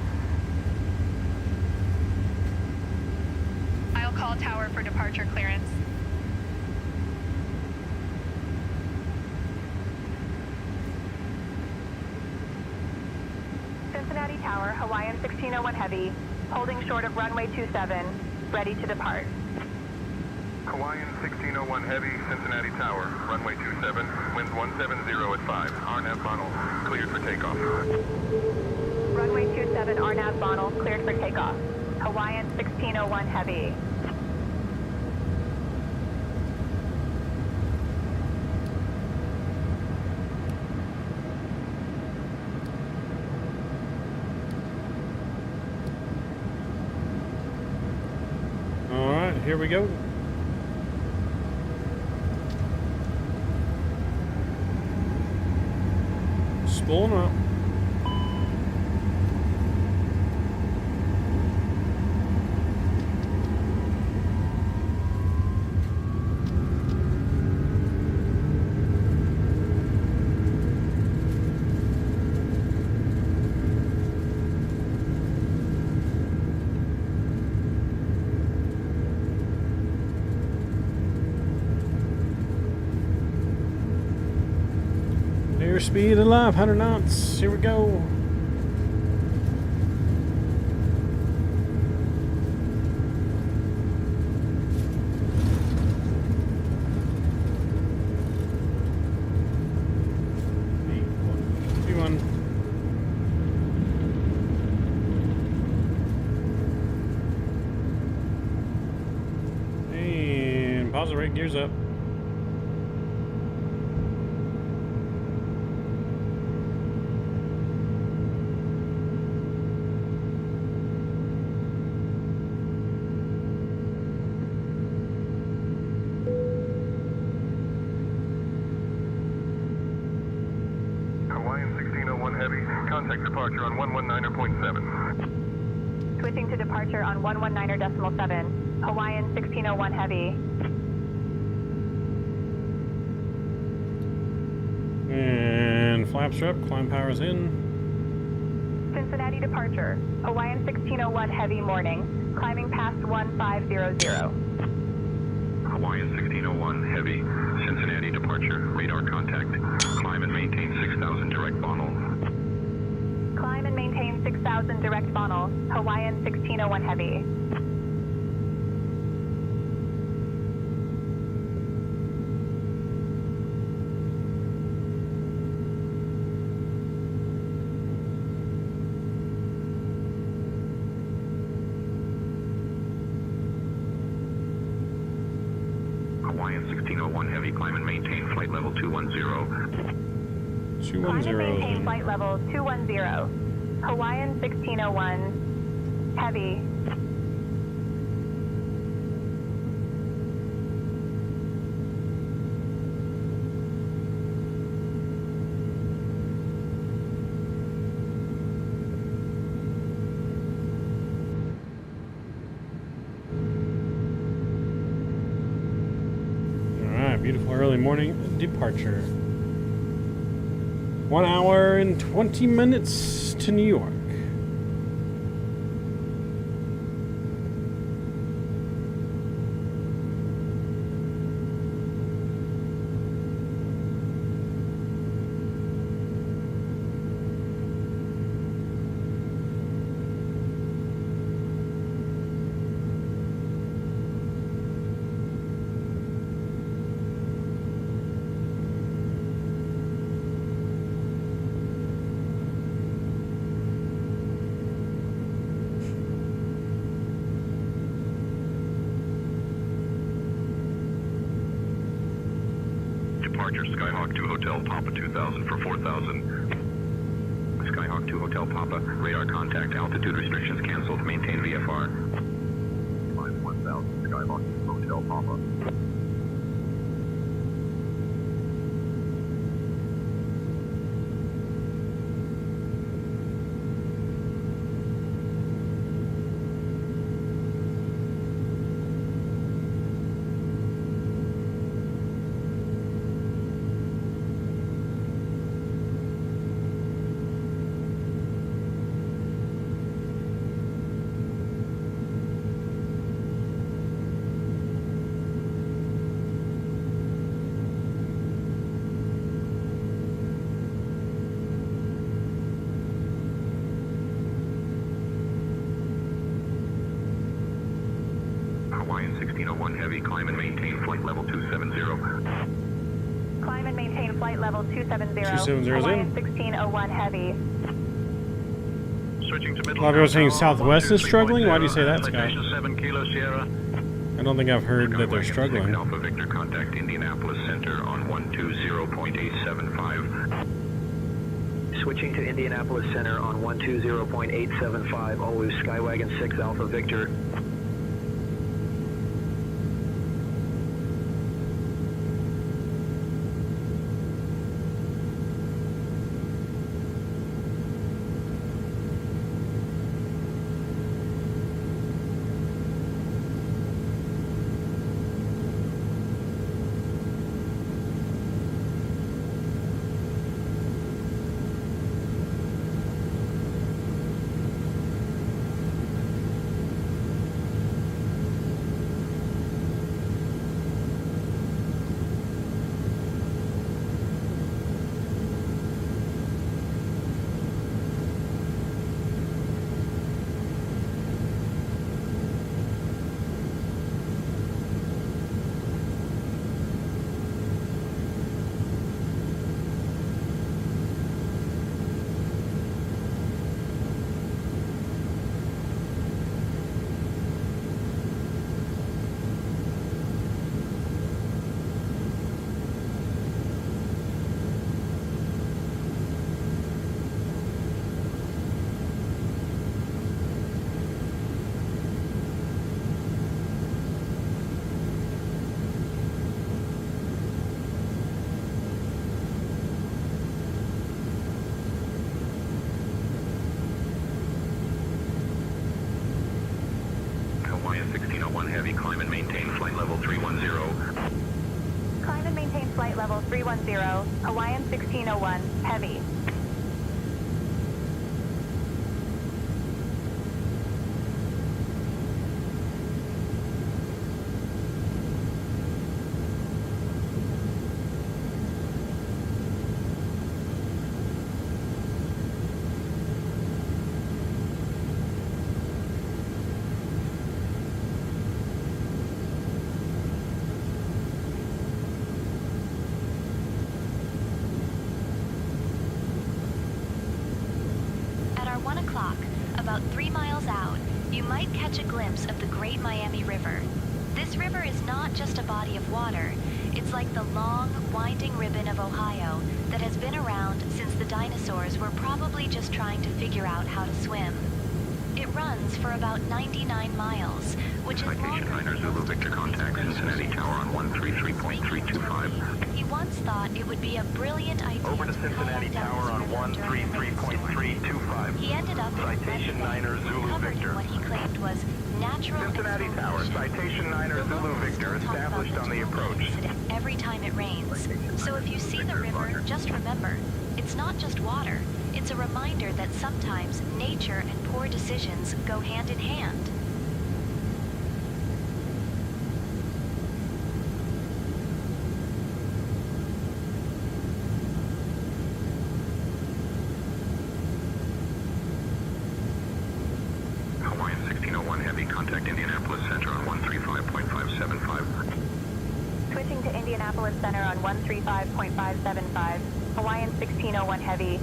I'll call tower for departure clearance. Cincinnati Tower, Hawaiian 1601 Heavy, holding short of runway 27, ready to depart. Hawaiian 1601 Heavy, Cincinnati Tower, runway 27, winds 170 at 5. RNAV funnel, cleared for takeoff. Runway 27, RNAV Bonnell, cleared for takeoff. Hawaiian 1601 Heavy. All right, here we go. Spooling up. Airspeed alive, 100 knots. Here we go. V1. And pause the rate, gears up. Hawaiian 1601 Heavy, contact departure on 119.7. Switching to departure on 119.7. Hawaiian 1601 Heavy. And flaps are up, climb power's in. Cincinnati departure. Hawaiian 1601 Heavy morning. Climbing past 1500. Hawaiian 1601 Heavy, Cincinnati departure. Radar contact. Climb and maintain 6000 direct Bonnell. Climb and maintain 6000 direct Bonnell. Hawaiian 1601 Heavy. Hawaiian 1601 Heavy, climb and maintain flight level 210. 210 Climb and is maintain in. flight level 210. Hawaiian 1601 Heavy. Beautiful early morning departure. 1 hour and 20 minutes to New York. Hotel Papa 2000 for 4000. Skyhawk 2 Hotel Papa, radar contact, altitude restrictions canceled, maintain VFR. 1000 Skyhawk 2 Hotel Papa. Hawaiian 1601 Heavy, climb and maintain flight level 270. Climb and maintain flight level 270. 270 is Hawaiian in. 1601 Heavy. Switching to A middle. lot of people are saying Southwest is struggling. Why do you say that, Scott? Citation 7 Kilo Sierra. I don't think I've heard that they're struggling. Alpha Victor, contact Indianapolis Center on 120.875. Switching to Indianapolis Center on 120.875, always Skywagon 6 Alpha Victor. Hawaiian 1601 Heavy, climb and maintain flight level 310. Climb and maintain flight level 310. Hawaiian 1601 Heavy. About 3 miles out, you might catch a glimpse of the Great Miami River. This river is not just a body of water. It's like the long, winding ribbon of Ohio that has been around since the dinosaurs were probably just trying to figure out how to swim. It runs for about 99 miles, which is longer Citation 9 Zulu Victor, contact Cincinnati Tower on 133.325. He once thought it would be a brilliant idea Over to Cincinnati Tower on 133.325. He ended up Citation 9er Zulu Victor. what he claimed was natural. Cincinnati Tower, Citation 9er Zulu Victor, established on the approach. Every time it rains. So if you see the river, just remember, it's not just water. It's a reminder that sometimes nature and poor decisions go hand in hand. Hawaiian 1601 Heavy, contact Indianapolis Center on 135.575. Switching to Indianapolis Center on 135.575. Hawaiian 1601 Heavy.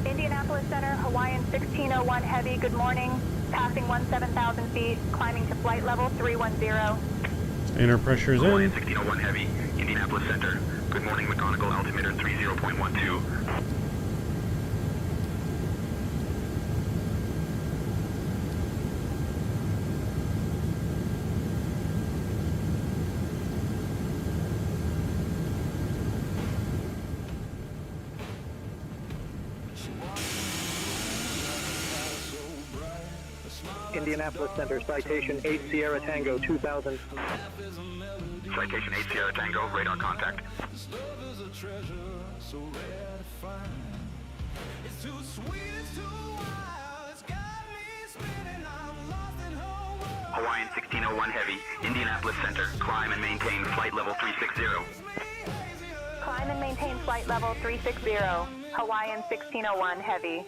Indianapolis Center, Hawaiian 1601 Heavy, good morning. passing 17,000 feet, climbing to flight level 310. Inner pressure's Hawaiian in. 1601 Heavy, Indianapolis Center. Good morning, mechanical altimeter 30.12. Indianapolis Center, citation 8 Sierra Tango 2000. Citation 8 Sierra Tango, radar contact. Hawaiian 1601 Heavy, Indianapolis Center. Climb and maintain flight level 360. Climb and maintain flight level 360. Hawaiian 1601 Heavy.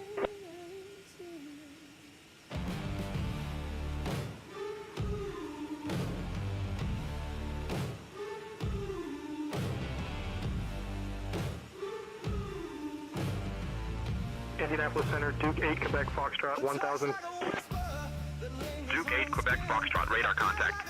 Indianapolis Center, Duke 8, Quebec Foxtrot 1000. Duke 8, Quebec Foxtrot, radar contact.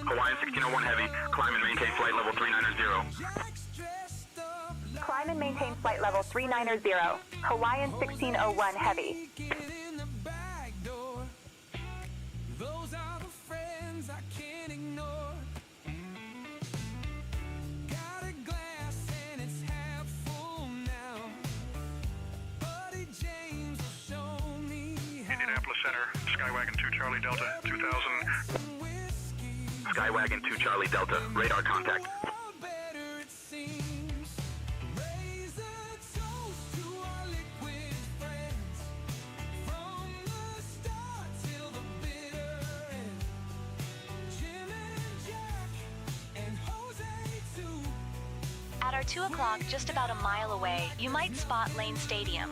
Hawaiian 1601 Heavy, climb and maintain flight level 390. Climb and maintain flight level 390. Hawaiian 1601 Heavy. Those are the friends I can't ignore. Got a glass and it's half full now. Buddy James will show me how. Indianapolis Center, Skywagon 2 Charlie Delta 2000. Skywagon 2 Charlie Delta, radar contact. At our 2 o'clock, just about a mile away, you might spot Lane Stadium.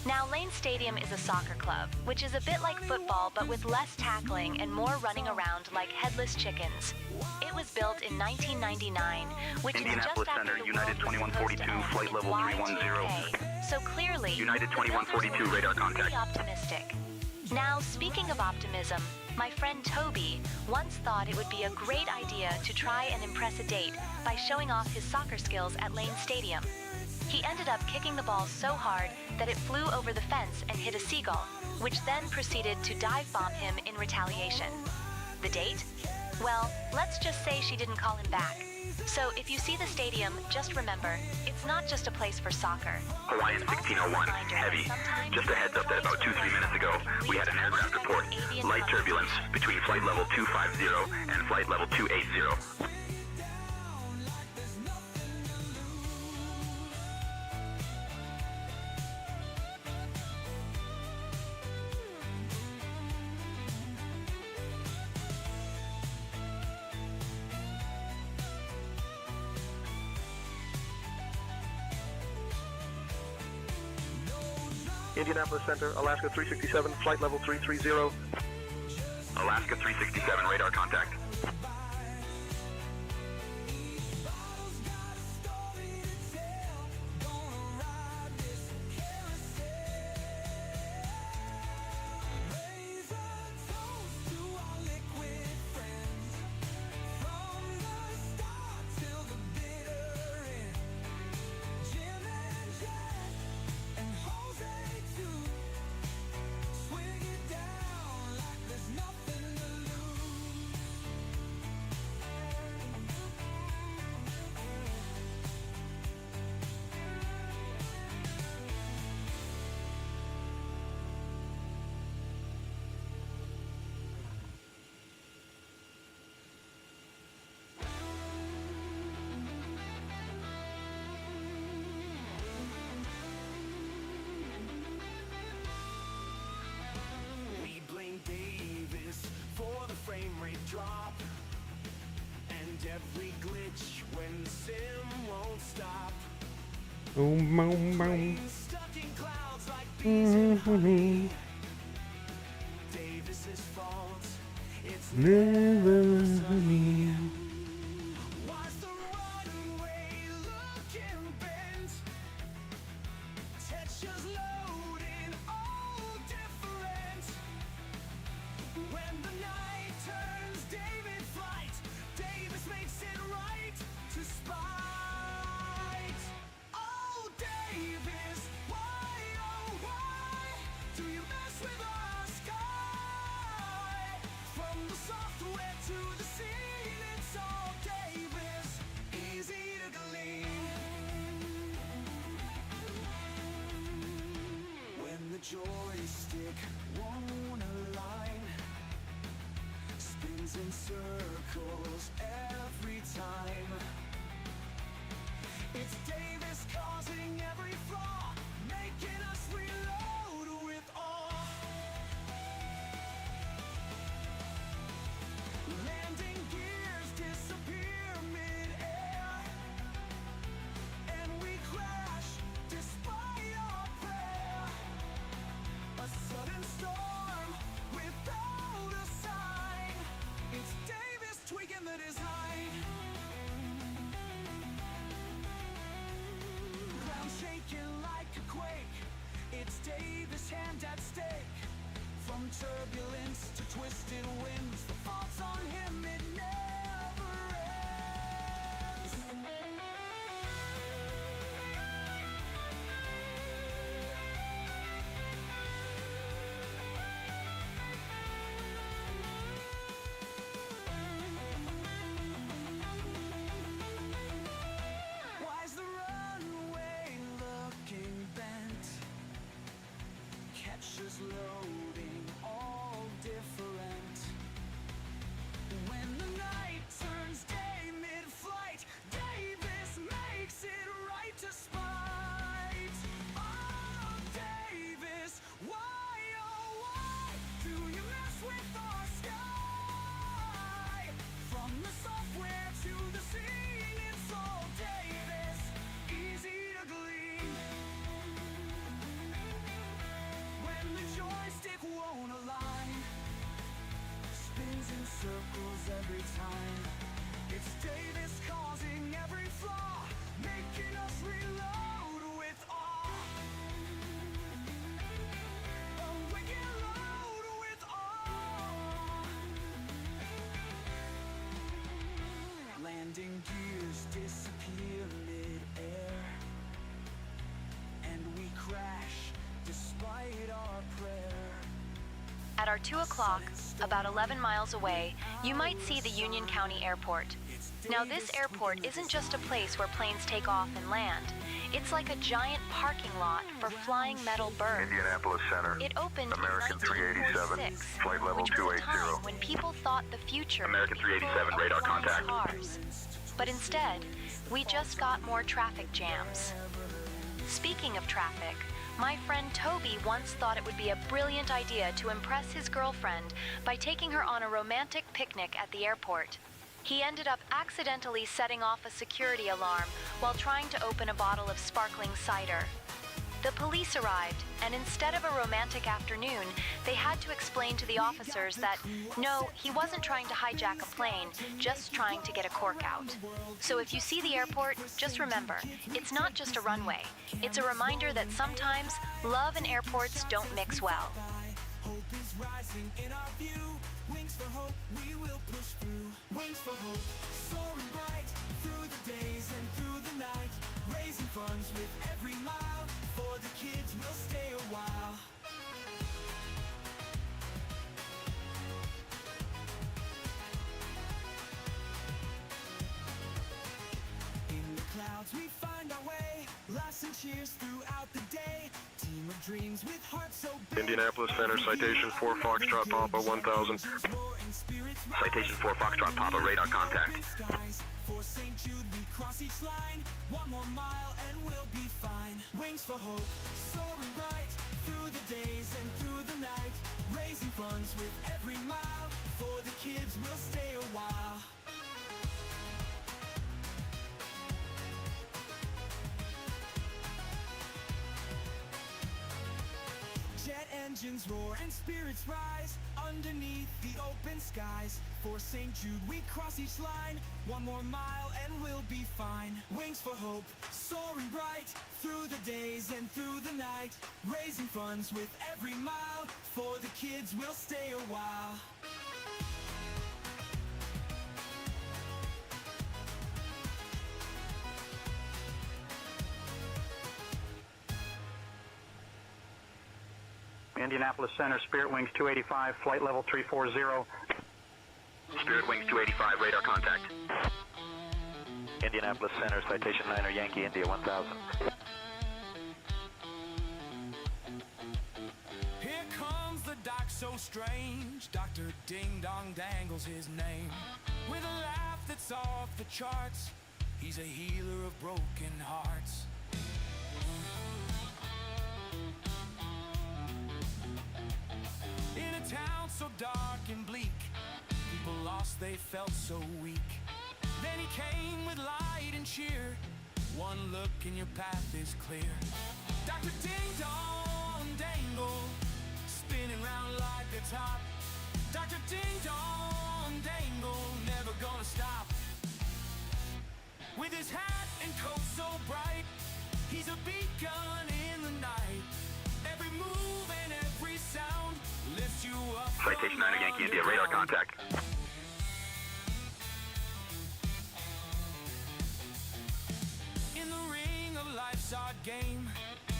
Now, Lane Stadium is a soccer club, which is a bit like football but with less tackling and more running around like headless chickens. It was built in 1999, which is just Indianapolis after Center, the United world was 2142, supposed to own flight level Y2K. 310. So clearly, United 2142, radar contact. pretty optimistic. Now, speaking of optimism, my friend Toby once thought it would be a great idea to try and impress a date by showing off his soccer skills at Lane Stadium. He ended up kicking the ball so hard that it flew over the fence and hit a seagull, which then proceeded to dive bomb him in retaliation. The date? Well, let's just say she didn't call him back. So if you see the stadium, just remember, it's not just a place for soccer. Hawaiian 1601, Heavy. Just a heads up that about 2-3 minutes ago, we had an aircraft report. Light turbulence between flight level 250 and flight level 280. Indianapolis Center, Alaska 367, flight level 330. Alaska 367, radar contact. Drop and every glitch when the sim won't stop. Boom, boom, boom. Stuck in clouds like bees in honey. Davis's fault. It's never me. Why's the runway looking bent? Textures loading all different. When the night turns David flight, Davis makes it right to spite. Oh, Davis, why, oh, why do you mess with our sky? From the software to the scene, it's all Davis, easy to glean. When the joystick won't align, spins in circles every time. It's Davis causing every flaw, making us reload with awe. Landing gears disappear mid-air, and we crash despite our prayer. A sudden storm without a sign. It's Davis tweaking the design. Ground shaking like a quake. It's Davis' hand at stake. From turbulence to twisted winds, the fault's on him, it never ends. Why's the runway looking bent? Catches loading all different. When the night turns day mid-flight, Davis makes it right to spite. Oh, Davis, why, oh, why do you mess with our sky? From the software to the scene, it's all Davis, easy to glean. When the joystick won't align, spins in circles every time. It's Davis causing every flaw, making us reload with awe. A wicked load with awe. Landing gears disappear mid-air, and we crash despite our prayer. At our 2 o'clock, about 11 miles away, you might see the Union County Airport. Now this airport isn't just a place where planes take off and land. It's like a giant parking lot for flying metal birds. Indianapolis Center, It opened American in 1946, 387, flight level which was a time 280. when people thought the future American would be full 387, of radar flying contact. cars. But instead, we just got more traffic jams. Speaking of traffic, my friend Toby once thought it would be a brilliant idea to impress his girlfriend by taking her on a romantic picnic at the airport. He ended up accidentally setting off a security alarm while trying to open a bottle of sparkling cider. The police arrived, and instead of a romantic afternoon, they had to explain to the officers that, no, he wasn't trying to hijack a plane, just trying to get a cork out. So if you see the airport, just remember, it's not just a runway. It's a reminder that sometimes love and airports don't mix well. Hope is rising in our view. Wings for hope, we will push through. Wings for hope, soaring bright through the days and through the night. Raising funds with every mile. For the kids, we'll stay a while. In the clouds, we find our way. Laughs and cheers throughout the day. Team of dreams with hearts so big. Indianapolis Center, citation 4 Foxtrot Papa 1000. Citation 4 Foxtrot Papa, radar contact. For St. Jude, we cross each line. One more mile and we'll be fine. Wings for hope, soaring bright through the days and through the night. Raising funds with every mile. For the kids, we'll stay a while. Jet engines roar and spirits rise underneath the open skies. For St. Jude, we cross each line. One more mile and we'll be fine. Wings for hope, soaring bright through the days and through the night. Raising funds with every mile. For the kids, we'll stay a while. Indianapolis Center, Spirit Wings 285, flight level 340. Spirit Wings 285, radar contact. Indianapolis Center, citation 9er Yankee India 1000. Here comes the doc so strange. Dr. Ding Dong Dangle's his name. With a laugh that's off the charts. He's a healer of broken hearts. In a town so dark and bleak, people lost, they felt so weak. Then he came with light and cheer. One look and your path is clear. Dr. Ding Dong Dangle, spinning round like a top. Dr. Ding Dong Dangle, never gonna stop. With his hat and coat so bright, he's a beacon in the night. Every move and every sound lifts you up. Citation 9er Yankee India, radar contact. In the ring of life's odd game,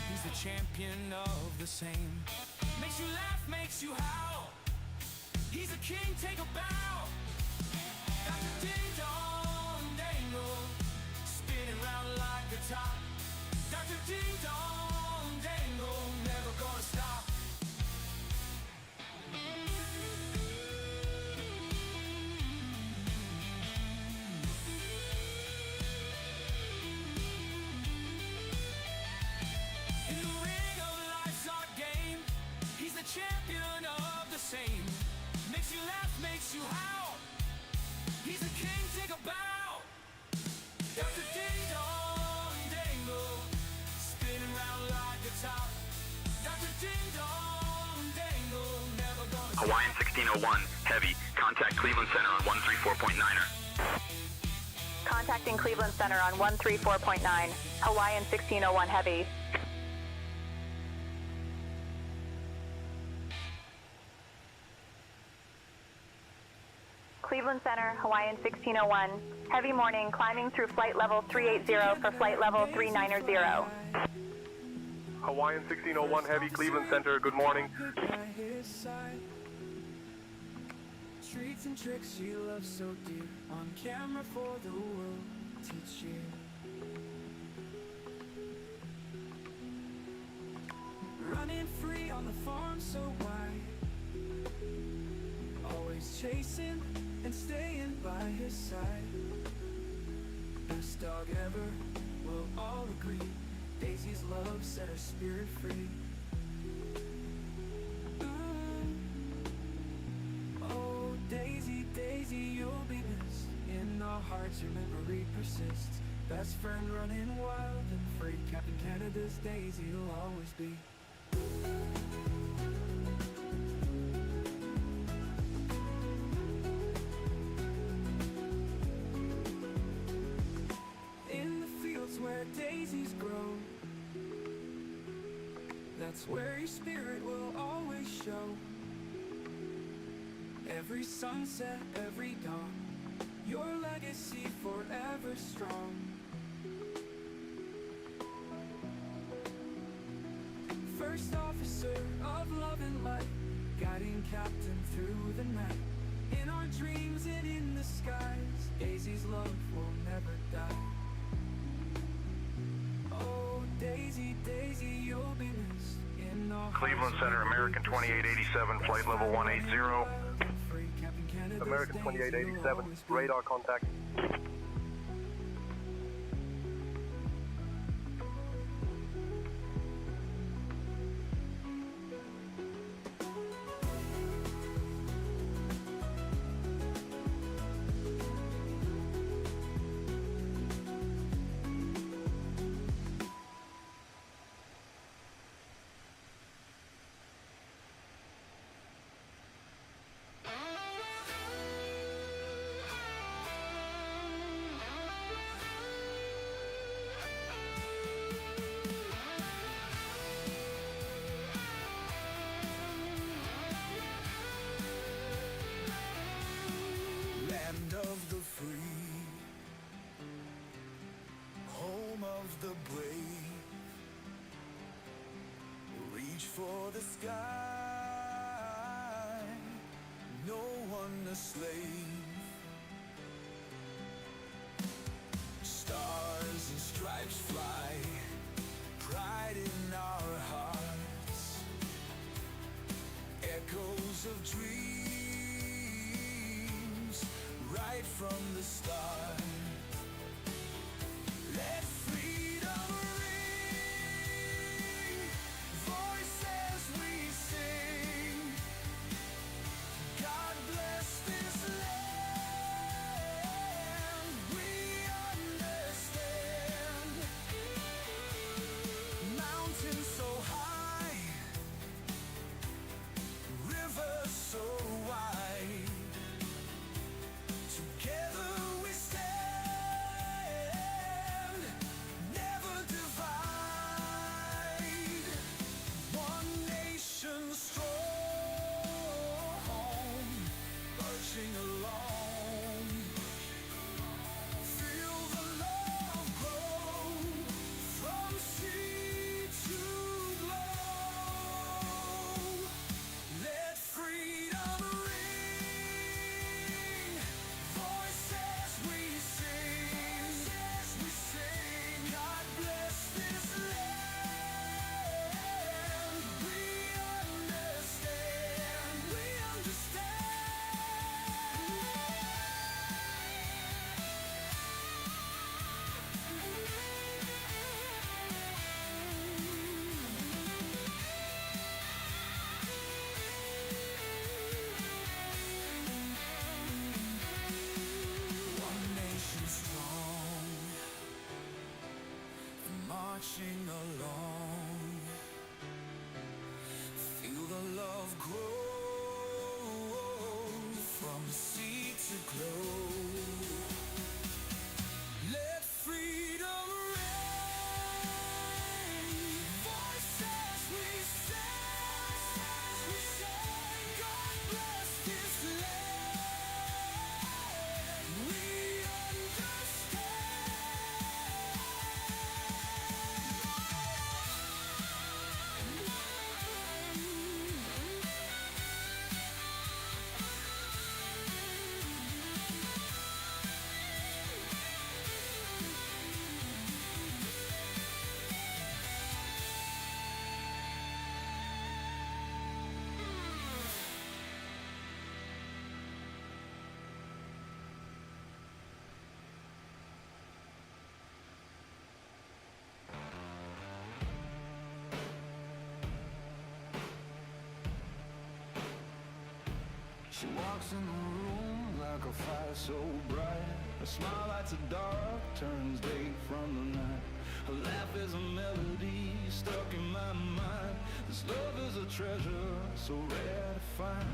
he's the champion of the same. Makes you laugh, makes you howl. He's a king, take a bow. Dr. Ding Dong Dangle, spinning round like a top. Dr. Ding Dong Dangle, never gonna stop. In the ring of life's odd game, he's the champion of the same. Makes you laugh, makes you howl. He's a king, take a bow. Dr. Ding Dong Dangle, spinning round like a top. Dr. Ding Dong Dangle, never gonna stop. Hawaiian 1601, heavy. Contact Cleveland Center on 134.9er. Contacting Cleveland Center on 134.9. Hawaiian 1601 Heavy. Cleveland Center, Hawaiian 1601. Heavy morning, climbing through flight level 380 for flight level 390. Hawaiian 1601 Heavy, Cleveland Center, good morning. By his side. Treats and tricks she loves so dear. On camera for the world to cheer. Running free on the farm so wide. Always chasing and staying by his side. Best dog ever, we'll all agree. Daisy's love set her spirit free. Oh, Daisy, Daisy, you'll be missed. In our hearts your memory persists. Best friend running wild and free. Captain Canada's Daisy will always be. In the fields where daisies grow, that's where your spirit will always show. Every sunset, every dawn, your legacy forever strong. First officer of love and light, guiding captain through the night. In our dreams and in the skies, Daisy's love will never die. Oh, Daisy, Daisy, you'll be missed in our Cleveland Center, American 2887, flight level 180. American 2887, radar contact. Land of the free, home of the brave, reach for the sky, no one a slave. Stars and stripes fly, pride in our hearts, echoes of dreams, right from the start. Let freedom ring, voices we sing. God bless this land, we understand. Mountains so high, rivers so wide, together we stand, never divide. One nation strong, marching along. Feel the love grow from sea to glow. Let freedom ring, voices we sing. God bless this land, we understand, we One nation strong, marching along. Feel the love grow from sea to glow. Let freedom reign, voices we sing. God bless this land, we She walks in the room like like a fire so bright. A smile lights a dark, turns day from the night. A laugh is a melody stuck in my mind. This love is a treasure so rare to find.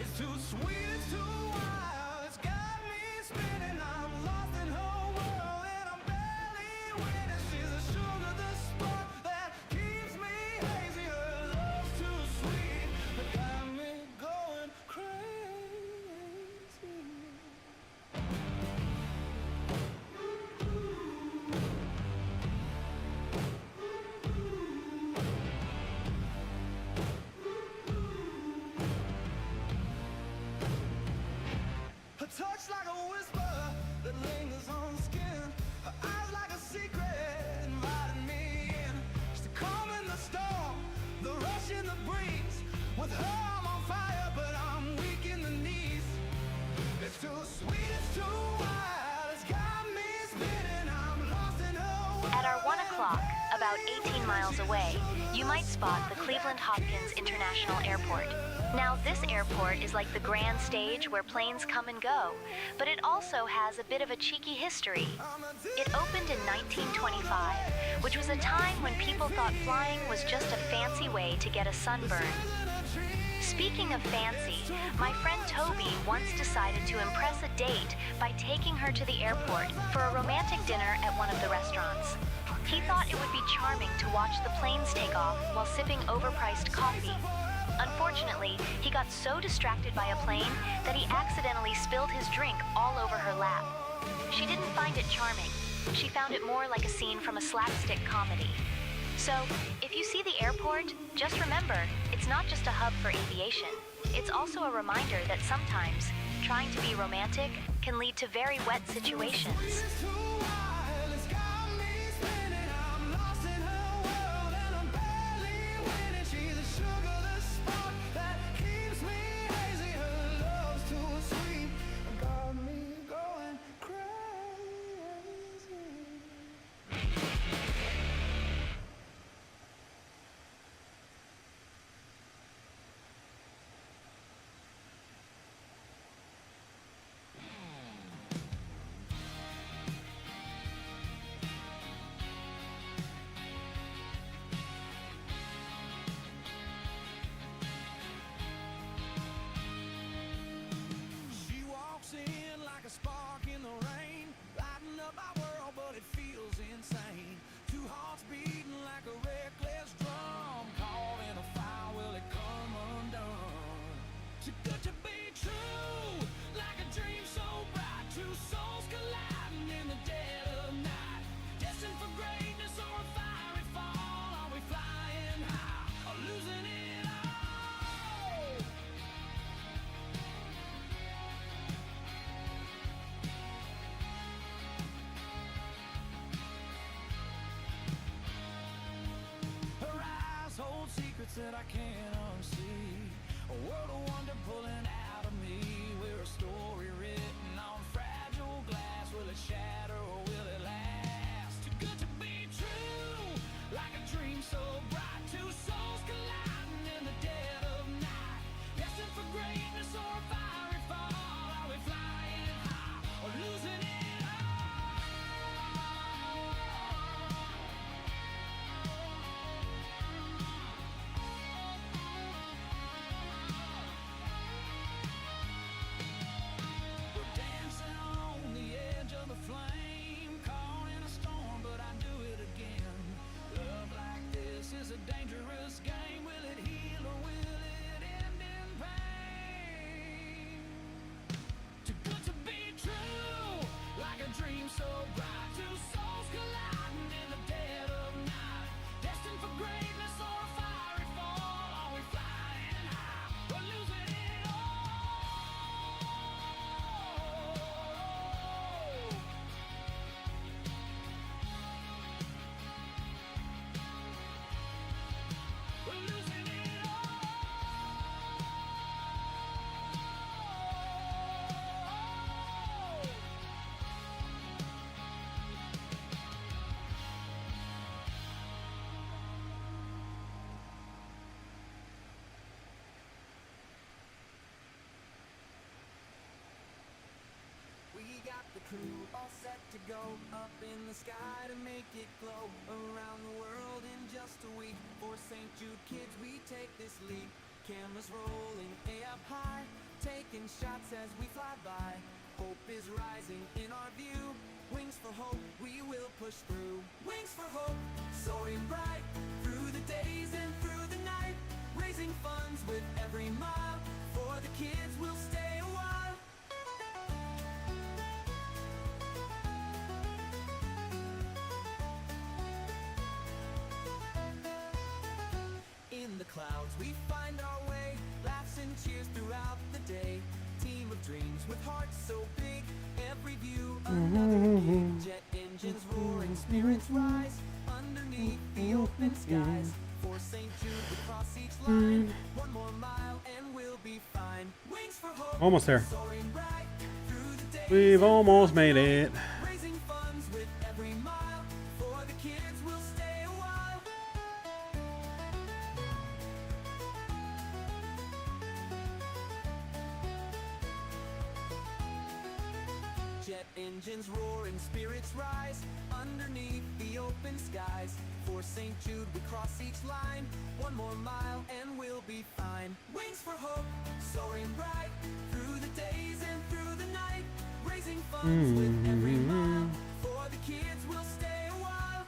It's too sweet, it's too wild, it's got me spinning. I'm lost in her world and I'm barely winning. She's the sugar, the spark that keeps me hazy. Her love's too sweet, it got me going crazy. Her touch like a whisper that lingers on skin. Her eyes like a secret inviting me in. She's the calm in the storm, the rush in the breeze. With her I'm on fire, but I'm weak in the knees. It's too sweet, it's too wild, it's got me spinning. I'm lost in her world. At our 1 o'clock, about 18 miles away, you might spot the Cleveland Hopkins International Airport. Now, this airport is like the grand stage where planes come and go, but it also has a bit of a cheeky history. It opened in 1925, which was a time when people thought flying was just a fancy way to get a sunburn. Speaking of fancy, my friend Toby once decided to impress a date by taking her to the airport for a romantic dinner at one of the restaurants. He thought it would be charming to watch the planes take off while sipping overpriced coffee. Unfortunately, he got so distracted by a plane that he accidentally spilled his drink all over her lap. She didn't find it charming. She found it more like a scene from a slapstick comedy. So, if you see the airport, just remember, it's not just a hub for aviation. It's also a reminder that sometimes, trying to be romantic can lead to very wet situations. Like a spark in the rain, lighting up our world, but it feels insane. Two hearts beating like a reckless drum, caught in a fire, will it come undone? Too good to be true, like a dream so bright. Two souls colliding in the dead of night, destined for greatness or a fiery fall. Are we flying high or losing it all? Hold secrets that I can't unsee. A world of wonder pulling out of me. We're a story written on fragile glass. Will it shatter or will it last? Too good to be true, like a dream so bright. Two souls colliding in the dead of night, destined for greatness or a fiery fall. Are we flying high or losing it? Flame, to go up in the sky to make it glow around the world in just a week. For St. Jude kids, we take this leap. Cameras rolling way up high, taking shots as we fly by. Hope is rising in our view. Wings for hope, we will push through. Wings for hope, soaring bright through the days and through the night. Raising funds with every mile. For the kids, we'll stay a while. In the clouds, we find our way. Laughs and cheers throughout the day. Team of dreams with hearts so big. Every view, another gig. Jet engines roaring, spirits rise. Underneath the open skies. For St. Jude, we cross each line. One more mile and we'll be fine. Wings for hope. Almost there. Soaring bright through the days. We've almost made it. Raising funds with every mile. For the kids, we'll stay a while. Jet engines roar and spirits rise. Underneath the open skies. For St. Jude, we cross each line. One more mile and we'll be fine. Wings for hope, soaring bright through the days and through the night. Raising funds with every mile. For the kids, we'll stay a while.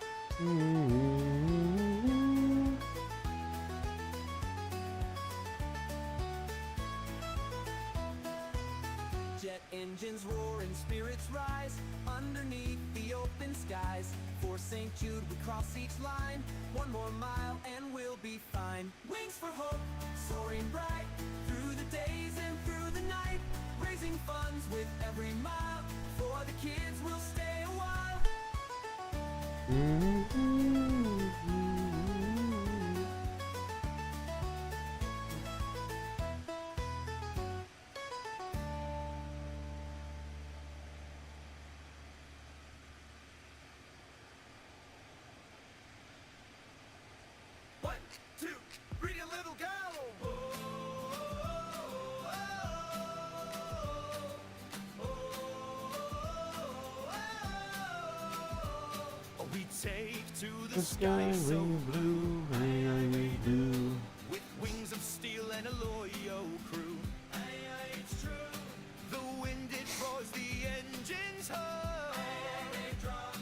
Jet engines roar and spirits rise. Underneath the open skies. For St. Jude, we cross each line. One more mile and we'll be fine. Wings for hope, soaring bright through the days and through the night. Raising funds with every mile. For the kids, we'll stay a while. One, two, pretty little girl. We take to the sky so blue, aye, we do. With wings of steel and a loyal crew. Aye, aye, it's true. The wind it roars, the engines hum. Aye, aye, they drum.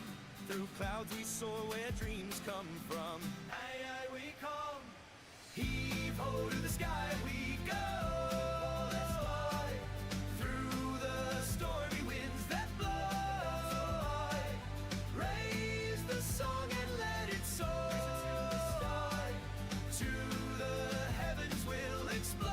Through clouds we soar where dreams come from. Aye, aye, we come. Heave ho to the sky we go. Let's fly through the stormy winds that blow. Raise the song and let it soar. To the heavens we'll explode.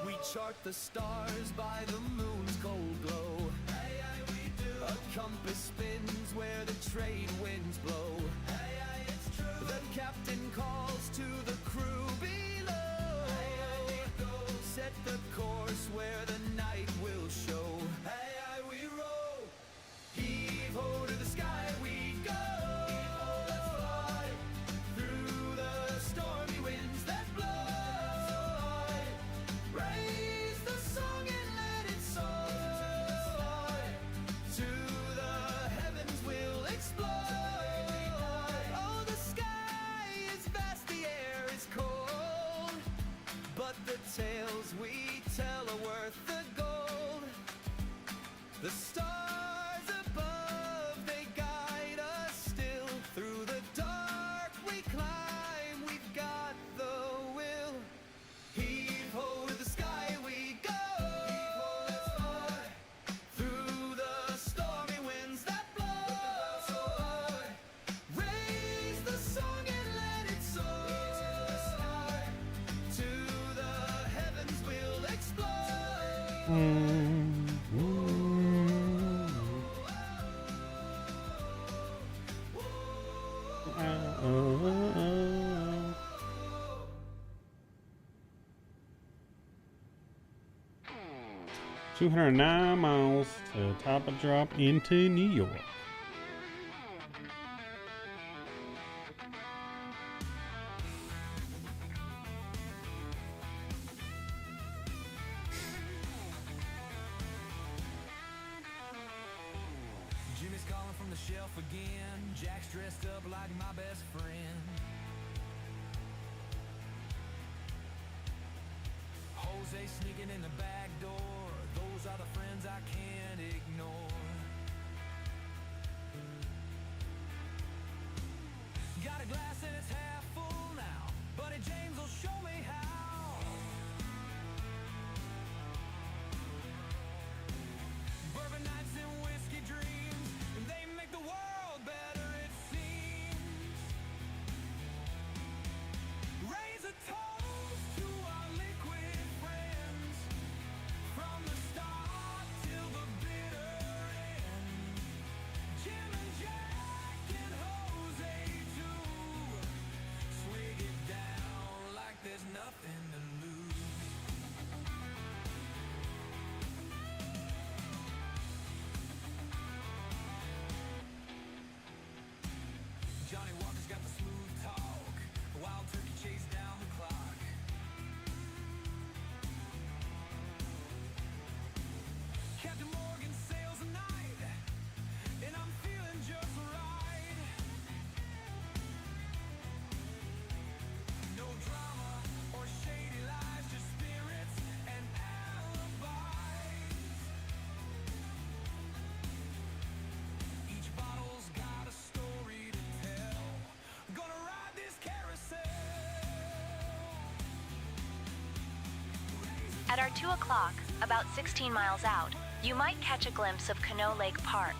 We chart the stars by the moon's cold glow. Aye, aye, we do. A compass spins where the trade winds blow. Aye, aye, it's true. The captain calls to the crew below. Aye, aye, we go. Set the course where the night will show. Aye, aye, we row. Heave ho to the sky we go. Heave ho, let's fly through the stormy winds that blow. Raise the song and let it soar. To the heavens we'll explode. Oh, the sky is vast, the air is cold, but the tales we tell are worth the gold. The stars above, they guide us still. Through the dark we climb, we've got the will. Heave ho to the sky we go. Heave ho, let's fly through the stormy winds that blow. Raise the song and let it soar. To the heavens we'll explode. $209 miles to top a drop into New York. the shelf again. Jack's dressed up like my best friend. Jose sneaking in the back door. Those are the friends I can't ignore. Got a glass and it's half full now. Buddy James will show me how. Bourbon nights and whiskey dreams, they make the world better, it seems. Raise a toast to our liquid friends, from the start till the bitter end. Jim and Jack and Jose too. Swig it down like there's nothing to lose. Johnny Walker's got the smooth talk. Wild turkey chase down the clock. Captain Morgan sails the night, and I'm feeling just right. No drama or shady lies, just spirits and alibis. Each bottle's got a story to tell. Gonna ride this carousel. At our 2 o'clock, about 16 miles out, you might catch a glimpse of Canoe Lake Park.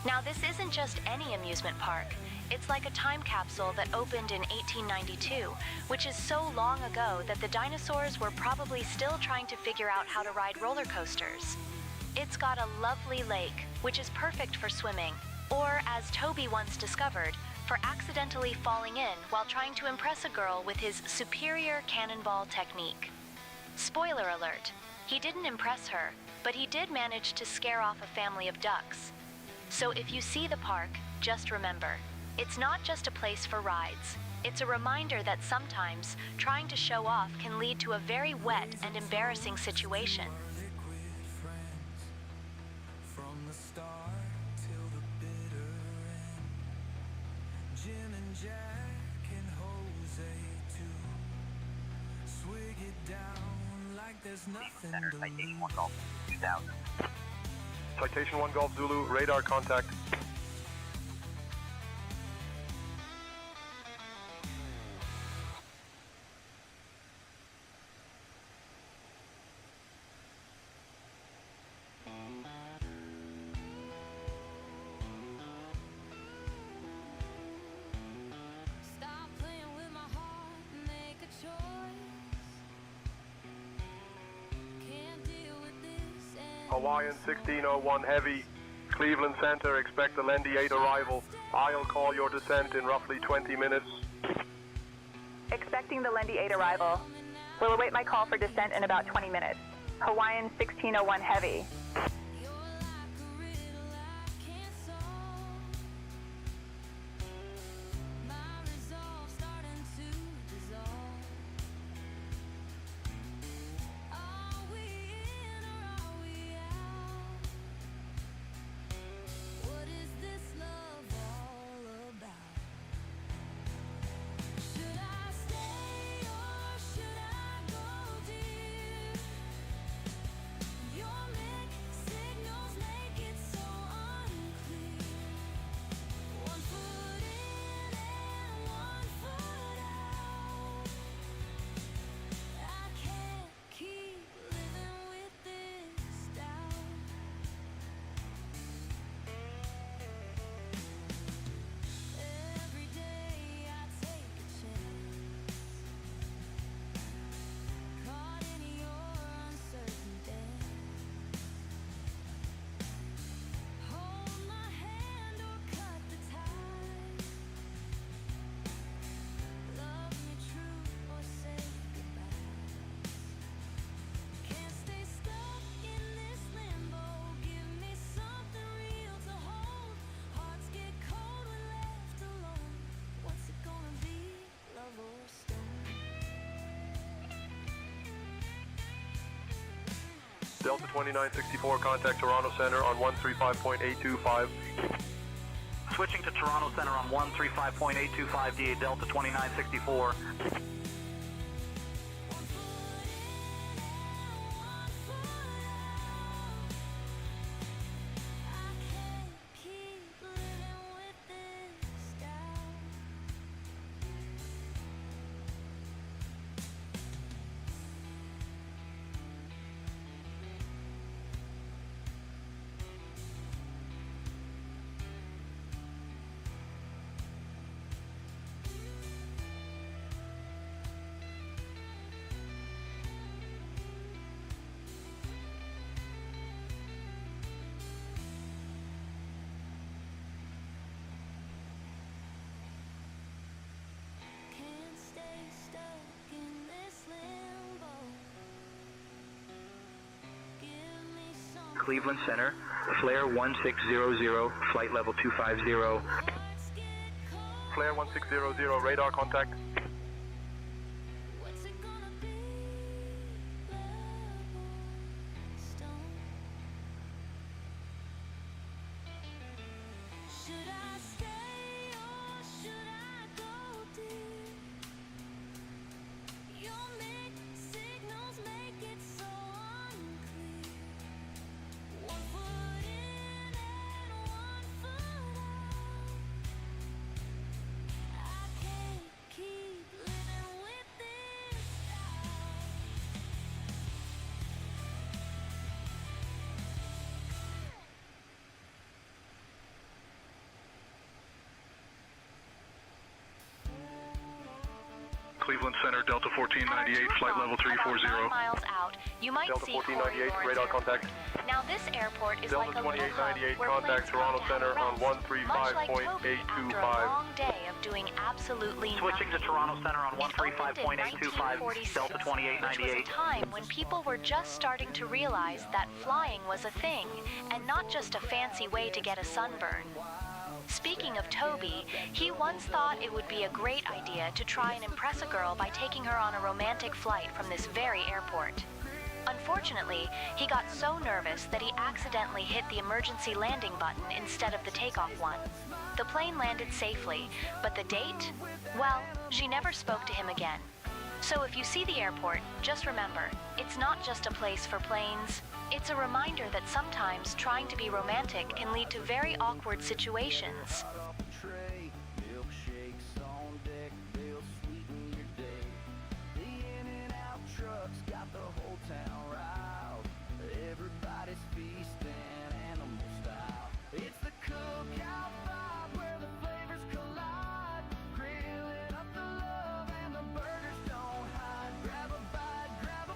Now, this isn't just any amusement park. It's like a time capsule that opened in 1892, which is so long ago that the dinosaurs were probably still trying to figure out how to ride roller coasters. It's got a lovely lake, which is perfect for swimming, or, as Toby once discovered, for accidentally falling in while trying to impress a girl with his superior cannonball technique. Spoiler alert, he didn't impress her, but he did manage to scare off a family of ducks. So if you see the park, just remember, it's not just a place for rides. It's a reminder that sometimes trying to show off can lead to a very wet and embarrassing situation. Liquid friends, from the start till the bitter end. Jim and Jack and Jose too. Swig it down like there's nothing to Citation lose. 1 Golf 2000. Citation 1 Golf Zulu, radar contact. Stop playing with my heart, make a choice. Can't deal with this and Hawaiian 1601 Heavy, Cleveland Center, expect the Lendy 8 arrival. I'll call your descent in roughly 20 minutes. Expecting the Lendy 8 arrival. Will await my call for descent in about 20 minutes. Hawaiian 1601 Heavy. you're like a riddle I can't solve. My resolve starting to dissolve. Are we in or are we out? What is this love all about? Should I stay or should I go, dear? Your mixed signals make it so unclear. 1 foot in and 1 foot out. I can't keep living with this doubt. Every day I take a chance, caught in your uncertain dance. Hold my hand or cut the tie. Love me true or say goodbye. Can't stay stuck in this limbo. Give me something real to hold. Hearts get cold when left alone. What's it gonna be, love or stone? Delta 2964, contact Toronto Center on 135.825. Switching to Toronto Center on 135.825 DA Delta 2964. Cleveland Center, Flare 1600, flight level 250. Flare 1600, radar contact. Cleveland Center, Delta 1498, flight level 340. 9 miles out, you might Delta see 1498, radar contact. Now this airport is Delta like a little hub 2898, where contact planes Toronto come to Center on have a rest, much like Toby after a 135.825. long day of doing absolutely Switching to nothing. Toronto Center on It opened in 135.825 Delta 2898. which was a time when people were just starting to realize that flying was a thing and not just a fancy way to get a sunburn. Speaking of Toby, he once thought it would be a great idea to try and impress a girl by taking her on a romantic flight from this very airport. Unfortunately, he got so nervous that he accidentally hit the emergency landing button instead of the takeoff one. The plane landed safely, but the date? Well, she never spoke to him again. So if you see the airport, just remember, it's not just a place for planes. It's a reminder that sometimes trying to be romantic can lead to very awkward situations.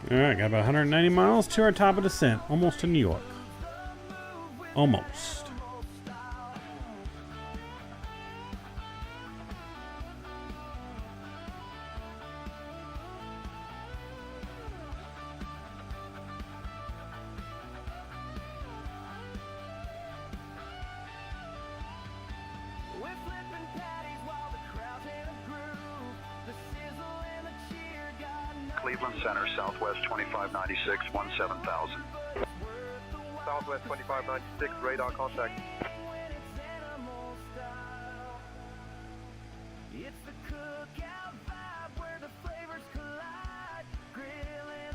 Alright, got about 190 miles to our top of descent. Almost to New York. Almost. Cleveland Center, Southwest 2596, 17,000. Southwest 2596, radar contact.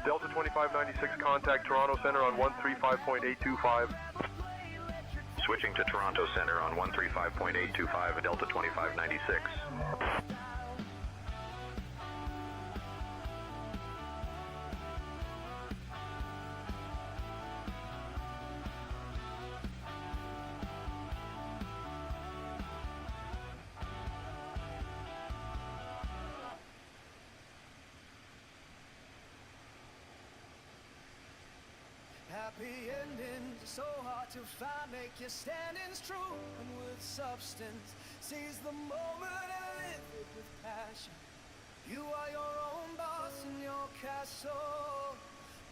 Delta 2596, contact Toronto Center on 135.825. Switching to Toronto Center on 135.825, Delta 2596. Happy endings are so hard to find, make your standings true and with substance. Seize the moment and live it with passion. You are your own boss in your castle.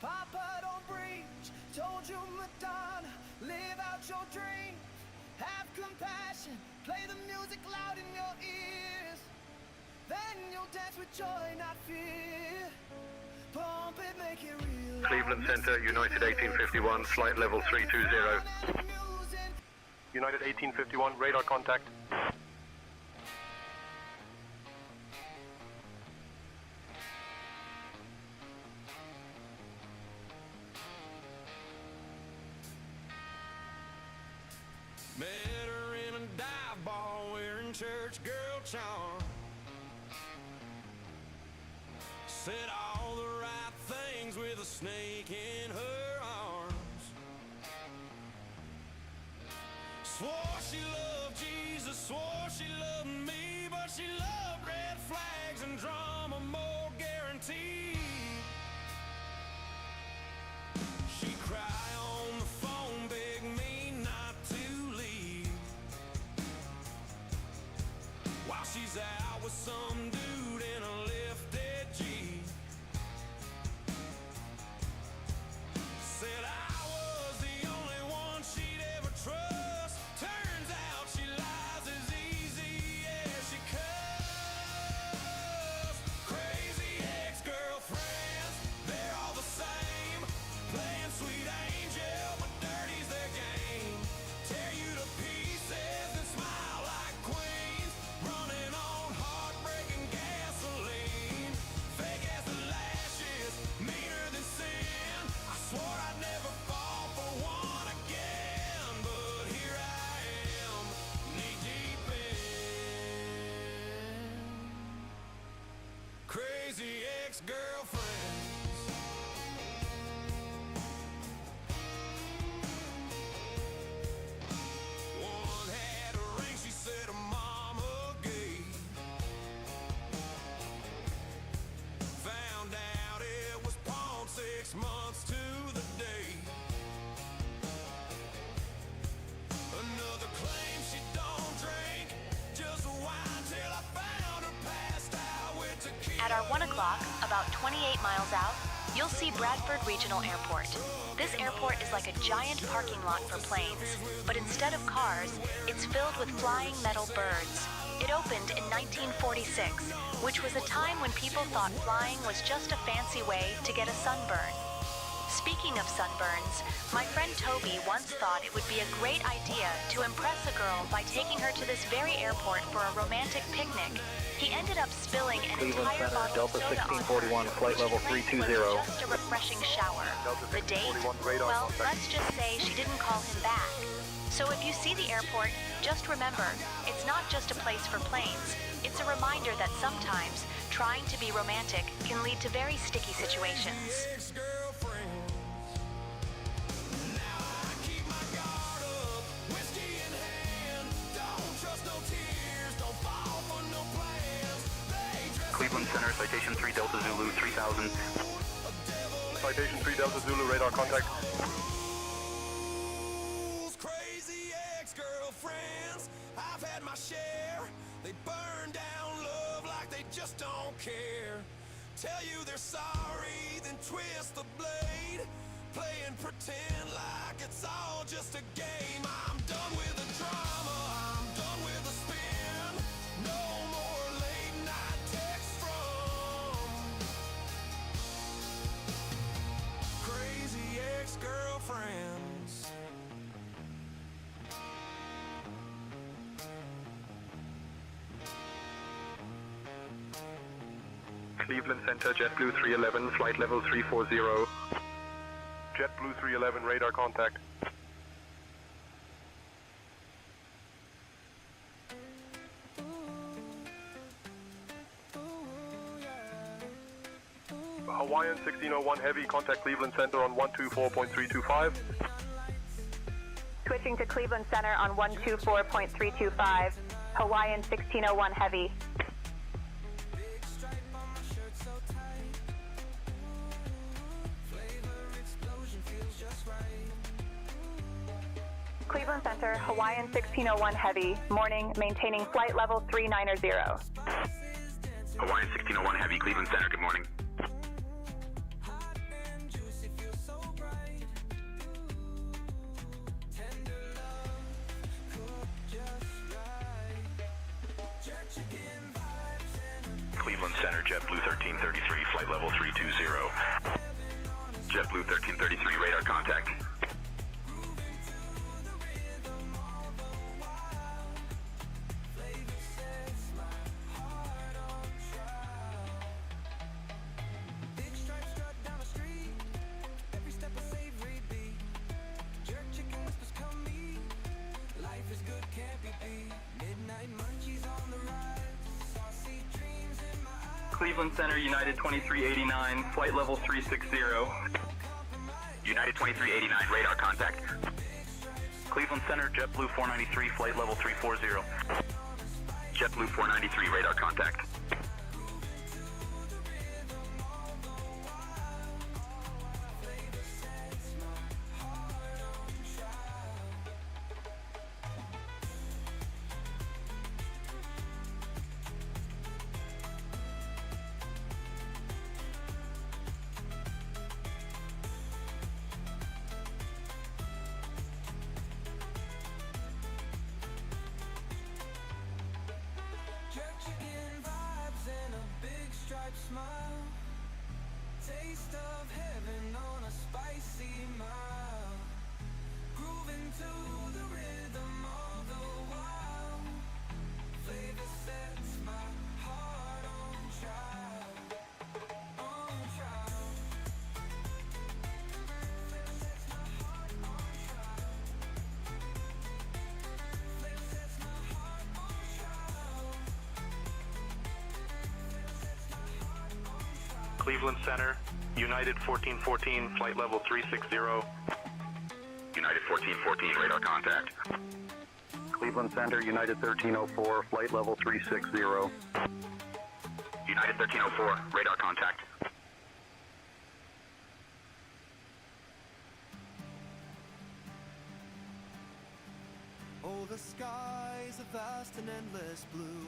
Papa, don't breach, told you Madonna. Live out your dreams, have compassion. Play the music loud in your ears. Then you'll dance with joy, not fear. Pump it, make it real. Cleveland Center, United 1851, flight level 320. United 1851, radar contact. Met her in a dive bar wearing church girl charm. Said all the right things with a snake in her arms. Swore she loved Jesus, swore she loved me, but she loved red flags and drama more guaranteed. She cried on the phone, begged me not to leave, while she's out with some dude in a lifted Jeep. Said I was the only one she'd ever trust. Turns out she lies as easy as she cuts. Crazy ex-girlfriends, they're all the same. Playing sweet angel, but dirty's their game. Tear you to pieces and smile like queens. Running on heartbreaking gasoline. Fake ass lashes, meaner than sin. I swore I'd never fall for one again, but here I am, knee deep in crazy ex-girlfriends. One had a ring, she said her mama gave. Found out it was pawned 6 months to the day. Another claims she don't drink, just wine till I found her passed out with tequila. At our 1 o'clock, about 28 miles out, you'll see Bradford Regional Airport. This airport is like a giant parking lot for planes, but instead of cars, it's filled with flying metal birds. It opened in 1946, which was a time when people thought flying was just a fancy way to get a sunburn. Speaking of sunburns, my friend Toby once thought it would be a great idea to impress a girl by taking her to this very airport for a romantic picnic. He ended up spilling an entire bottle of soda on her, flight level which he claimed was just a refreshing shower. The date? Well, let's just say she didn't call him back. So if you see the airport, just remember, it's not just a place for planes. It's a reminder that sometimes trying to be romantic can lead to very sticky situations. Cleveland Center, citation 3 Delta Zulu 3000. Citation 3 Delta Zulu, radar contact. Crazy ex-girlfriends, I've had my share. They burn down love like they just don't care. Tell you they're sorry, then twist the blade. Play and pretend like it's all just a game. I'm done with the drama, I'm done with the spin. No more late night texts from crazy ex-girlfriends. Cleveland Center, JetBlue 311, flight level 340. JetBlue 311, radar contact. Hawaiian 1601 Heavy, contact Cleveland Center on 124.325. Switching to Cleveland Center on 124.325. Hawaiian 1601 Heavy. Cleveland Center, Hawaiian 1601 Heavy. Morning, maintaining flight level 390. Hawaiian 1601 Heavy, Cleveland Center, good morning. Cleveland Center, JetBlue 1333, flight level 320. JetBlue 1333, radar contact. Cleveland Center, United 2389, flight level 360. United 2389, radar contact. Cleveland Center, JetBlue 493, flight level 340. JetBlue 493, radar contact. Jerk chicken vibes and a big striped smile. Taste of heaven on a spicy mile. Grooving to the rhythm all the while. Flavor sets my heart on trial. On trial. Flavor sets my heart on trial. Flavor sets my heart on trial. Cleveland Center, United 1414, flight level 360. United 1414, radar contact. Cleveland Center, United 1304, flight level 360. United 1304, radar contact. Oh, the sky's a vast and endless blue,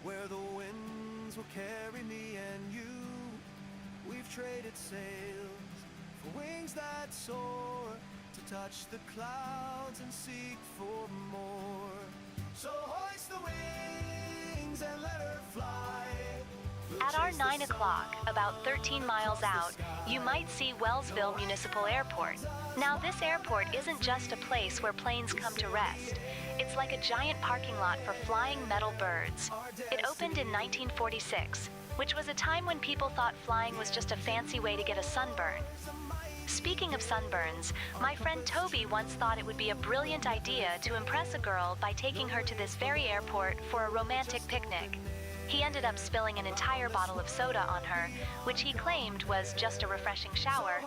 where the winds will carry me and you. We've traded sails for wings that soar, to touch the clouds and seek for more. So hoist the wings and let her fly. At our 9 o'clock, about 13 miles out, you might see Wellsville Municipal Airport. Now, this airport isn't just a place where planes come to rest. It's like a giant parking lot for flying metal birds. It opened in 1946, which was a time when people thought flying was just a fancy way to get a sunburn. Speaking of sunburns, my friend Toby once thought it would be a brilliant idea to impress a girl by taking her to this very airport for a romantic picnic. He ended up spilling an entire bottle of soda on her, which he claimed was just a refreshing shower.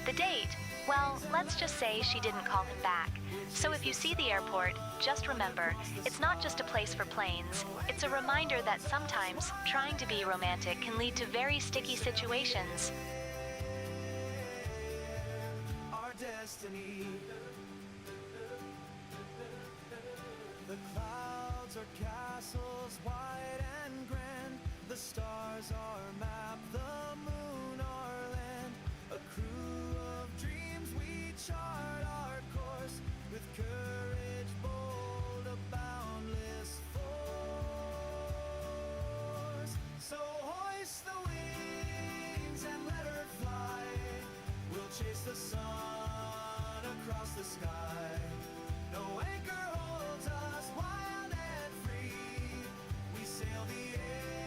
The date? Well, let's just say she didn't call him back. So if you see the airport, just remember, it's not just a place for planes. It's a reminder that sometimes trying to be romantic can lead to very sticky situations. Our destiny. The clouds are castles wide and grand. The stars are map, the moon our land. A crew of dreams, we chart our course with courage bold, a boundless force. So hoist the wings and let her fly. We'll chase the sun across the sky. No anchor holds us wild and free. We sail the air,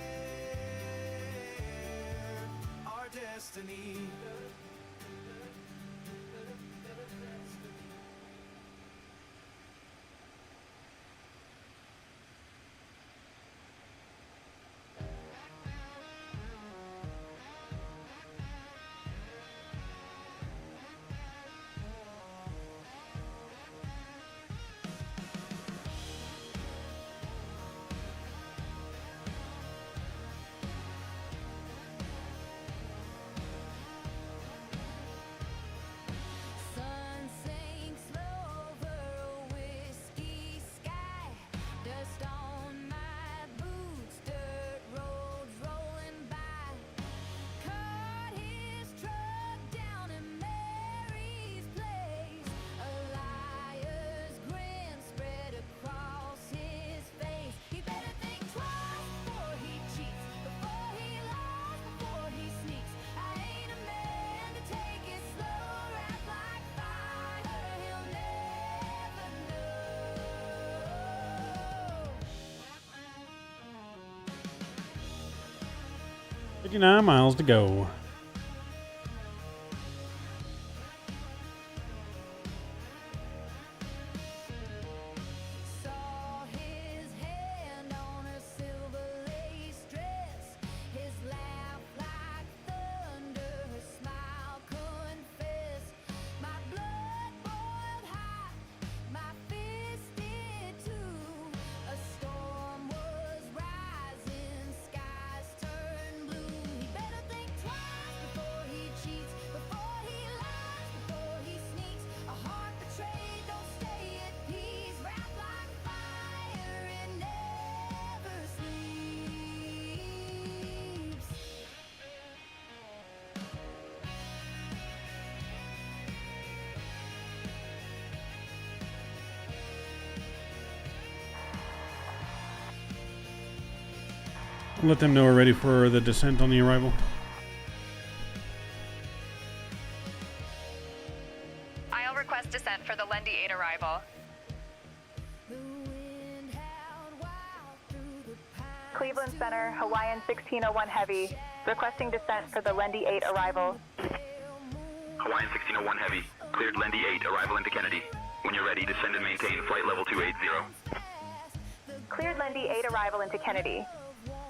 our destiny. Sun sinks low over a whiskey sky. Dust on my boots, dirt roads rolling by. Caught his truck down in Mary's place. A liar's grin spread across his face. He better think twice before he cheats, before he lies, before he sneaks. I ain't a man to take it slow, rap like fire, he'll never know. 59 miles to go. Saw his hand on her silver lace dress. Let them know we're ready for the descent on the arrival. I'll request descent for the Lendy 8 arrival. Cleveland Center, Hawaiian 1601 Heavy, requesting descent for the Lendy 8 arrival. Hawaiian 1601 Heavy, cleared Lendy 8, arrival into Kennedy. When you're ready, descend and maintain flight level 280. Cleared Lendy 8 arrival into Kennedy.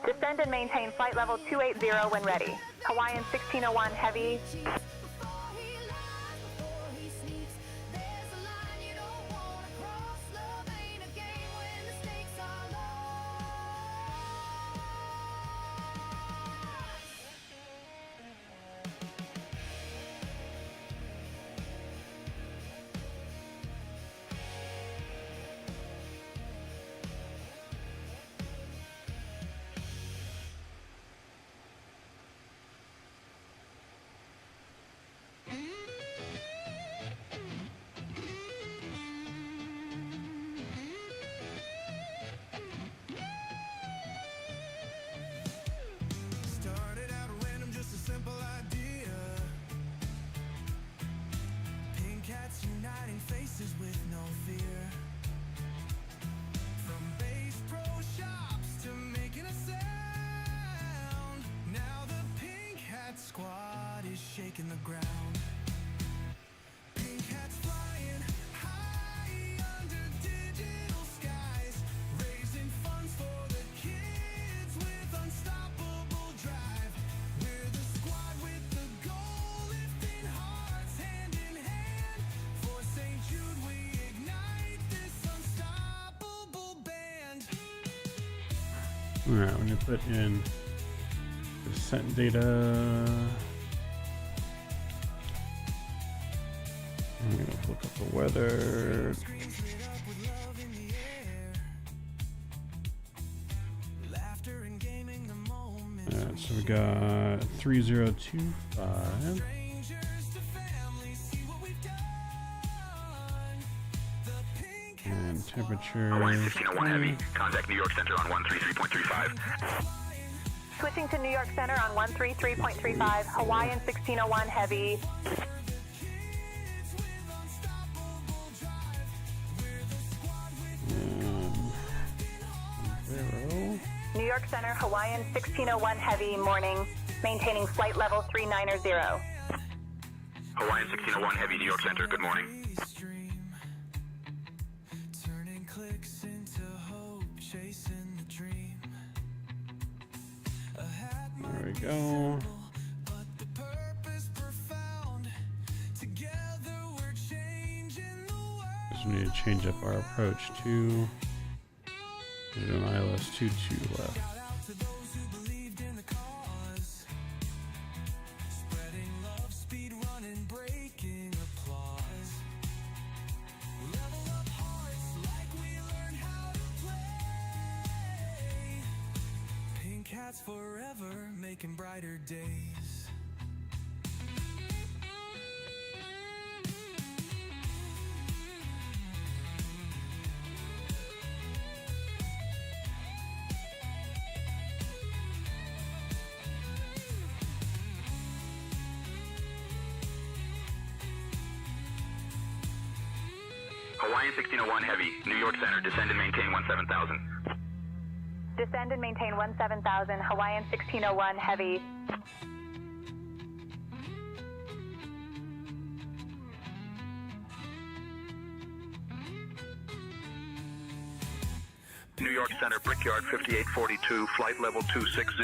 Descend and maintain flight level 280 when ready. Hawaiian 1601 Heavy. Started out random, just a simple idea. Pink cats uniting faces with no fear. From bass pro shops to making a sound. Now the Pink Hat Squad is shaking the ground. Pink hats flying high under digital skies, raising funds for the kids with unstoppable drive. We're the squad with the goal, lifting hearts hand in hand. For St. Jude we ignite this unstoppable band. Alright, when you put in descent data, I'm gonna look up the weather. Alright, so we got 3025. And temperature. Hawaiian 1601 Heavy, contact New York Center on 133.35. Switching to New York Center on 133.35, Hawaiian 1601 Heavy. New York Center, Hawaiian 1601 Heavy, morning, maintaining flight level 390. Hawaiian 1601 Heavy, New York Center, good morning. Turning clicks into hope, chasing the dream. There we go. But the purpose profound. Together we're changing the world. Just need to change up our approach to an ILS 22 left. To those who believed in the cause, spreading love, speed running, breaking applause. Level up hearts like we learned how to play. Pink hats forever, making brighter days. Hawaiian 1601 Heavy, New York Center, descend and maintain 17,000. Descend and maintain 17,000, Hawaiian 1601 Heavy. New York Center, Brickyard 5842, flight level 260.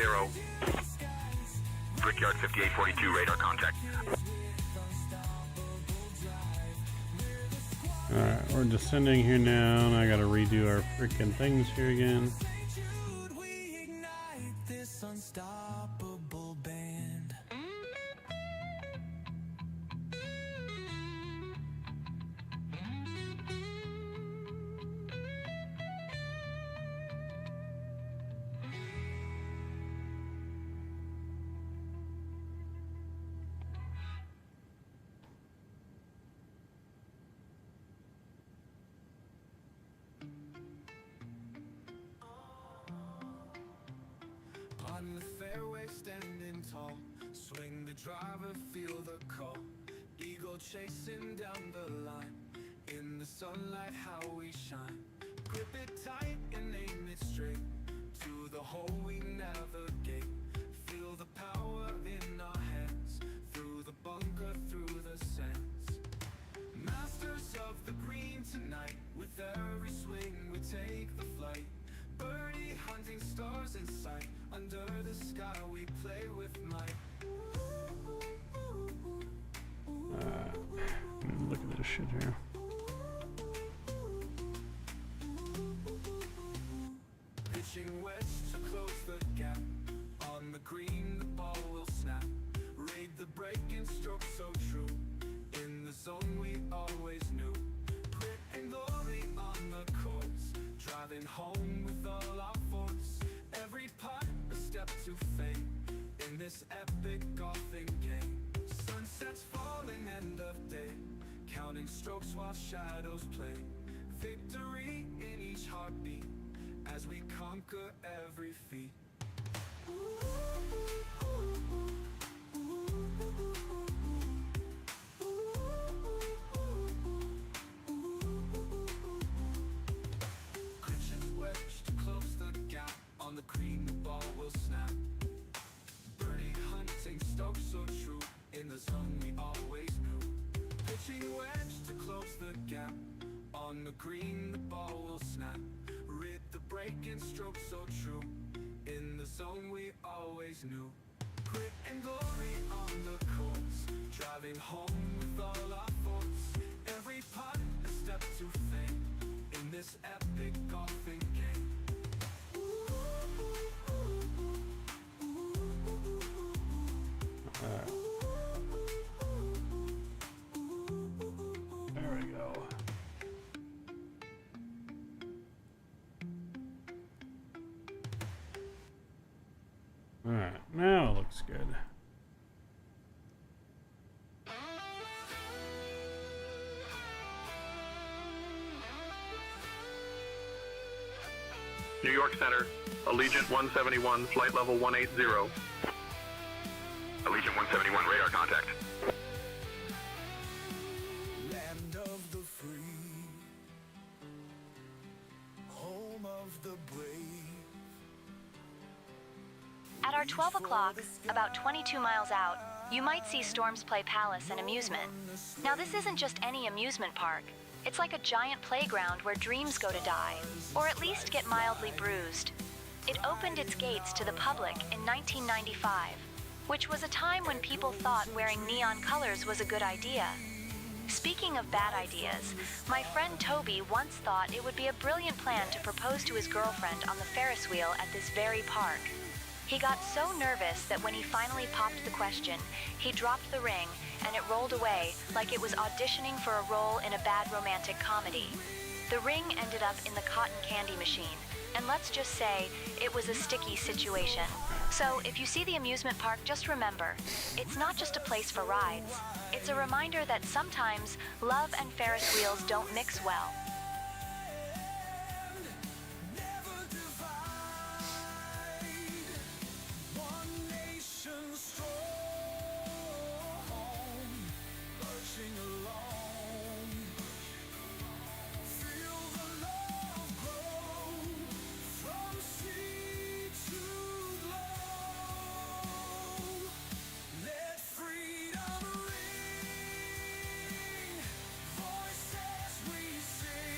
Brickyard 5842, radar contact. Alright, we're descending here now, and I gotta redo our freaking things here again. We ignite this unstoppable band. on the fairway standing tall. Swing the driver, feel the call. Eagle chasing down the line. In the sunlight, how we shine. Grip it tight and aim it straight. To the hole we navigate. Feel the power in our hands. Through the bunker, through the sands. Masters of the green tonight. With every swing we take the flight. Birdie hunting stars in sight. Under the sky we play with might. Look at this shit here. Pitching wedge to close the gap. On the green the ball will snap. Raid the break and stroke so true. In the zone we always knew. Grit and glory on the course. Driving home with all our force. Every putt a step to fame. In this epic golfing game. Sunsets falling, end of day. Counting strokes while shadows play. Victory in each heartbeat. As we conquer every feat. Pitching wedge to close the gap. On the green the ball will snap. Birdie hunting strokes so true. In the zone we always knew. Pitching wedge to close the gap. On the green the ball will snap. Rid the break and stroke so true. In the zone we always knew. Grit and glory on the course. Driving home with all our force. Every putt a step to fame. In this epic golfing game. There we go. Alright, now it looks good. New York Center, Allegiant 171, flight level 180. Allegiant 171, radar contact. Land of the free. Home of the brave. At our 12 o'clock, about 22 miles out, you might see Storms Play Palace and Amusement. Now this isn't just any amusement park. It's like a giant playground where dreams go to die, or at least get mildly bruised. It opened its gates to the public in 1995, which was a time when people thought wearing neon colors was a good idea. Speaking of bad ideas, my friend Toby once thought it would be a brilliant plan to propose to his girlfriend on the Ferris wheel at this very park. He got so nervous that when he finally popped the question, he dropped the ring and it rolled away like it was auditioning for a role in a bad romantic comedy. The ring ended up in the cotton candy machine, and let's just say it was a sticky situation. So if you see the amusement park, just remember, it's not just a place for rides. It's a reminder that sometimes love and Ferris wheels don't mix well. Voices we sing.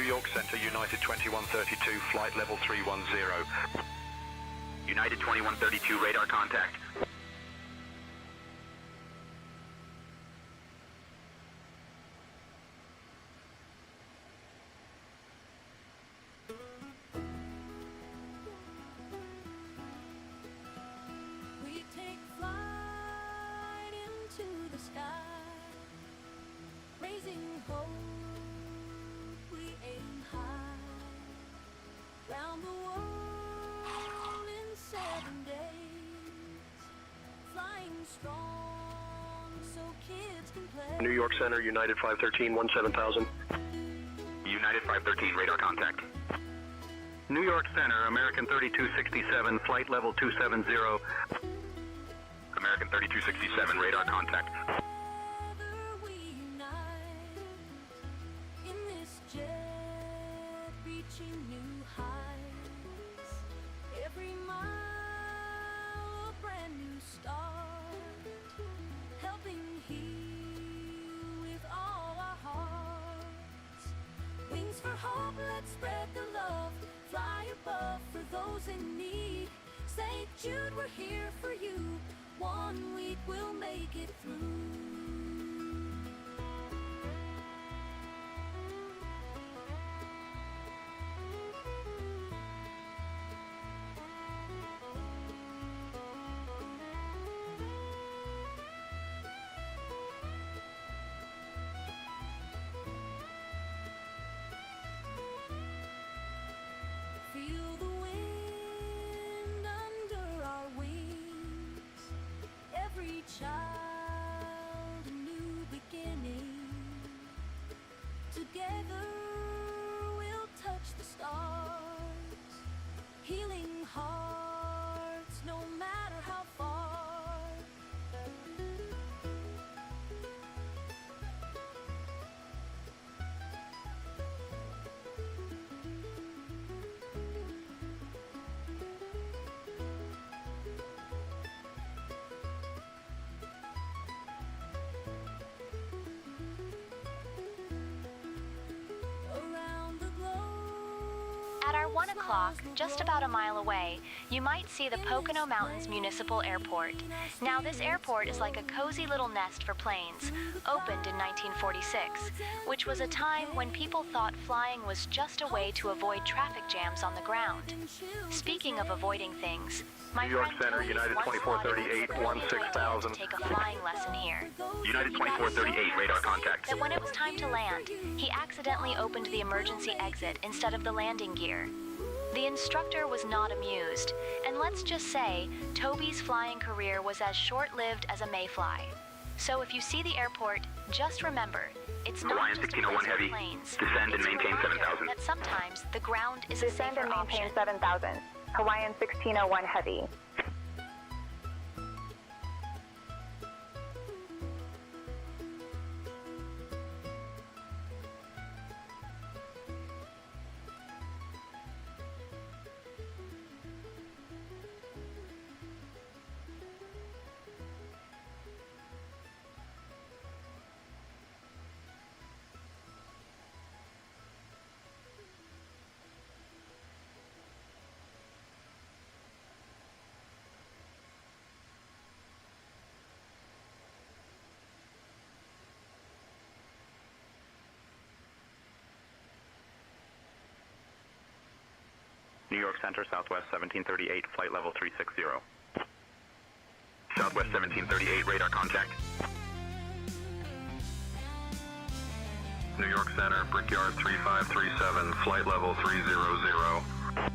York Center, United 2132, flight level 310. United 2132, radar contact. We take flight into the sky, raising hope, we aim high, round the world in 7 days, flying strong so kids can play. New York Center, United 513, 17000. United 513, radar contact. New York Center, American 3267, flight level 270. American 3267, radar contact. Together we unite in this jet, reaching new heights. Every mile a brand new start, helping heal with all our hearts. Wings for hope, let's spread the love. Fly above for those in need. St. Jude, we're here for you. 1 week we'll make it through. Feel the wind under our wings. Every child a new beginning. Together we'll touch the stars. Healing hearts no matter how far. Around the globe. At our 1 o'clock, just about a mile away, you might see the Pocono Mountains Municipal Airport. Now this airport is like a cozy little nest for planes, opened in 1946, which was a time when people thought flying was just a way to avoid traffic jams on the ground. Speaking of avoiding things, my New York friend Center, Tony United once wanted 2438, to 16000. take a flying lesson here. United 2438, radar contact. That when it was time to land, he accidentally opened the emergency exit instead of the landing gear. The instructor was not amused, and let's just say, Toby's flying career was as short-lived as a mayfly. So if you see the airport, just remember, it's not Hawaiian just a 1601 place for heavy. planes. Descend and It's a maintain reminder 7000. that sometimes the ground is a Descend safer and maintain option. 7000. Hawaiian 1601 Heavy. New York Center, Southwest 1738, flight level 360. Southwest 1738, radar contact. New York Center, Brickyard 3537, flight level 300.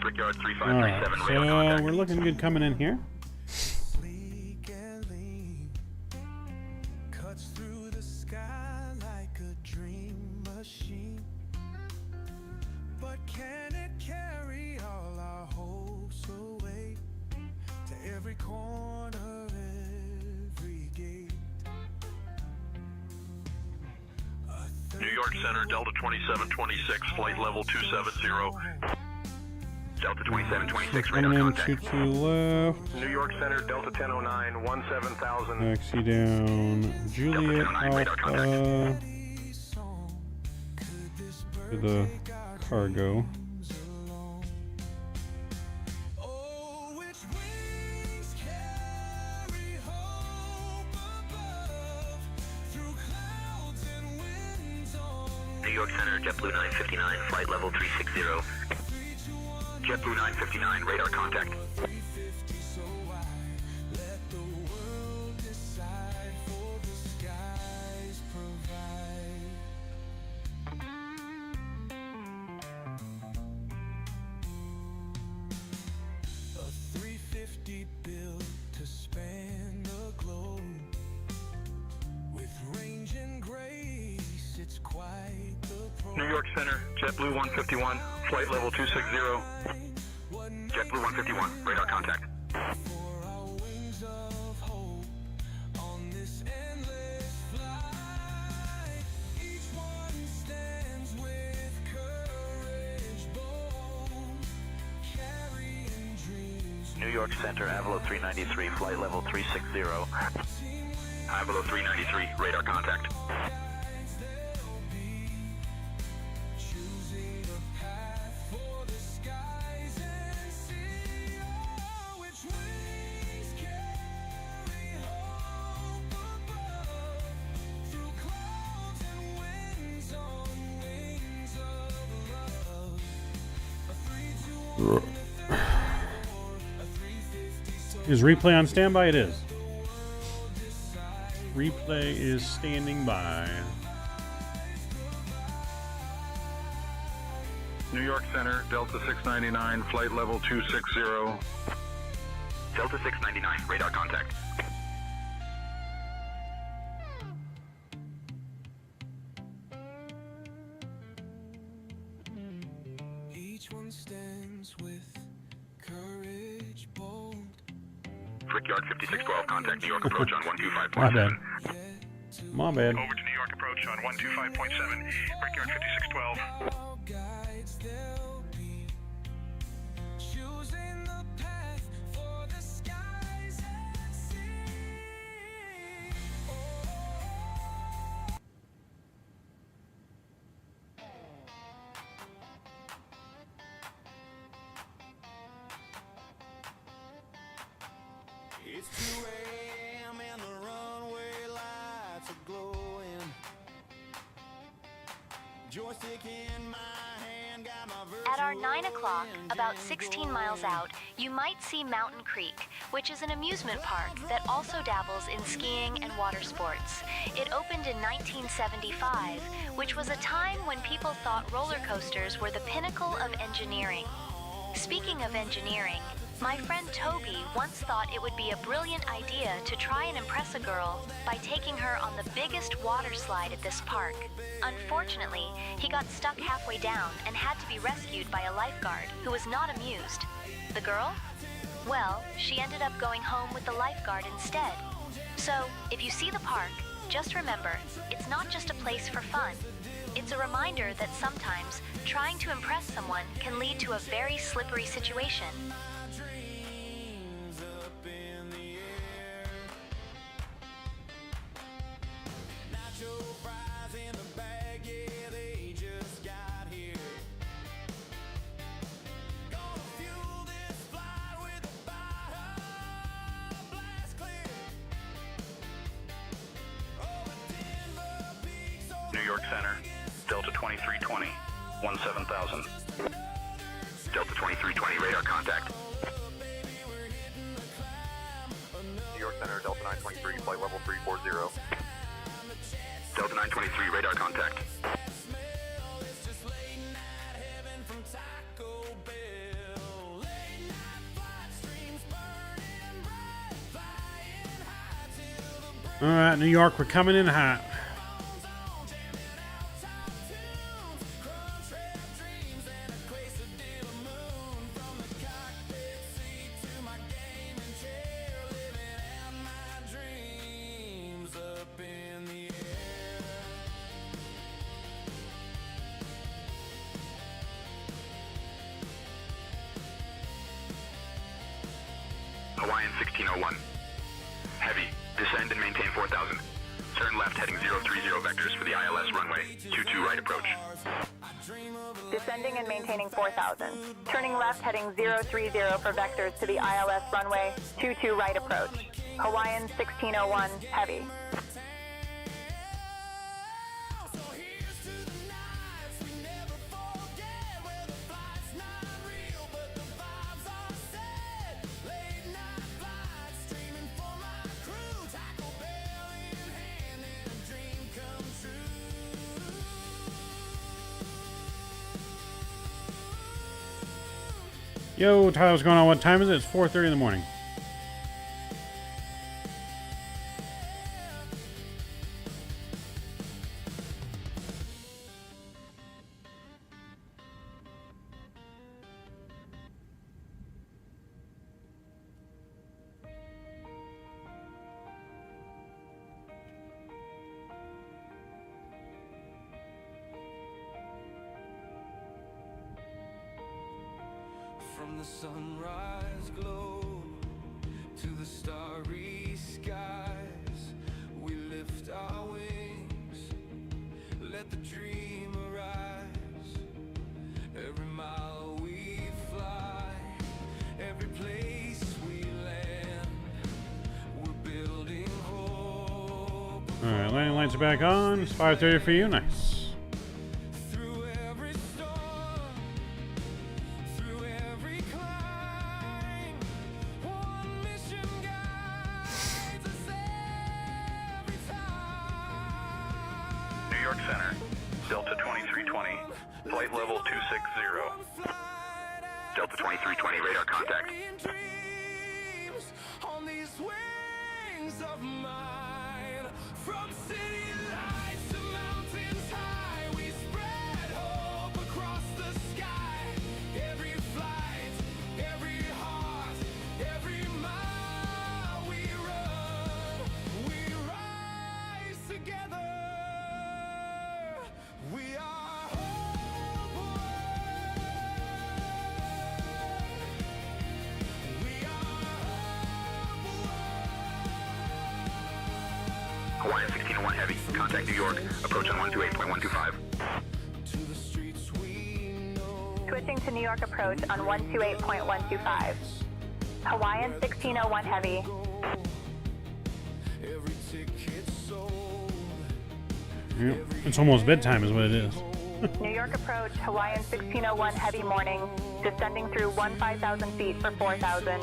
Brickyard Alright, 3537, radar so contact. we're looking good coming in here. Sleek and lean, cuts through the sky like a dream machine. But can it carry all our hopes away to every corner, every gate? New York Center, Delta 2726, flight level 270. Delta 2726, radar Coming in contact. 22 left. New York Center, Delta 1009, 17000. Taxi down. Juliet Delta 1009, radar Alpha. Could this bird to the cargo. New York Center, JetBlue 959, flight level 360. JetBlue 959, radar contact. New York Center, JetBlue 151, flight level 260. JetBlue 151, radar contact. New York Center, Avalo 393, flight level 360. Avalo 393, radar contact. Is replay on standby? It is. Replay is standing by. New York Center, Delta 699, flight level 260. Delta 699, radar contact. Each one stands with courage bold. Brickyard 5612, contact New York approach on 125.7. My bad. My bad. Over to New York approach on 125.7, Brickyard 5612. All guides they'll be choosing the path for the skies and sea. It's 2 a.m. and the runway lights are glowing. Joystick in my hand, got my At our 9 o'clock, about 16 miles out, you might see Mountain Creek, which is an amusement park that also dabbles in skiing and water sports. It opened in 1975, which was a time when people thought roller coasters were the pinnacle of engineering. Speaking of engineering, my friend Toby once thought it would be a brilliant idea to try and impress a girl by taking her on the biggest water slide at this park. Unfortunately, he got stuck halfway down and had to be rescued by a lifeguard who was not amused. The girl? Well, she ended up going home with the lifeguard instead. So, if you see the park, just remember, it's not just a place for fun. It's a reminder that sometimes trying to impress someone can lead to a very slippery situation. New York Center, Delta 2320, 17,000. Delta 2320, radar contact. New York Center, Delta 923, flight level 340. Delta 923, radar contact. All right, New York, we're coming in hot. Hawaiian 1601. Heavy. Descend and maintain 4,000. Turn left heading 030 vectors for the ILS runway. 22 right approach. Descending and maintaining 4,000. Turning left heading 030 for vectors to the ILS runway 22 right approach. Hawaiian 1601 heavy. Yo, Tyler, what's going on? What time is it? It's 4:30 in the morning. From the sunrise glow to the starry skies, we lift our wings, let the dream arise. Every mile we fly, every place we land, we're building hope. Alright, landing lights are back on. It's 5:30 for you. Nice. New York Center, Delta 2320, flight level 260. Delta 2320, radar contact. On these wings of mine, from city lights to mountains high, we spread hope across the sky. Every flight, every heart, every mile we run, we rise together. We are hope. We are Hawaiian 1601 heavy, contact New York, approach on 128.125. to the streets we know. Switching to New York approach on 128.125. Hawaiian 1601 heavy. Every ticket sold. Yep. It's almost bedtime is what it is. New York approach, Hawaiian 1601 heavy morning, descending through 15,000 feet for 4,000.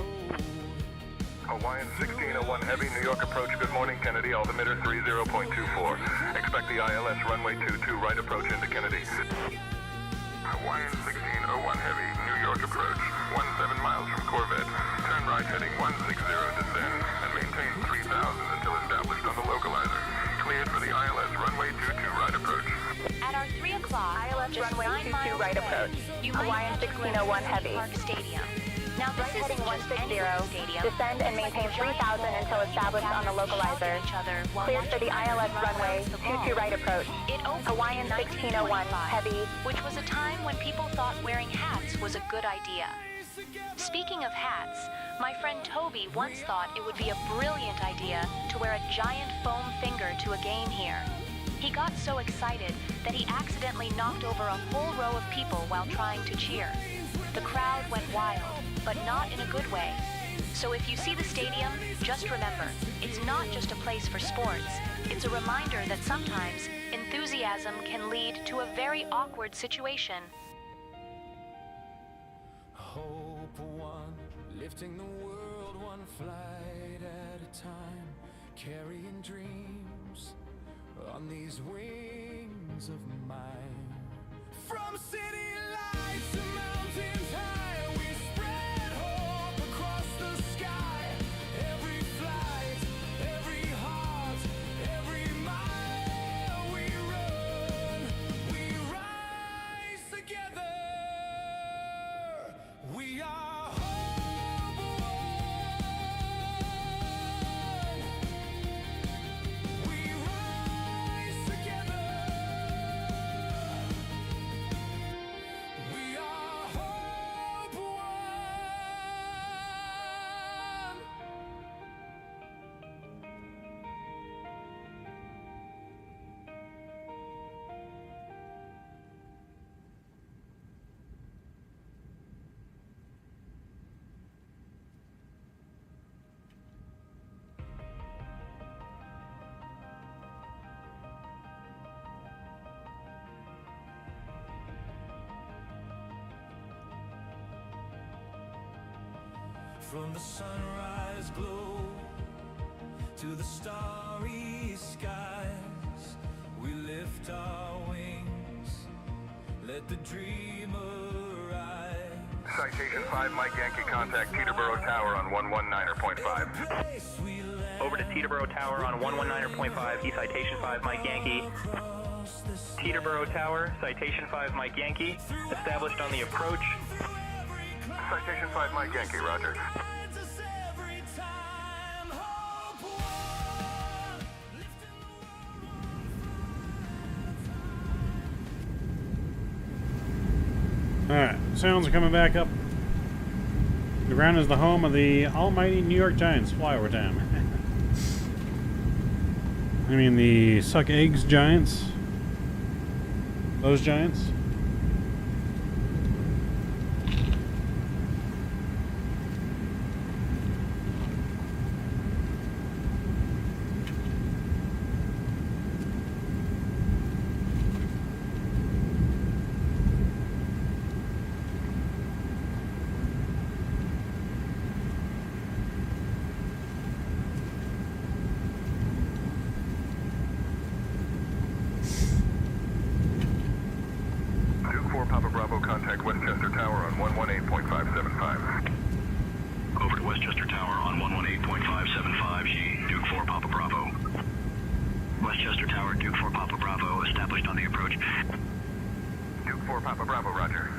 Hawaiian 1601 heavy, New York approach, good morning, Kennedy, altimeter 30.24. Expect the ILS runway 22 right approach into Kennedy. Hawaiian 1601 heavy, New York approach, 17 miles from Corvette. Turn right heading 160, descend, and maintain 3,000 until established on the localizer. Cleared for the ILS runway 22 right approach. At our 3 o'clock, ILS just runway 9 22 miles right away, approach. you Hawaiian might catch a 1601 glimpse of heavy. Park Stadium. Now this Right isn't heading just any 160, stadium. descend and It's maintain like a giant 3,000 ball until where established people on the gather and shout localizer. at each other while Cleared for the watching ILS runners run runway around the 22 ball. right approach. It opened Hawaiian in 1601 heavy. which was a time when people thought wearing hats was a good idea. Speaking of hats, my friend Toby once thought it would be a brilliant idea to wear a giant foam finger to a game here. He got so excited that he accidentally knocked over a whole row of people while trying to cheer. The crowd went wild, but not in a good way. So if you see the stadium, just remember, it's not just a place for sports. It's a reminder that sometimes enthusiasm can lead to a very awkward situation. Hope one, lifting the world one flight at a time, carrying dreams on these wings of mine. From city lights to mountains high, we spread hope across the sky. Every flight, every heart, every mile we run, we rise together. We are hope one. We rise together. We are From the sunrise glow to the starry skies, we lift our wings, let the dream arise. Citation 5, Mike Yankee, contact Teterboro Tower on 119.5. Over to Teterboro Tower on 119.5, key citation 5, Mike Yankee. Teterboro Tower, citation 5, Mike Yankee, established on the approach. Citation 5, Mike Yankee, roger. Alright, sounds are coming back up. The ground is the home of the almighty New York Giants flyover time. I mean the suck eggs Giants. Those Giants. Papa Bravo, contact Westchester Tower on 118.575. Over to Westchester Tower on 118.575, G, Duke 4 Papa Bravo. Westchester Tower, Duke 4 Papa Bravo, established on the approach. Duke 4 Papa Bravo, roger.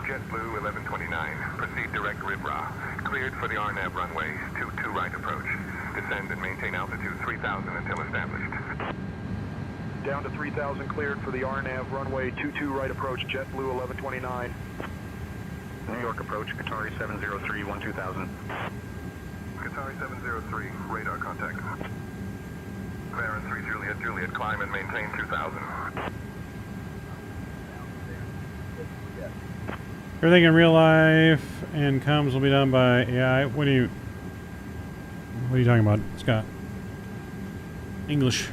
JetBlue 1129, proceed direct Ribra. Cleared for the RNAV runway, 22 right approach. Descend and maintain altitude 3000 until established. Down to 3000, cleared for the RNAV runway, 22 right approach, JetBlue 1129. New York approach, Qatari 703, 12000. Qatari 703, radar contact. Baron 3 Juliet, climb and maintain 2000. Everything in real life and comms will be done by AI. What are you talking about, Scott? English.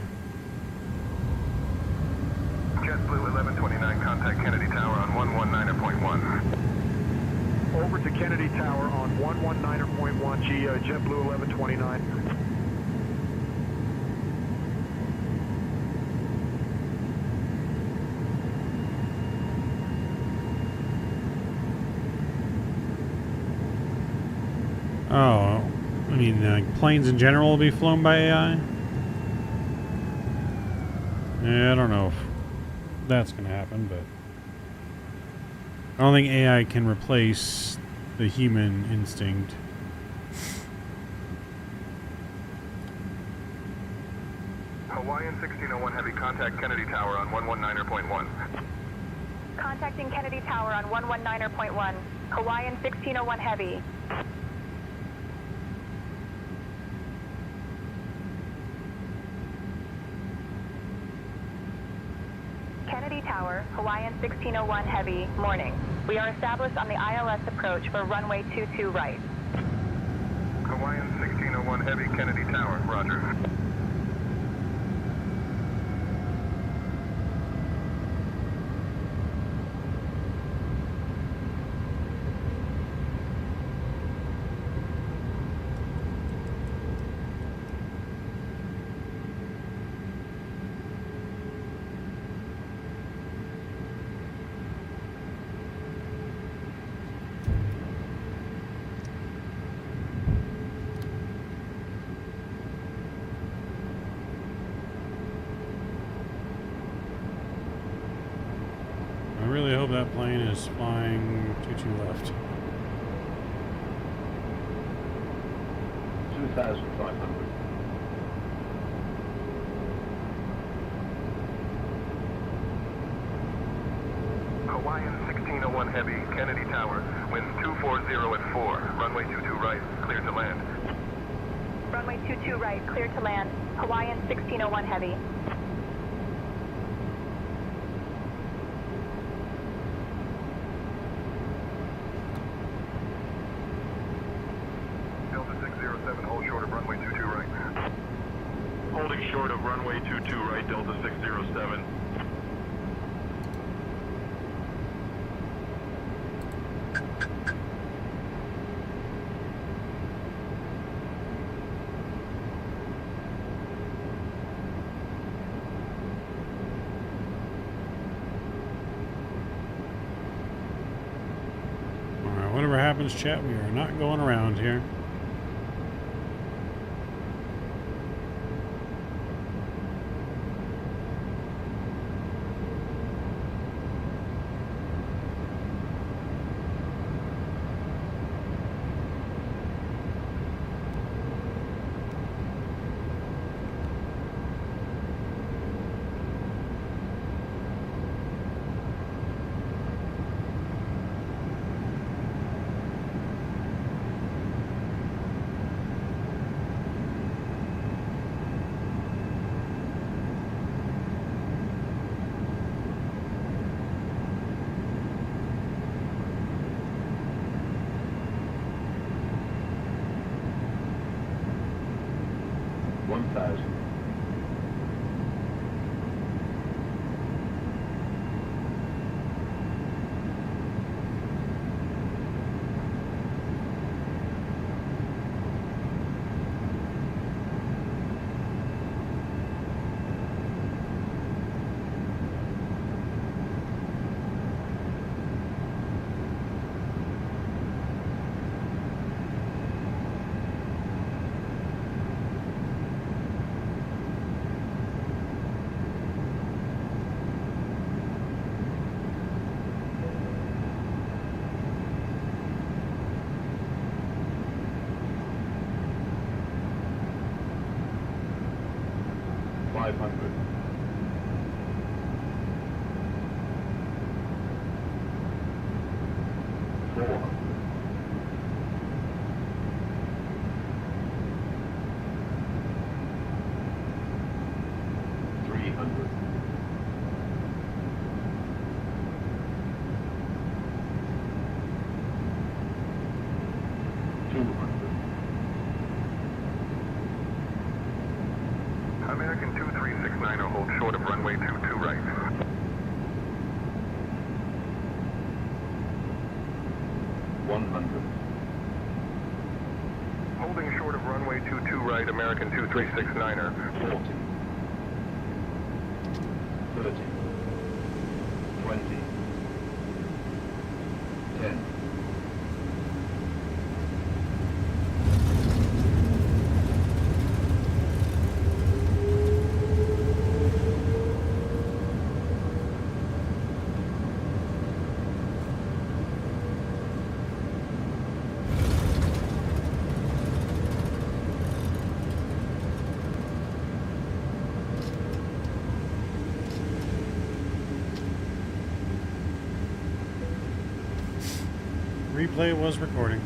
JetBlue 1129, contact Kennedy Tower on 119.1. Over to Kennedy Tower on 119.1, G, JetBlue 1129. Oh, I mean, planes in general will be flown by AI? Yeah, I don't know if that's going to happen, but I don't think AI can replace the human instinct. Hawaiian 1601 Heavy, contact Kennedy Tower on 119.1. Contacting Kennedy Tower on 119.1. Hawaiian 1601 Heavy. Kennedy Tower, Hawaiian 1601 Heavy, morning. We are established on the ILS approach for runway 22 right. Hawaiian 1601 Heavy, Kennedy Tower, roger. I really hope that plane is flying 22 left. 2,500. Hawaiian Heavy, Kennedy Tower. Winds 240 at 4. Runway 22 right, clear to land. Runway 22 right, clear to land. Hawaiian 1601 Heavy. Delta 607, hold short of runway 22 right. Holding short of runway 22 right, Delta 607. Alright, whatever happens, chat, we are not going around here. American 2369, hold short of runway 22 right. Holding short of runway 22 right, American 2369er. 40, 30, 20, 10. Replay was recording.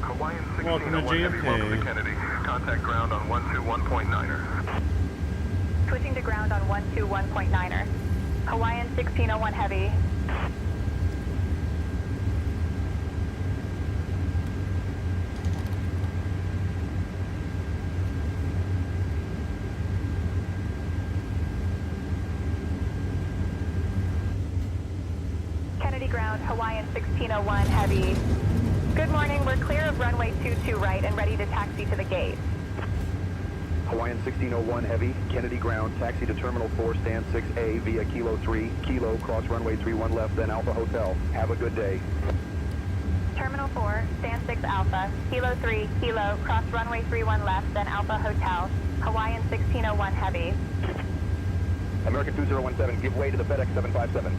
Hawaiian Welcome to 1601 Heavy, welcome to JFK. Kennedy. Contact ground on 121.9er. Switching to ground on 121.9er. Hawaiian 1601 Heavy. Kennedy ground, Hawaiian 1601 Heavy. Good morning, we're clear of runway 22 right and ready to taxi to the gate. Hawaiian 1601 Heavy, Kennedy ground, taxi to Terminal 4, stand 6A via Kilo 3, Kilo, cross runway 31 left, then Alpha Hotel. Have a good day. Terminal 4, stand 6 Alpha, Kilo 3, Kilo, cross runway 31 left, then Alpha Hotel. Hawaiian 1601 Heavy. American 2017, give way to the FedEx 757.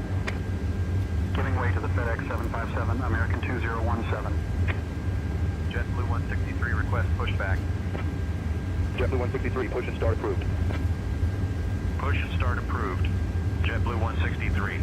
Giving way to the FedEx 757, American 2017. JetBlue 163, request pushback. JetBlue 163, push and start approved. Push and start approved. JetBlue 163.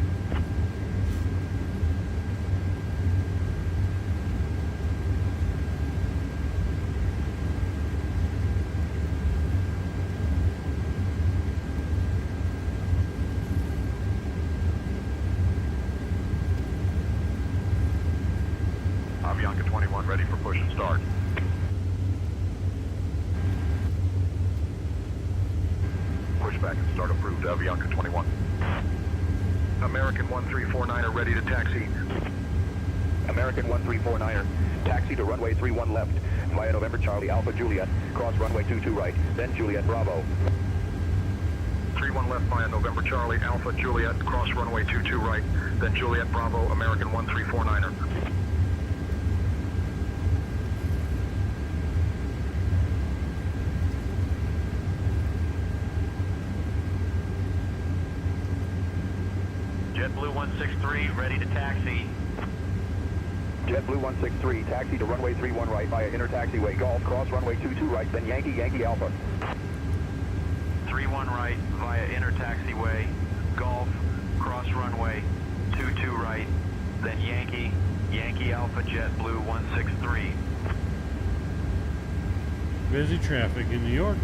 Avianca 21 ready for push and start. Pushback and start approved. Avianca 21. American 1349er ready to taxi. American 1349er, taxi to runway 31 left, via November Charlie Alpha Juliet, cross runway 22 right, then Juliet Bravo. 31 left via November Charlie Alpha Juliet, cross runway 22 right, then Juliet Bravo, American 1349er. JetBlue 163 ready to taxi. JetBlue 163, taxi to runway 31 right via inner taxiway Golf, cross runway 22 right, then Yankee, Yankee Alpha. 31 right via inner taxiway, Golf, cross runway 22 right, then Yankee, Yankee Alpha JetBlue 163. Busy traffic in New York.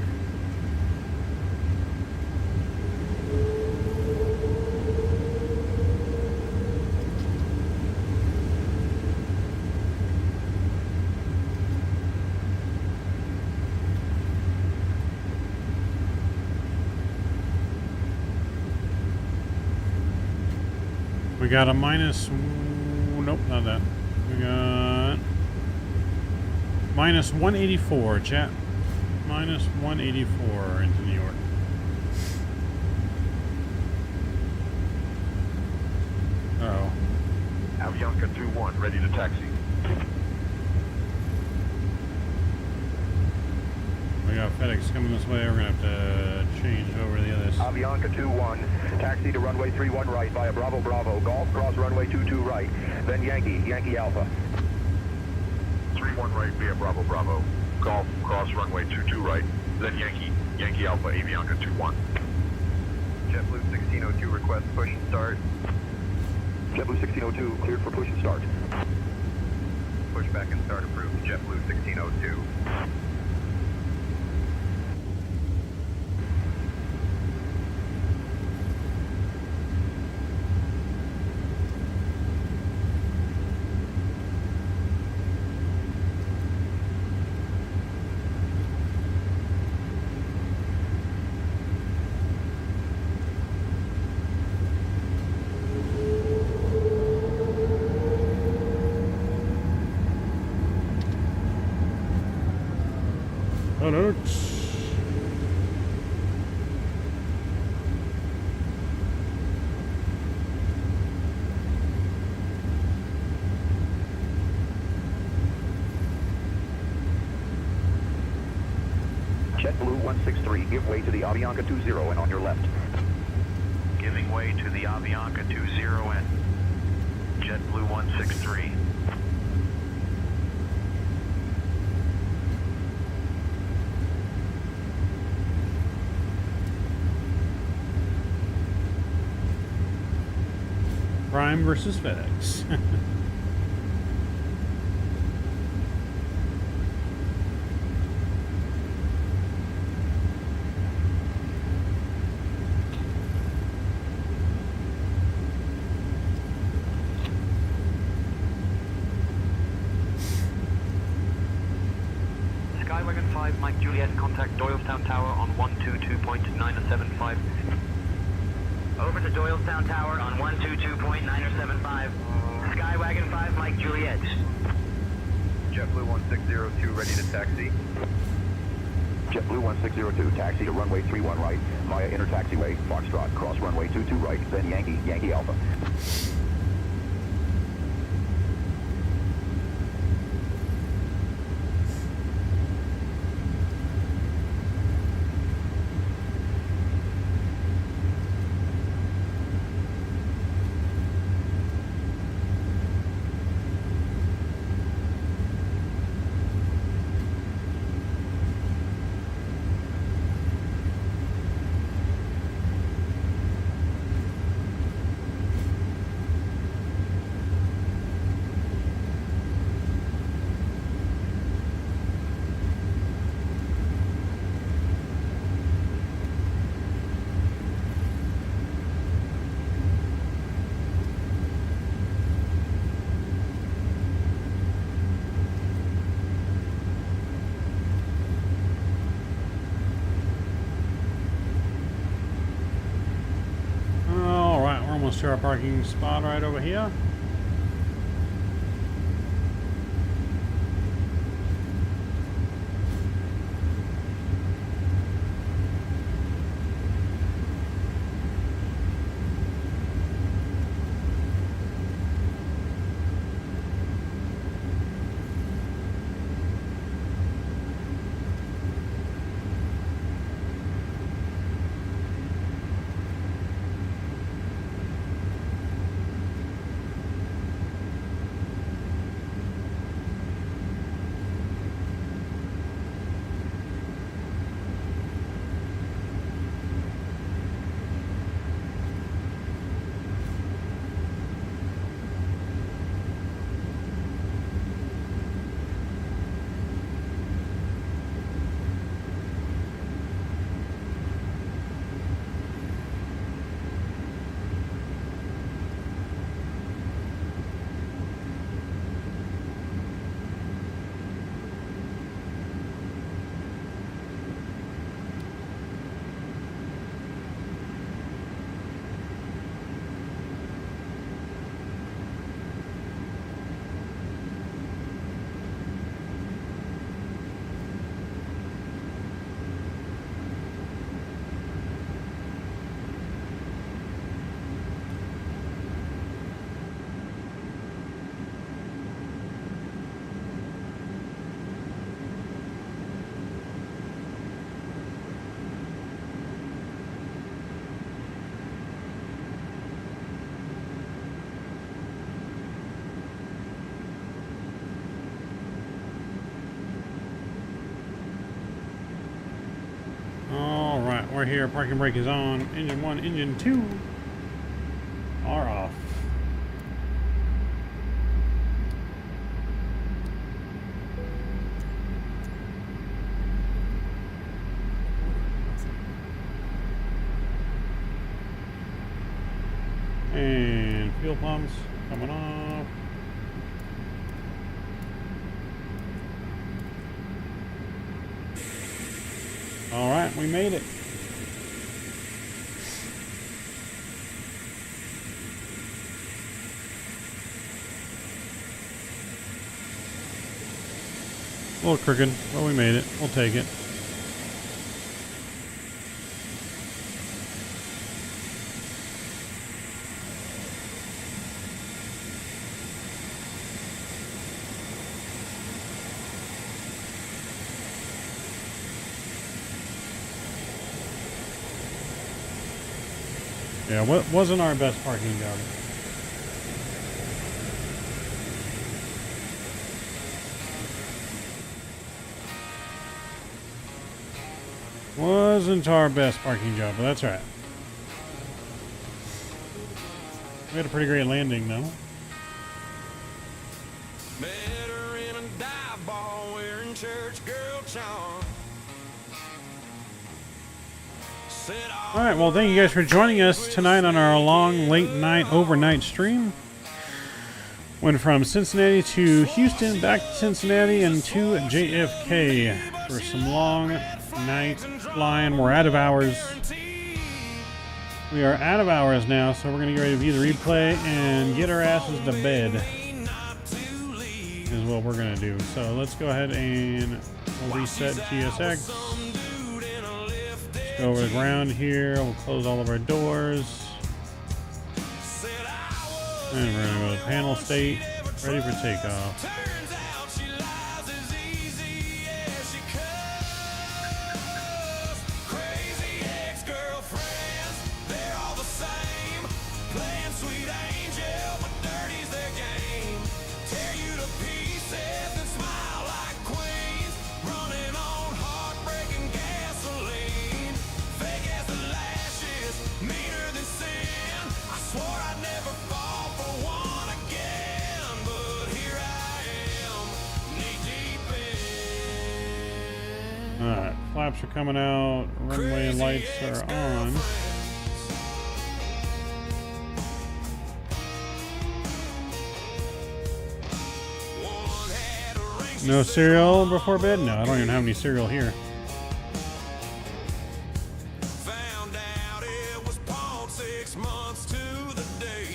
We got a minus, nope, not that. We got minus 184, chat. Minus 184 into New York. Uh-oh. Avianca 21 ready to taxi. We got FedEx coming this way. We're gonna have to change over the others. Avianca 21, taxi to runway 31 right via Bravo Bravo, Golf, cross runway 22 right, then Yankee, Yankee Alpha. 31 right via Bravo Bravo, Golf, cross runway 22 right, then Yankee, Yankee Alpha, Avianca 21. JetBlue 1602 request push and start. JetBlue 1602 cleared for push and start. Pushback and start approved. JetBlue 1602. JetBlue 163, give way to the Avianca 20 and on your left. Giving way to the Avianca 20 and JetBlue 163. Prime versus FedEx. Skywagon 5, Mike Juliet, contact Doylestown Tower on 122.975. Over to Doylestown Tower on 122.975. Skywagon 5, Mike Juliet. JetBlue 1602 ready to taxi. JetBlue 1602, taxi to runway 31 right via inner taxiway, Foxtrot, cross runway 22 right, then Yankee, Yankee Alpha. to our parking spot right over here. Alright, we're here. Parking brake is on. Engine 1, engine 2 are off. And fuel pumps coming off. All right, we made it. A little crooked, but we made it. We'll take it. Yeah, wasn't our best parking job. Wasn't our best parking job, but that's right. We had a pretty great landing, though. Better in a dive ball wearing church girl charm. Alright, well, thank you guys for joining us tonight on our long, late night, overnight stream. Went from Cincinnati to Houston, back to Cincinnati, and to JFK for some long night flying. We're out of hours. We are out of hours now, so we're going to get ready to view the replay and get our asses to bed, is what we're going to do. So let's go ahead and we'll reset GSX. Go over the ground here. We'll close all of our doors. And we're going to go to panel state, ready for takeoff. Alright, flaps are coming out, runway lights are on. No cereal before bed? No, I don't even have any cereal here. Found out it was pawned 6 months to the day.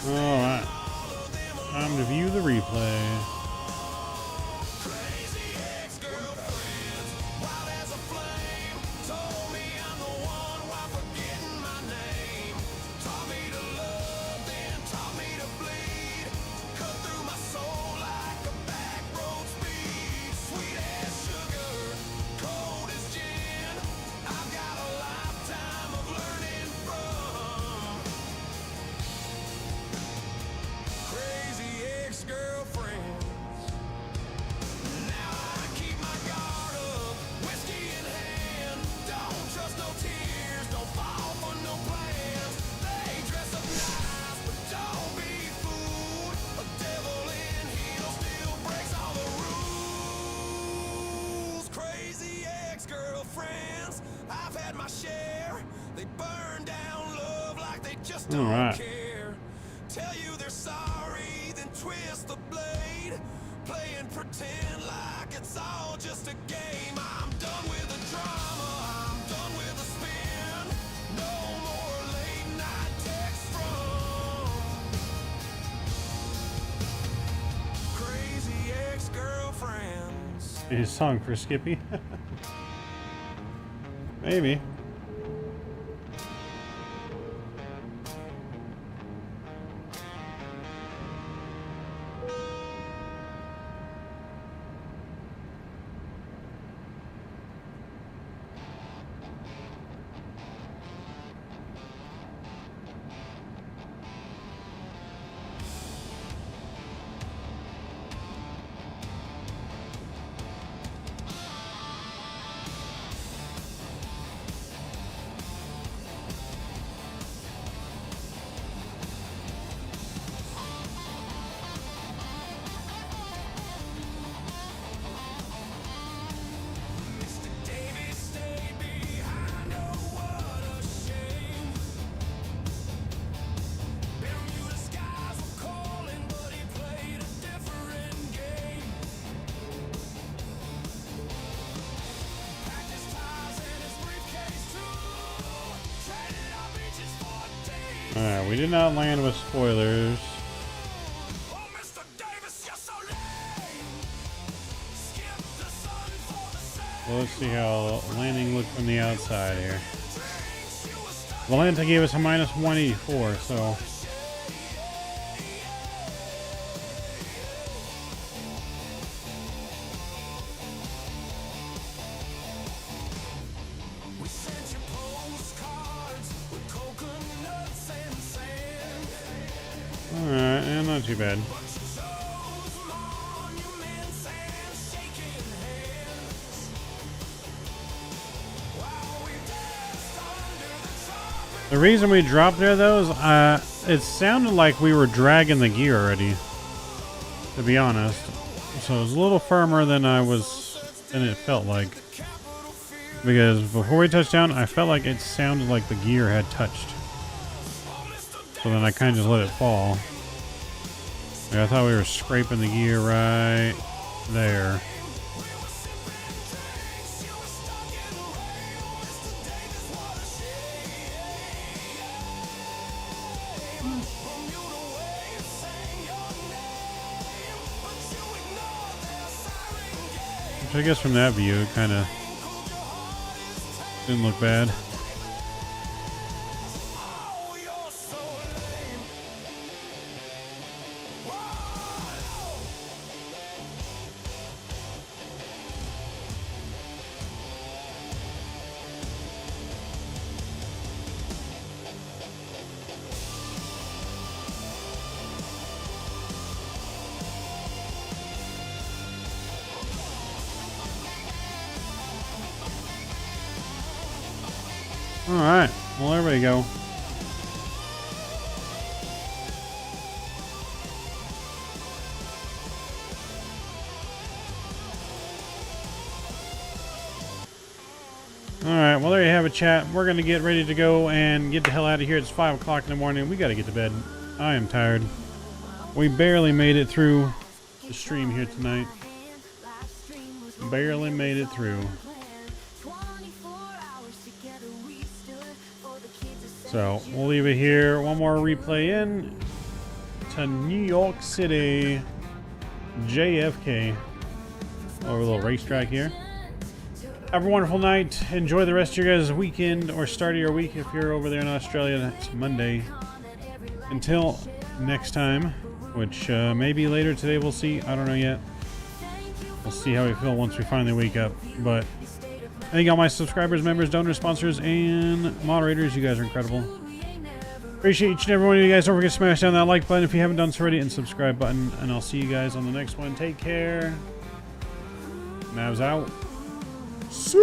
Alright. Time to view the replay. All right. Tell you they're sorry, then twist the blade. Play and pretend like it's all just a game. I'm done with the drama, I'm done with the spin. No more late night texts from crazy ex-girlfriends. His song for Skippy? Maybe. Alright, we did not land with spoilers. Well, let's see how landing looked from the outside here. Volanta gave us a minus 184, so... Alright, and not too bad. The reason we dropped there, though, is it sounded like we were dragging the gear already, to be honest. So it was a little firmer than it felt like. Because before we touched down, I felt like it sounded like the gear had touched. So then I kind of just let it fall. Like I thought we were scraping the gear right there. Which I guess from that view, it kind of didn't look bad. Alright, well there we go. Alright, well there you have it, chat. We're going to get ready to go and get the hell out of here. It's 5 o'clock in the morning. We got to get to bed. I am tired. We barely made it through the stream here tonight. Barely made it through. So we'll leave it here. One more replay in, to New York City, JFK. Over a little racetrack here. Have a wonderful night. Enjoy the rest of your guys' weekend or start of your week if you're over there in Australia. That's Monday. Until next time, which maybe later today, we'll see. I don't know yet. We'll see how we feel once we finally wake up. But thank you all my subscribers, members, donors, sponsors, and moderators. You guys are incredible. Appreciate each and every one of you guys. Don't forget to smash down that like button if you haven't done so already, and subscribe button. And I'll see you guys on the next one. Take care. Nav's out. See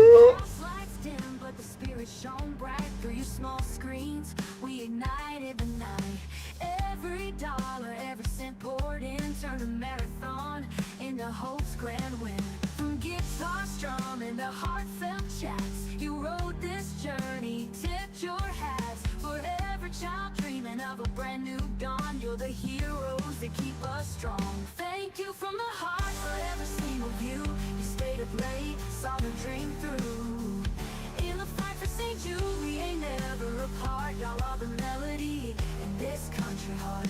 But the spirit shone bright through your small screens. We ignited the night. Every dollar, every cent poured in, turned a marathon into hope's grand win. From guitar strumming to heartfelt chats, you rode this journey, tipped your hats. For every child dreaming of a brand new dawn, you're the heroes that keep us strong. Thank you from the heart for every single view. You stayed up late, saw the dream through. In the fight for St. Jude, we ain't never apart. Y'all are the melody in this country heart.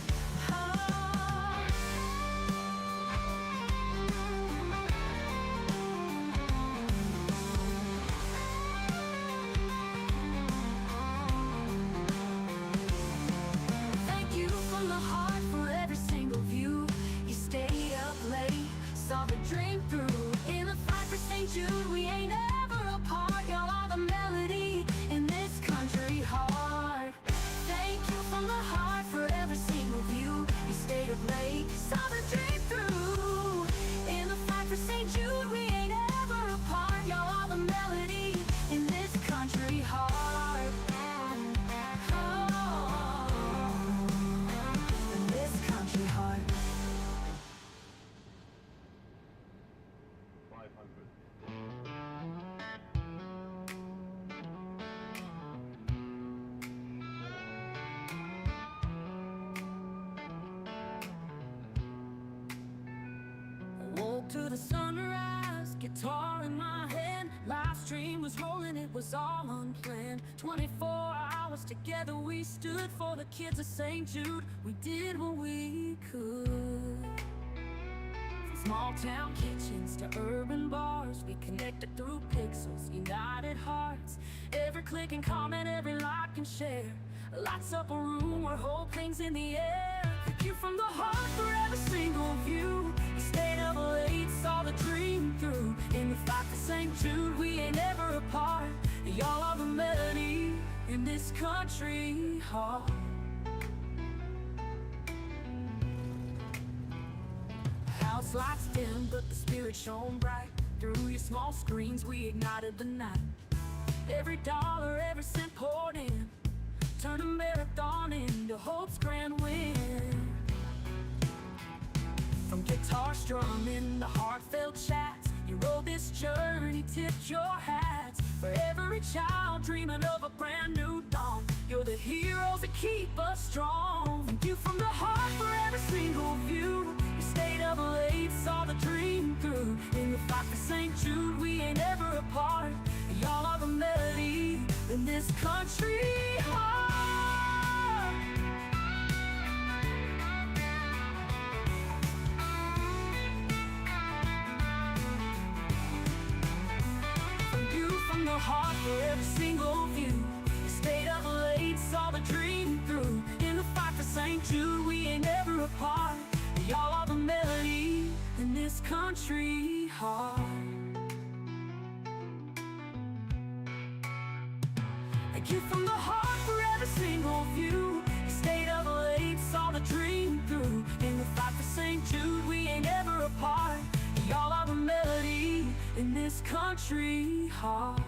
Thank you from the heart for every single view. You stayed up late, saw the dream through. In the fight for St. Jude, we ain't ever apart. Y'all are the melody in this country heart. Thank you from the heart for every single view. You stayed up late, saw the dream through. In the fight for St. Jude, we ain't ever apart. Y'all are the melody in this country heart. In this country heart. 500. Woke to the sunrise, guitar in my hand. Live stream was rolling, it was all unplanned. 24 hours together we stood for the kids of St. Jude. We did what we could. Small town kitchens to urban bars, we connected through pixels, united hearts. Every click and comment, every like and share lights up a room where hope hangs in the air. Thank you from the heart for every single view. We stayed up late, saw the dream through. In the fight for St. Jude, we ain't ever apart. Y'all are the melody in this country heart. House lights dim, but the spirit shone bright. Through your small screens, we ignited the night. Every dollar, every cent poured in, turned a marathon into hope's grand win. From guitar strumming to heartfelt chats, you rode this journey, tipped your hats. For every child dreaming of a brand new dawn, you're the heroes that keep us strong. Thank you from the heart for every single view. You stayed up late, saw the dream through. In the fight for St. Jude, we ain't ever apart. Y'all are the melody in this country heart. Thank you from the heart for every single view. You stayed up late, saw the dream through. In the fight for St. Jude, we ain't ever apart. Y'all are the melody in this country heart. Thank you from the heart for every single view. You stayed up late, saw the dream through. In the fight for St. Jude, we ain't ever apart. Y'all are the melody in this country heart.